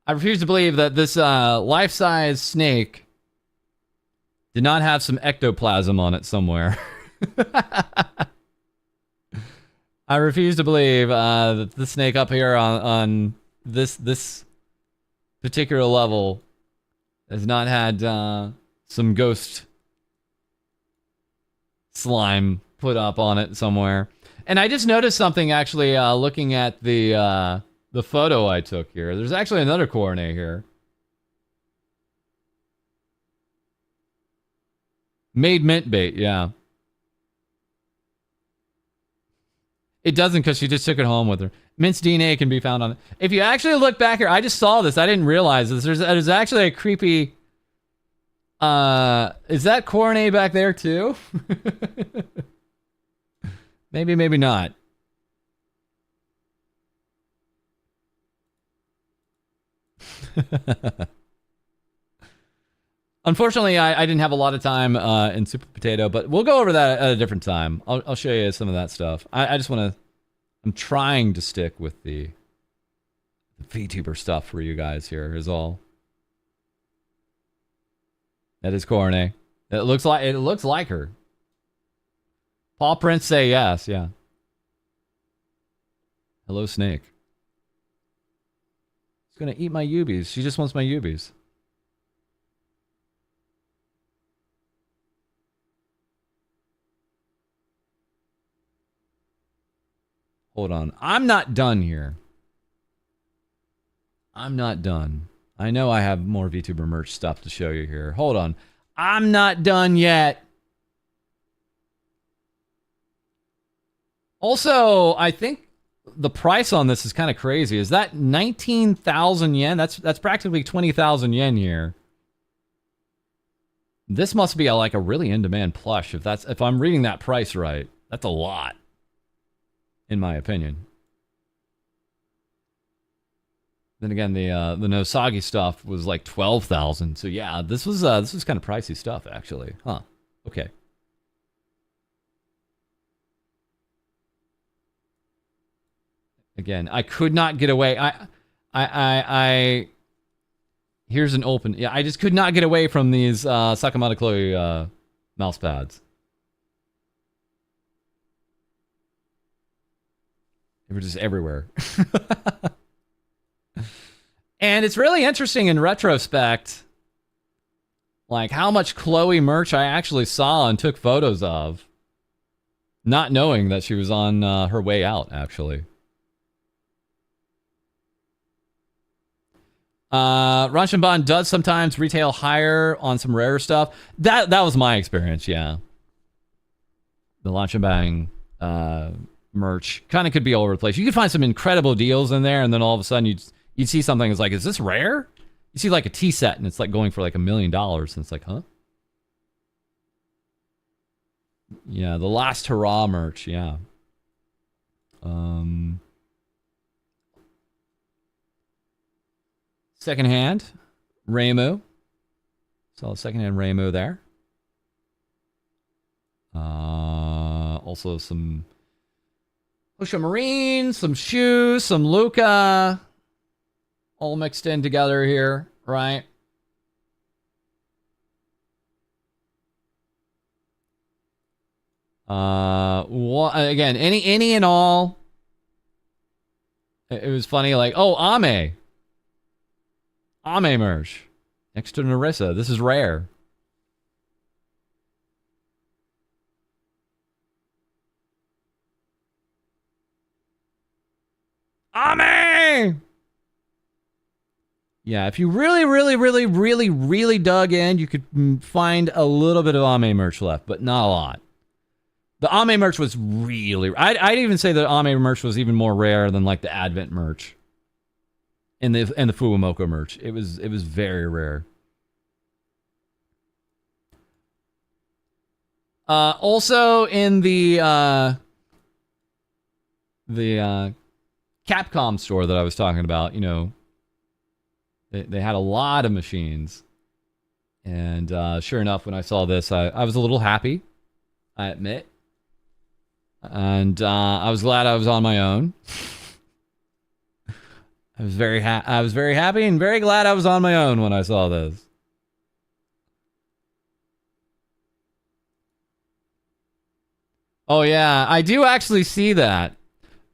I refuse to believe that this life-size snake did not have some ectoplasm on it somewhere. I refuse to believe that the snake up here on this particular level has not had some ghost slime put up on it somewhere. And I just noticed something actually looking at the photo I took here. There's actually another Coronet here. Made mint bait, yeah. It doesn't because she just took it home with her. Mint's DNA can be found on it. If you actually look back here, I just saw this. I didn't realize this. There's actually a creepy... is that Coronet back there too? Maybe not. Unfortunately, I didn't have a lot of time in Super Potato, but we'll go over that at a different time. I'll show you some of that stuff. I just want to... I'm trying to stick with the VTuber stuff for you guys here is all. That is Coronet. It looks like her. Paw prints say yes, yeah. Hello, snake. She's gonna eat my Ubies. She just wants my Ubies. Hold on. I'm not done here. I'm not done. I know I have more VTuber merch stuff to show you here. Hold on. I'm not done yet. Also, I think the price on this is kind of crazy. Is that 19,000 yen? That's practically 20,000 yen here. This must be like a really in-demand plush if I'm reading that price right. That's a lot, in my opinion. Then again, the Nosagi stuff was like 12,000. So yeah, this was kind of pricey stuff actually. Huh. Okay. Again, I could not get away. Here's an open. Yeah, I just could not get away from these Sakamoto Chloe mouse pads. They were just everywhere. And it's really interesting in retrospect Like how much Chloe merch I actually saw and took photos of, not knowing that she was on her way out, actually. Ranshinban does sometimes retail higher on some rare stuff. That was my experience, yeah. The Ranshinban merch kind of could be all over the place. You could find some incredible deals in there, and then all of a sudden you'd see something that's like, is this rare? You see like a tea set, and it's like going for like $1 million, and it's like, huh? Yeah, the last hurrah merch, yeah. Secondhand, Raymu. Saw a secondhand Raymu there. Also some Ocean Marine, some shoes, some Luca. All mixed in together here, right? Again, any and all. It was funny, like, oh, Ame merch next to Narissa. This is rare. Ame! Yeah, if you really dug in, you could find a little bit of Ame merch left, but not a lot. The Ame merch was really... I'd even say the Ame merch was even more rare than like the Advent merch. And the Fuwamoko merch. It was very rare. Also in the Capcom store that I was talking about, you know, they had a lot of machines. And sure enough, when I saw this, I was a little happy, I admit. And I was glad I was on my own. I was very happy and very glad I was on my own when I saw this. Oh yeah, I do actually see that.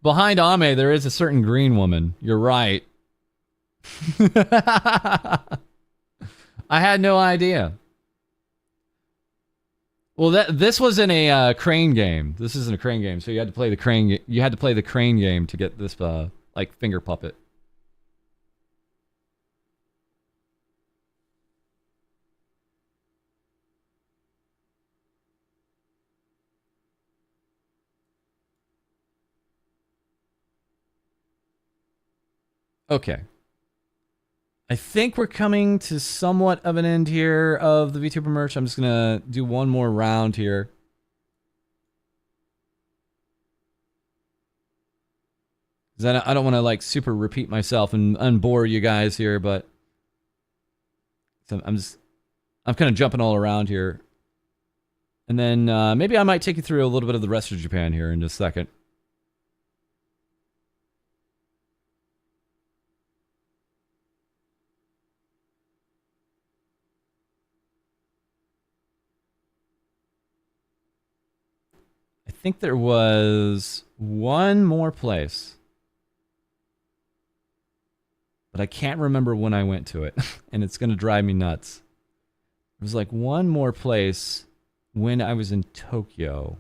Behind Ame, there is a certain green woman. You're right. I had no idea. Well, this was in a crane game. This isn't a crane game, so you had to play the crane. You had to play the crane game to get this like finger puppet. Okay. I think we're coming to somewhat of an end here of the VTuber merch. I'm just going to do one more round here. Because I don't want to like super repeat myself and bore you guys here, but I'm kind of jumping all around here. And then maybe I might take you through a little bit of the rest of Japan here in just a second. I think there was one more place, but I can't remember when I went to it, and it's going to drive me nuts. There was like one more place when I was in Tokyo.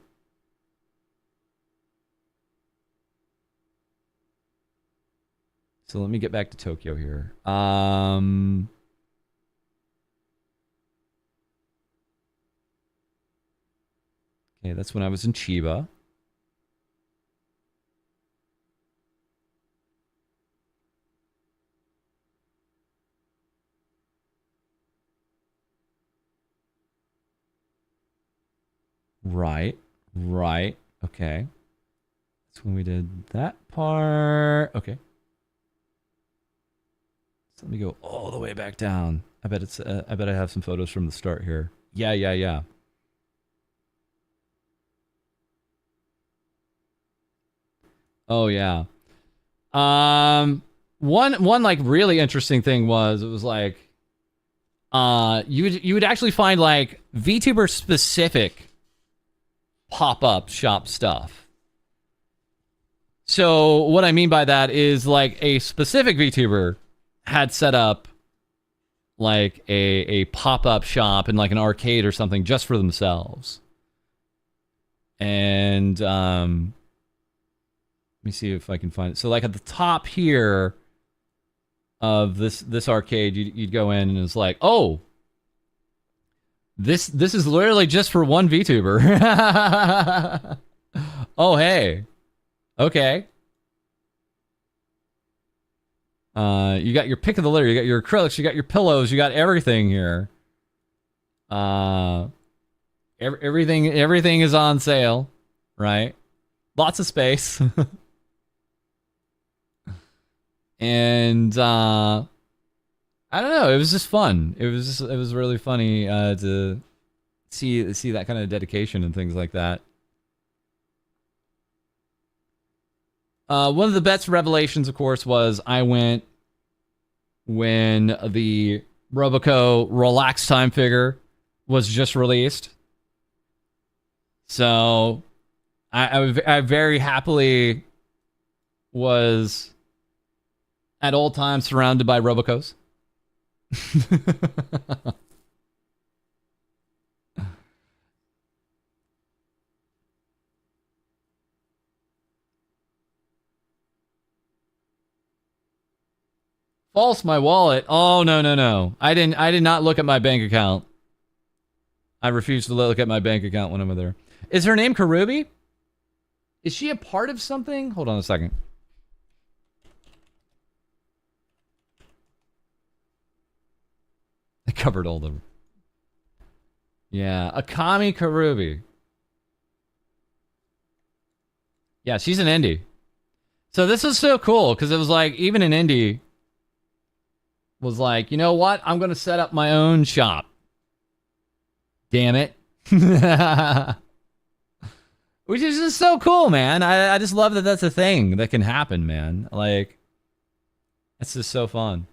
So let me get back to Tokyo here. Okay, that's when I was in Chiba. Right. Okay. That's when we did that part. Okay. So let me go all the way back down. I bet I have some photos from the start here. Yeah. Oh yeah. One like really interesting thing was it was like you would actually find like VTuber specific pop-up shop stuff. So what I mean by that is like a specific VTuber had set up like a pop-up shop in like an arcade or something just for themselves. And let me see if I can find it. So like at the top here of this arcade, you'd go in and it's like, oh, this is literally just for one VTuber. Oh, hey. Okay. You got your pick of the litter. You got your acrylics. You got your pillows. You got everything here. Everything is on sale, right? Lots of space. And I don't know. It was just fun. It was really funny to see that kind of dedication and things like that. One of the best revelations, of course, was I went when the Roboco Relax Time figure was just released. So I very happily was at all times surrounded by Robocos. False, my wallet. Oh, no. I did not look at my bank account. I refuse to look at my bank account when I'm there. Is her name Karubi? Is she a part of something? Hold on a second. I covered all the... Yeah, Akami Karubi. Yeah, she's an indie. So this is so cool, because it was like, even an indie was like, you know what? I'm going to set up my own shop. Damn it. Which is just so cool, man. I just love that that's a thing that can happen, man. Like, it's just so fun.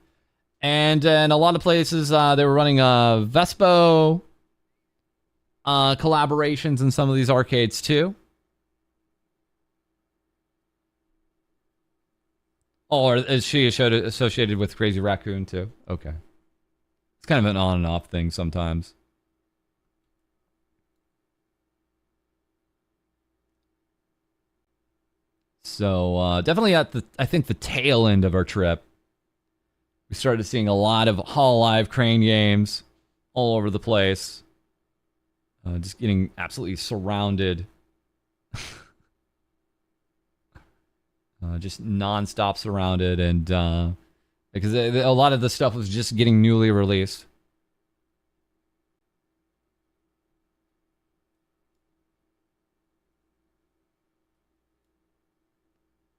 And in a lot of places, they were running Vespo collaborations in some of these arcades, too. Oh, or is she associated with Crazy Raccoon, too? Okay. It's kind of an on and off thing sometimes. So, definitely at I think the tail end of our trip, we started seeing a lot of Hololive Crane games all over the place. Just getting absolutely surrounded. Just non-stop surrounded, and because a lot of the stuff was just getting newly released.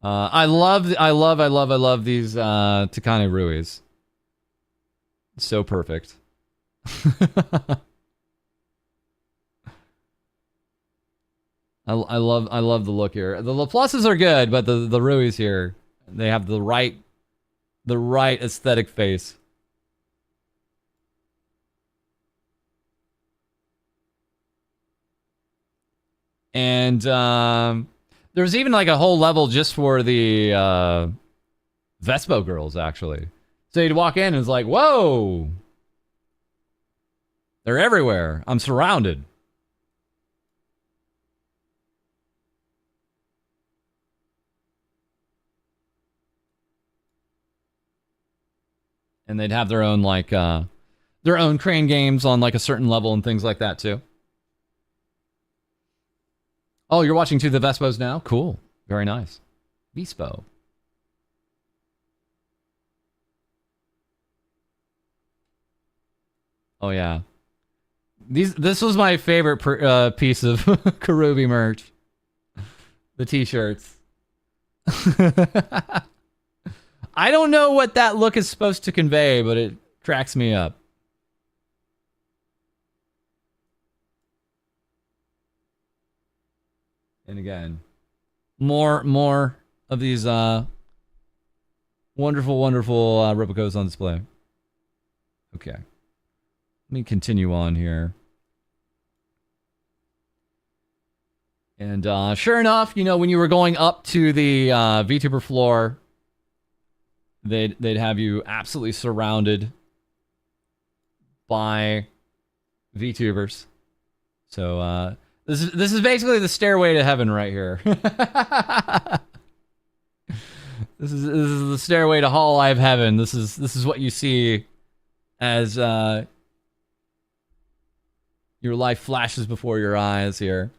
I love these Takane Ruis. So perfect. I love the look here. The Laplaces are good, but the Ruis here, they have the right aesthetic face. And there was even like a whole level just for the Vespo girls, actually. So you'd walk in and it's like, whoa! They're everywhere. I'm surrounded. And they'd have their own like their own crane games on like a certain level and things like that too. Oh, you're watching To the Vespos now? Cool. Very nice. Vespo. Oh yeah. This was my favorite piece of Karubi merch. The t-shirts. I don't know what that look is supposed to convey, but it cracks me up. And again, more of these wonderful Robocos on display. Okay. Let me continue on here. And sure enough, you know, when you were going up to the VTuber floor, they'd have you absolutely surrounded by Vtubers. So this is basically the stairway to heaven right here. This is the stairway to Hall Live Heaven. This is what you see as your life flashes before your eyes here.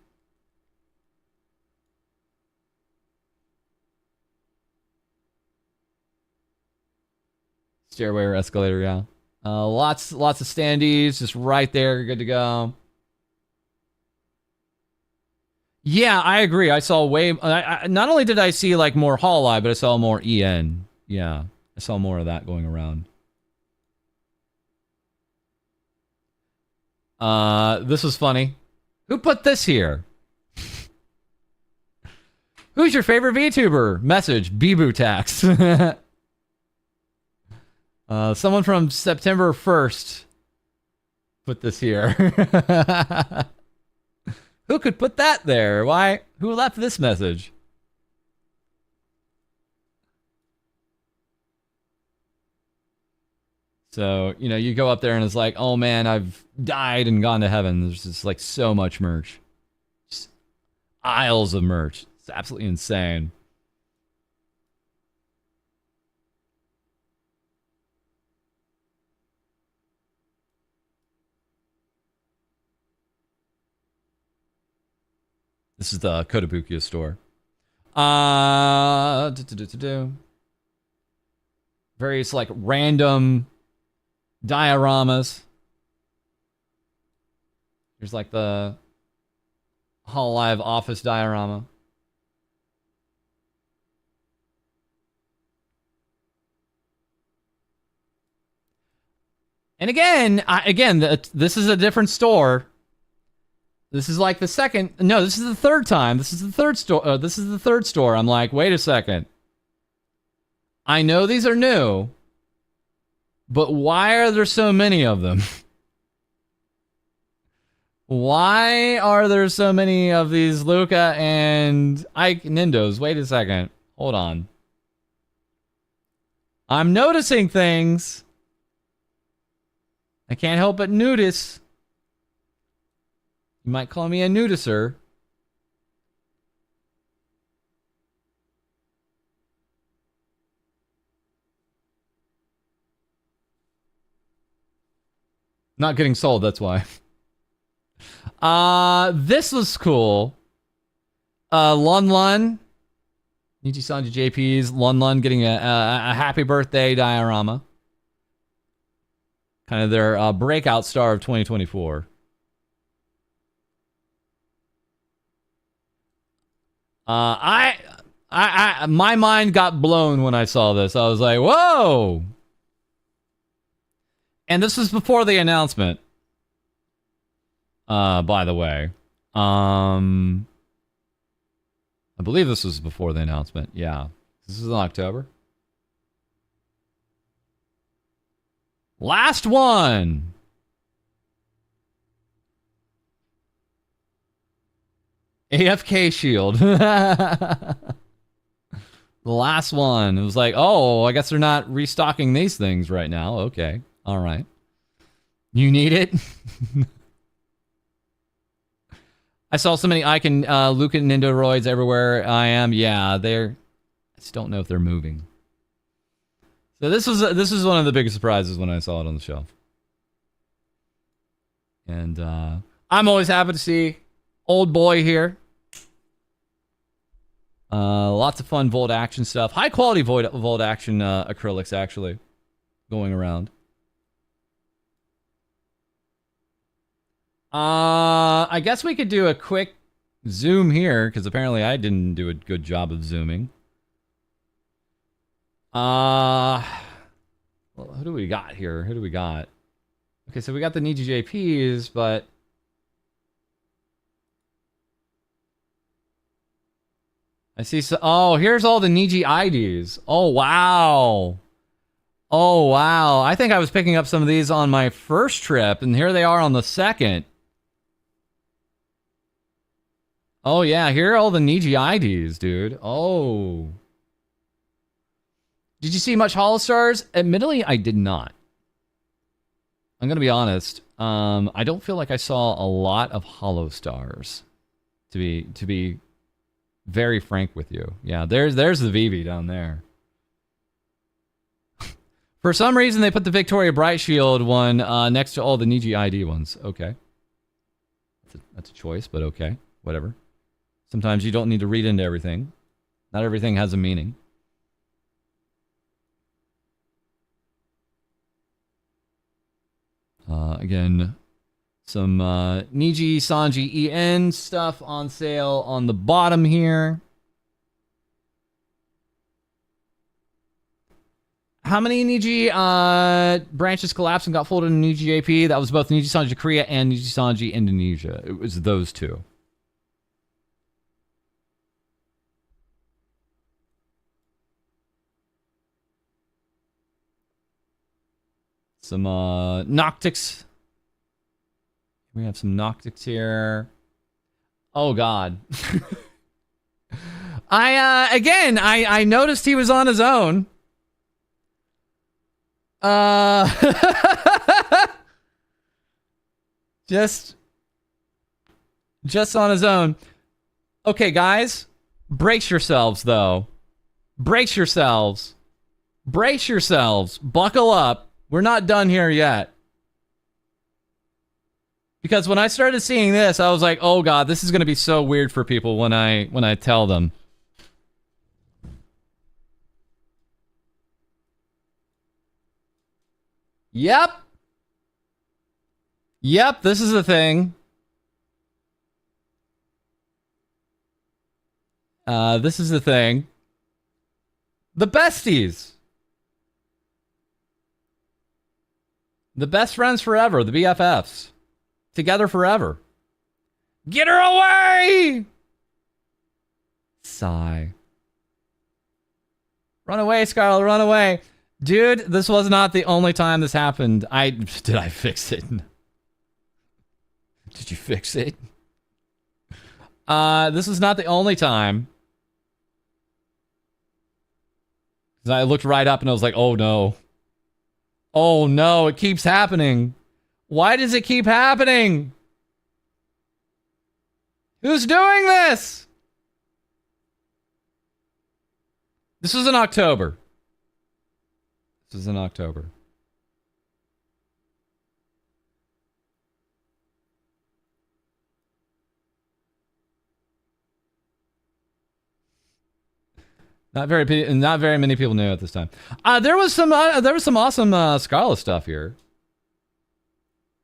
Stairway or escalator, yeah. Lots of standees just right there, good to go. Yeah, I agree. I saw way. Not only did I see like more Hall Live, but I saw more EN. Yeah, I saw more of that going around. This was funny. Who put this here? Who's your favorite VTuber? Message, Bibu Tax. Someone from September 1st put this here. Who could put that there? Why? Who left this message? So, you know, you go up there and it's like, oh man, I've died and gone to heaven. There's just like so much merch. Just aisles of merch. It's absolutely insane. This is the Kotobukiya store. Various like random dioramas. Here's like the Hall Live office diorama. And again, this is a different store. This is like the second. No, this is the third time. This is the third store. This is the third store. I'm like, wait a second. I know these are new, but why are there so many of them? Why are there so many of these Luca and Ike Nindos? Wait a second. Hold on. I'm noticing things. I can't help but notice. You might call me a nudicer. Not getting sold, that's why. This was cool. Lun Lun. Niji-san to JP's. Lun Lun getting a happy birthday diorama. Kind of their breakout star of 2024. My mind got blown when I saw this. I was like, whoa! And this was before the announcement. By the way. I believe this was before the announcement. Yeah. This is in October. Last one! AFK Shield. The last one. It was like, oh, I guess they're not restocking these things right now. Okay. All right. You need it? I saw so many Ike and Luca Nindoroids everywhere I am. Yeah, I just don't know if they're moving. So this was one of the biggest surprises when I saw it on the shelf. And I'm always happy to see old boy here. Lots of fun Volt Action stuff. High quality Volt Action acrylics actually going around. I guess we could do a quick zoom here because apparently I didn't do a good job of zooming. Well, who do we got here? Who do we got? Okay, so we got the Niji JPs, but I see. So, oh, here's all the Niji IDs. Oh wow. Oh wow. I think I was picking up some of these on my first trip, and here they are on the second. Oh yeah, here are all the Niji IDs, dude. Oh. Did you see much Holostars? Admittedly, I did not. I'm gonna be honest. I don't feel like I saw a lot of hollow stars. To be very frank with you. Yeah, there's the Vivi down there. For some reason, they put the Victoria Bright Shield one next to all the Niji ID ones. Okay. That's a choice, but okay. Whatever. Sometimes you don't need to read into everything. Not everything has a meaning. Again, some Niji Sanji EN stuff on sale on the bottom here. How many Niji branches collapsed and got folded in Niji AP? That was both Niji Sanji Korea and Niji Sanji Indonesia. It was those two. Some Noctics. We have some Noctics here. Oh God. I noticed he was on his own. Just on his own. Okay, guys, brace yourselves though. Brace yourselves. Brace yourselves. Buckle up. We're not done here yet. Because when I started seeing this, I was like, "Oh God, this is going to be so weird for people when I tell them." Yep. Yep, this is the thing. This is the thing. The besties. The best friends forever, the BFFs. Together forever. Get her away! Sigh. Run away, Scarlet, run away. Dude, this was not the only time this happened. Did I fix it? Did you fix it? This is not the only time. I looked right up and I was like, oh no. Oh no, it keeps happening. Why does it keep happening? Who's doing this? This was in October. This is in October. Not very many people knew at this time. There was some awesome Scarlet stuff here.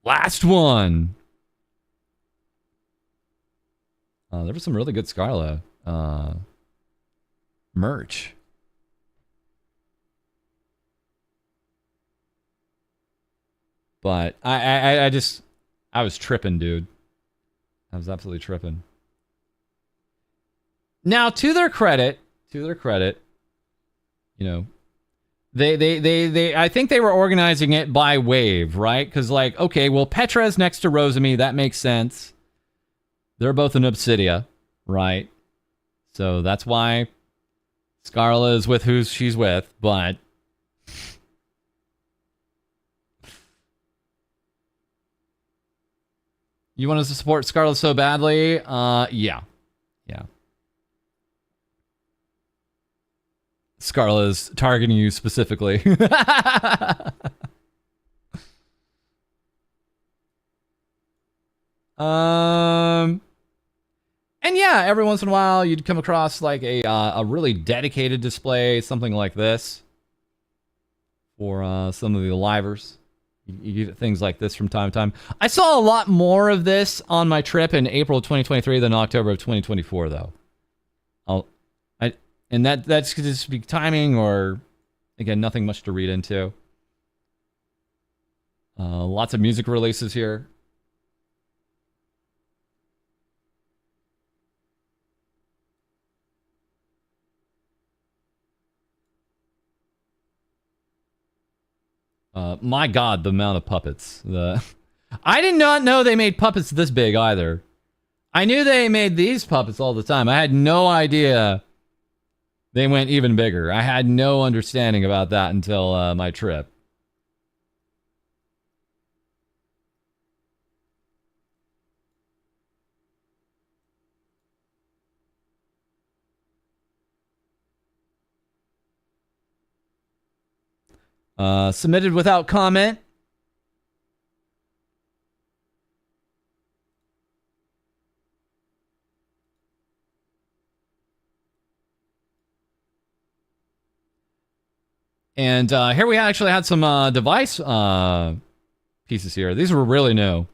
Last one. There was some really good Scarlet merch. But I was tripping, dude. I was absolutely tripping. Now, to their credit, you know, they I think they were organizing it by wave, right? Because like, okay, well, Petra's next to Rosemi, that makes sense. They're both in Obsidia, right? So that's why Scarlet is with who she's with, but you want us to support Scarlet so badly? Yeah. Scarlet is targeting you specifically. And yeah, every once in a while you'd come across like a really dedicated display, something like this, for some of the livers. You get things like this from time to time. I saw a lot more of this on my trip in April of 2023 than October of 2024, though. And that's just be timing, or again, nothing much to read into. Lots of music releases here. My God, the amount of puppets. I did not know they made puppets this big either. I knew they made these puppets all the time. I had no idea they went even bigger. I had no understanding about that until my trip. Submitted without comment. And here we actually had some device pieces here. These were really new.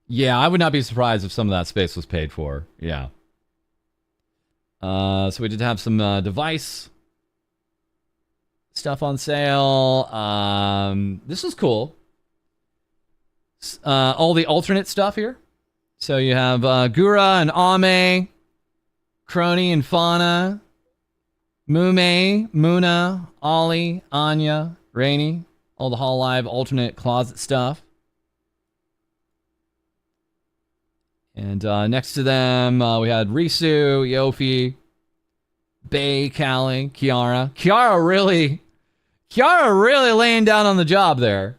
Yeah, I would not be surprised if some of that space was paid for. Yeah. So we did have some device stuff on sale. This was cool. All the alternate stuff here. So you have Gura and Ame, Crony and Fauna, Mume, Muna, Ollie, Anya, Rainy. All the Hololive alternate closet stuff. And next to them, we had Risu, Yofi, Bay, Callie, Kiara. Kiara really laying down on the job there.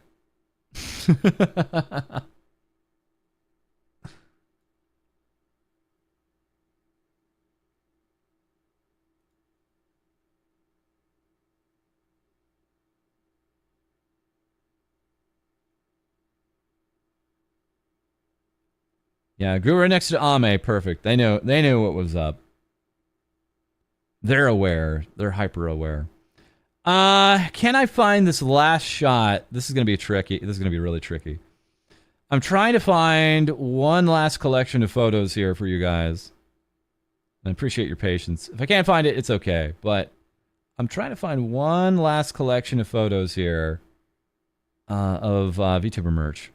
Yeah, Guru next to Ame, perfect. They knew what was up. They're aware. They're hyper aware. Can I find this last shot? This is gonna be tricky. This is gonna be really tricky. I'm trying to find one last collection of photos here for you guys. I appreciate your patience. If I can't find it, it's okay. But I'm trying to find one last collection of photos here of VTuber merch.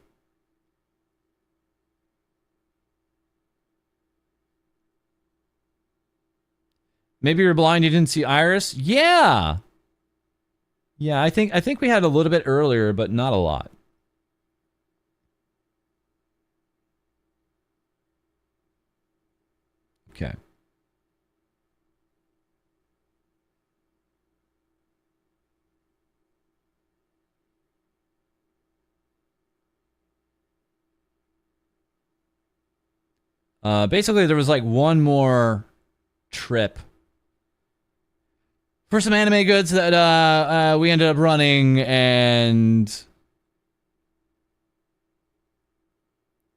Maybe you're blind, you didn't see Iris? Yeah. Yeah, I think we had a little bit earlier, but not a lot. Okay. Basically, there was like one more trip for some anime goods that we ended up running, and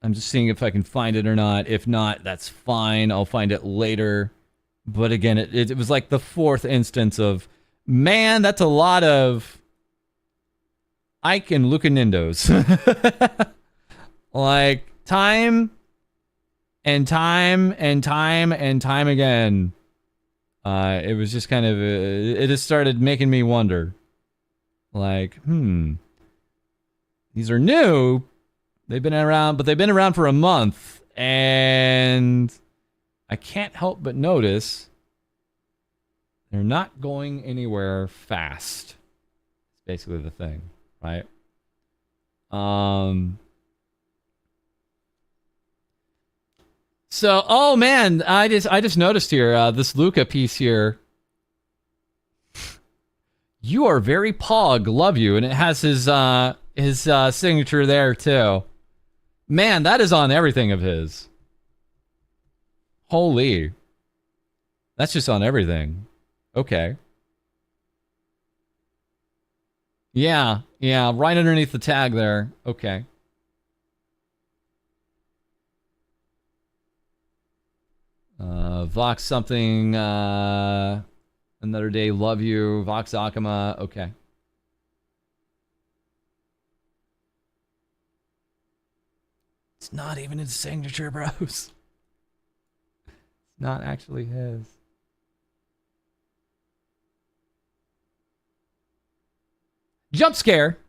I'm just seeing if I can find it or not. If not, that's fine. I'll find it later. But again, it was like the fourth instance of, man, that's a lot of Ike and Luca Nindos. Like, time and time and time and time again. It was just kind of, it just started making me wonder. Like, these are new. They've been around, but they've been around for a month. And I can't help but notice they're not going anywhere fast. It's basically the thing, right? So, oh man, I just noticed here, this Luca piece here. You are very pog, love you, and it has his signature there too. Man, that is on everything of his. Holy. That's just on everything. Okay. Yeah, right underneath the tag there. Okay. Vox something, another day, love you, Vox Akama, okay. It's not even his signature, bros. It's not actually his. Jump scare.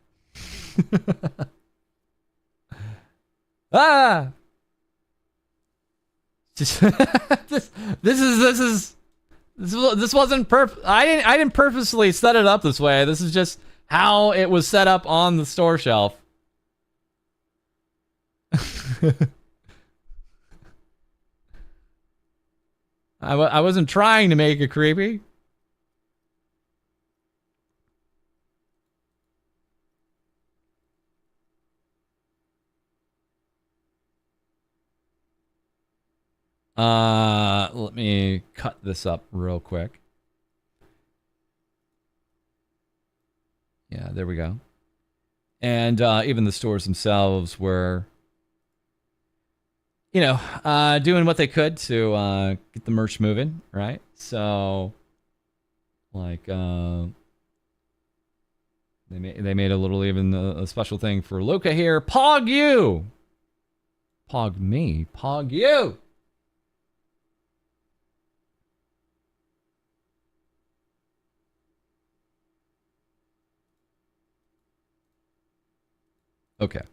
Ah. Just this wasn't I didn't purposely set it up this way. This is just how it was set up on the store shelf. I wasn't trying to make it creepy. Let me cut this up real quick. There we go. And even the stores themselves were, you know, doing what they could to get the merch moving, right? So, like, they made a little even a special thing for Luca here. Pog you! Pog me. Pog you! Okay.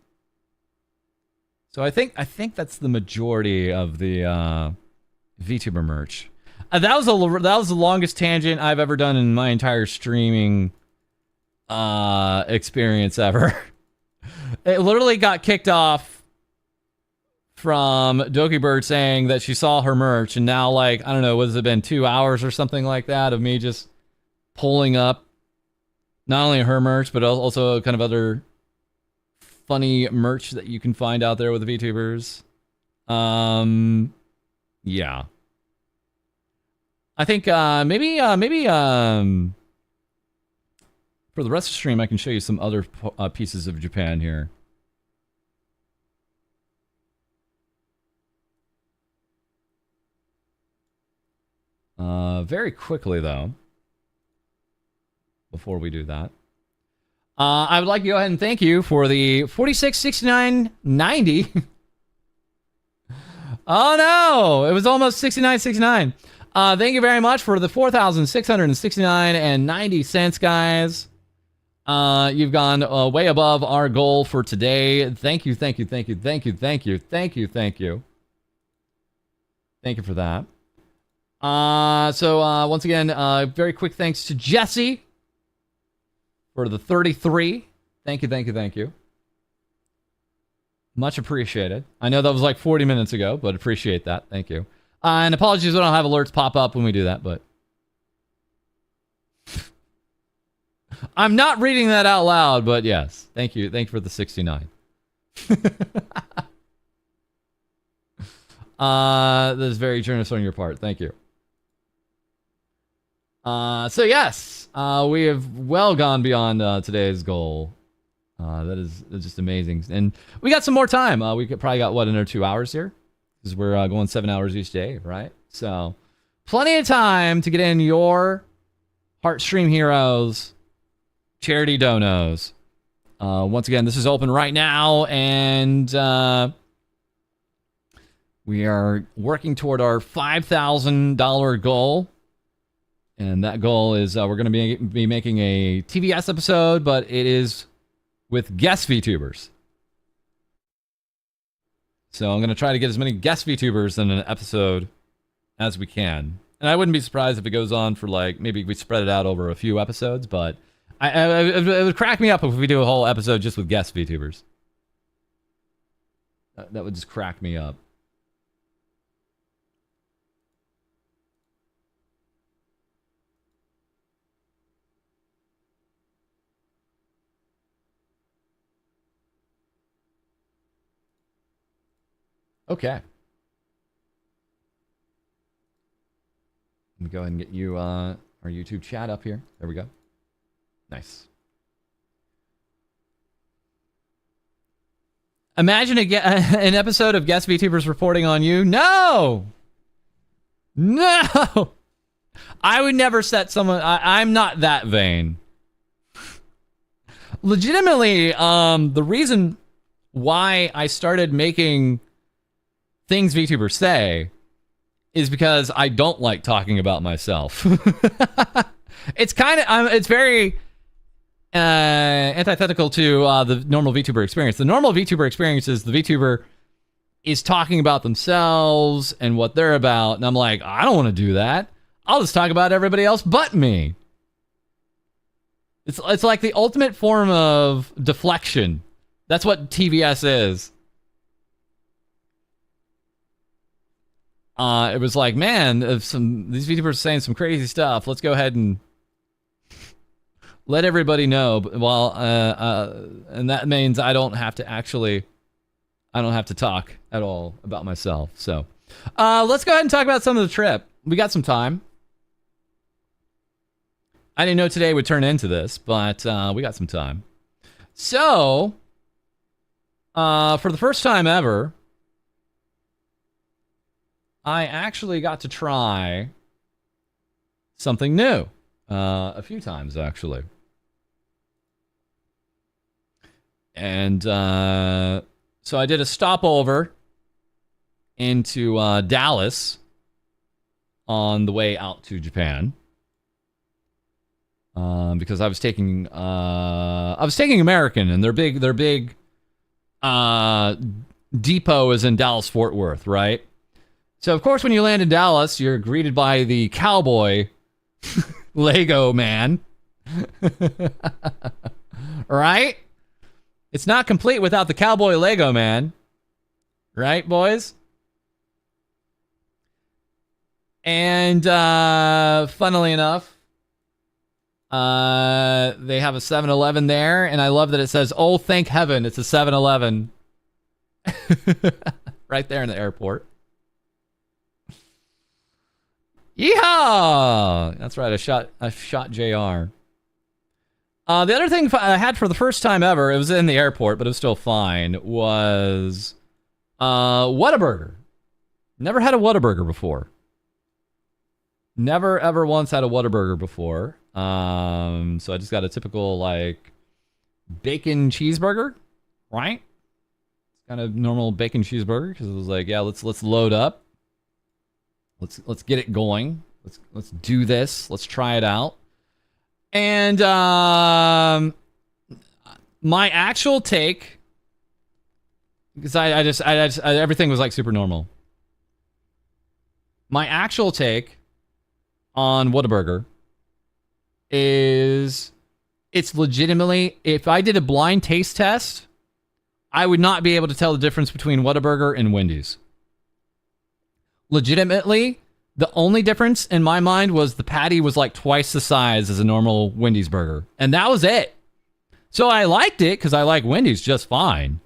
So I think that's the majority of the VTuber merch. That was the longest tangent I've ever done in my entire streaming experience ever. It literally got kicked off from Dokibird saying that she saw her merch, and now, like, I don't know, what has it been, 2 hours or something like that of me just pulling up not only her merch but also kind of other funny merch that you can find out there with the VTubers. Yeah. I think maybe for the rest of the stream I can show you some other pieces of Japan here. Very quickly though, before we do that. I would like to go ahead and thank you for the 46.69.90. Oh no, it was almost 69.69. Thank you very much for the 4,669 and 90 cents, guys. You've gone way above our goal for today. Thank you, thank you, thank you, thank you, thank you, thank you, thank you. Thank you for that. So once again, very quick thanks to Jesse for the 33. Thank you, thank you, thank you. Much appreciated. I know that was like 40 minutes ago, but appreciate that. Thank you. And apologies, we don't have alerts pop up when we do that, but I'm not reading that out loud, but yes. Thank you. Thank you for the 69. That is very generous on your part. Thank you. So yes, we have well gone beyond today's goal. That is just amazing, and we got some more time. We probably got what, another 2 hours here, because we're going 7 hours each day, right? So plenty of time to get in your Heartstream Heroes charity donos. Once again, this is open right now, and we are working toward our $5,000 goal. And that goal is we're going to be making a TBS episode, but it is with guest VTubers. So I'm going to try to get as many guest VTubers in an episode as we can. And I wouldn't be surprised if it goes on for, like, maybe we spread it out over a few episodes, but it would crack me up if we do a whole episode just with guest VTubers. That would just crack me up. Okay. Let me go ahead and get you our YouTube chat up here. There we go. Nice. Imagine an episode of guest VTubers reporting on you. No! No! I would never set someone... I'm not that vain. Legitimately, the reason why I started making things VTubers say is because I don't like talking about myself. It's kind of... it's very... antithetical to the normal VTuber experience. The normal VTuber experience is the VTuber is talking about themselves and what they're about, and I'm like, I don't want to do that. I'll just talk about everybody else but me. It's like the ultimate form of deflection. That's what TVS is. It was like, man, if these VTubers are saying some crazy stuff, let's go ahead and let everybody know. Well, and that means I don't have to talk at all about myself. So, let's go ahead and talk about some of the trip. We got some time. I didn't know today would turn into this, but we got some time. So, for the first time ever, I actually got to try something new. A few times, actually. And so I did a stopover into Dallas on the way out to Japan. Because I was taking American, and their big depot is in Dallas Fort Worth, right? So of course when you land in Dallas, you're greeted by the cowboy Lego man. Right? It's not complete without the cowboy Lego man. Right, boys? And funnily enough, they have a 7-Eleven there, and I love that it says, "Oh, thank heaven, it's a 7-Eleven." Right there in the airport. Yeehaw! That's right, I shot JR. The other thing I had for the first time ever, it was in the airport, but it was still fine, was Whataburger. Never had a Whataburger before. Never ever once had a Whataburger before. So I just got a typical like bacon cheeseburger, right? It's kind of normal bacon cheeseburger because it was like, yeah, let's load up. Let's get it going. Let's do this. Let's try it out. And my actual take, because I just everything was like super normal. My actual take on Whataburger is it's legitimately, if I did a blind taste test, I would not be able to tell the difference between Whataburger and Wendy's. Legitimately, the only difference in my mind was the patty was like twice the size as a normal Wendy's burger. And that was it. So I liked it because I like Wendy's just fine.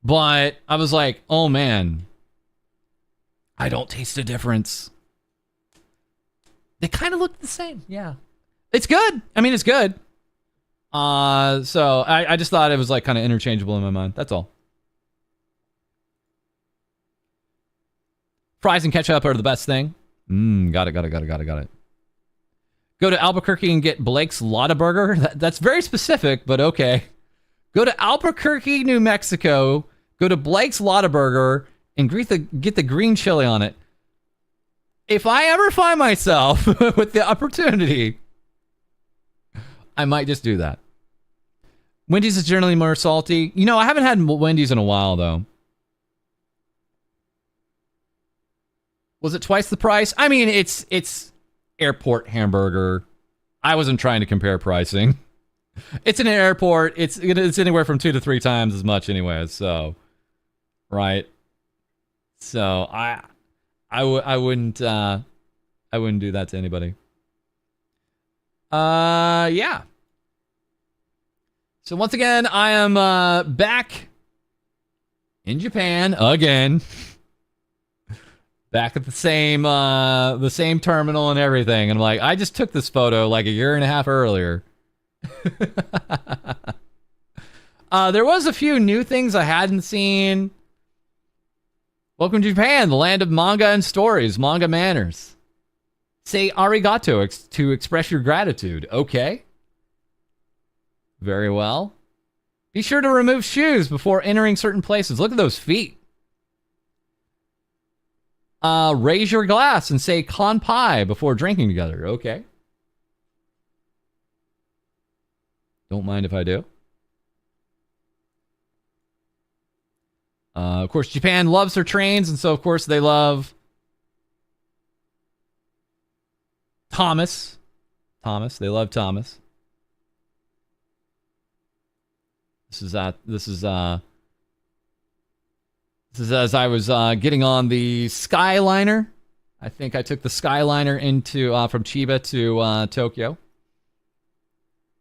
But I was like, oh man, I don't taste a difference. They kind of look the same. Yeah. It's good. I mean, it's good. So I just thought it was like kind of interchangeable in my mind. That's all. Fries and ketchup are the best thing. Got it. Go to Albuquerque and get Blake's Lotta Burger. That's very specific, but okay. Go to Albuquerque, New Mexico. Go to Blake's Lotta Burger and get the green chili on it. If I ever find myself with the opportunity, I might just do that. Wendy's is generally more salty. You know, I haven't had Wendy's in a while, though. Was it twice the price? I mean, it's airport hamburger. I wasn't trying to compare pricing. It's in an airport. It's anywhere from 2 to 3 times as much anyway, so. Right? So, I wouldn't do that to anybody. Yeah. So once again, I am back in Japan again. Back at the same terminal and everything. And I'm like, I just took this photo like a year and a half earlier. There was a few new things I hadn't seen. Welcome to Japan, the land of manga and stories, manga manners. Say arigato to express your gratitude. Okay. Very well. Be sure to remove shoes before entering certain places. Look at those feet. Raise your glass and say kanpai before drinking together. Okay. Don't mind if I do. Of course, Japan loves their trains, and so, of course, they love Thomas. They love Thomas. This is as I was getting on the Skyliner. I think I took the Skyliner into from Chiba to Tokyo.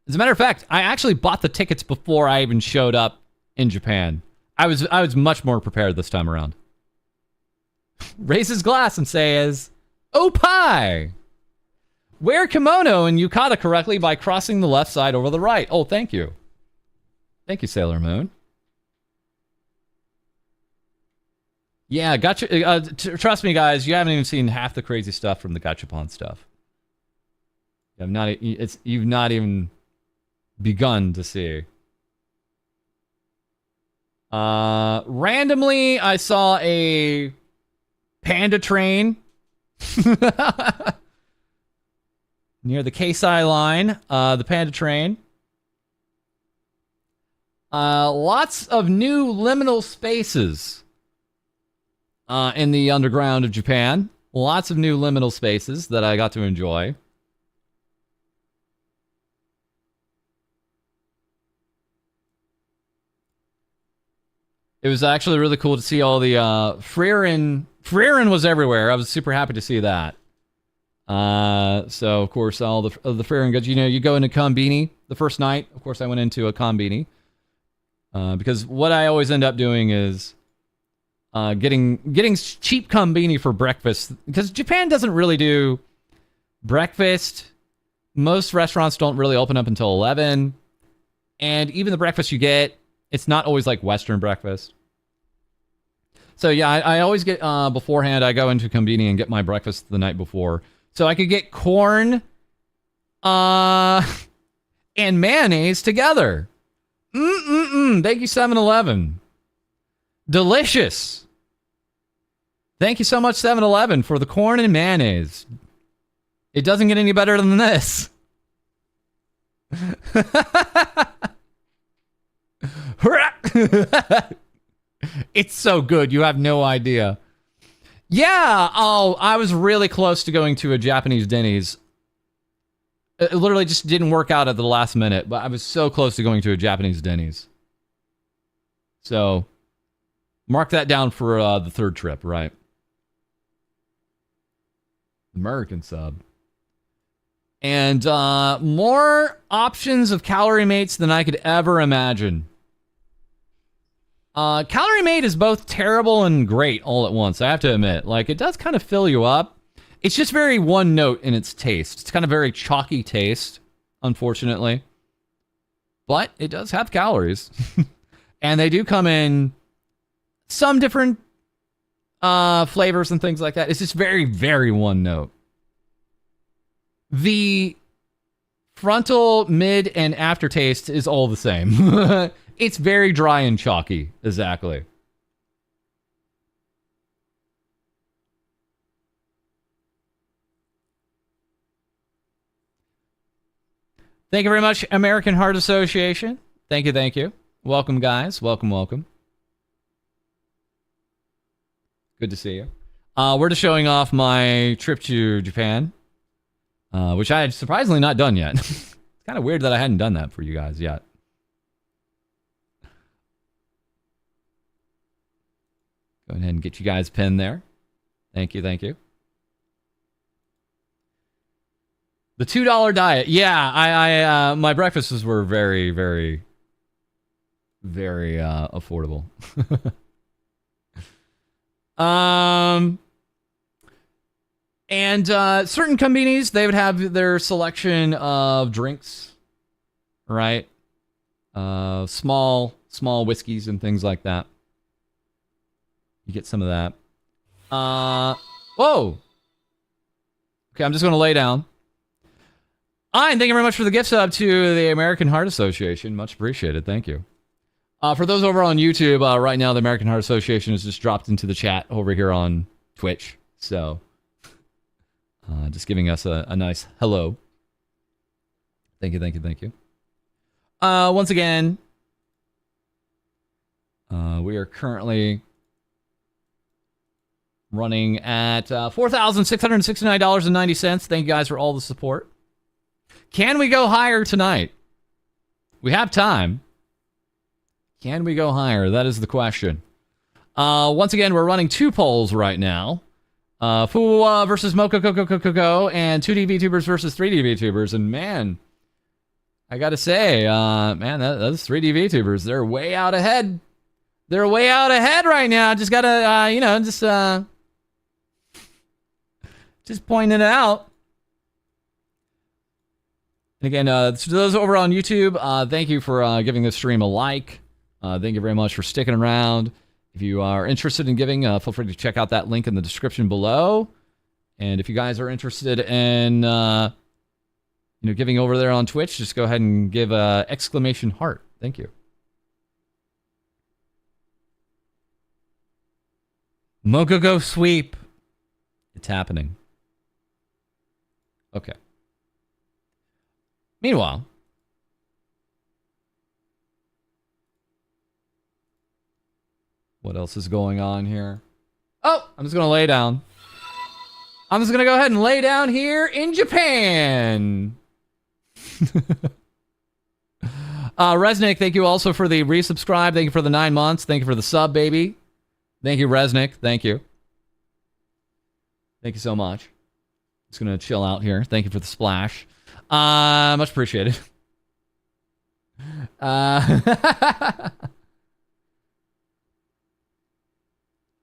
As a matter of fact, I actually bought the tickets before I even showed up in Japan. I was much more prepared this time around. Raise his glass and says, "Oh pie." Wear kimono and yukata correctly by crossing the left side over the right. Oh, thank you. Thank you, Sailor Moon. Yeah, gotcha. Trust me, guys. You haven't even seen half the crazy stuff from the Gachapon stuff. You've not even begun to see. Randomly, I saw a panda train near the Keisai line. The panda train. Lots of new liminal spaces in the underground of Japan. Lots of new liminal spaces that I got to enjoy. It was actually really cool to see all the Frieren. Frieren was everywhere. I was super happy to see that. So of course all the Frieren goods. You know, you go into Konbini the first night. Of course, I went into a Konbini because what I always end up doing is getting cheap Konbini for breakfast because Japan doesn't really do breakfast. Most restaurants don't really open up until 11, and even the breakfast you get. It's not always like Western breakfast. So yeah, I always get, beforehand, I go into Konbini and get my breakfast the night before. So I could get corn and mayonnaise together. Thank you, 7-Eleven. Delicious. Thank you so much, 7-Eleven, for the corn and mayonnaise. It doesn't get any better than this. It's so good. You have no idea. Yeah. Oh, I was really close to going to a Japanese Denny's. It literally just didn't work out at the last minute, but I was so close to going to a Japanese Denny's. So, mark that down for the third trip, right? American sub. And more options of Calorie Mates than I could ever imagine. Calorie Mate is both terrible and great all at once, I have to admit. Like, it does kind of fill you up. It's just very one note in its taste. It's kind of very chalky taste, unfortunately. But it does have calories. And they do come in some different flavors and things like that. It's just very, very one note. The frontal, mid, and aftertaste is all the same. It's very dry and chalky, exactly. Thank you very much, American Heart Association. Thank you, thank you. Welcome, guys. Welcome, welcome. Good to see you. We're just showing off my trip to Japan, which I had surprisingly not done yet. It's kind of weird that I hadn't done that for you guys yet. Go ahead and get you guys pinned there. Thank you, thank you. The $2 diet. Yeah, I my breakfasts were very, very, very affordable. And certain convenies, they would have their selection of drinks, right? Small whiskeys and things like that. You get some of that. Whoa. Okay, I'm just going to lay down. And thank you very much for the gift sub to the American Heart Association. Much appreciated. Thank you. For those over on YouTube, right now the American Heart Association has just dropped into the chat over here on Twitch. So, just giving us a nice hello. Thank you, thank you, thank you. Once again, we are currently running at $4,669.90. Thank you guys for all the support. Can we go higher tonight? We have time. Can we go higher? That is the question. Once again, we're running two polls right now. Fu versus Moco Coco and 2D Vtubers versus 3D Vtubers. And man, I gotta say, man, those 3D Vtubers, they're way out ahead. They're way out ahead right now. Just gotta, just pointing it out. And again, to those over on YouTube, thank you for giving this stream a like. Thank you very much for sticking around. If you are interested in giving, feel free to check out that link in the description below. And if you guys are interested in giving over there on Twitch, just go ahead and give a exclamation heart. Thank you. Mokogo sweep. It's happening. Okay. Meanwhile, what else is going on here? Oh, I'm just going to lay down. I'm just going to go ahead and lay down here in Japan. Resnick, thank you also for the resubscribe. Thank you for the 9 months. Thank you for the sub, baby. Thank you, Resnick. Thank you. Thank you so much. Just going to chill out here. Thank you for the splash. Much appreciated.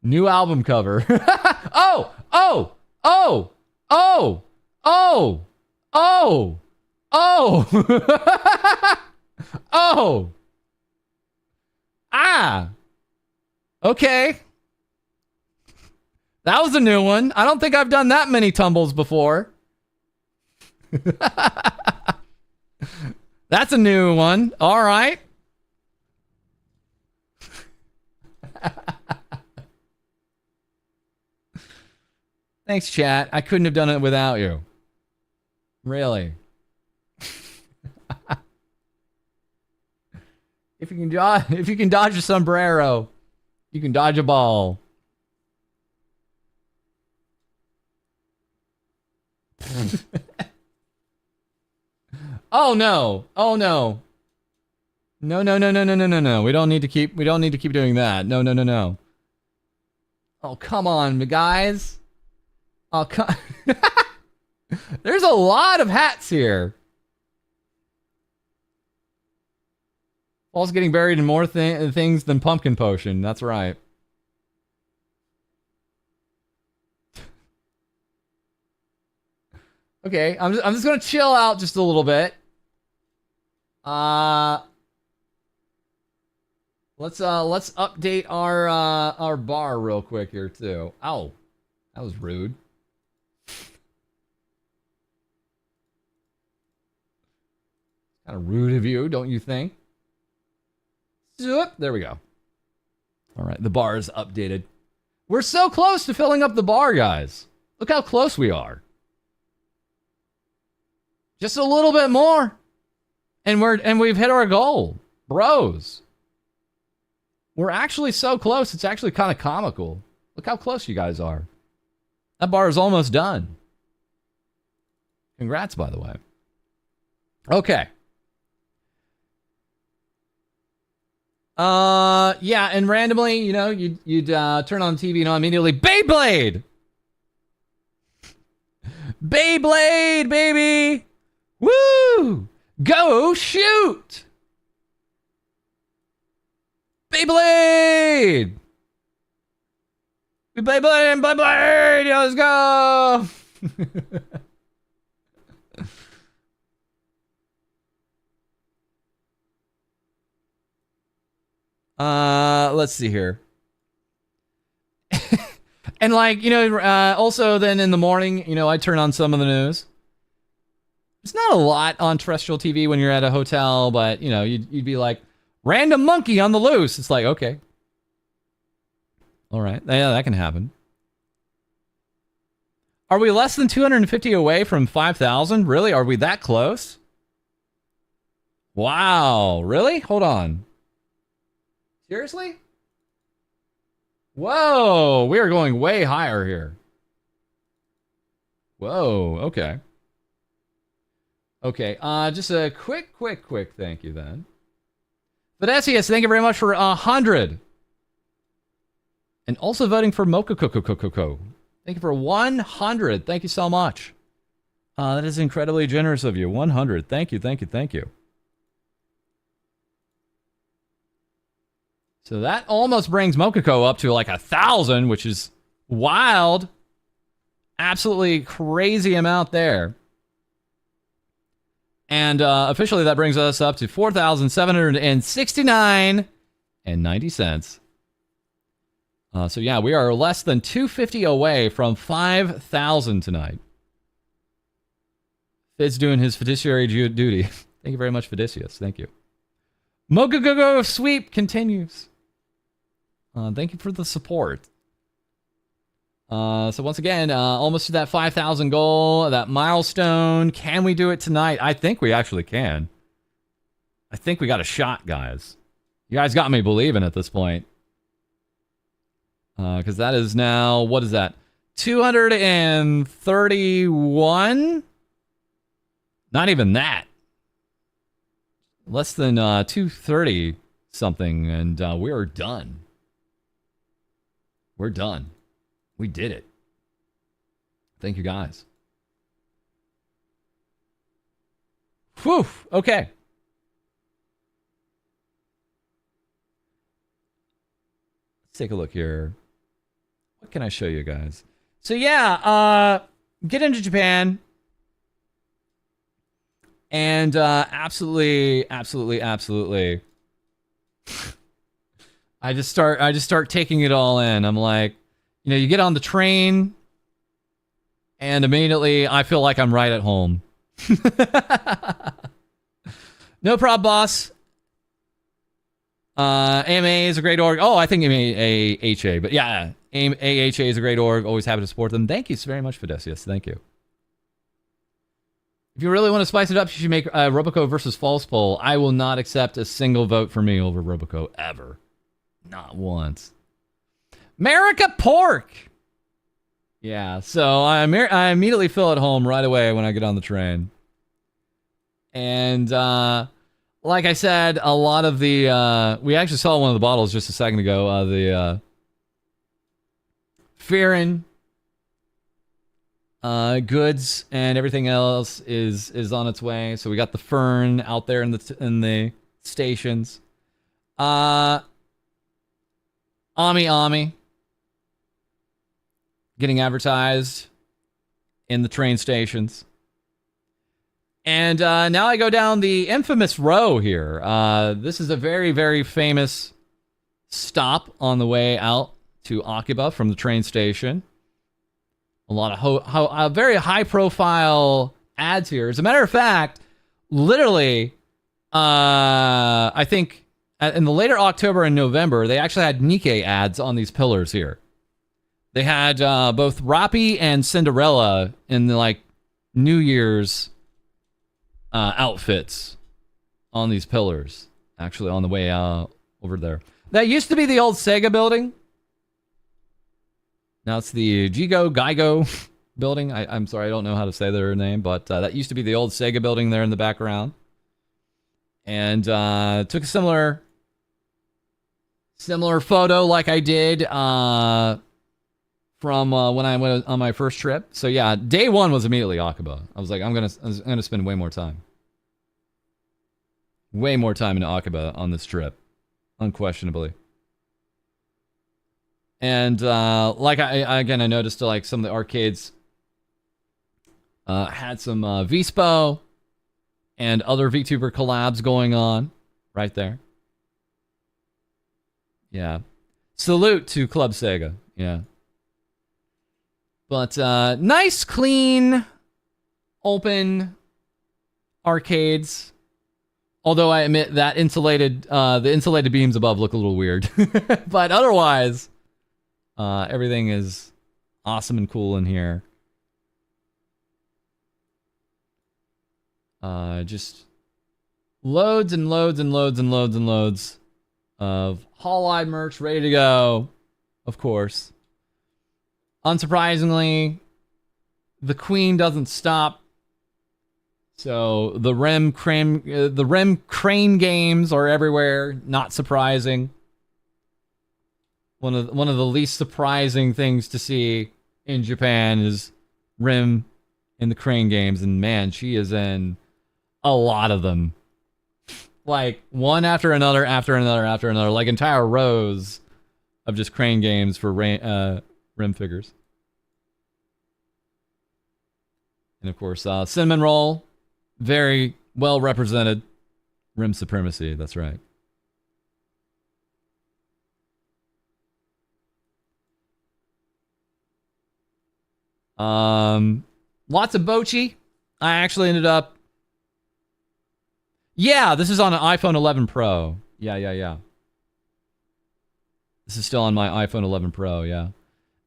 New album cover. Oh! Oh! Oh! Oh! Oh! Oh! Oh! Oh! Ah! Okay. That was a new one. I don't think I've done that many tumbles before. That's a new one. All right. Thanks, chat. I couldn't have done it without you. Really. If you can dodge a sombrero, you can dodge a ball. Oh no. Oh no. No, no, no, no, no, no, no, no. We don't need to keep doing that. No, no, no, no. Oh, come on, guys. Oh, come. There's a lot of hats here. Also getting buried in more things than pumpkin potion. That's right. Okay, I'm just gonna chill out just a little bit. Let's update our bar real quick here too. Ow, that was rude. Kind of rude of you, don't you think? There we go. All right, the bar is updated. We're so close to filling up the bar, guys. Look how close we are. Just a little bit more, and we've hit our goal, bros. We're actually so close. It's actually kind of comical. Look how close you guys are. That bar is almost done. Congrats, by the way. Okay. Yeah, and randomly, you'd turn on the TV, immediately, Beyblade! Beyblade, baby! Woo! Go shoot! Beyblade! Beyblade, Beyblade! Yeah, let's go! Let's see here. And also then in the morning, I turn on some of the news. It's not a lot on terrestrial TV when you're at a hotel, but you'd be like, random monkey on the loose. It's like, okay. All right. Yeah, that can happen. Are we less than 250 away from 5,000? Really? Are we that close? Wow. Really? Hold on. Seriously? Whoa, we are going way higher here. Whoa, okay. Okay, just a quick thank you then. Videsius, thank you very much for 100. And also voting for Mocha Coco. Thank you for 100. Thank you so much. That is incredibly generous of you. 100. Thank you. So that almost brings Mokoko up to like 1,000, which is wild. Absolutely crazy amount there. And officially, that brings us up to 4,769 and 90 cents. So yeah, we are less than 250 away from 5,000 tonight. Fitz doing his fiduciary duty. Thank you very much, Fidicius. Thank you. Mogogogo sweep continues. Thank you for the support. So once again, almost to that 5,000 goal, that milestone. Can we do it tonight? I think we actually can. I think we got a shot, guys. You guys got me believing at this point. Because that is now, what is that? 231? Not even that. Less than 230 something, and we are done. We're done. We did it. Thank you, guys. Whew. Okay. Let's take a look here. What can I show you guys? So yeah, get into Japan. And absolutely. I just start taking it all in. I'm like, you know, you get on the train, and immediately I feel like I'm right at home. No problem, boss. AMA is a great org. Oh, I think AHA, but yeah, AHA is a great org. Always happy to support them. Thank you so very much, Fidesius. Thank you. If you really want to spice it up, you should make a Roboco versus False poll. I will not accept a single vote for me over Roboco ever. Not once. America Pork! Yeah, so I immediately feel at home right away when I get on the train. And like I said, a lot of the... we actually saw one of the bottles just a second ago. The Farron goods and everything else is on its way. So we got the Fern out there in the stations. Ami getting advertised in the train stations. And now I go down the infamous row here. This is a very, very famous stop on the way out to Akiba from the train station. A lot of very high-profile ads here. As a matter of fact, literally, I think in the later October and November, they actually had Nikkei ads on these pillars here. They had both Rappi and Cinderella in the like New Year's outfits on these pillars. Actually, on the way over there. That used to be the old Sega building. Now it's the Geigo building. I'm sorry, I don't know how to say their name, but that used to be the old Sega building there in the background. And took a similar photo like I did from when I went on my first trip. So yeah, day one was immediately Akiba. I was like, I'm gonna spend way more time. Way more time in Akiba on this trip, unquestionably. And like I noticed like some of the arcades had some Vspo and other VTuber collabs going on right there. Yeah. Salute to Club Sega. Yeah. But nice, clean, open arcades. Although I admit that the insulated beams above look a little weird. But otherwise, everything is awesome and cool in here. Just loads and loads and loads and loads and loads of FalseEyeD merch ready to go, of course. Unsurprisingly, the Queen doesn't stop. So the Rem Crane games are everywhere. Not surprising. One of the least surprising things to see in Japan is Rim in the Crane games, and man, she is in a lot of them. Like one after another, like entire rows of just Crane games for Rim figures. And of course, Cinnamon Roll, very Well represented. Rim supremacy, that's right. Lots of Bochi. I actually ended up... Yeah, this is on an iPhone 11 Pro. Yeah. This is still on my iPhone 11 Pro, yeah.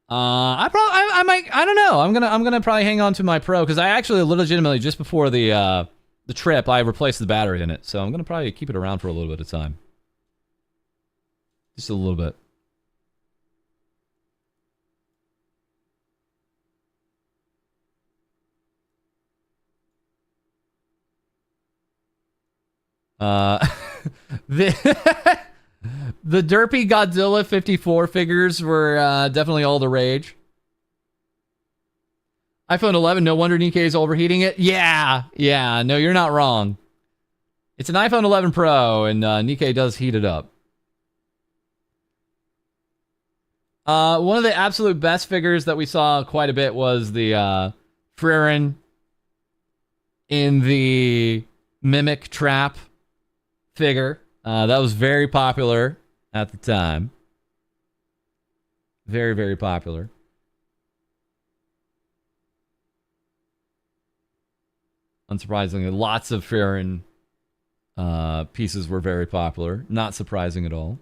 I might, I don't know. I'm gonna probably hang on to my Pro because I actually legitimately just before the trip I replaced the battery in it, so I'm gonna probably keep it around for a little bit of time, just a little bit. The the derpy Godzilla 54 figures were definitely all the rage. iPhone 11, no wonder Nikkei's overheating it. Yeah, no, you're not wrong. It's an iPhone 11 Pro, and Nikkei does heat it up. One of the absolute best figures that we saw quite a bit was the Frieren in the Mimic Trap figure. That was very popular at the time. Very, very popular. Unsurprisingly, lots of Frieren pieces were very popular. Not surprising at all.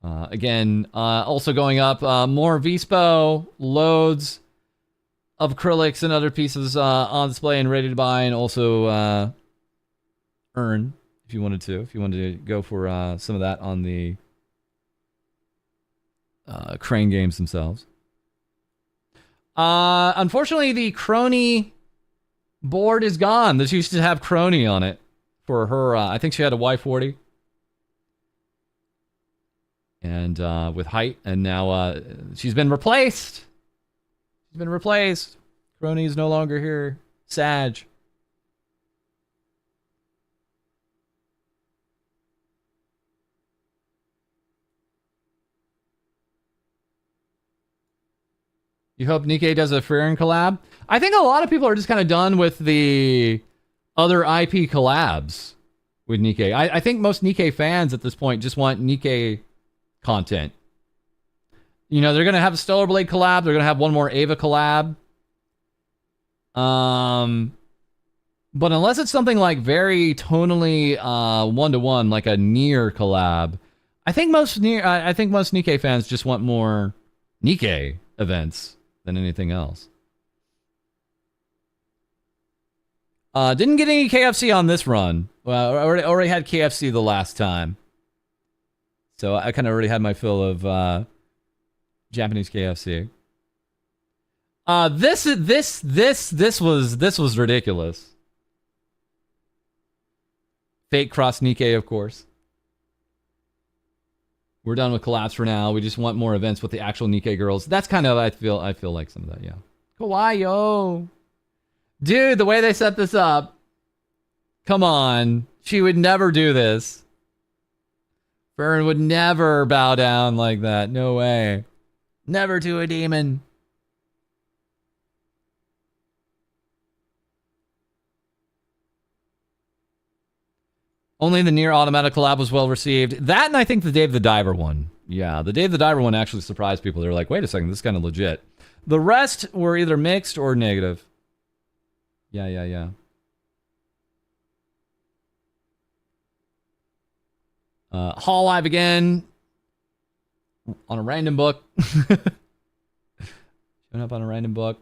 Again, also going up, more Vispo, loads of acrylics and other pieces on display and ready to buy, and also earn if you wanted to. If you wanted to go for some of that on the Crane games themselves. Unfortunately, the Crony board is gone. This used to have Crony on it for her. I think she had a Y40. And with height, and now she's been replaced. She's been replaced. Crony is no longer here. Sag. You hope Nikkei does a Frieren collab? I think a lot of people are just kind of done with the other IP collabs with Nikkei. I think most Nikkei fans at this point just want Nikkei content. You know, they're going to have a Stellar Blade collab. They're going to have one more Ava collab. But unless it's something like very tonally one-to-one, like a Nier collab, I think most Nikkei fans just want more Nikkei events than anything else. Didn't get any KFC on this run. Well, I already had KFC the last time. So I kind of already had my fill of Japanese KFC. This was ridiculous. Fake cross Nikkei, of course. We're done with collabs for now. We just want more events with the actual Nikkei girls. That's kind of I feel like some of that, yeah. Kawaii, dude, the way they set this up. Come on, she would never do this. Frieren would never bow down like that. No way. Never to a demon. Only the Nier Automata collab was well received. That and I think the Dave the Diver one. Yeah, the Dave the Diver one actually surprised people. They were like, wait a second, this is kind of legit. The rest were either mixed or negative. Yeah. Hall Live again. On a random book. Showing up on a random book.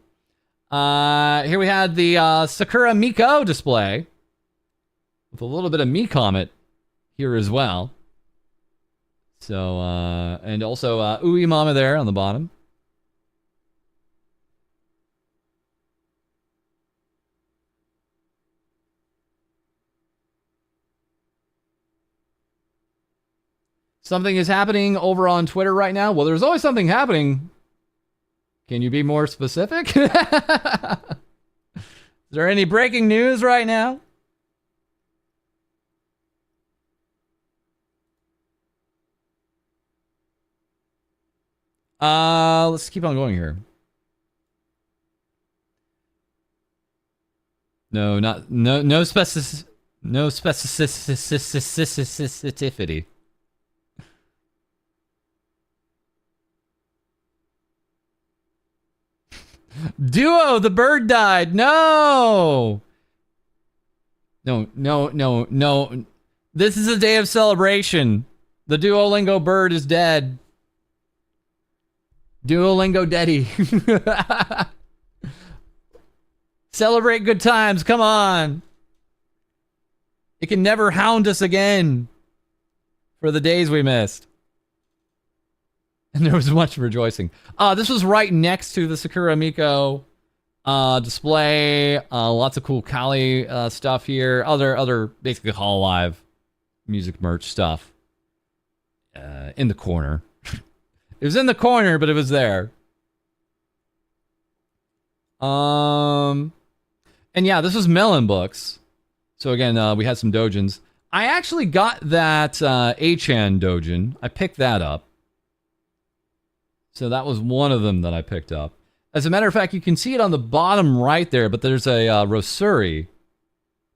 Here we had the Sakura Miko display. With a little bit of Me Comet here as well. So, and also Ui Mama there on the bottom. Something is happening over on Twitter right now. Well, there's always something happening. Can you be more specific? Is there any breaking news right now? Let's keep on going here. No specificity. Duo, the bird died. No. No. This is a day of celebration. The Duolingo bird is dead. Duolingo Daddy. Celebrate good times. Come on. It can never hound us again for the days we missed. And there was much rejoicing. This was right next to the Sakura Miko display. Lots of cool Kali stuff here. Other basically Hololive music merch stuff. In the corner. It was in the corner, but it was there. And yeah, this was Melon Books. So again, we had some dojins. I actually got that Achan dojin. I picked that up. So that was one of them that I picked up. As a matter of fact, you can see it on the bottom right there, but there's a Rosuri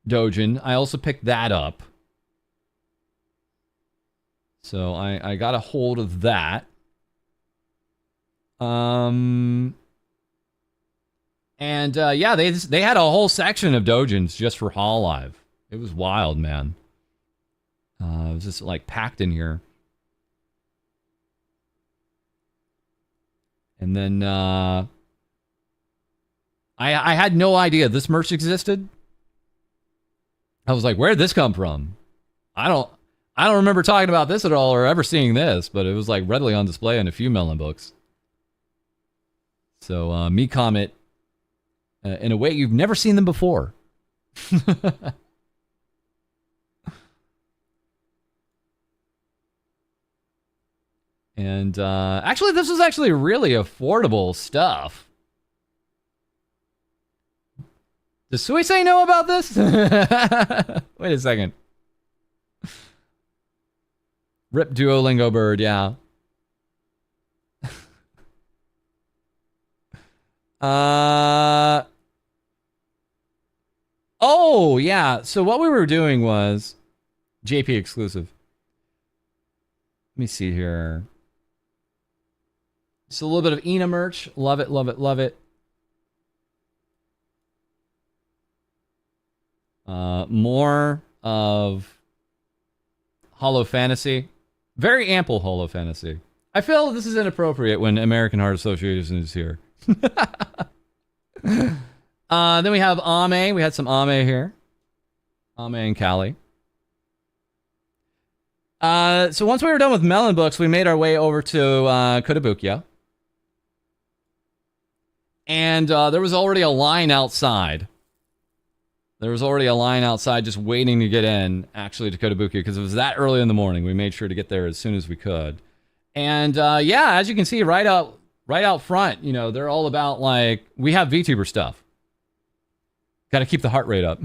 dojin. I also picked that up. So I got a hold of that. And yeah, they had a whole section of dojins just for Hololive. It was wild, man. It was just like packed in here. And then I had no idea this merch existed. I was like, where'd this come from? I don't remember talking about this at all or ever seeing this, but it was like readily on display in a few Melon Books. So me comment in a way you've never seen them before. And actually, this was actually really affordable stuff. Does Suisei know about this? Wait a second. Rip Duolingo bird, yeah. Oh, yeah. So what we were doing was JP exclusive. Let me see here. Just a little bit of Ina merch. Love it, love it, love it. More of Holo Fantasy. Very ample Holo Fantasy. I feel this is inappropriate when American Heart Association is here. Then we have Ame. We had some Ame here. Ame and Kali. So once we were done with Melon Books, we made our way over to Kotobukiya. And there was already a line outside. There was already a line outside just waiting to get in, actually, to Kotobukiya, because it was that early in the morning. We made sure to get there as soon as we could. And yeah, as you can see, right out front, you know, they're all about, like, we have VTuber stuff. Got to keep the heart rate up.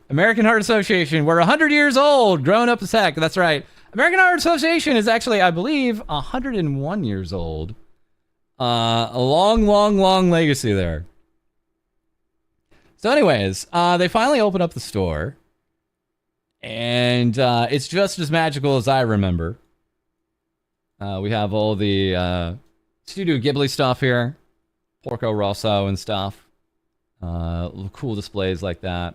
American Heart Association, we're 100 years old, grown up as heck. That's right. American Heart Association is actually, I believe, 101 years old. A long legacy there. So anyways, they finally opened up the store. And it's just as magical as I remember. We have all the Studio Ghibli stuff here. Porco Rosso and stuff. Cool displays like that.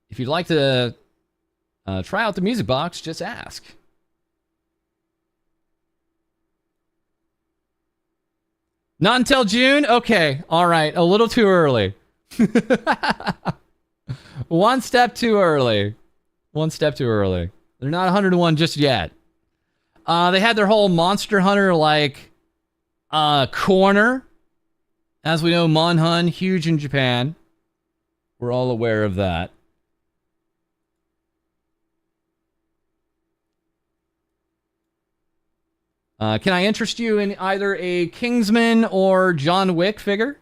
If you'd like to try out the music box, just ask. Not until June? Okay, alright, a little too early. One step too early. One step too early. They're not 101 just yet. They had their whole Monster Hunter, like, corner. As we know, Monhun, huge in Japan. We're all aware of that. Can I interest you in either a Kingsman or John Wick figure?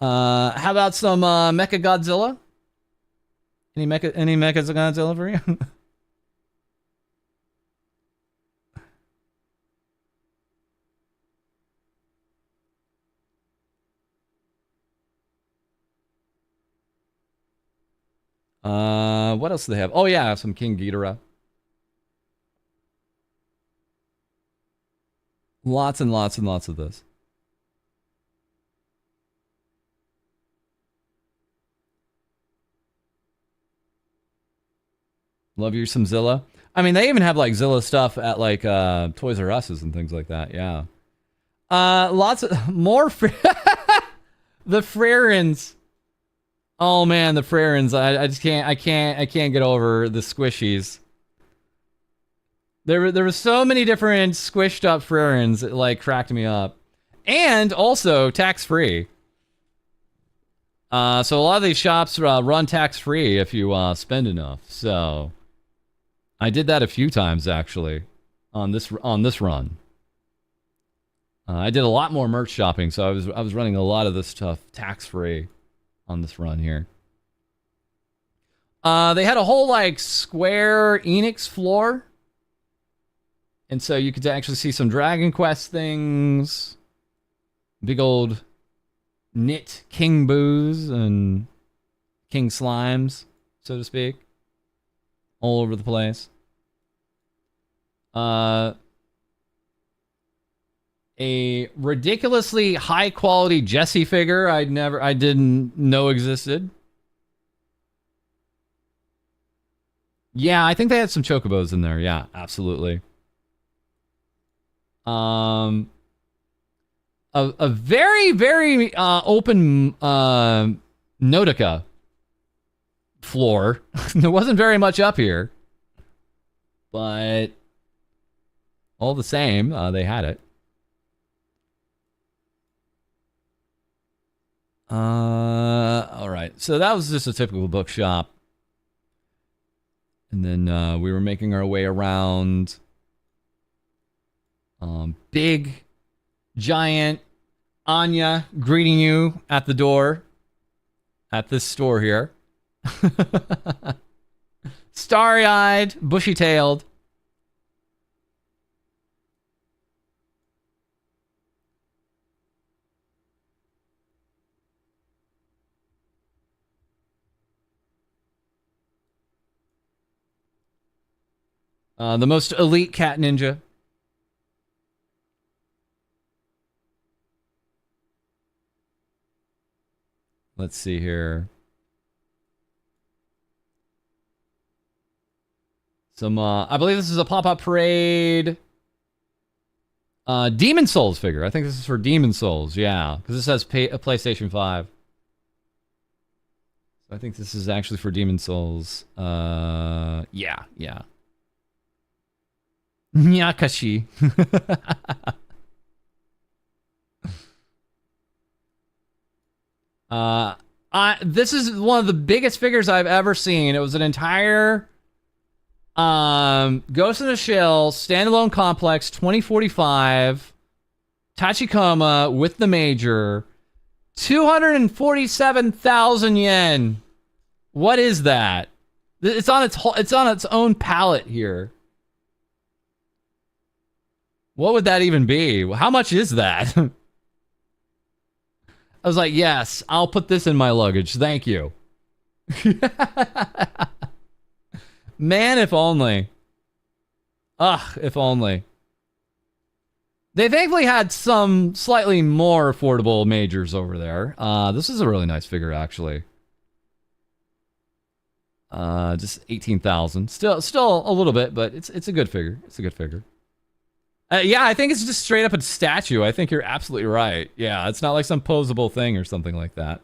How about some Mecha Godzilla? Any Mecha Godzilla for you? What else do they have? Oh yeah, some King Ghidorah. Lots and lots and lots of this. Love you some Zilla. I mean, they even have like Zilla stuff at like Toys R Us's and things like that. Yeah. Lots of more the Frerens. Oh man, the Frerens. I just can't get over the squishies. There were so many different squished up Frerens that like cracked me up. And also tax free. So a lot of these shops run tax free if you spend enough. So I did that a few times actually on this run. I did a lot more merch shopping, so I was running a lot of this stuff tax free on this run here. They had a whole like Square Enix floor, and so you could actually see some Dragon Quest things, big old knit King Boos and King Slimes, so to speak, all over the place. A ridiculously high quality Jessie figure I didn't know existed. Yeah, I think they had some Chocobos in there. Yeah, absolutely. A very, very open Nautica floor. There wasn't very much up here. But all the same, they had it. All right. So that was just a typical bookshop. And then we were making our way around. Big, giant Anya greeting you at the door at this store here. Starry-eyed, bushy-tailed. The most elite cat ninja. Let's see here. Some, I believe this is a pop-up parade. Demon Souls figure. I think this is for Demon Souls, yeah. Because this says a PlayStation 5. So I think this is actually for Demon Souls. Yeah. Nyakashi. This is one of the biggest figures I've ever seen. It was an entire Ghost in the Shell standalone complex 2045 Tachikoma with the major. 247,000 yen. What is that? It's on its own palette here. What would that even be? How much is that? I was like, yes, I'll put this in my luggage. Thank you. Man, if only. Ugh, if only. They thankfully had some slightly more affordable majors over there. This is a really nice figure, actually. Just 18,000. Still a little bit, but it's a good figure. It's a good figure. Yeah, I think it's just straight up a statue. I think you're absolutely right. Yeah, it's not like some posable thing or something like that.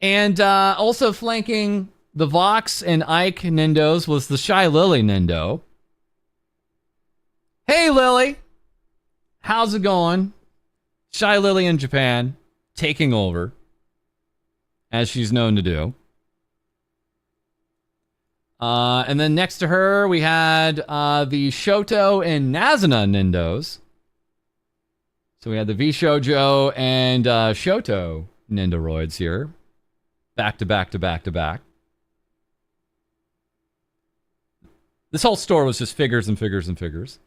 And also flanking the Vox and Ike Nindos was the Shy Lily Nindo. Hey, Lily. How's it going? Shy Lily in Japan, taking over, as she's known to do. And then next to her, we had the Shoto and Nazuna Nindos. So we had the V-Shoujo and Shoto Nindoroids here. Back to back to back to back. This whole store was just figures and figures and figures.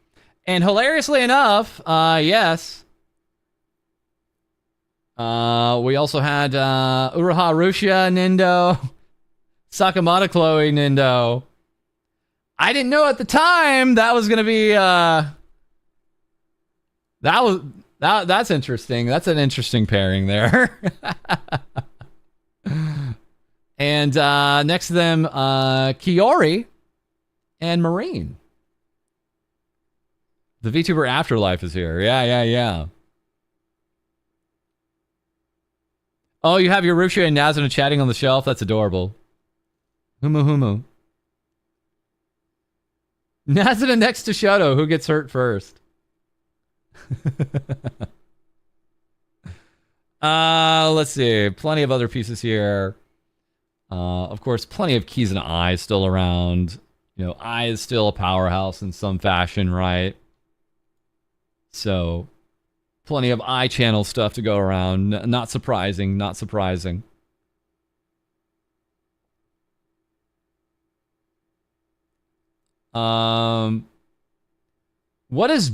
And hilariously enough, yes, We also had Uraha Rushia Nindo, Sakamata Chloe Nindo. I didn't know at the time that was gonna be that's interesting. That's an interesting pairing there. And next to them, Kiori and Marine. The VTuber Afterlife is here. Yeah. Oh, you have your Rushia and Nazuna chatting on the shelf? That's adorable. Humu. Nazuna next to Shoto. Who gets hurt first? Let's see. Plenty of other pieces here. Of course, plenty of Keys and Eye still around. You know, Eye is still a powerhouse in some fashion, right? So, plenty of Eye channel stuff to go around. Not surprising. What is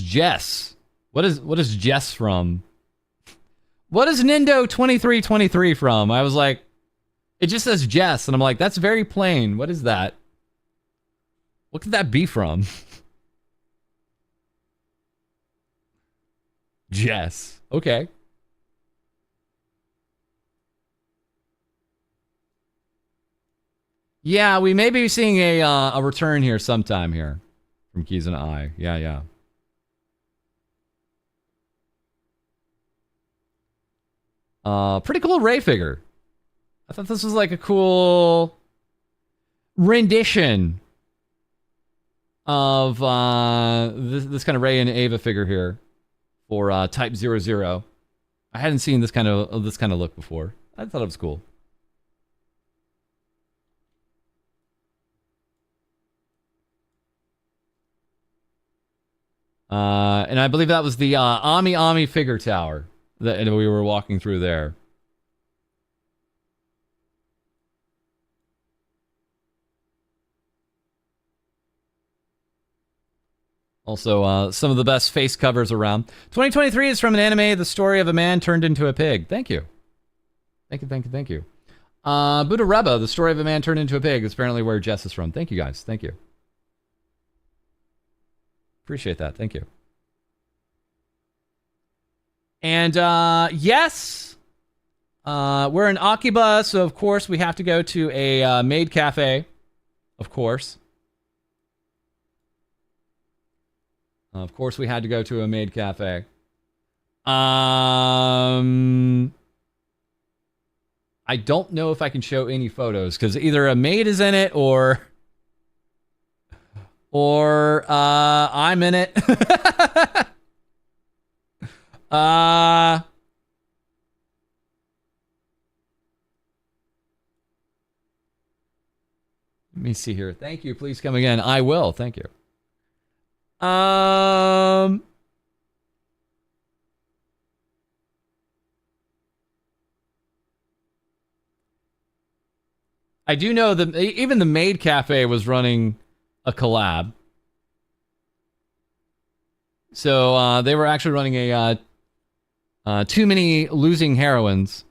Jess? What is Jess from? What is Nindo 2323 from? I was like, it just says Jess, and I'm like, that's very plain. What is that? What could that be from? Jess. Okay. Yeah, we may be seeing a return here sometime here from Keys and Eye. Yeah. Pretty cool Ray figure. I thought this was like a cool rendition of this kind of Ray and Ava figure here for Type 00. I hadn't seen this kind of look before. I thought it was cool. And I believe that was the Ami figure tower that we were walking through there. Also, some of the best face covers around. 2023 is from an anime, The Story of a Man Turned into a Pig. Thank you. Thank you. Buddha Reba, The Story of a Man Turned into a Pig is apparently where Jess is from. Thank you, guys. Thank you. Appreciate that. Thank you. And, yes, we're in Akiba, so of course we have to go to a maid cafe. Of course. Of course we had to go to a maid cafe. I don't know if I can show any photos, because either a maid is in it, or I'm in it. Let me see here. Thank you. Please come again. I will. Thank you. I do know that even the Maid Cafe was running a collab. So they were actually running a Too Many Losing Heroines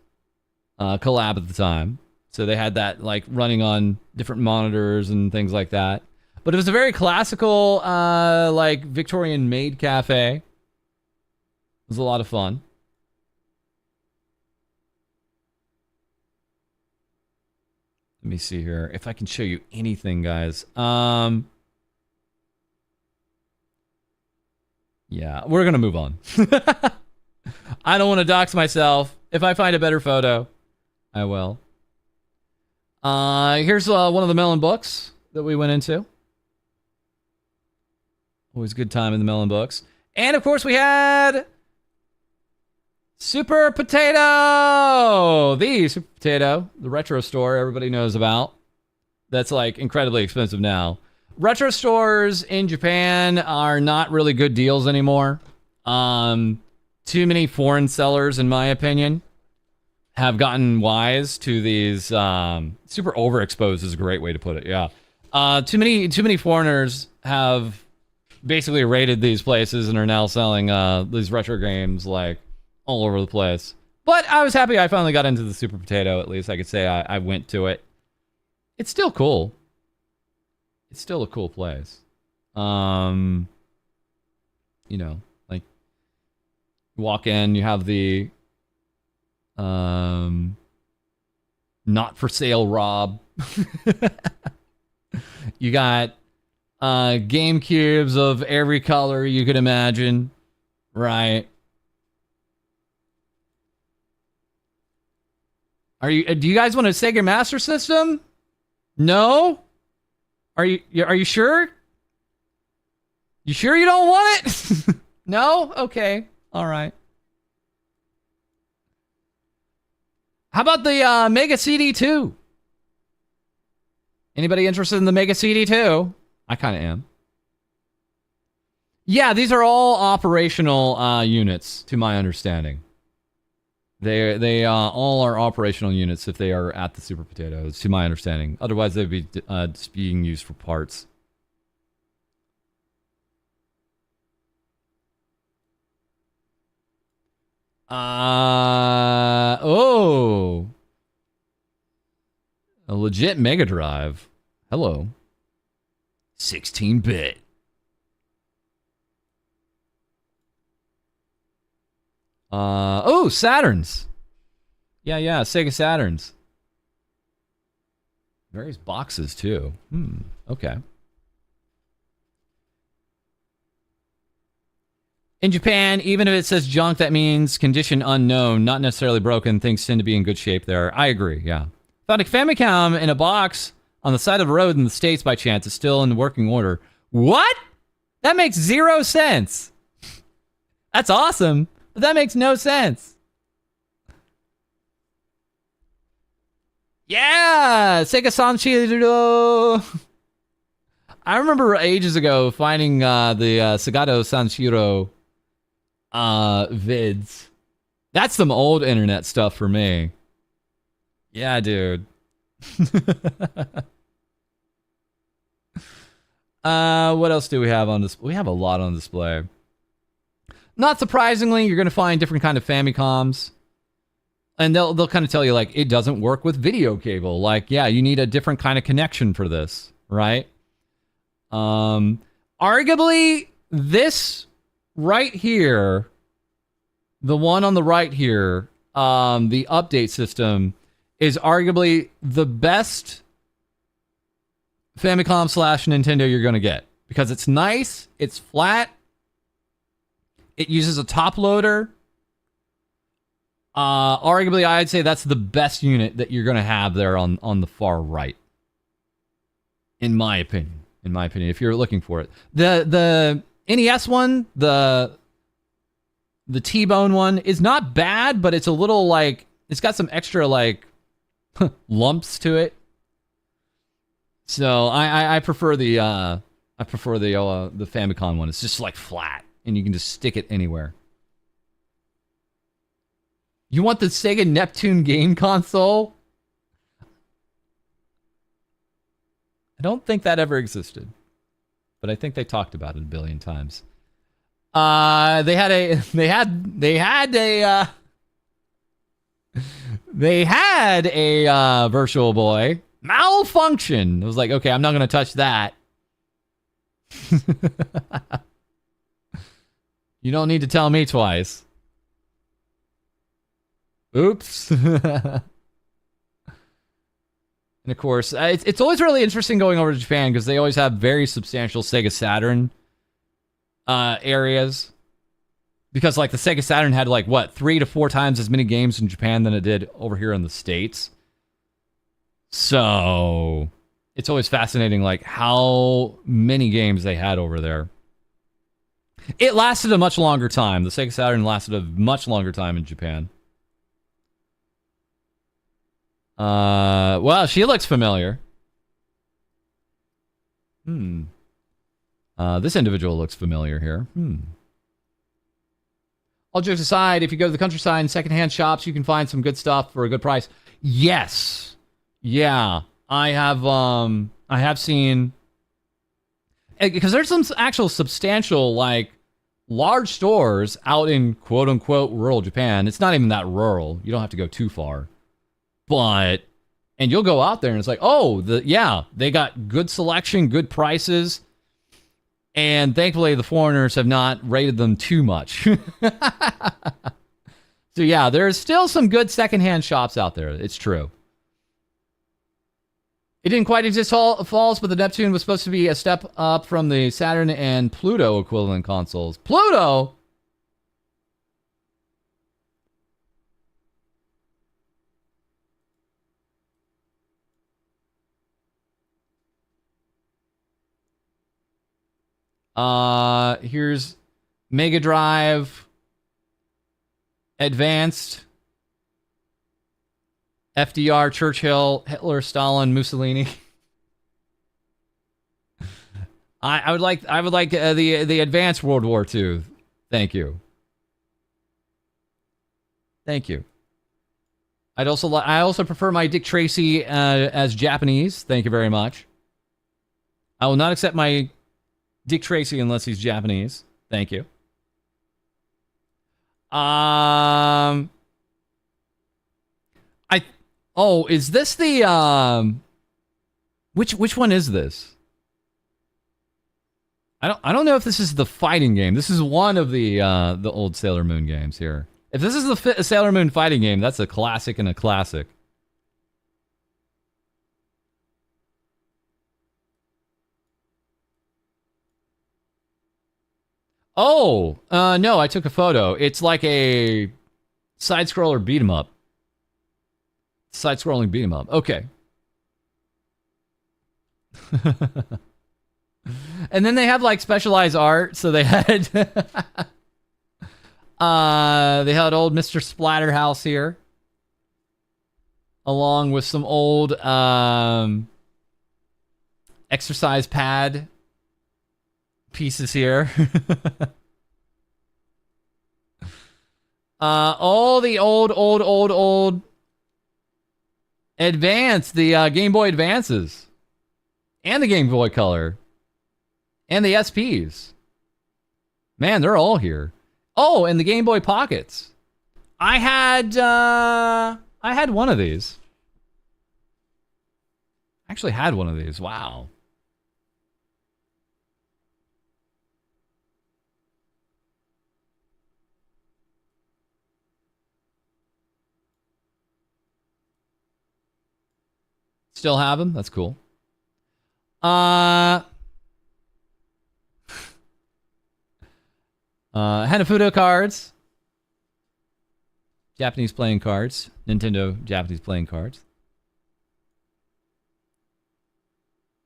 collab at the time. So they had that like running on different monitors and things like that. But it was a very classical, like Victorian maid cafe. It was a lot of fun. Let me see here if I can show you anything, guys. Yeah, we're gonna move on. I don't want to dox myself. If I find a better photo, I will. Here's one of the Melon books that we went into. Always a good time in the Melon books. And, of course, we had Super Potato! The Super Potato, the retro store everybody knows about. That's, like, incredibly expensive now. Retro stores in Japan are not really good deals anymore. Too many foreign sellers, in my opinion, have gotten wise to these... super overexposed is a great way to put it, yeah. Too many foreigners have... basically raided these places and are now selling these retro games like all over the place. But I was happy I finally got into the Super Potato. At least I could say I went to it. It's still cool. It's still a cool place. You know, like, walk in, you have the not for sale Rob. You got game cubes of every color you could imagine, right? Do you guys want a Sega Master System? No? Are you sure? You sure you don't want it? No? Okay. All right. How about the Mega CD2? Anybody interested in the Mega CD2? I kind of am. Yeah, these are all operational units, to my understanding. They all are operational units if they are at the Super Potatoes, to my understanding. Otherwise, they'd be just being used for parts. Oh. A legit Mega Drive. Hello. 16-bit. Oh, Saturns. Yeah, Sega Saturns. Various boxes, too. Okay. In Japan, even if it says junk, that means condition unknown, not necessarily broken. Things tend to be in good shape there. I agree, yeah. Found a Famicom in a box on the side of the road in the States by chance. It's still in working order. What? That makes 0 sense. That's awesome, but that makes no sense. Yeah, Sega Sanshiro. I remember ages ago finding the Sagato Sanshiro vids. That's some old internet stuff for me. Yeah, dude. What else do we have on display? We have a lot on display. Not surprisingly, you're going to find different kind of Famicoms. And they'll kind of tell you, like, it doesn't work with video cable. Like, yeah, you need a different kind of connection for this, right? Arguably, this right here, the one on the right here, the update system, is arguably the best Famicom / Nintendo you're going to get. Because it's nice, it's flat, it uses a top loader. Arguably, I'd say that's the best unit that you're going to have there on the far right. In my opinion. If you're looking for it. The NES one, the T-Bone one, is not bad, but it's a little like, it's got some extra like lumps to it. So I prefer the Famicom one. It's just like flat, and you can just stick it anywhere. You want the Sega Neptune game console? I don't think that ever existed, but I think they talked about it a billion times. They had a Virtual Boy malfunction. I was like, okay, I'm not gonna touch that. You don't need to tell me twice. Oops. And of course, it's always really interesting going over to Japan because they always have very substantial Sega Saturn areas. Because like the Sega Saturn had like what, 3 to 4 times as many games in Japan than it did over here in the States. So it's always fascinating like how many games they had over there. It lasted a much longer time. The Sega Saturn lasted a much longer time in Japan. Well, she looks familiar. This individual looks familiar here. All jokes aside, if you go to the countryside and secondhand shops, you can find some good stuff for a good price. Yes. Yeah. I have seen, because there's some actual substantial, like, large stores out in quote unquote rural Japan. It's not even that rural. You don't have to go too far. But, and you'll go out there and it's like, oh, they got good selection, good prices. And thankfully, the foreigners have not rated them too much. So yeah, there's still some good secondhand shops out there. It's true. It didn't quite exist false, but the Neptune was supposed to be a step up from the Saturn and Pluto equivalent consoles. Pluto? Here's Mega Drive, Advanced, FDR, Churchill, Hitler, Stalin, Mussolini. I would like the Advanced World War II. Thank you. Thank you. I also prefer my Dick Tracy as Japanese. Thank you very much. I will not accept my Dick Tracy unless he's Japanese. Thank you. Is this the which one is this? I don't know if this is the fighting game. This is one of the old Sailor Moon games here. If this is the Sailor Moon fighting game, that's a classic and a classic. Oh, no, I took a photo. It's like a side-scroller beat 'em up. Side-scrolling beat 'em up. Okay. And then they have like specialized art, so they had they had old Mr. Splatterhouse here, along with some old exercise pad pieces here. All the old Advance, the Game Boy Advances, and the Game Boy Color, and the SPs. Man, they're all here. Oh, and the Game Boy Pockets. I had one of these. I actually had one of these. Wow. Still have them? That's cool. Hanafuda cards. Japanese playing cards. Nintendo Japanese playing cards.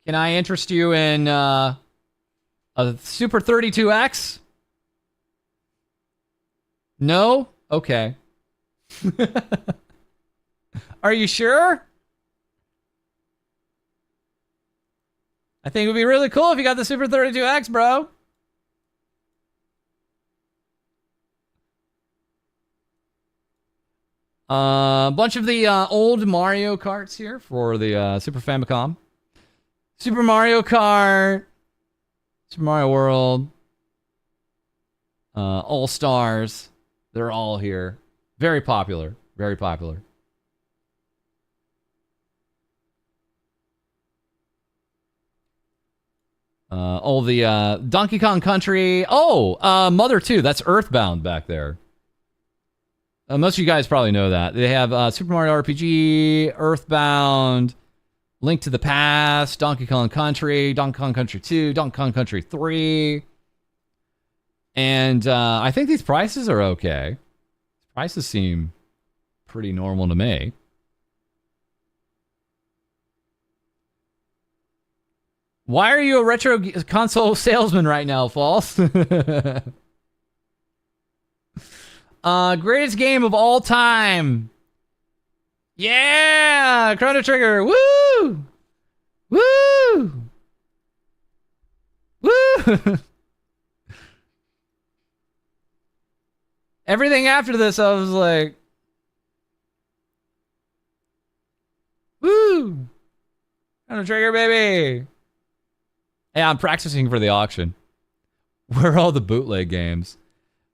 Can I interest you in a Super 32X? No? Okay. Are you sure? I think it would be really cool if you got the Super 32X, bro. A bunch of the old Mario Karts here for the Super Famicom. Super Mario Kart, Super Mario World, All Stars. They're all here. Very popular. Very popular. The Donkey Kong Country. Oh, Mother 2. That's Earthbound back there. Most of you guys probably know that. They have Super Mario RPG, Earthbound, Link to the Past, Donkey Kong Country, Donkey Kong Country 2, Donkey Kong Country 3. And I think these prices are okay. Prices seem pretty normal to me. Why are you a retro console salesman right now, False? Greatest game of all time. Yeah! Chrono Trigger. Woo! Woo! Woo! Everything after this, I was like, woo! Chrono Trigger, baby! Yeah, I'm practicing for the auction. Where are all the bootleg games?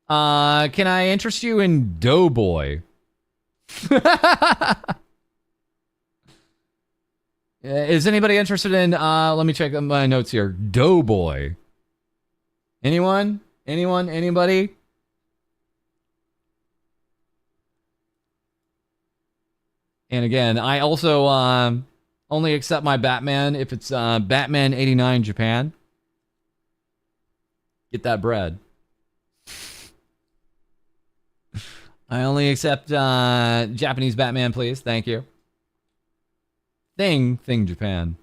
Can I interest you in Doughboy? Is anybody interested in, let me check my notes here. Doughboy. Anyone? Anyone? Anybody? And again, I also only accept my Batman if it's Batman 89 Japan. Get that bread. I only accept Japanese Batman, please. Thank you. Thing Japan.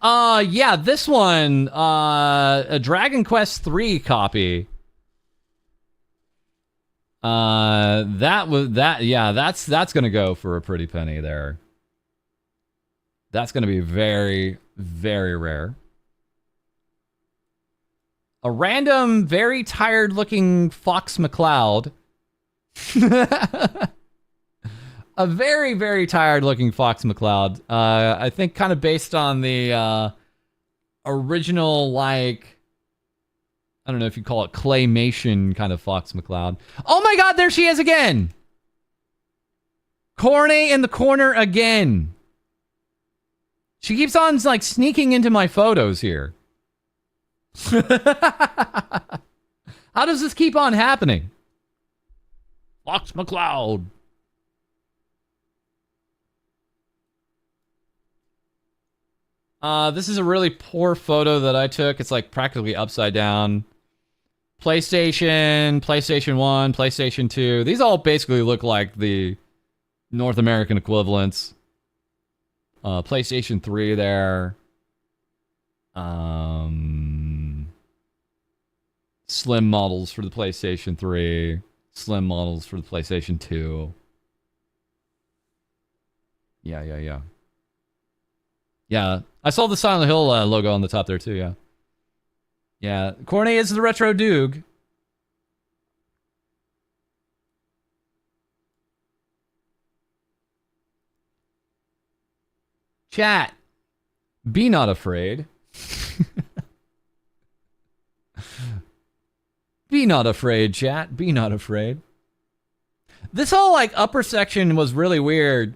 Yeah, this one, a Dragon Quest 3 copy. That's gonna go for a pretty penny there. That's gonna be very, very rare. A random, very tired looking Fox McCloud. A very, very tired looking Fox McCloud. I think kind of based on the original, like, I don't know if you call it claymation kind of Fox McCloud. Oh my god, there she is again! Corny in the corner again. She keeps on, like, sneaking into my photos here. How does this keep on happening? Fox McCloud. This is a really poor photo that I took. It's like practically upside down. PlayStation, PlayStation 1, PlayStation 2. These all basically look like the North American equivalents. PlayStation 3 there. Slim models for the PlayStation 3. Slim models for the PlayStation 2. Yeah. Yeah, I saw the Silent Hill logo on the top there too, yeah. Yeah, Corny is the retro Doog. Chat, be not afraid. Be not afraid, chat. Be not afraid. This whole, like, upper section was really weird.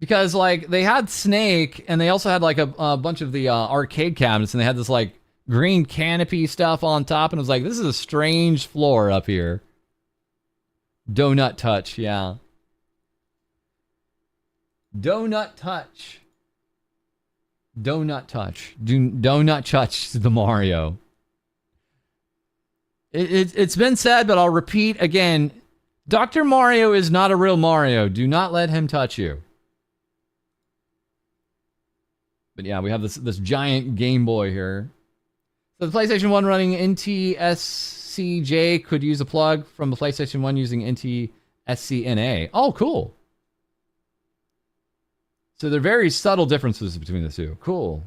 Because, like, they had Snake, and they also had, like, a bunch of the arcade cabinets, and they had this, like, green canopy stuff on top, and it was like, this is a strange floor up here. Donut touch, yeah. Donut touch. Donut touch. Donut touch the Mario. It's been said, but I'll repeat again. Dr. Mario is not a real Mario. Do not let him touch you. But yeah, we have this giant Game Boy here. So the PlayStation 1 running NTSCJ could use a plug from the PlayStation 1 using NTSCNA. Oh, cool. So there are very subtle differences between the two. Cool.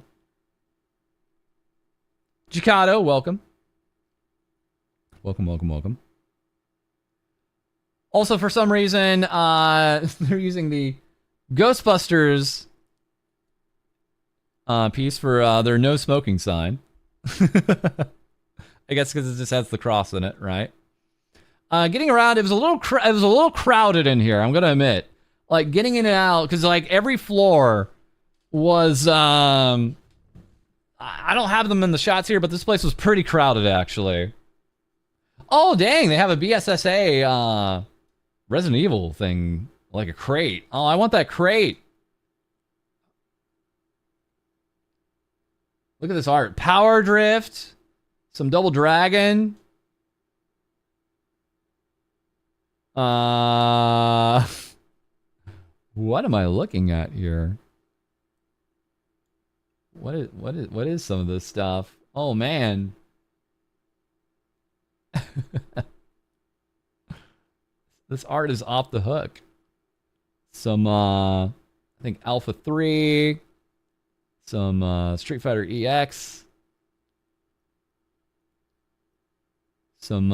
Jikato, welcome. Welcome. Also, for some reason, they're using the Ghostbusters piece for their no smoking sign. I guess because it just has the cross in it, right? Getting around, it was a little crowded in here. I'm gonna admit, like getting in and out, because like every floor was. I don't have them in the shots here, but this place was pretty crowded actually. Oh dang, they have a BSSA Resident Evil thing, like a crate. Oh, I want that crate. Look at this art. Power Drift. Some Double Dragon. What am I looking at here? What is some of this stuff? Oh man. This art is off the hook. Some I think Alpha 3. Some Street Fighter EX. Some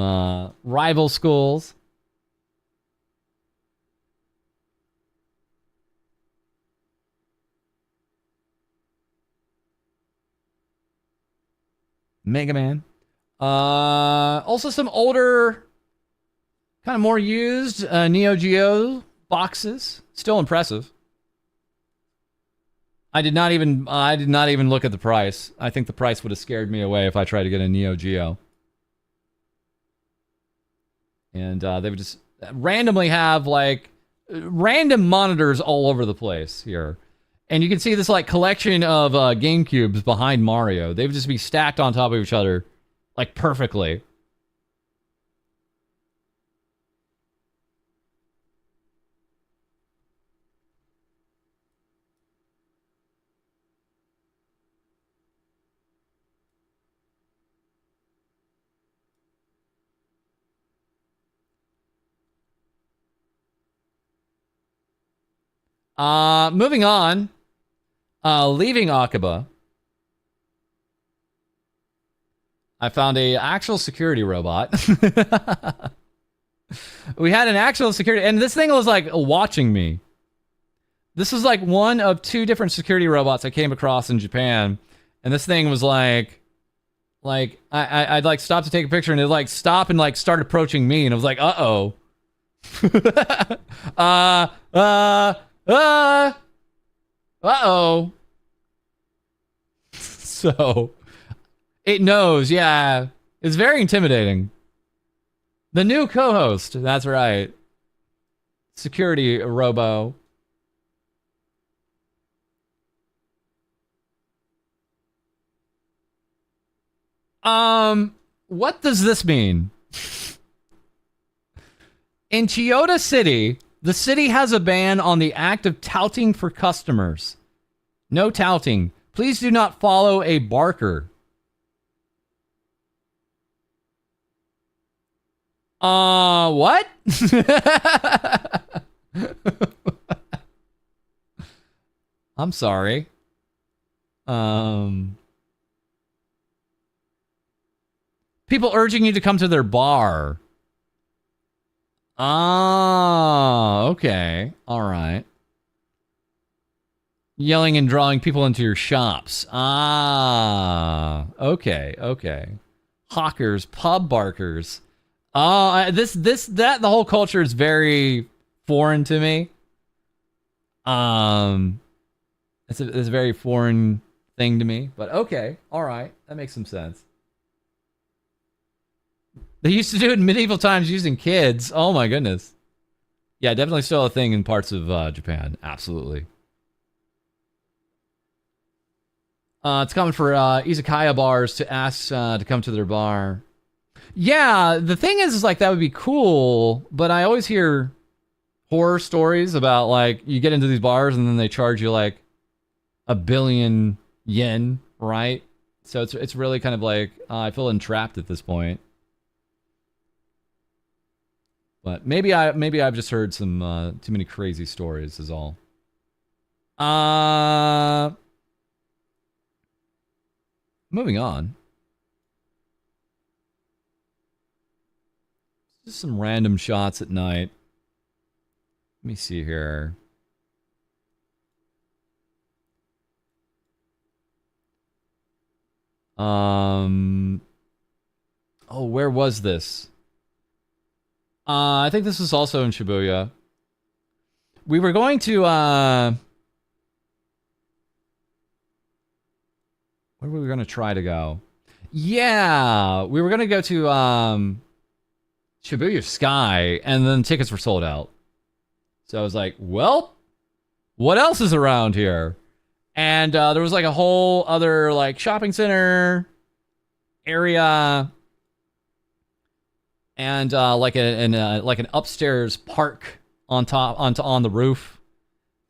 rival schools. Mega Man. Also some older, kind of more used Neo Geo boxes. Still impressive. I did not even look at the price. I think the price would have scared me away if I tried to get a Neo Geo. And they would just randomly have like random monitors all over the place here. And you can see this like collection of GameCubes behind Mario. They would just be stacked on top of each other like perfectly. Moving on. Leaving Akaba. I found a actual security robot. We had an actual security, and this thing was like watching me. This was like one of 2 different security robots I came across in Japan, and this thing was like I'd like stop to take a picture, and it like stop and like start approaching me, and I was like, uh-oh. Uh-oh. So, it knows, yeah. It's very intimidating. The new co-host, that's right. Security robo. What does this mean? In Chiyoda City, the city has a ban on the act of touting for customers. No touting. Please do not follow a barker. What? I'm sorry. People urging you to come to their bar. Ah, okay. All right. Yelling and drawing people into your shops. Ah, okay, okay. Hawkers, pub barkers. The whole culture is very foreign to me. It's a very foreign thing to me, but okay, all right, that makes some sense. They used to do it in medieval times using kids. Oh my goodness. Yeah, definitely still a thing in parts of Japan. Absolutely. It's common for izakaya bars to ask to come to their bar. Yeah, the thing is like that would be cool, but I always hear horror stories about like you get into these bars and then they charge you like 1 billion yen, right? So it's really kind of like I feel entrapped at this point. But maybe I've just heard some too many crazy stories is all. Moving on. Just some random shots at night. Let me see here. Oh, where was this? I think this was also in Shibuya. We were going to, where were we going to try to go? Yeah, we were going to go to, Shibuya Sky, and then tickets were sold out. So I was like, well, what else is around here? And there was like a whole other like shopping center area, and like an upstairs park on the roof.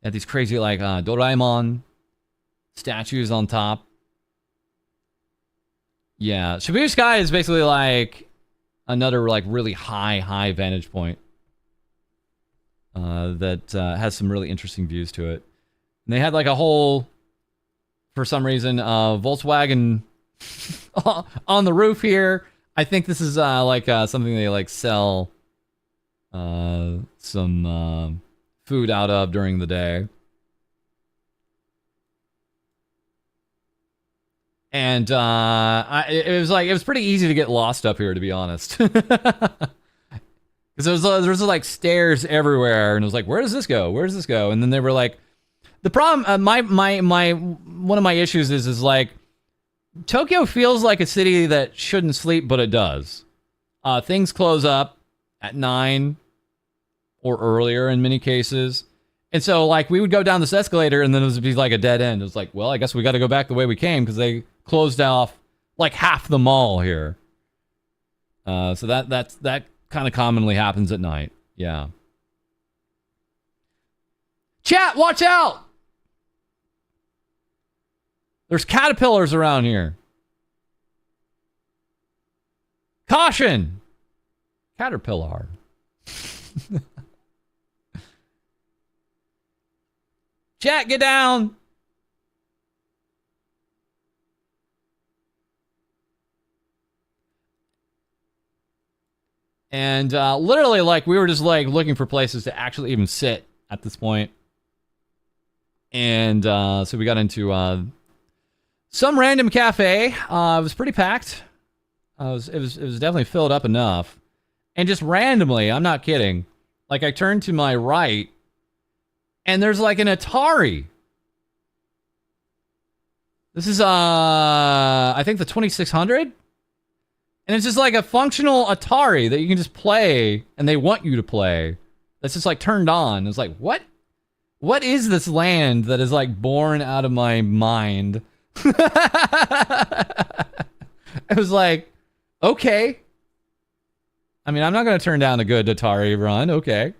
Had these crazy like Doraemon statues on top. Yeah, Shibuya Sky is basically like another like really high vantage point that has some really interesting views to it. And they had like a whole, for some reason, Volkswagen on the roof here. I think this is like something they like sell some food out of during the day. And it was pretty easy to get lost up here, to be honest. Because there's like stairs everywhere, and it was like, where does this go? Where does this go? And then they were like, the problem, my one of my issues is like, Tokyo feels like a city that shouldn't sleep, but it does. Things close up at 9 or earlier in many cases. And so, like, we would go down this escalator, and then it would be like a dead end. It was like, well, I guess we got to go back the way we came, because they closed off like half the mall here. So that kind of commonly happens at night. Yeah. Chat, watch out! There's caterpillars around here. Caution! Caterpillar. Chat, get down! And literally, like, we were just like looking for places to actually even sit at this point. And so we got into some random cafe. It was pretty packed. It was definitely filled up enough. And just randomly, I'm not kidding, like, I turned to my right, and there's like an Atari. This is I think the 2600. And it's just like a functional Atari that you can just play, and they want you to play. That's just like turned on. It's like, what? What is this land that is like born out of my mind? It was like, okay. I mean, I'm not going to turn down a good Atari run. Okay.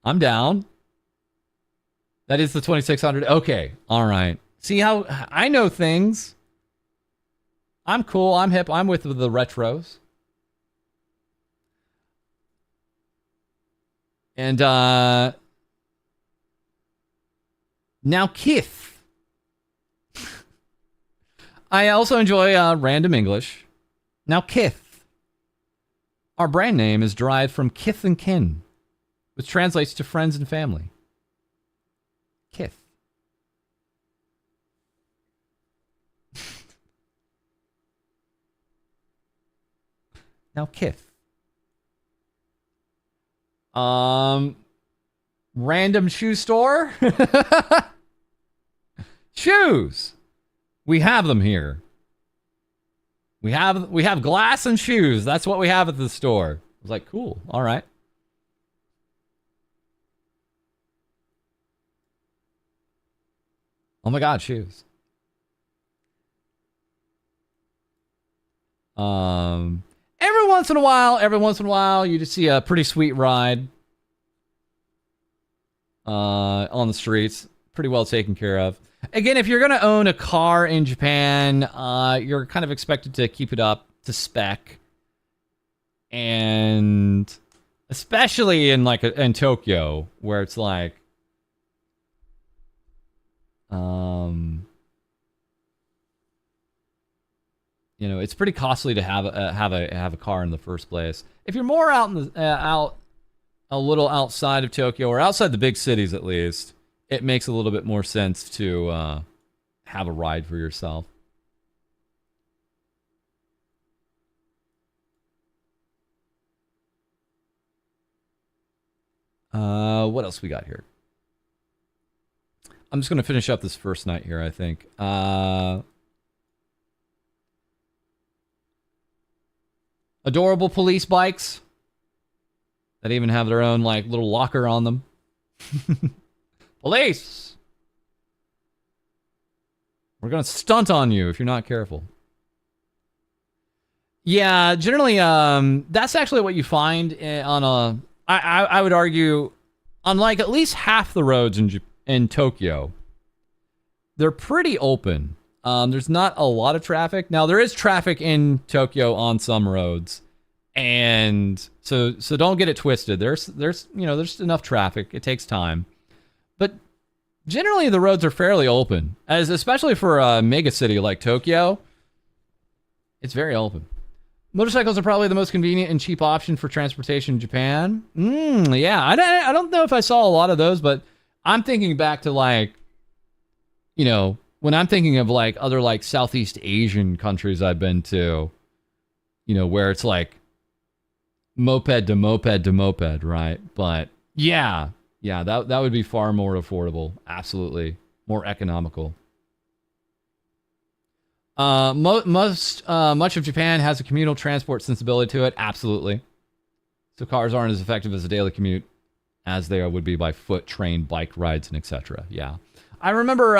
I'm down. That is the 2600. Okay. All right. See how I know things. I'm cool. I'm hip. I'm with the retros. And now Kith. I also enjoy random English. Now Kith. Our brand name is derived from kith and kin, which translates to friends and family. Kith. Now Kith. Random shoe store. Shoes. We have them here. We have glass and shoes. That's what we have at the store. I was like, cool. All right. Oh my God, shoes. Every once in a while, you just see a pretty sweet ride on the streets. Pretty well taken care of. Again, if you're going to own a car in Japan, you're kind of expected to keep it up to spec. And especially in in Tokyo, where it's like you know, it's pretty costly to have a car in the first place. If you're more out in the a little outside of Tokyo, or outside the big cities at least, it makes a little bit more sense to have a ride for yourself. What else we got here? I'm just going to finish up this first night here, I think. Adorable police bikes that even have their own like little locker on them. Police! We're going to stunt on you if you're not careful. Yeah, generally, that's actually what you find on a... I would argue, on like at least half the roads in Tokyo, they're pretty open. There's not a lot of traffic. Now, there is traffic in Tokyo on some roads. And so don't get it twisted. There's enough traffic. It takes time. But generally, the roads are fairly open. Especially for a mega city like Tokyo, it's very open. Motorcycles are probably the most convenient and cheap option for transportation in Japan. Yeah, I don't know if I saw a lot of those, but I'm thinking back to like, you know, when I'm thinking of like other like Southeast Asian countries I've been to, you know, where it's like moped to moped to moped, right? But yeah, that would be far more affordable. Absolutely. More economical. Much of Japan has a communal transport sensibility to it. Absolutely. So cars aren't as effective as a daily commute as they would be by foot, train, bike rides, and etc. Yeah. I remember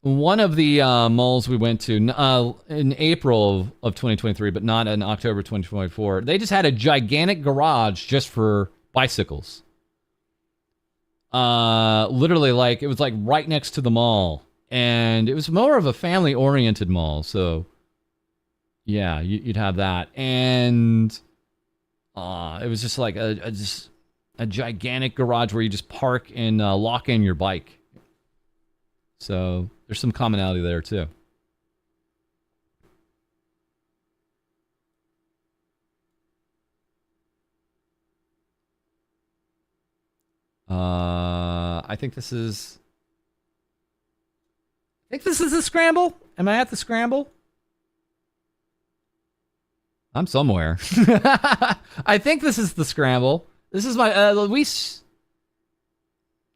one of the malls we went to in April of 2023, but not in October 2024. They just had a gigantic garage just for bicycles. Literally, like, it was like right next to the mall. And it was more of a family-oriented mall, so yeah, you'd have that. And it was just like a gigantic garage where you just park and lock in your bike. So there's some commonality there too. I think this is the scramble. Am I at the scramble? I'm somewhere. I think this is the scramble. This is my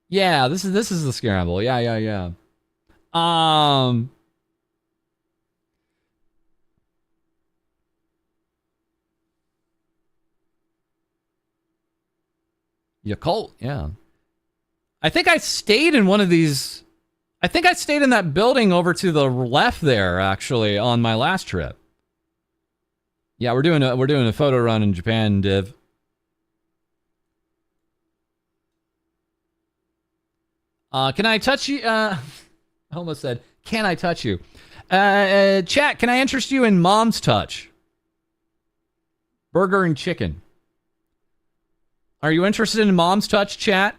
yeah, this is the scramble. Yeah. Yakult, yeah. I think I stayed in one of these. I think I stayed in that building over to the left there, actually, on my last trip. Yeah, we're doing a photo run in Japan, Div. Can I touch you? I almost said, can I touch you? Chat, can I interest you in Mom's Touch? Burger and chicken. Are you interested in Mom's Touch, chat?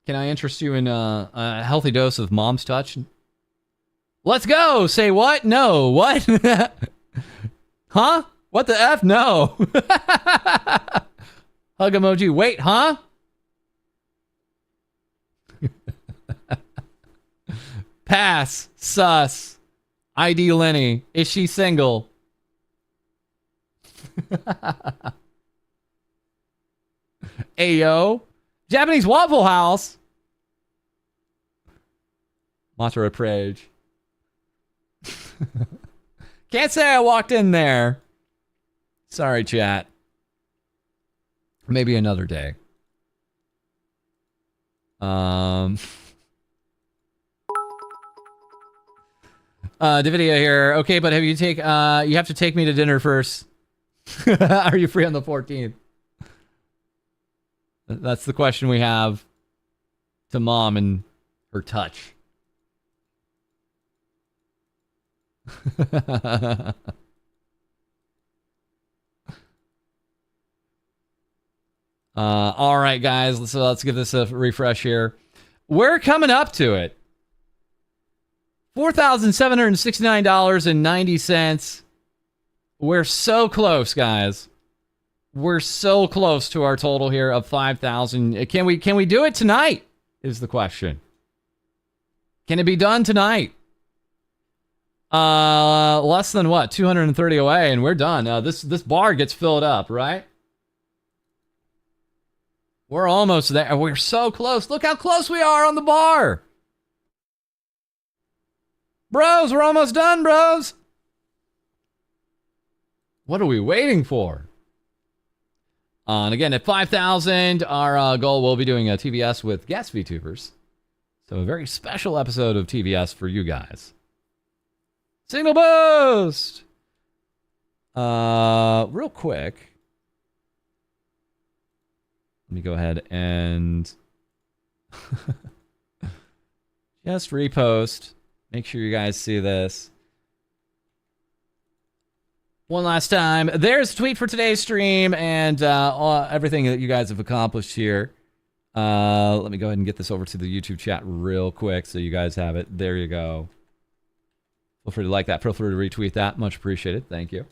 Can I interest you in a healthy dose of Mom's Touch? Let's go! Say what? No. What? Huh? What the F? No. Hug emoji. Wait, huh? Pass. Sus. ID Lenny. Is she single? Ayo. Japanese Waffle House. Matara Prage. Can't say I walked in there. Sorry, chat. Maybe another day. Davidia here. Okay, but you have to take me to dinner first. Are you free on the 14th? That's the question we have to Mom and her touch. All right, guys. Let's give this a refresh here. We're coming up to it. $4,769.90. We're so close, guys. We're so close to our total here of 5,000. Can we do it tonight? Is the question. Can it be done tonight? Less than what? 230 away, and we're done. This bar gets filled up, right? We're almost there. We're so close. Look how close we are on the bar. Bros, we're almost done, bros. What are we waiting for? And again, at 5,000, our goal will be doing a TBS with guest Vtubers. So a very special episode of TBS for you guys. Signal boost! Real quick. Let me go ahead and just repost. Make sure you guys see this. One last time. There's a tweet for today's stream and everything that you guys have accomplished here. Let me go ahead and get this over to the YouTube chat real quick so you guys have it. There you go. Feel free to like that. Feel free to retweet that. Much appreciated. Thank you.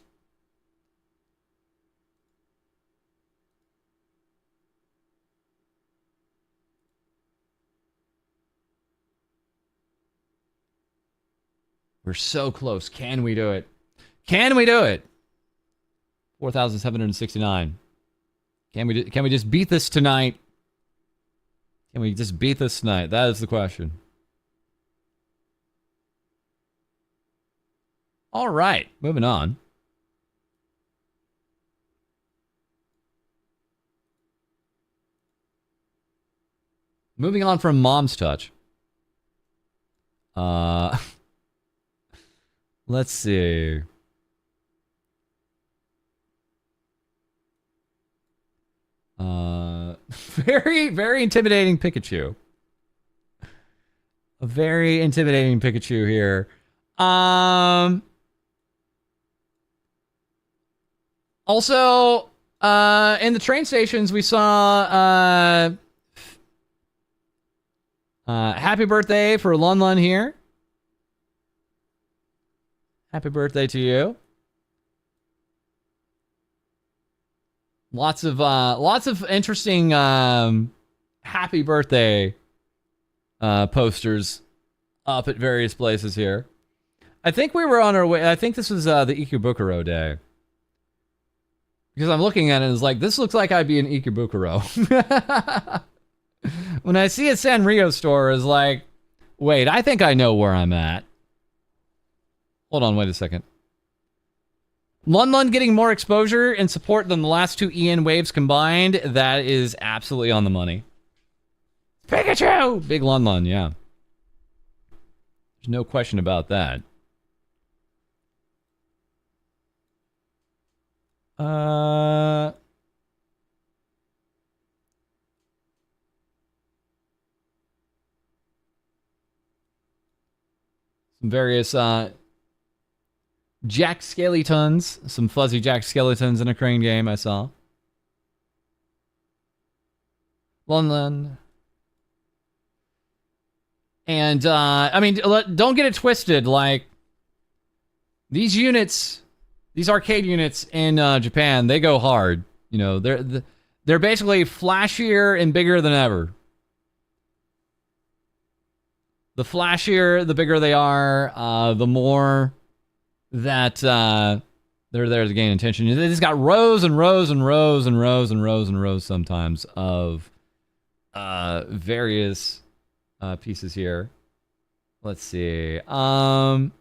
We're so close. Can we do it? Can we do it? 4,769. Can we just beat this tonight? Can we just beat this tonight? That is the question. All right, moving on. Moving on from Mom's Touch. Let's see. Very, very intimidating Pikachu. A very intimidating Pikachu here. Also, in the train stations, we saw happy birthday for Lun Lun here. Happy birthday to you. Lots of interesting happy birthday posters up at various places here. I think we were on our way. I think this was the Ikebukuro day. Because I'm looking at it and it's like, this looks like I'd be in Ikebukuro. When I see a Sanrio store, it's like, wait, I think I know where I'm at. Hold on, wait a second. Lun Lun getting more exposure and support than the last two EN waves combined. That is absolutely on the money. Pikachu! Big Lun Lun, yeah. There's no question about that. Some various Jack Skeletons, some fuzzy Jack Skeletons in a crane game I saw. Lun Lun. And, I mean, don't get it twisted, like, these units, these arcade units in Japan, they go hard. You know, they're basically flashier and bigger than ever. The flashier, the bigger they are, the more that they're there to gain attention. They just got rows and rows and rows and rows and rows and rows sometimes of various pieces here. Let's see. Can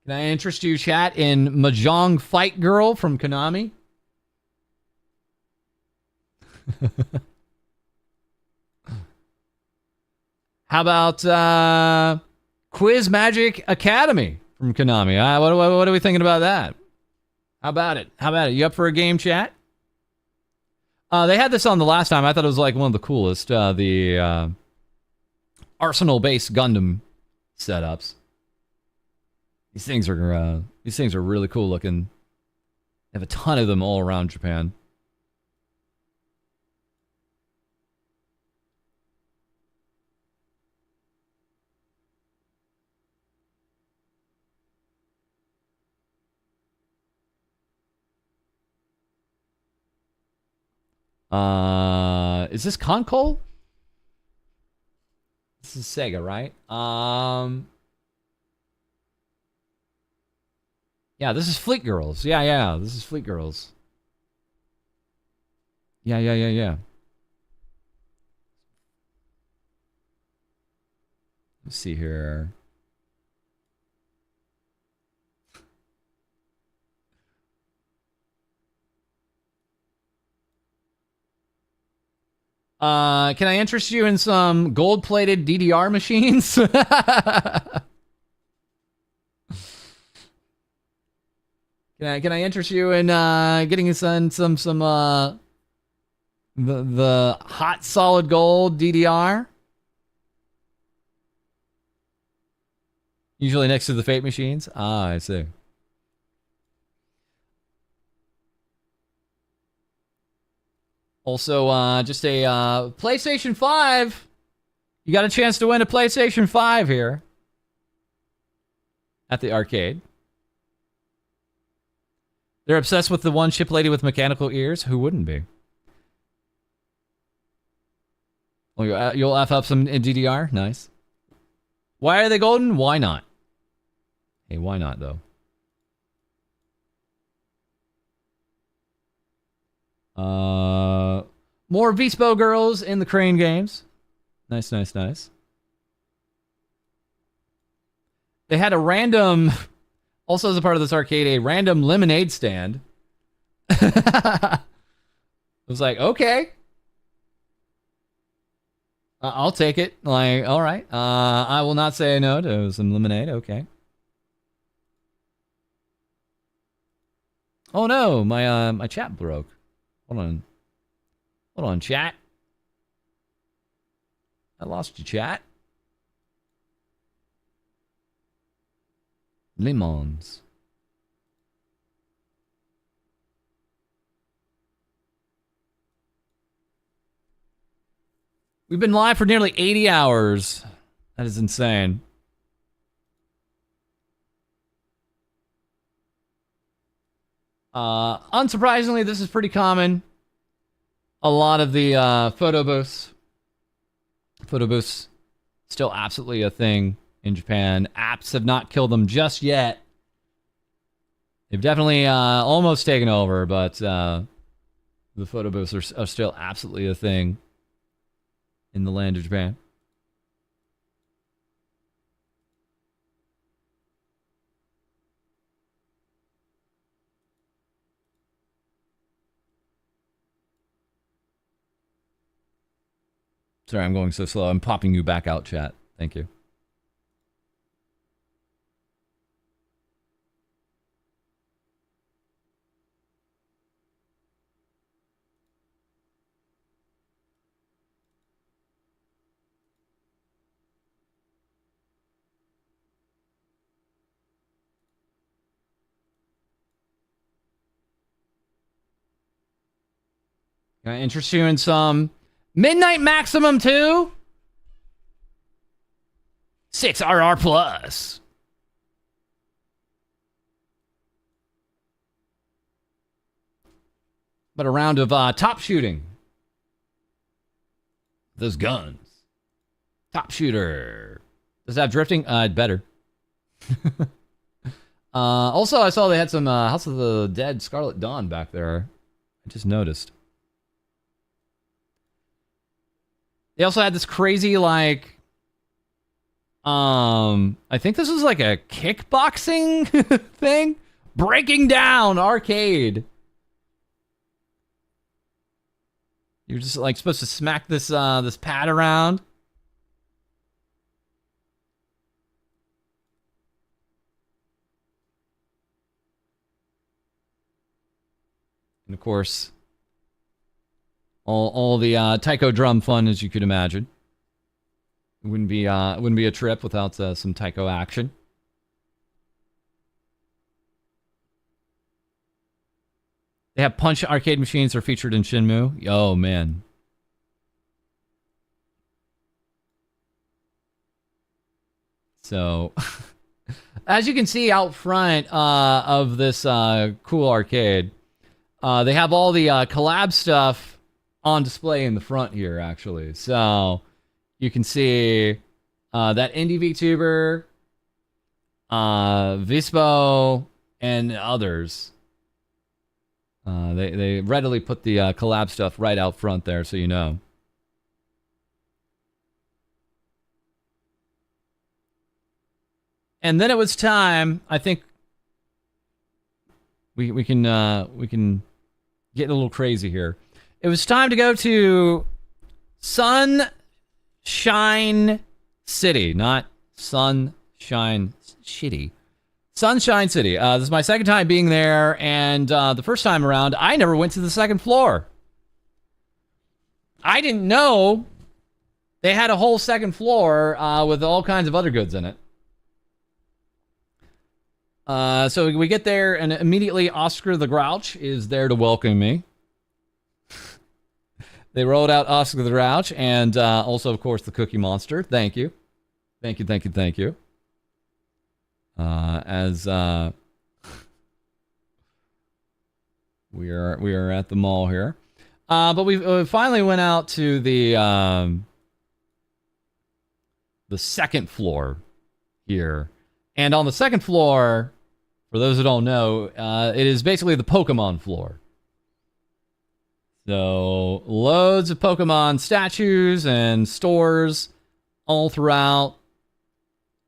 I interest you, chat, in Mahjong Fight Girl from Konami? How about Quiz Magic Academy from Konami? What are we thinking about that? How about it? How about it? You up for a game, chat? They had this on the last time. I thought it was like one of the coolest. The Arsenal-based Gundam setups. These things are really cool looking. They have a ton of them all around Japan. Is this Concol? This is Sega, right? Yeah, this is Fleet Girls. Yeah, this is Fleet Girls. Yeah. Let's see here. Can I interest you in some gold-plated DDR machines? Can I interest you in getting some the hot solid gold DDR? Usually next to the Fate machines. Ah, I see. Also, just a PlayStation 5. You got a chance to win a PlayStation 5 here at the arcade. They're obsessed with the one chip lady with mechanical ears. Who wouldn't be? Well, you'll F up some in DDR. Nice. Why are they golden? Why not? Hey, why not, though? More Vespo girls in the Crane games. Nice, nice, nice. They had a random, also as a part of this arcade, a random lemonade stand. I was like, okay. I'll take it. Like, all right. I will not say no to some lemonade. Okay. Oh no, my chat broke. Hold on, chat. I lost you, chat. Lemons. We've been live for nearly 80 hours. That is insane. Unsurprisingly, this is pretty common. A lot of the photo booths still absolutely a thing in Japan. Apps have not killed them just yet. They've definitely almost taken over, but the photo booths are still absolutely a thing in the land of Japan. Sorry, I'm going so slow. I'm popping you back out, chat. Thank you. Can I interest you in some Midnight Maximum 2? 6RR Plus. But a round of top shooting. Those guns. Top shooter. Does that have drifting? Better. Also, I saw they had some House of the Dead Scarlet Dawn back there. I just noticed. They also had this crazy, like, I think this was like a kickboxing thing? Breaking Down Arcade. You're just, like, supposed to smack this, this pad around. And, of course, all the taiko drum fun, as you could imagine. It wouldn't be a trip without some taiko action. They have punch arcade machines that are featured in Shenmue. Oh man. So, as you can see out front of this cool arcade, they have all the collab stuff on display in the front here, actually. So, you can see that indie Vtuber, Vispo, and others. They readily put the collab stuff right out front there, so you know. And then it was time. I think we can get a little crazy here. It was time to go to Sunshine City, not Sunshine Shitty. Sunshine City. This is my second time being there, and the first time around, I never went to the second floor. I didn't know they had a whole second floor with all kinds of other goods in it. So we get there, and immediately Oscar the Grouch is there to welcome me. They rolled out Oscar the Grouch, and also, of course, the Cookie Monster. Thank you. Thank you, thank you, thank you. As we are at the mall here, but we finally went out to the second floor here. And on the second floor, for those who don't know, it is basically the Pokemon floor. So, loads of Pokemon statues and stores all throughout.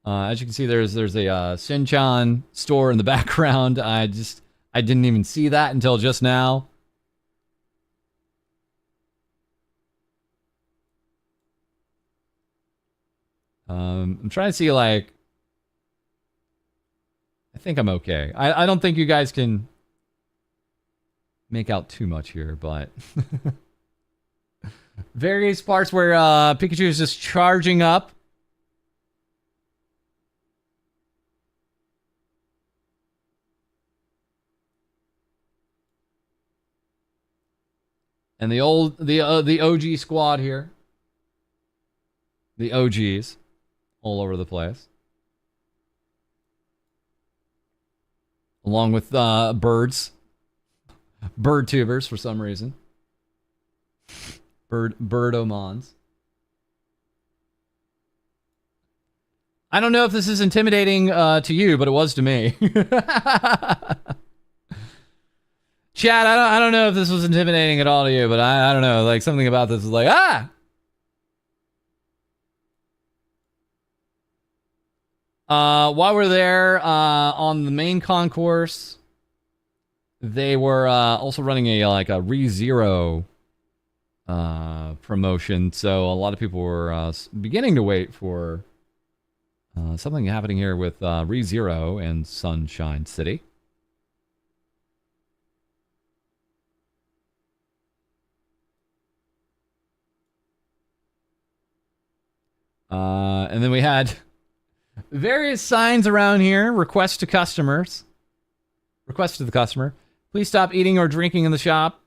As you can see, there's a Shinchan store in the background. I didn't even see that until just now. I'm trying to see, like... I think I'm okay. I don't think you guys can make out too much here, but... various parts where Pikachu is just charging up. And the OG squad here. The OGs. All over the place. Along with birds. Birdtubers for some reason. Birdomons. I don't know if this is intimidating to you, but it was to me. Chad, I don't know if this was intimidating at all to you, but I don't know. Like, something about this is like, ah! While we're there, on the main concourse, they were also running a ReZero promotion, so a lot of people were beginning to wait for something happening here with ReZero and Sunshine City. And then we had various signs around here. Request to customers. Request to the customer. Please stop eating or drinking in the shop.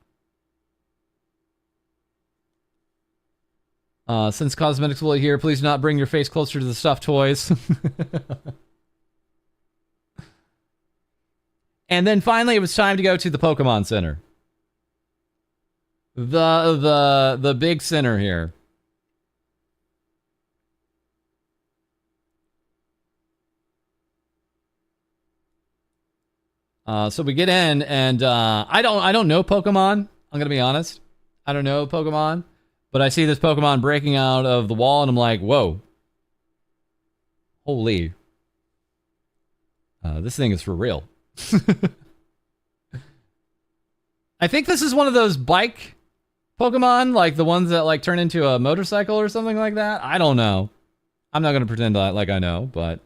Since cosmetics will be here, please do not bring your face closer to the stuffed toys. And then finally, it was time to go to the Pokemon Center. The big center here. So we get in, and I don't know Pokemon. I'm gonna be honest. I don't know Pokemon, but I see this Pokemon breaking out of the wall, and I'm like, whoa, holy, this thing is for real. I think this is one of those bike Pokemon, like the ones that like turn into a motorcycle or something like that. I don't know. I'm not gonna pretend like I know, but.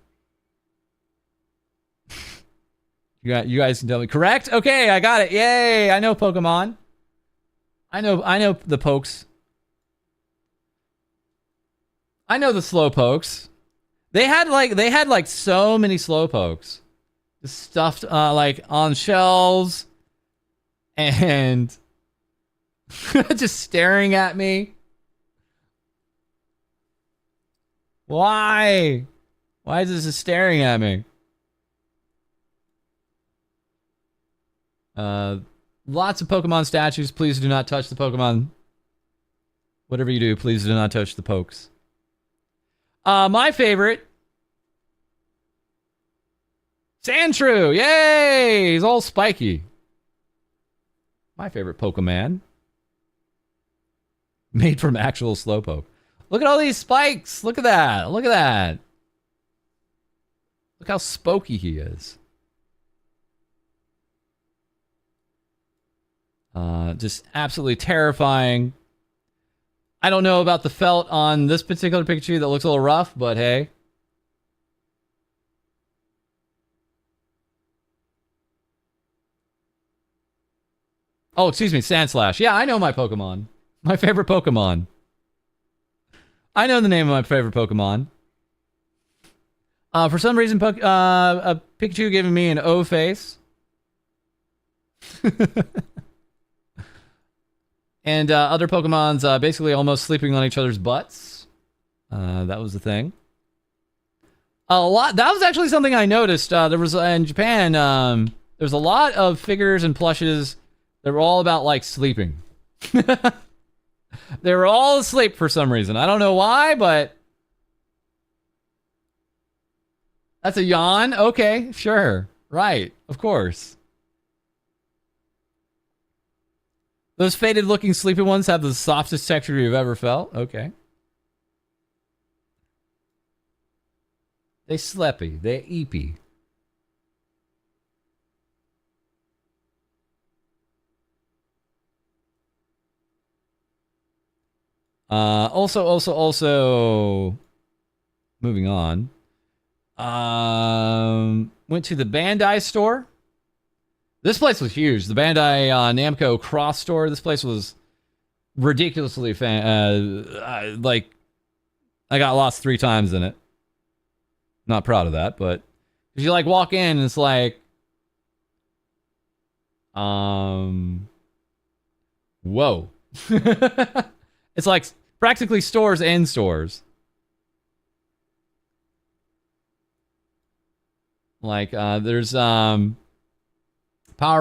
You guys can tell me. Correct? Okay, I got it. Yay! I know Pokemon. I know the pokes. I know the Slowpokes. They had like so many Slowpokes. Just stuffed like on shelves and just staring at me. Why? Why is this just staring at me? Lots of Pokemon statues. Please do not touch the Pokemon. Whatever you do, please do not touch the pokes. My favorite. Sandshrew! Yay! He's all spiky. My favorite Pokemon. Made from actual Slowpoke. Look at all these spikes! Look at that! Look at that! Look how spooky he is. Just absolutely terrifying. I don't know about the felt on this particular Pikachu that looks a little rough, but hey. Oh, excuse me, Sandslash. Yeah, I know my Pokemon. My favorite Pokemon. I know the name of my favorite Pokemon. For some reason, Pikachu giving me an O face. And other Pokemon's basically almost sleeping on each other's butts. That was the thing. That was actually something I noticed. There was in Japan. There's a lot of figures and plushes that were all about like sleeping. They were all asleep for some reason. I don't know why, but That's a yawn? Okay, sure. Right, of course. Those faded looking sleepy ones have the softest texture you've ever felt? Okay. They sleepy. They eepy. Also, moving on. Went to the Bandai store. This place was huge. The Bandai Namco Cross store. This place was ridiculously like, I got lost 3 times in it. Not proud of that, but if you like walk in, it's like, whoa. It's like practically stores and stores. Like, there's Power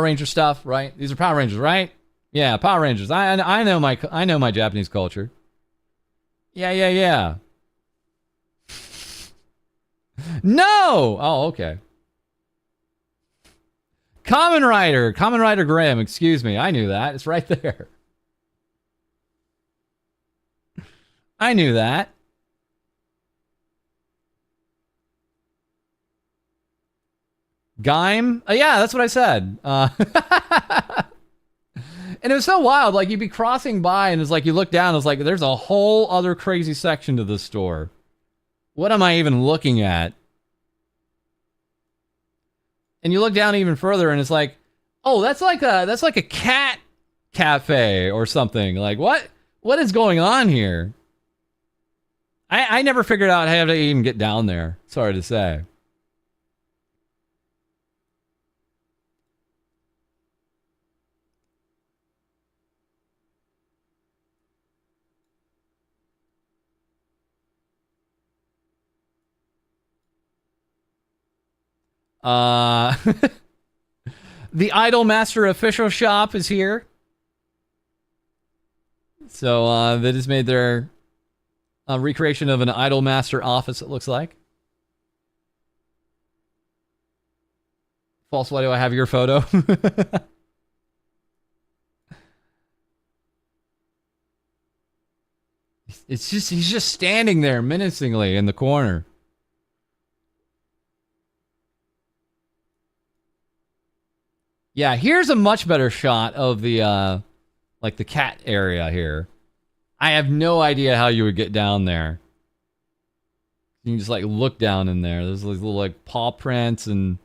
Ranger stuff, right? These are Power Rangers, right? Yeah, Power Rangers. I know my Japanese culture. Yeah. No! Oh, okay. Kamen Rider Grimm, excuse me. I knew that. It's right there. I knew that. Gaim? Yeah, that's what I said. And it was so wild. Like, you'd be crossing by, and it's like you look down, it's like there's a whole other crazy section to the store. What am I even looking at? And you look down even further, and it's like, oh, that's like a cat cafe or something. Like, what is going on here? I never figured out how to even get down there. Sorry to say. The Idolmaster official shop is here. So they just made their recreation of an Idolmaster office, it looks like. False, why do I have your photo? It's just, he's just standing there menacingly in the corner. Yeah, here's a much better shot of the, like the cat area here. I have no idea how you would get down there. You can just like look down in there. There's these little like paw prints and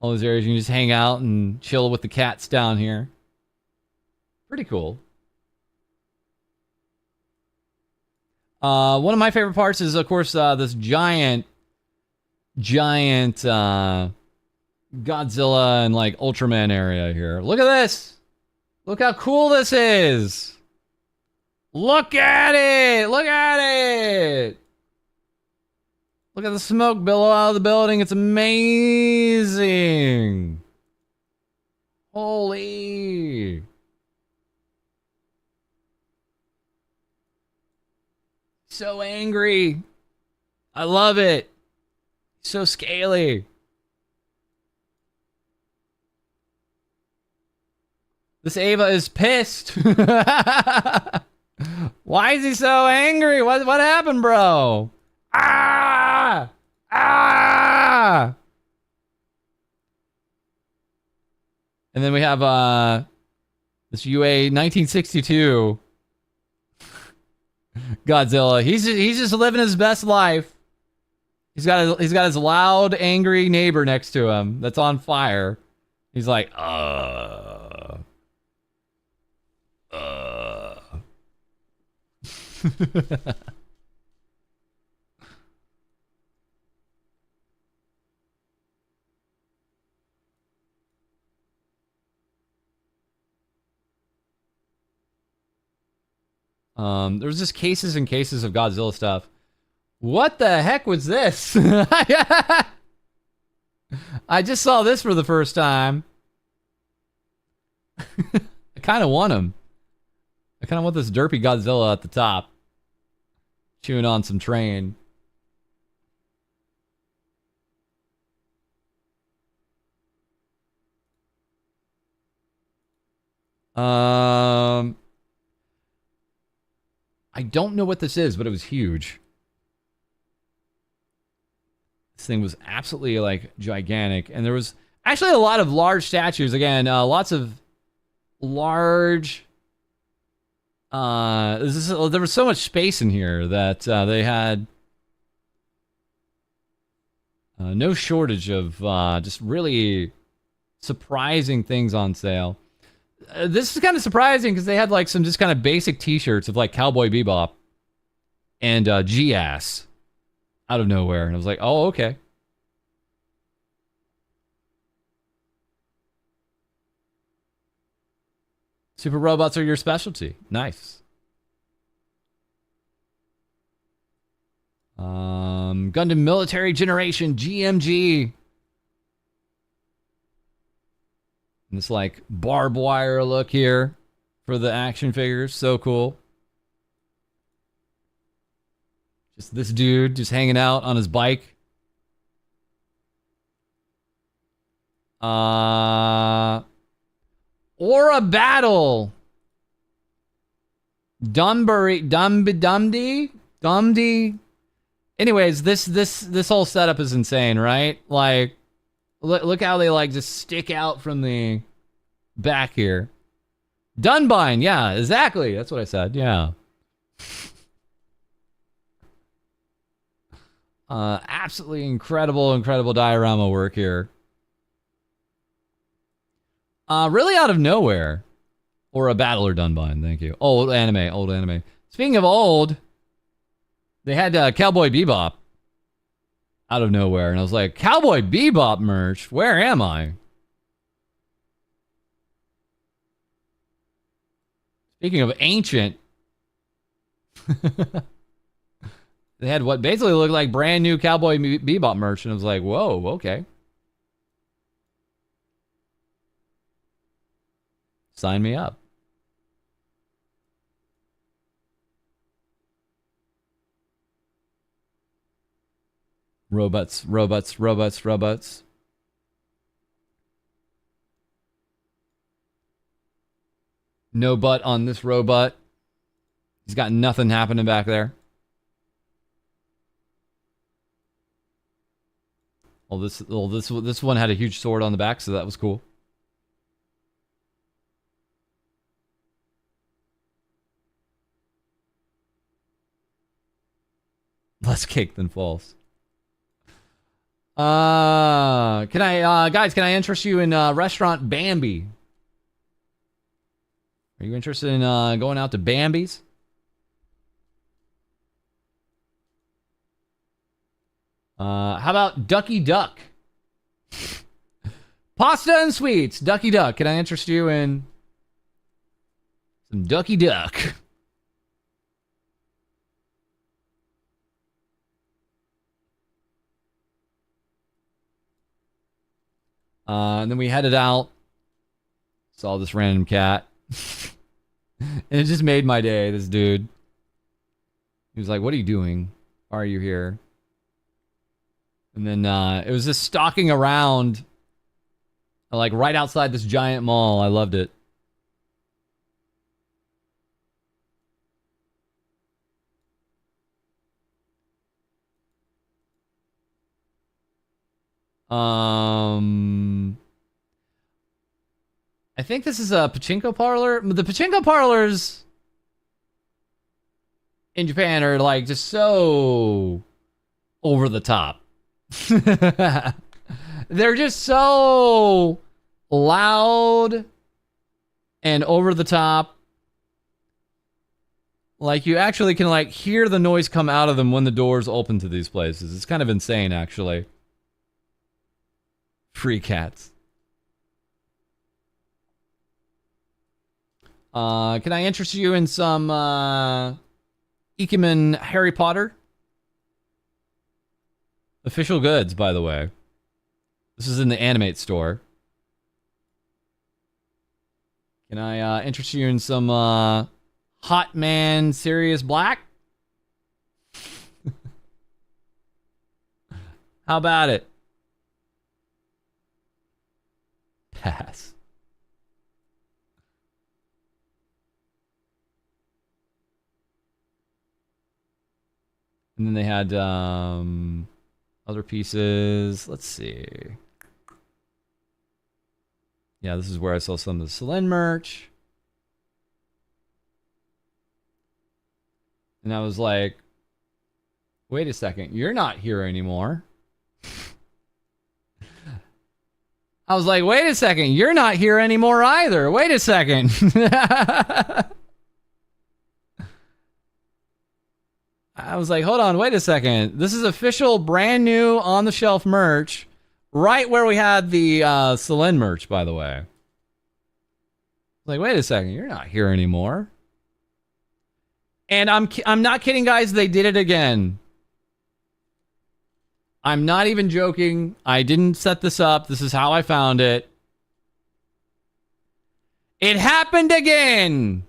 all those areas. You can just hang out and chill with the cats down here. Pretty cool. One of my favorite parts is, of course, this giant Godzilla and like Ultraman area here. Look at this. Look how cool this is. Look at it. Look at it. Look at the smoke billow out of the building. It's amazing. Holy. So angry. I love it. So scaly. This Ava is pissed. Why is he so angry? What happened, bro? Ah! Ah! And then we have this UA 1962 Godzilla. He's just living his best life. He's got his loud, angry neighbor next to him that's on fire. He's like, There's just cases and cases of Godzilla stuff. What the heck was this? I just saw this for the first time. I kind of want him. I kind of want this derpy Godzilla at the top. Chewing on some train. I don't know what this is, but it was huge. This thing was absolutely like gigantic, and there was actually a lot of large statues. Again, lots of large. There was so much space in here that they had no shortage of just really surprising things on sale. This is kind of surprising because they had like some just kind of basic T-shirts of like Cowboy Bebop and G-Ass out of nowhere, and I was like, oh, okay. Super robots are your specialty. Nice. Gundam Military Generation GMG. And this like barbed wire look here for the action figures. So cool. Just this dude just hanging out on his bike. Or a battle. Dumdy. Anyways, this whole setup is insane, right? Like, look how they like just stick out from the back here. Dunbine, yeah, exactly. That's what I said. Yeah. Absolutely incredible diorama work here. Really out of nowhere. Or a battler Dunbine, thank you. Old anime. Speaking of old, they had Cowboy Bebop out of nowhere. And I was like, Cowboy Bebop merch? Where am I? Speaking of ancient, they had what basically looked like brand new Cowboy Bebop merch. And I was like, whoa, okay. Sign me up. Robots. No butt on this robot. He's got nothing happening back there. This one had a huge sword on the back, so that was cool. Less cake than false. Can I, guys, can I interest you in restaurant Bambi? Are you interested in going out to Bambi's? How about Ducky Duck? Pasta and sweets, Ducky Duck. Can I interest you in some Ducky Duck? And then we headed out. Saw this random cat. And it just made my day, this dude. He was like, what are you doing? Why are you here? And then it was just stalking around, like right outside this giant mall. I loved it. I think this is a pachinko parlor. The pachinko parlors in Japan are like just so over the top. They're just so loud and over the top. Like you actually can like hear the noise come out of them when the doors open to these places. It's kind of insane, actually. Free cats. Can I interest you in some Ikemen Harry Potter? Official goods, by the way. This is in the Animate store. Can I interest you in some Hot Man Sirius Black? How about it? Pass. And then they had other pieces. Let's see. Yeah, this is where I saw some of the Celine merch. And I was like, wait a second, you're not here anymore. I was like, wait a second, you're not here anymore either. Wait a second. I was like, hold on, wait a second. This is official, brand new, on-the-shelf merch. Right where we had the Celine merch, by the way. Like, wait a second, you're not here anymore. And I'm not kidding, guys. They did it again. I'm not even joking. I didn't set this up. This is how I found it. It happened again.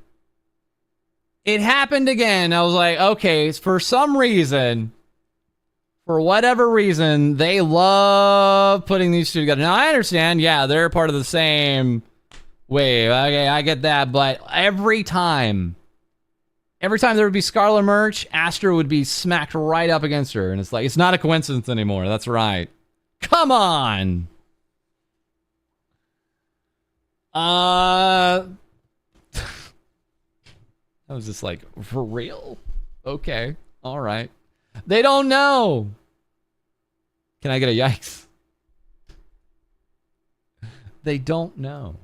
It happened again. I was like, okay, for some reason, for whatever reason, they love putting these two together. Now, I understand. Yeah, they're part of the same wave. Okay, I get that. But every time there would be Scarlet merch, Astra would be smacked right up against her. And it's like, it's not a coincidence anymore. That's right. Come on. I was just like, for real? Okay. All right. They don't know. Can I get a yikes? They don't know.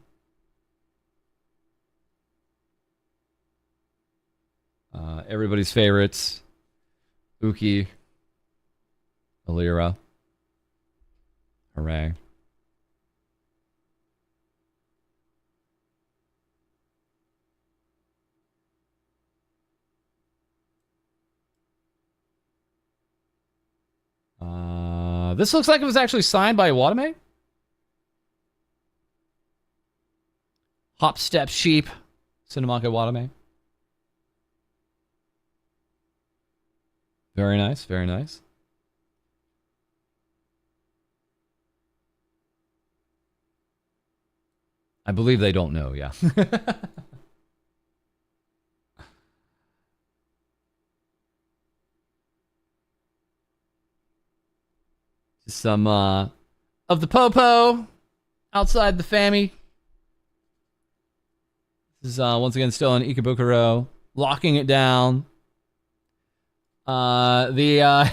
Everybody's favorites. Uki. Alira. Hooray. This looks like it was actually signed by Watame. Hop, Step, Sheep. Cinemaka Watame. Very nice, very nice. I believe they don't know, yeah. Some of the Popo outside the Fammy. This is once again still in Ikebukuro, locking it down. The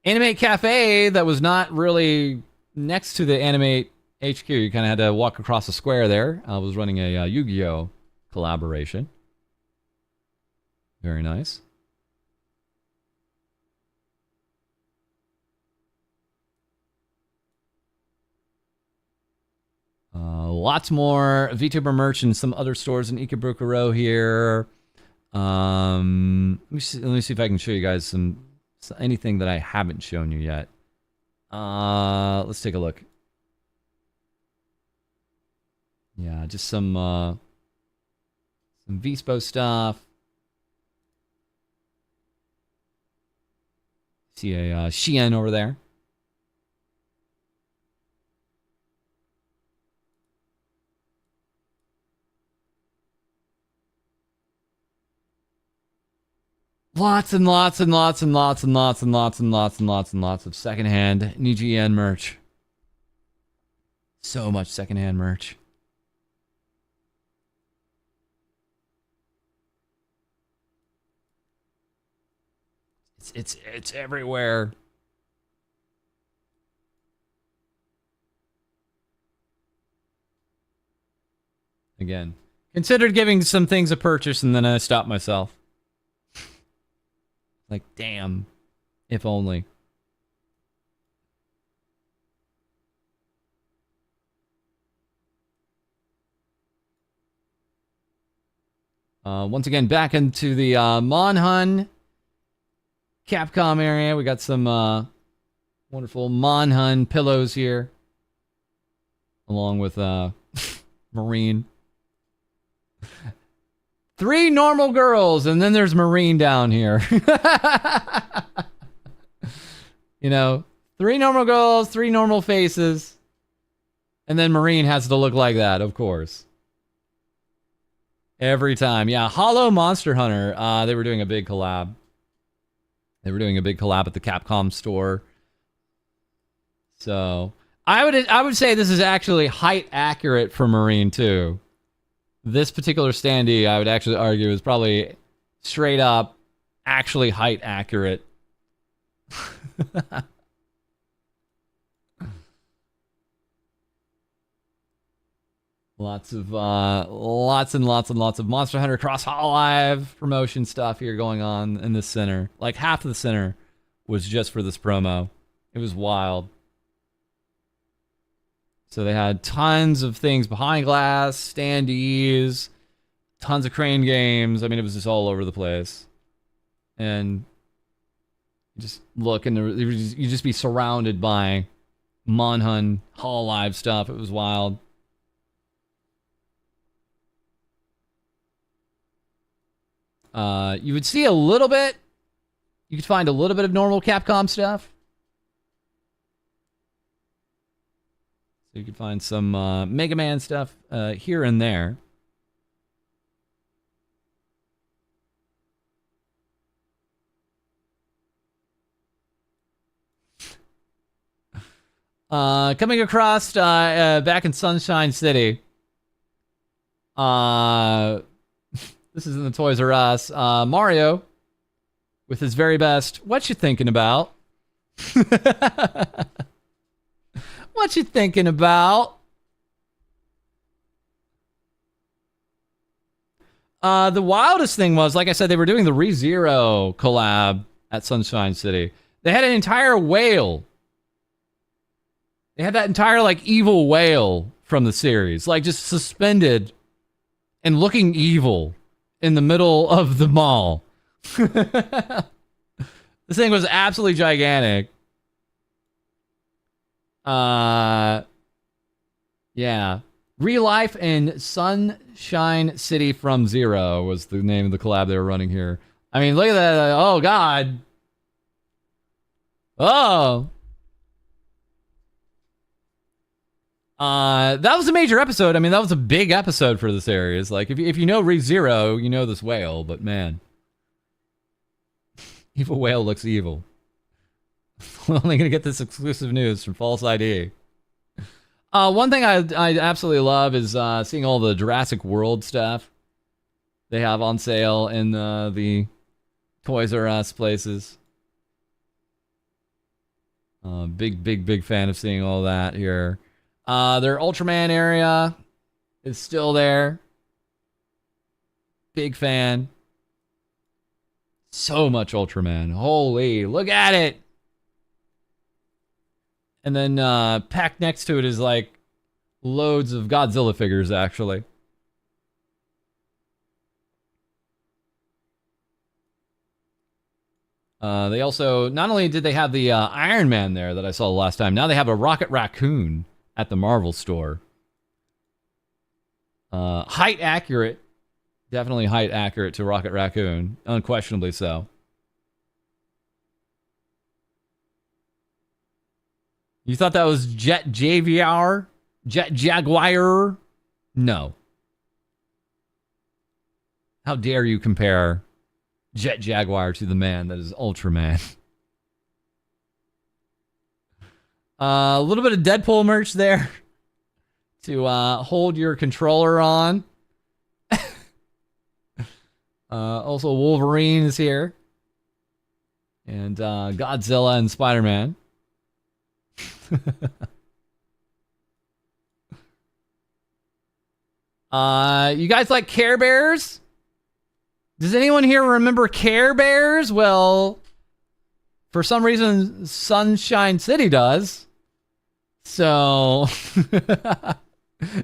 Animate Cafe that was not really next to the Animate HQ. You kind of had to walk across the square there. I was running a Yu-Gi-Oh collaboration. Very nice. Lots more Vtuber merch in some other stores in Ikebukuro here. Let me see if I can show you guys anything that I haven't shown you yet. Let's take a look. Yeah, just some Vispo stuff. See a Shein over there. Lots and lots and lots and lots and lots and lots and lots and lots and lots of secondhand NGN merch. So much secondhand merch. It's everywhere. Again, considered giving some things a purchase and then I stopped myself. Like, damn. If only. Once again, back into the Monhun Capcom area. We got some wonderful Monhun pillows here. Along with Marine. 3 normal girls, and then there's Marine down here. You know, 3 normal girls, 3 normal faces. And then Marine has to look like that, of course. Every time. Yeah, Hollow Monster Hunter. They were doing a big collab. They were doing a big collab at the Capcom store. So I would say this is actually height accurate for Marine too. This particular standee, I would actually argue, is probably straight up actually height accurate. Lots and lots of Monster Hunter Cross Hololive promotion stuff here going on in the center. Like half of the center was just for this promo. It was wild. So they had tons of things behind glass, standees, tons of crane games. I mean, it was just all over the place. And you just look and you just be surrounded by Monhun Hololive stuff. It was wild. You would see a little bit. You could find a little bit of normal Capcom stuff. So you could find some Mega Man stuff here and there. Coming across back in Sunshine City. This is in the Toys R Us. Mario, with his very best, what you thinking about? What you thinking about? The wildest thing was, like I said, they were doing the ReZero collab at Sunshine City. They had an entire whale. They had that entire, like, evil whale from the series, like, just suspended and looking evil in the middle of the mall. This thing was absolutely gigantic. Yeah. Real Life in Sunshine City from Zero was the name of the collab they were running here. I mean, look at that. Oh, God. Oh. That was a major episode. I mean, that was a big episode for the series. Like, if you know ReZero, you know this whale, but man. Evil whale looks evil. We're only going to get this exclusive news from FalseEyeD. One thing I absolutely love is seeing all the Jurassic World stuff they have on sale in the Toys R Us places. Big fan of seeing all that here. Their Ultraman area is still there. Big fan. So much Ultraman. Holy, look at it. And then packed next to it is like loads of Godzilla figures, actually. They also, not only did they have the Iron Man there that I saw the last time, now they have a Rocket Raccoon at the Marvel store. Height accurate. Definitely height accurate to Rocket Raccoon. Unquestionably so. You thought that was Jet Jaguar? Jet Jaguar? No. How dare you compare Jet Jaguar to the man that is Ultraman? A little bit of Deadpool merch there to hold your controller on. Also, Wolverine is here. And Godzilla and Spider-Man. You guys like Care Bears? Does anyone here remember Care Bears? Well, for some reason, Sunshine City does. So,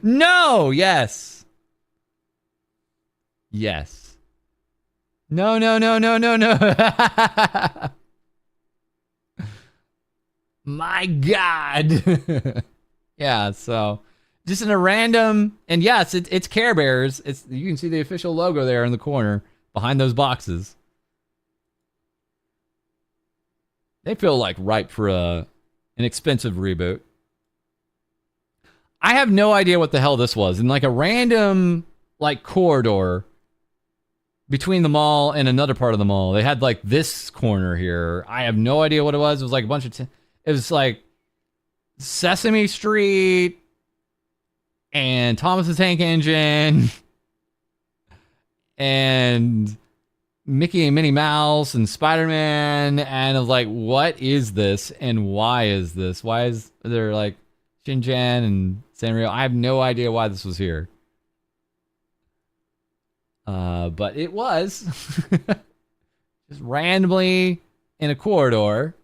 no, yes. Yes. No. My God. Yeah, so just in a random, and yes, it's Care Bears. You can see the official logo there in the corner behind those boxes. They feel like ripe for an expensive reboot. I have no idea what the hell this was. In like a random like corridor, between the mall and another part of the mall. They had like this corner here. I have no idea what it was. It was like a bunch of it was like Sesame Street and Thomas the Tank Engine and Mickey and Minnie Mouse and Spider-Man, and I was like, what is this and why is this? Why is there like Shin-Chan and Sanrio? I have no idea why this was here. But it was just randomly in a corridor.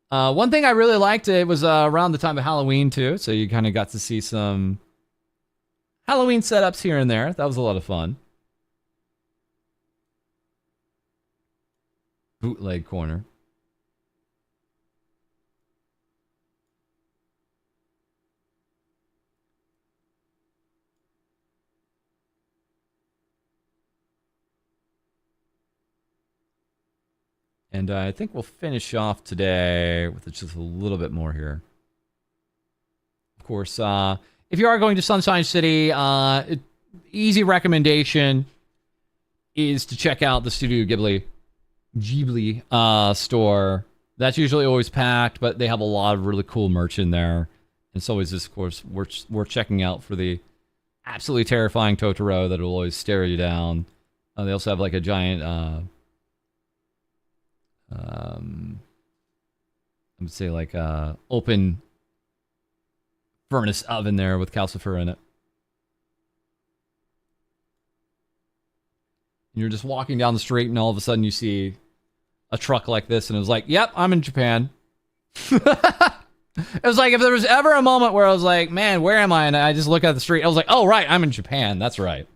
One thing I really liked, it was around the time of Halloween too, so you kind of got to see some Halloween setups here and there. That was a lot of fun. Bootleg corner. And I think we'll finish off today with just a little bit more here. Of course, if you are going to Sunshine City, easy recommendation is to check out the Studio Ghibli store. That's usually always packed, but they have a lot of really cool merch in there. And it's always, of course, worth checking out for the absolutely terrifying Totoro that will always stare you down. They also have like a giant, I would say like open furnace oven there with calcifer in it. And you're just walking down the street and all of a sudden you see a truck like this and it was like, yep, I'm in Japan. It was like if there was ever a moment where I was like, man, where am I? And I just look at the street. I was like, oh, right, I'm in Japan. That's right.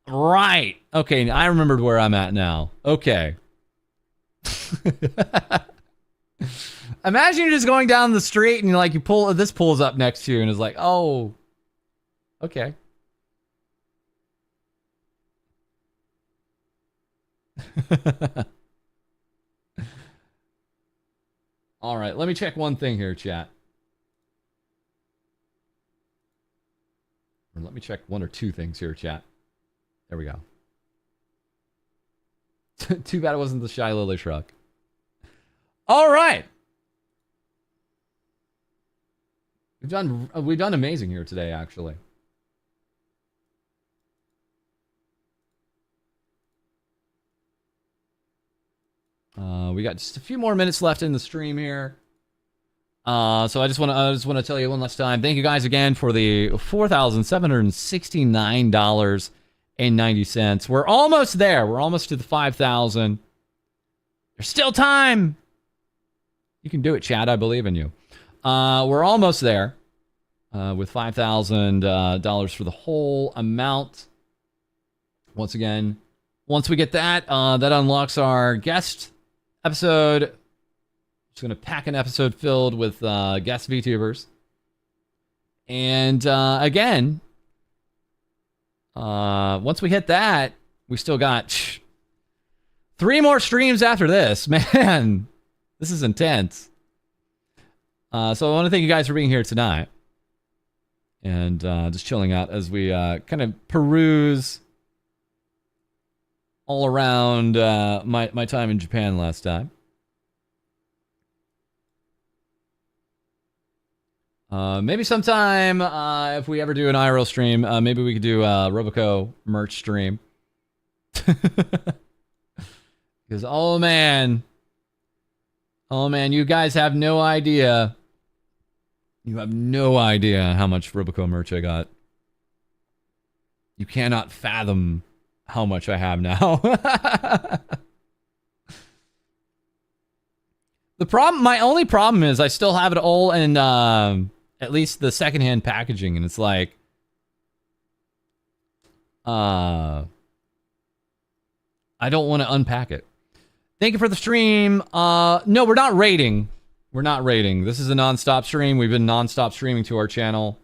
Right. Okay, I remembered where I'm at now. Okay. Imagine you're just going down the street and like this pulls up next to you and it's like, oh, okay. All right, let me check one thing here, chat. Or let me check one or two things here, chat. There we go. Too bad it wasn't the Shy Lily truck. All right. We've done amazing here today, actually. We got just a few more minutes left in the stream here. So I just want to tell you one last time. Thank you guys again for the $4,769.90. We're almost there. We're almost to the 5,000. There's still time. You can do it, Chad. I believe in you. We're almost there with $5,000 for the whole amount. Once again, once we get that, that unlocks our guest episode. Just going to pack an episode filled with guest VTubers. And again, once we hit that, we still got 3 more streams after this. Man, this is intense. So I want to thank you guys for being here tonight. And just chilling out as we kind of peruse all around my time in Japan last time. Maybe sometime, if we ever do an IRL stream, maybe we could do a Roboco merch stream. Because, oh man, you guys have no idea. You have no idea how much Roboco merch I got. You cannot fathom how much I have now. My only problem is I still have it all in, at least the secondhand packaging, and it's like, I don't want to unpack it. Thank you for the stream. No, we're not rating. We're not rating. This is a non-stop stream. We've been non-stop streaming to our channel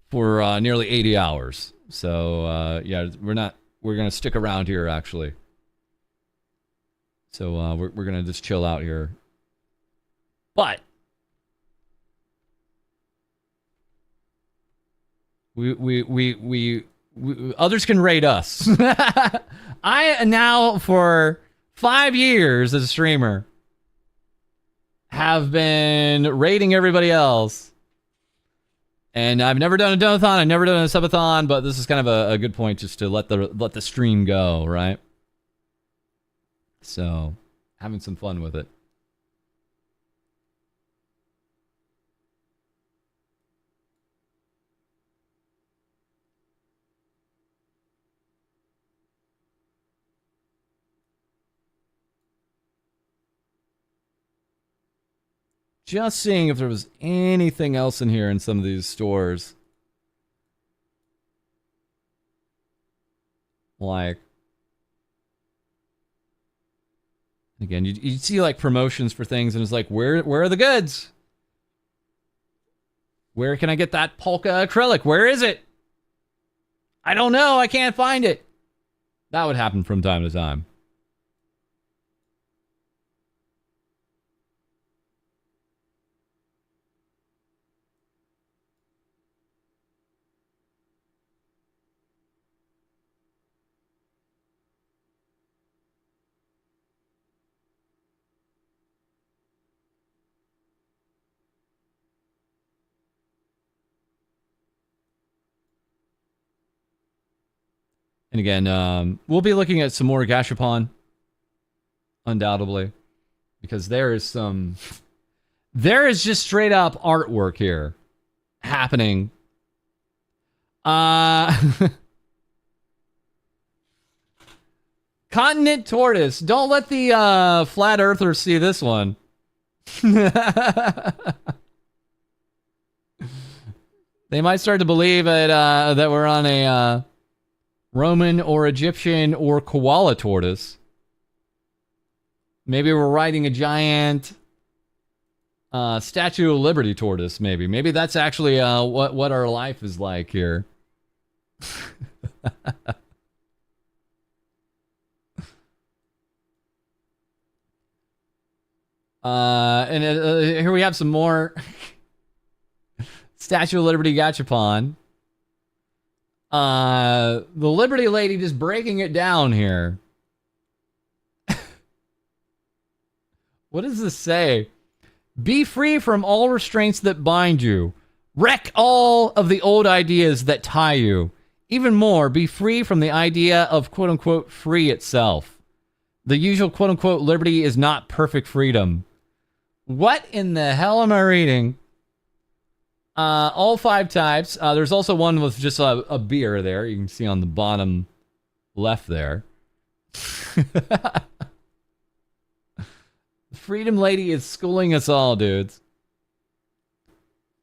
for nearly 80 hours. So, yeah, we're going to stick around here, actually. So, we're going to just chill out here. But We others can rate us. I now for 5 years as a streamer have been rating everybody else. And I've never done a donathon, I've never done a subathon, but this is kind of a good point just to let the stream go, right? So, having some fun with it. Just seeing if there was anything else in here in some of these stores. Like, again, you see like promotions for things, and it's like, where are the goods? Where can I get that polka acrylic? Where is it? I don't know. I can't find it. That would happen from time to time. And again, we'll be looking at some more Gashapon, undoubtedly, because there is just straight up artwork here happening. Continent tortoise. Don't let the flat earthers see this one. They might start to believe that we're on a Roman or Egyptian or koala tortoise. Maybe we're riding a giant Statue of Liberty tortoise, maybe. Maybe that's actually what our life is like here. And here we have some more Statue of Liberty Gachapon. The Liberty Lady just breaking it down here. What does this say? Be free from all restraints that bind you. Wreck all of the old ideas that tie you. Even more, be free from the idea of quote-unquote free itself. The usual quote-unquote liberty is not perfect freedom. What in the hell am I reading? All 5 types. There's also one with just a beer there. You can see on the bottom left there. Freedom Lady is schooling us all, dudes.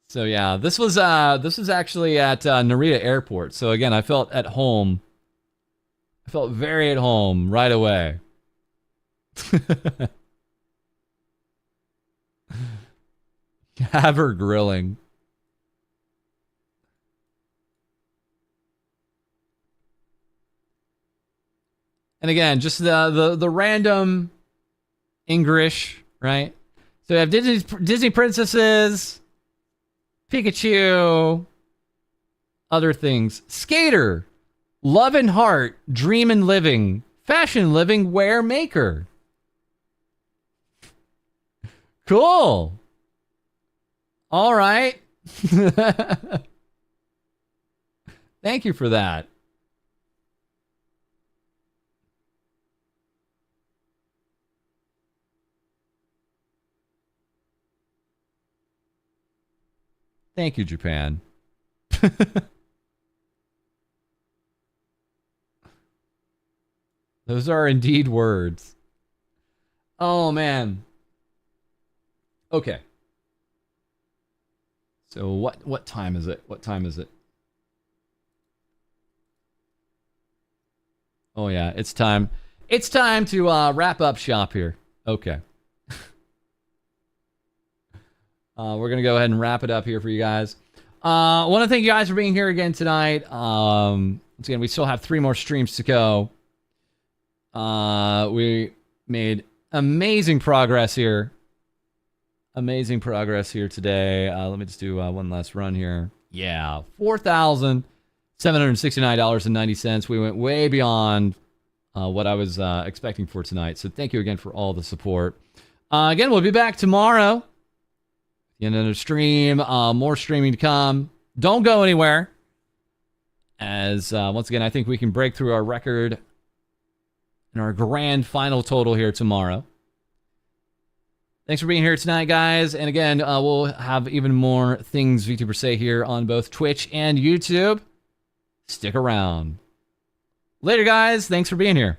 So yeah, this was actually at Narita Airport. So again, I felt at home. I felt very at home right away. Have her grilling. And again, just the random English, right? So we have Disney princesses, Pikachu, other things. Skater, Love and Heart, Dream and Living, Fashion Living, Wear Maker. Cool. All right. Thank you for that. Thank you, Japan. Those are indeed words. Oh, man. Okay. So what time is it? What time is it? Oh, yeah. It's time. It's time to wrap up shop here. Okay. We're going to go ahead and wrap it up here for you guys. I want to thank you guys for being here again tonight. Once again, we still have 3 more streams to go. We made amazing progress here. Amazing progress here today. Let me just do one last run here. Yeah, $4,769.90. We went way beyond what I was expecting for tonight. So thank you again for all the support. Again, we'll be back tomorrow. The end of the stream. More streaming to come. Don't go anywhere. As once again, I think we can break through our record and our grand final total here tomorrow. Thanks for being here tonight, guys. And again, we'll have even more things VTubers say here on both Twitch and YouTube. Stick around. Later, guys. Thanks for being here.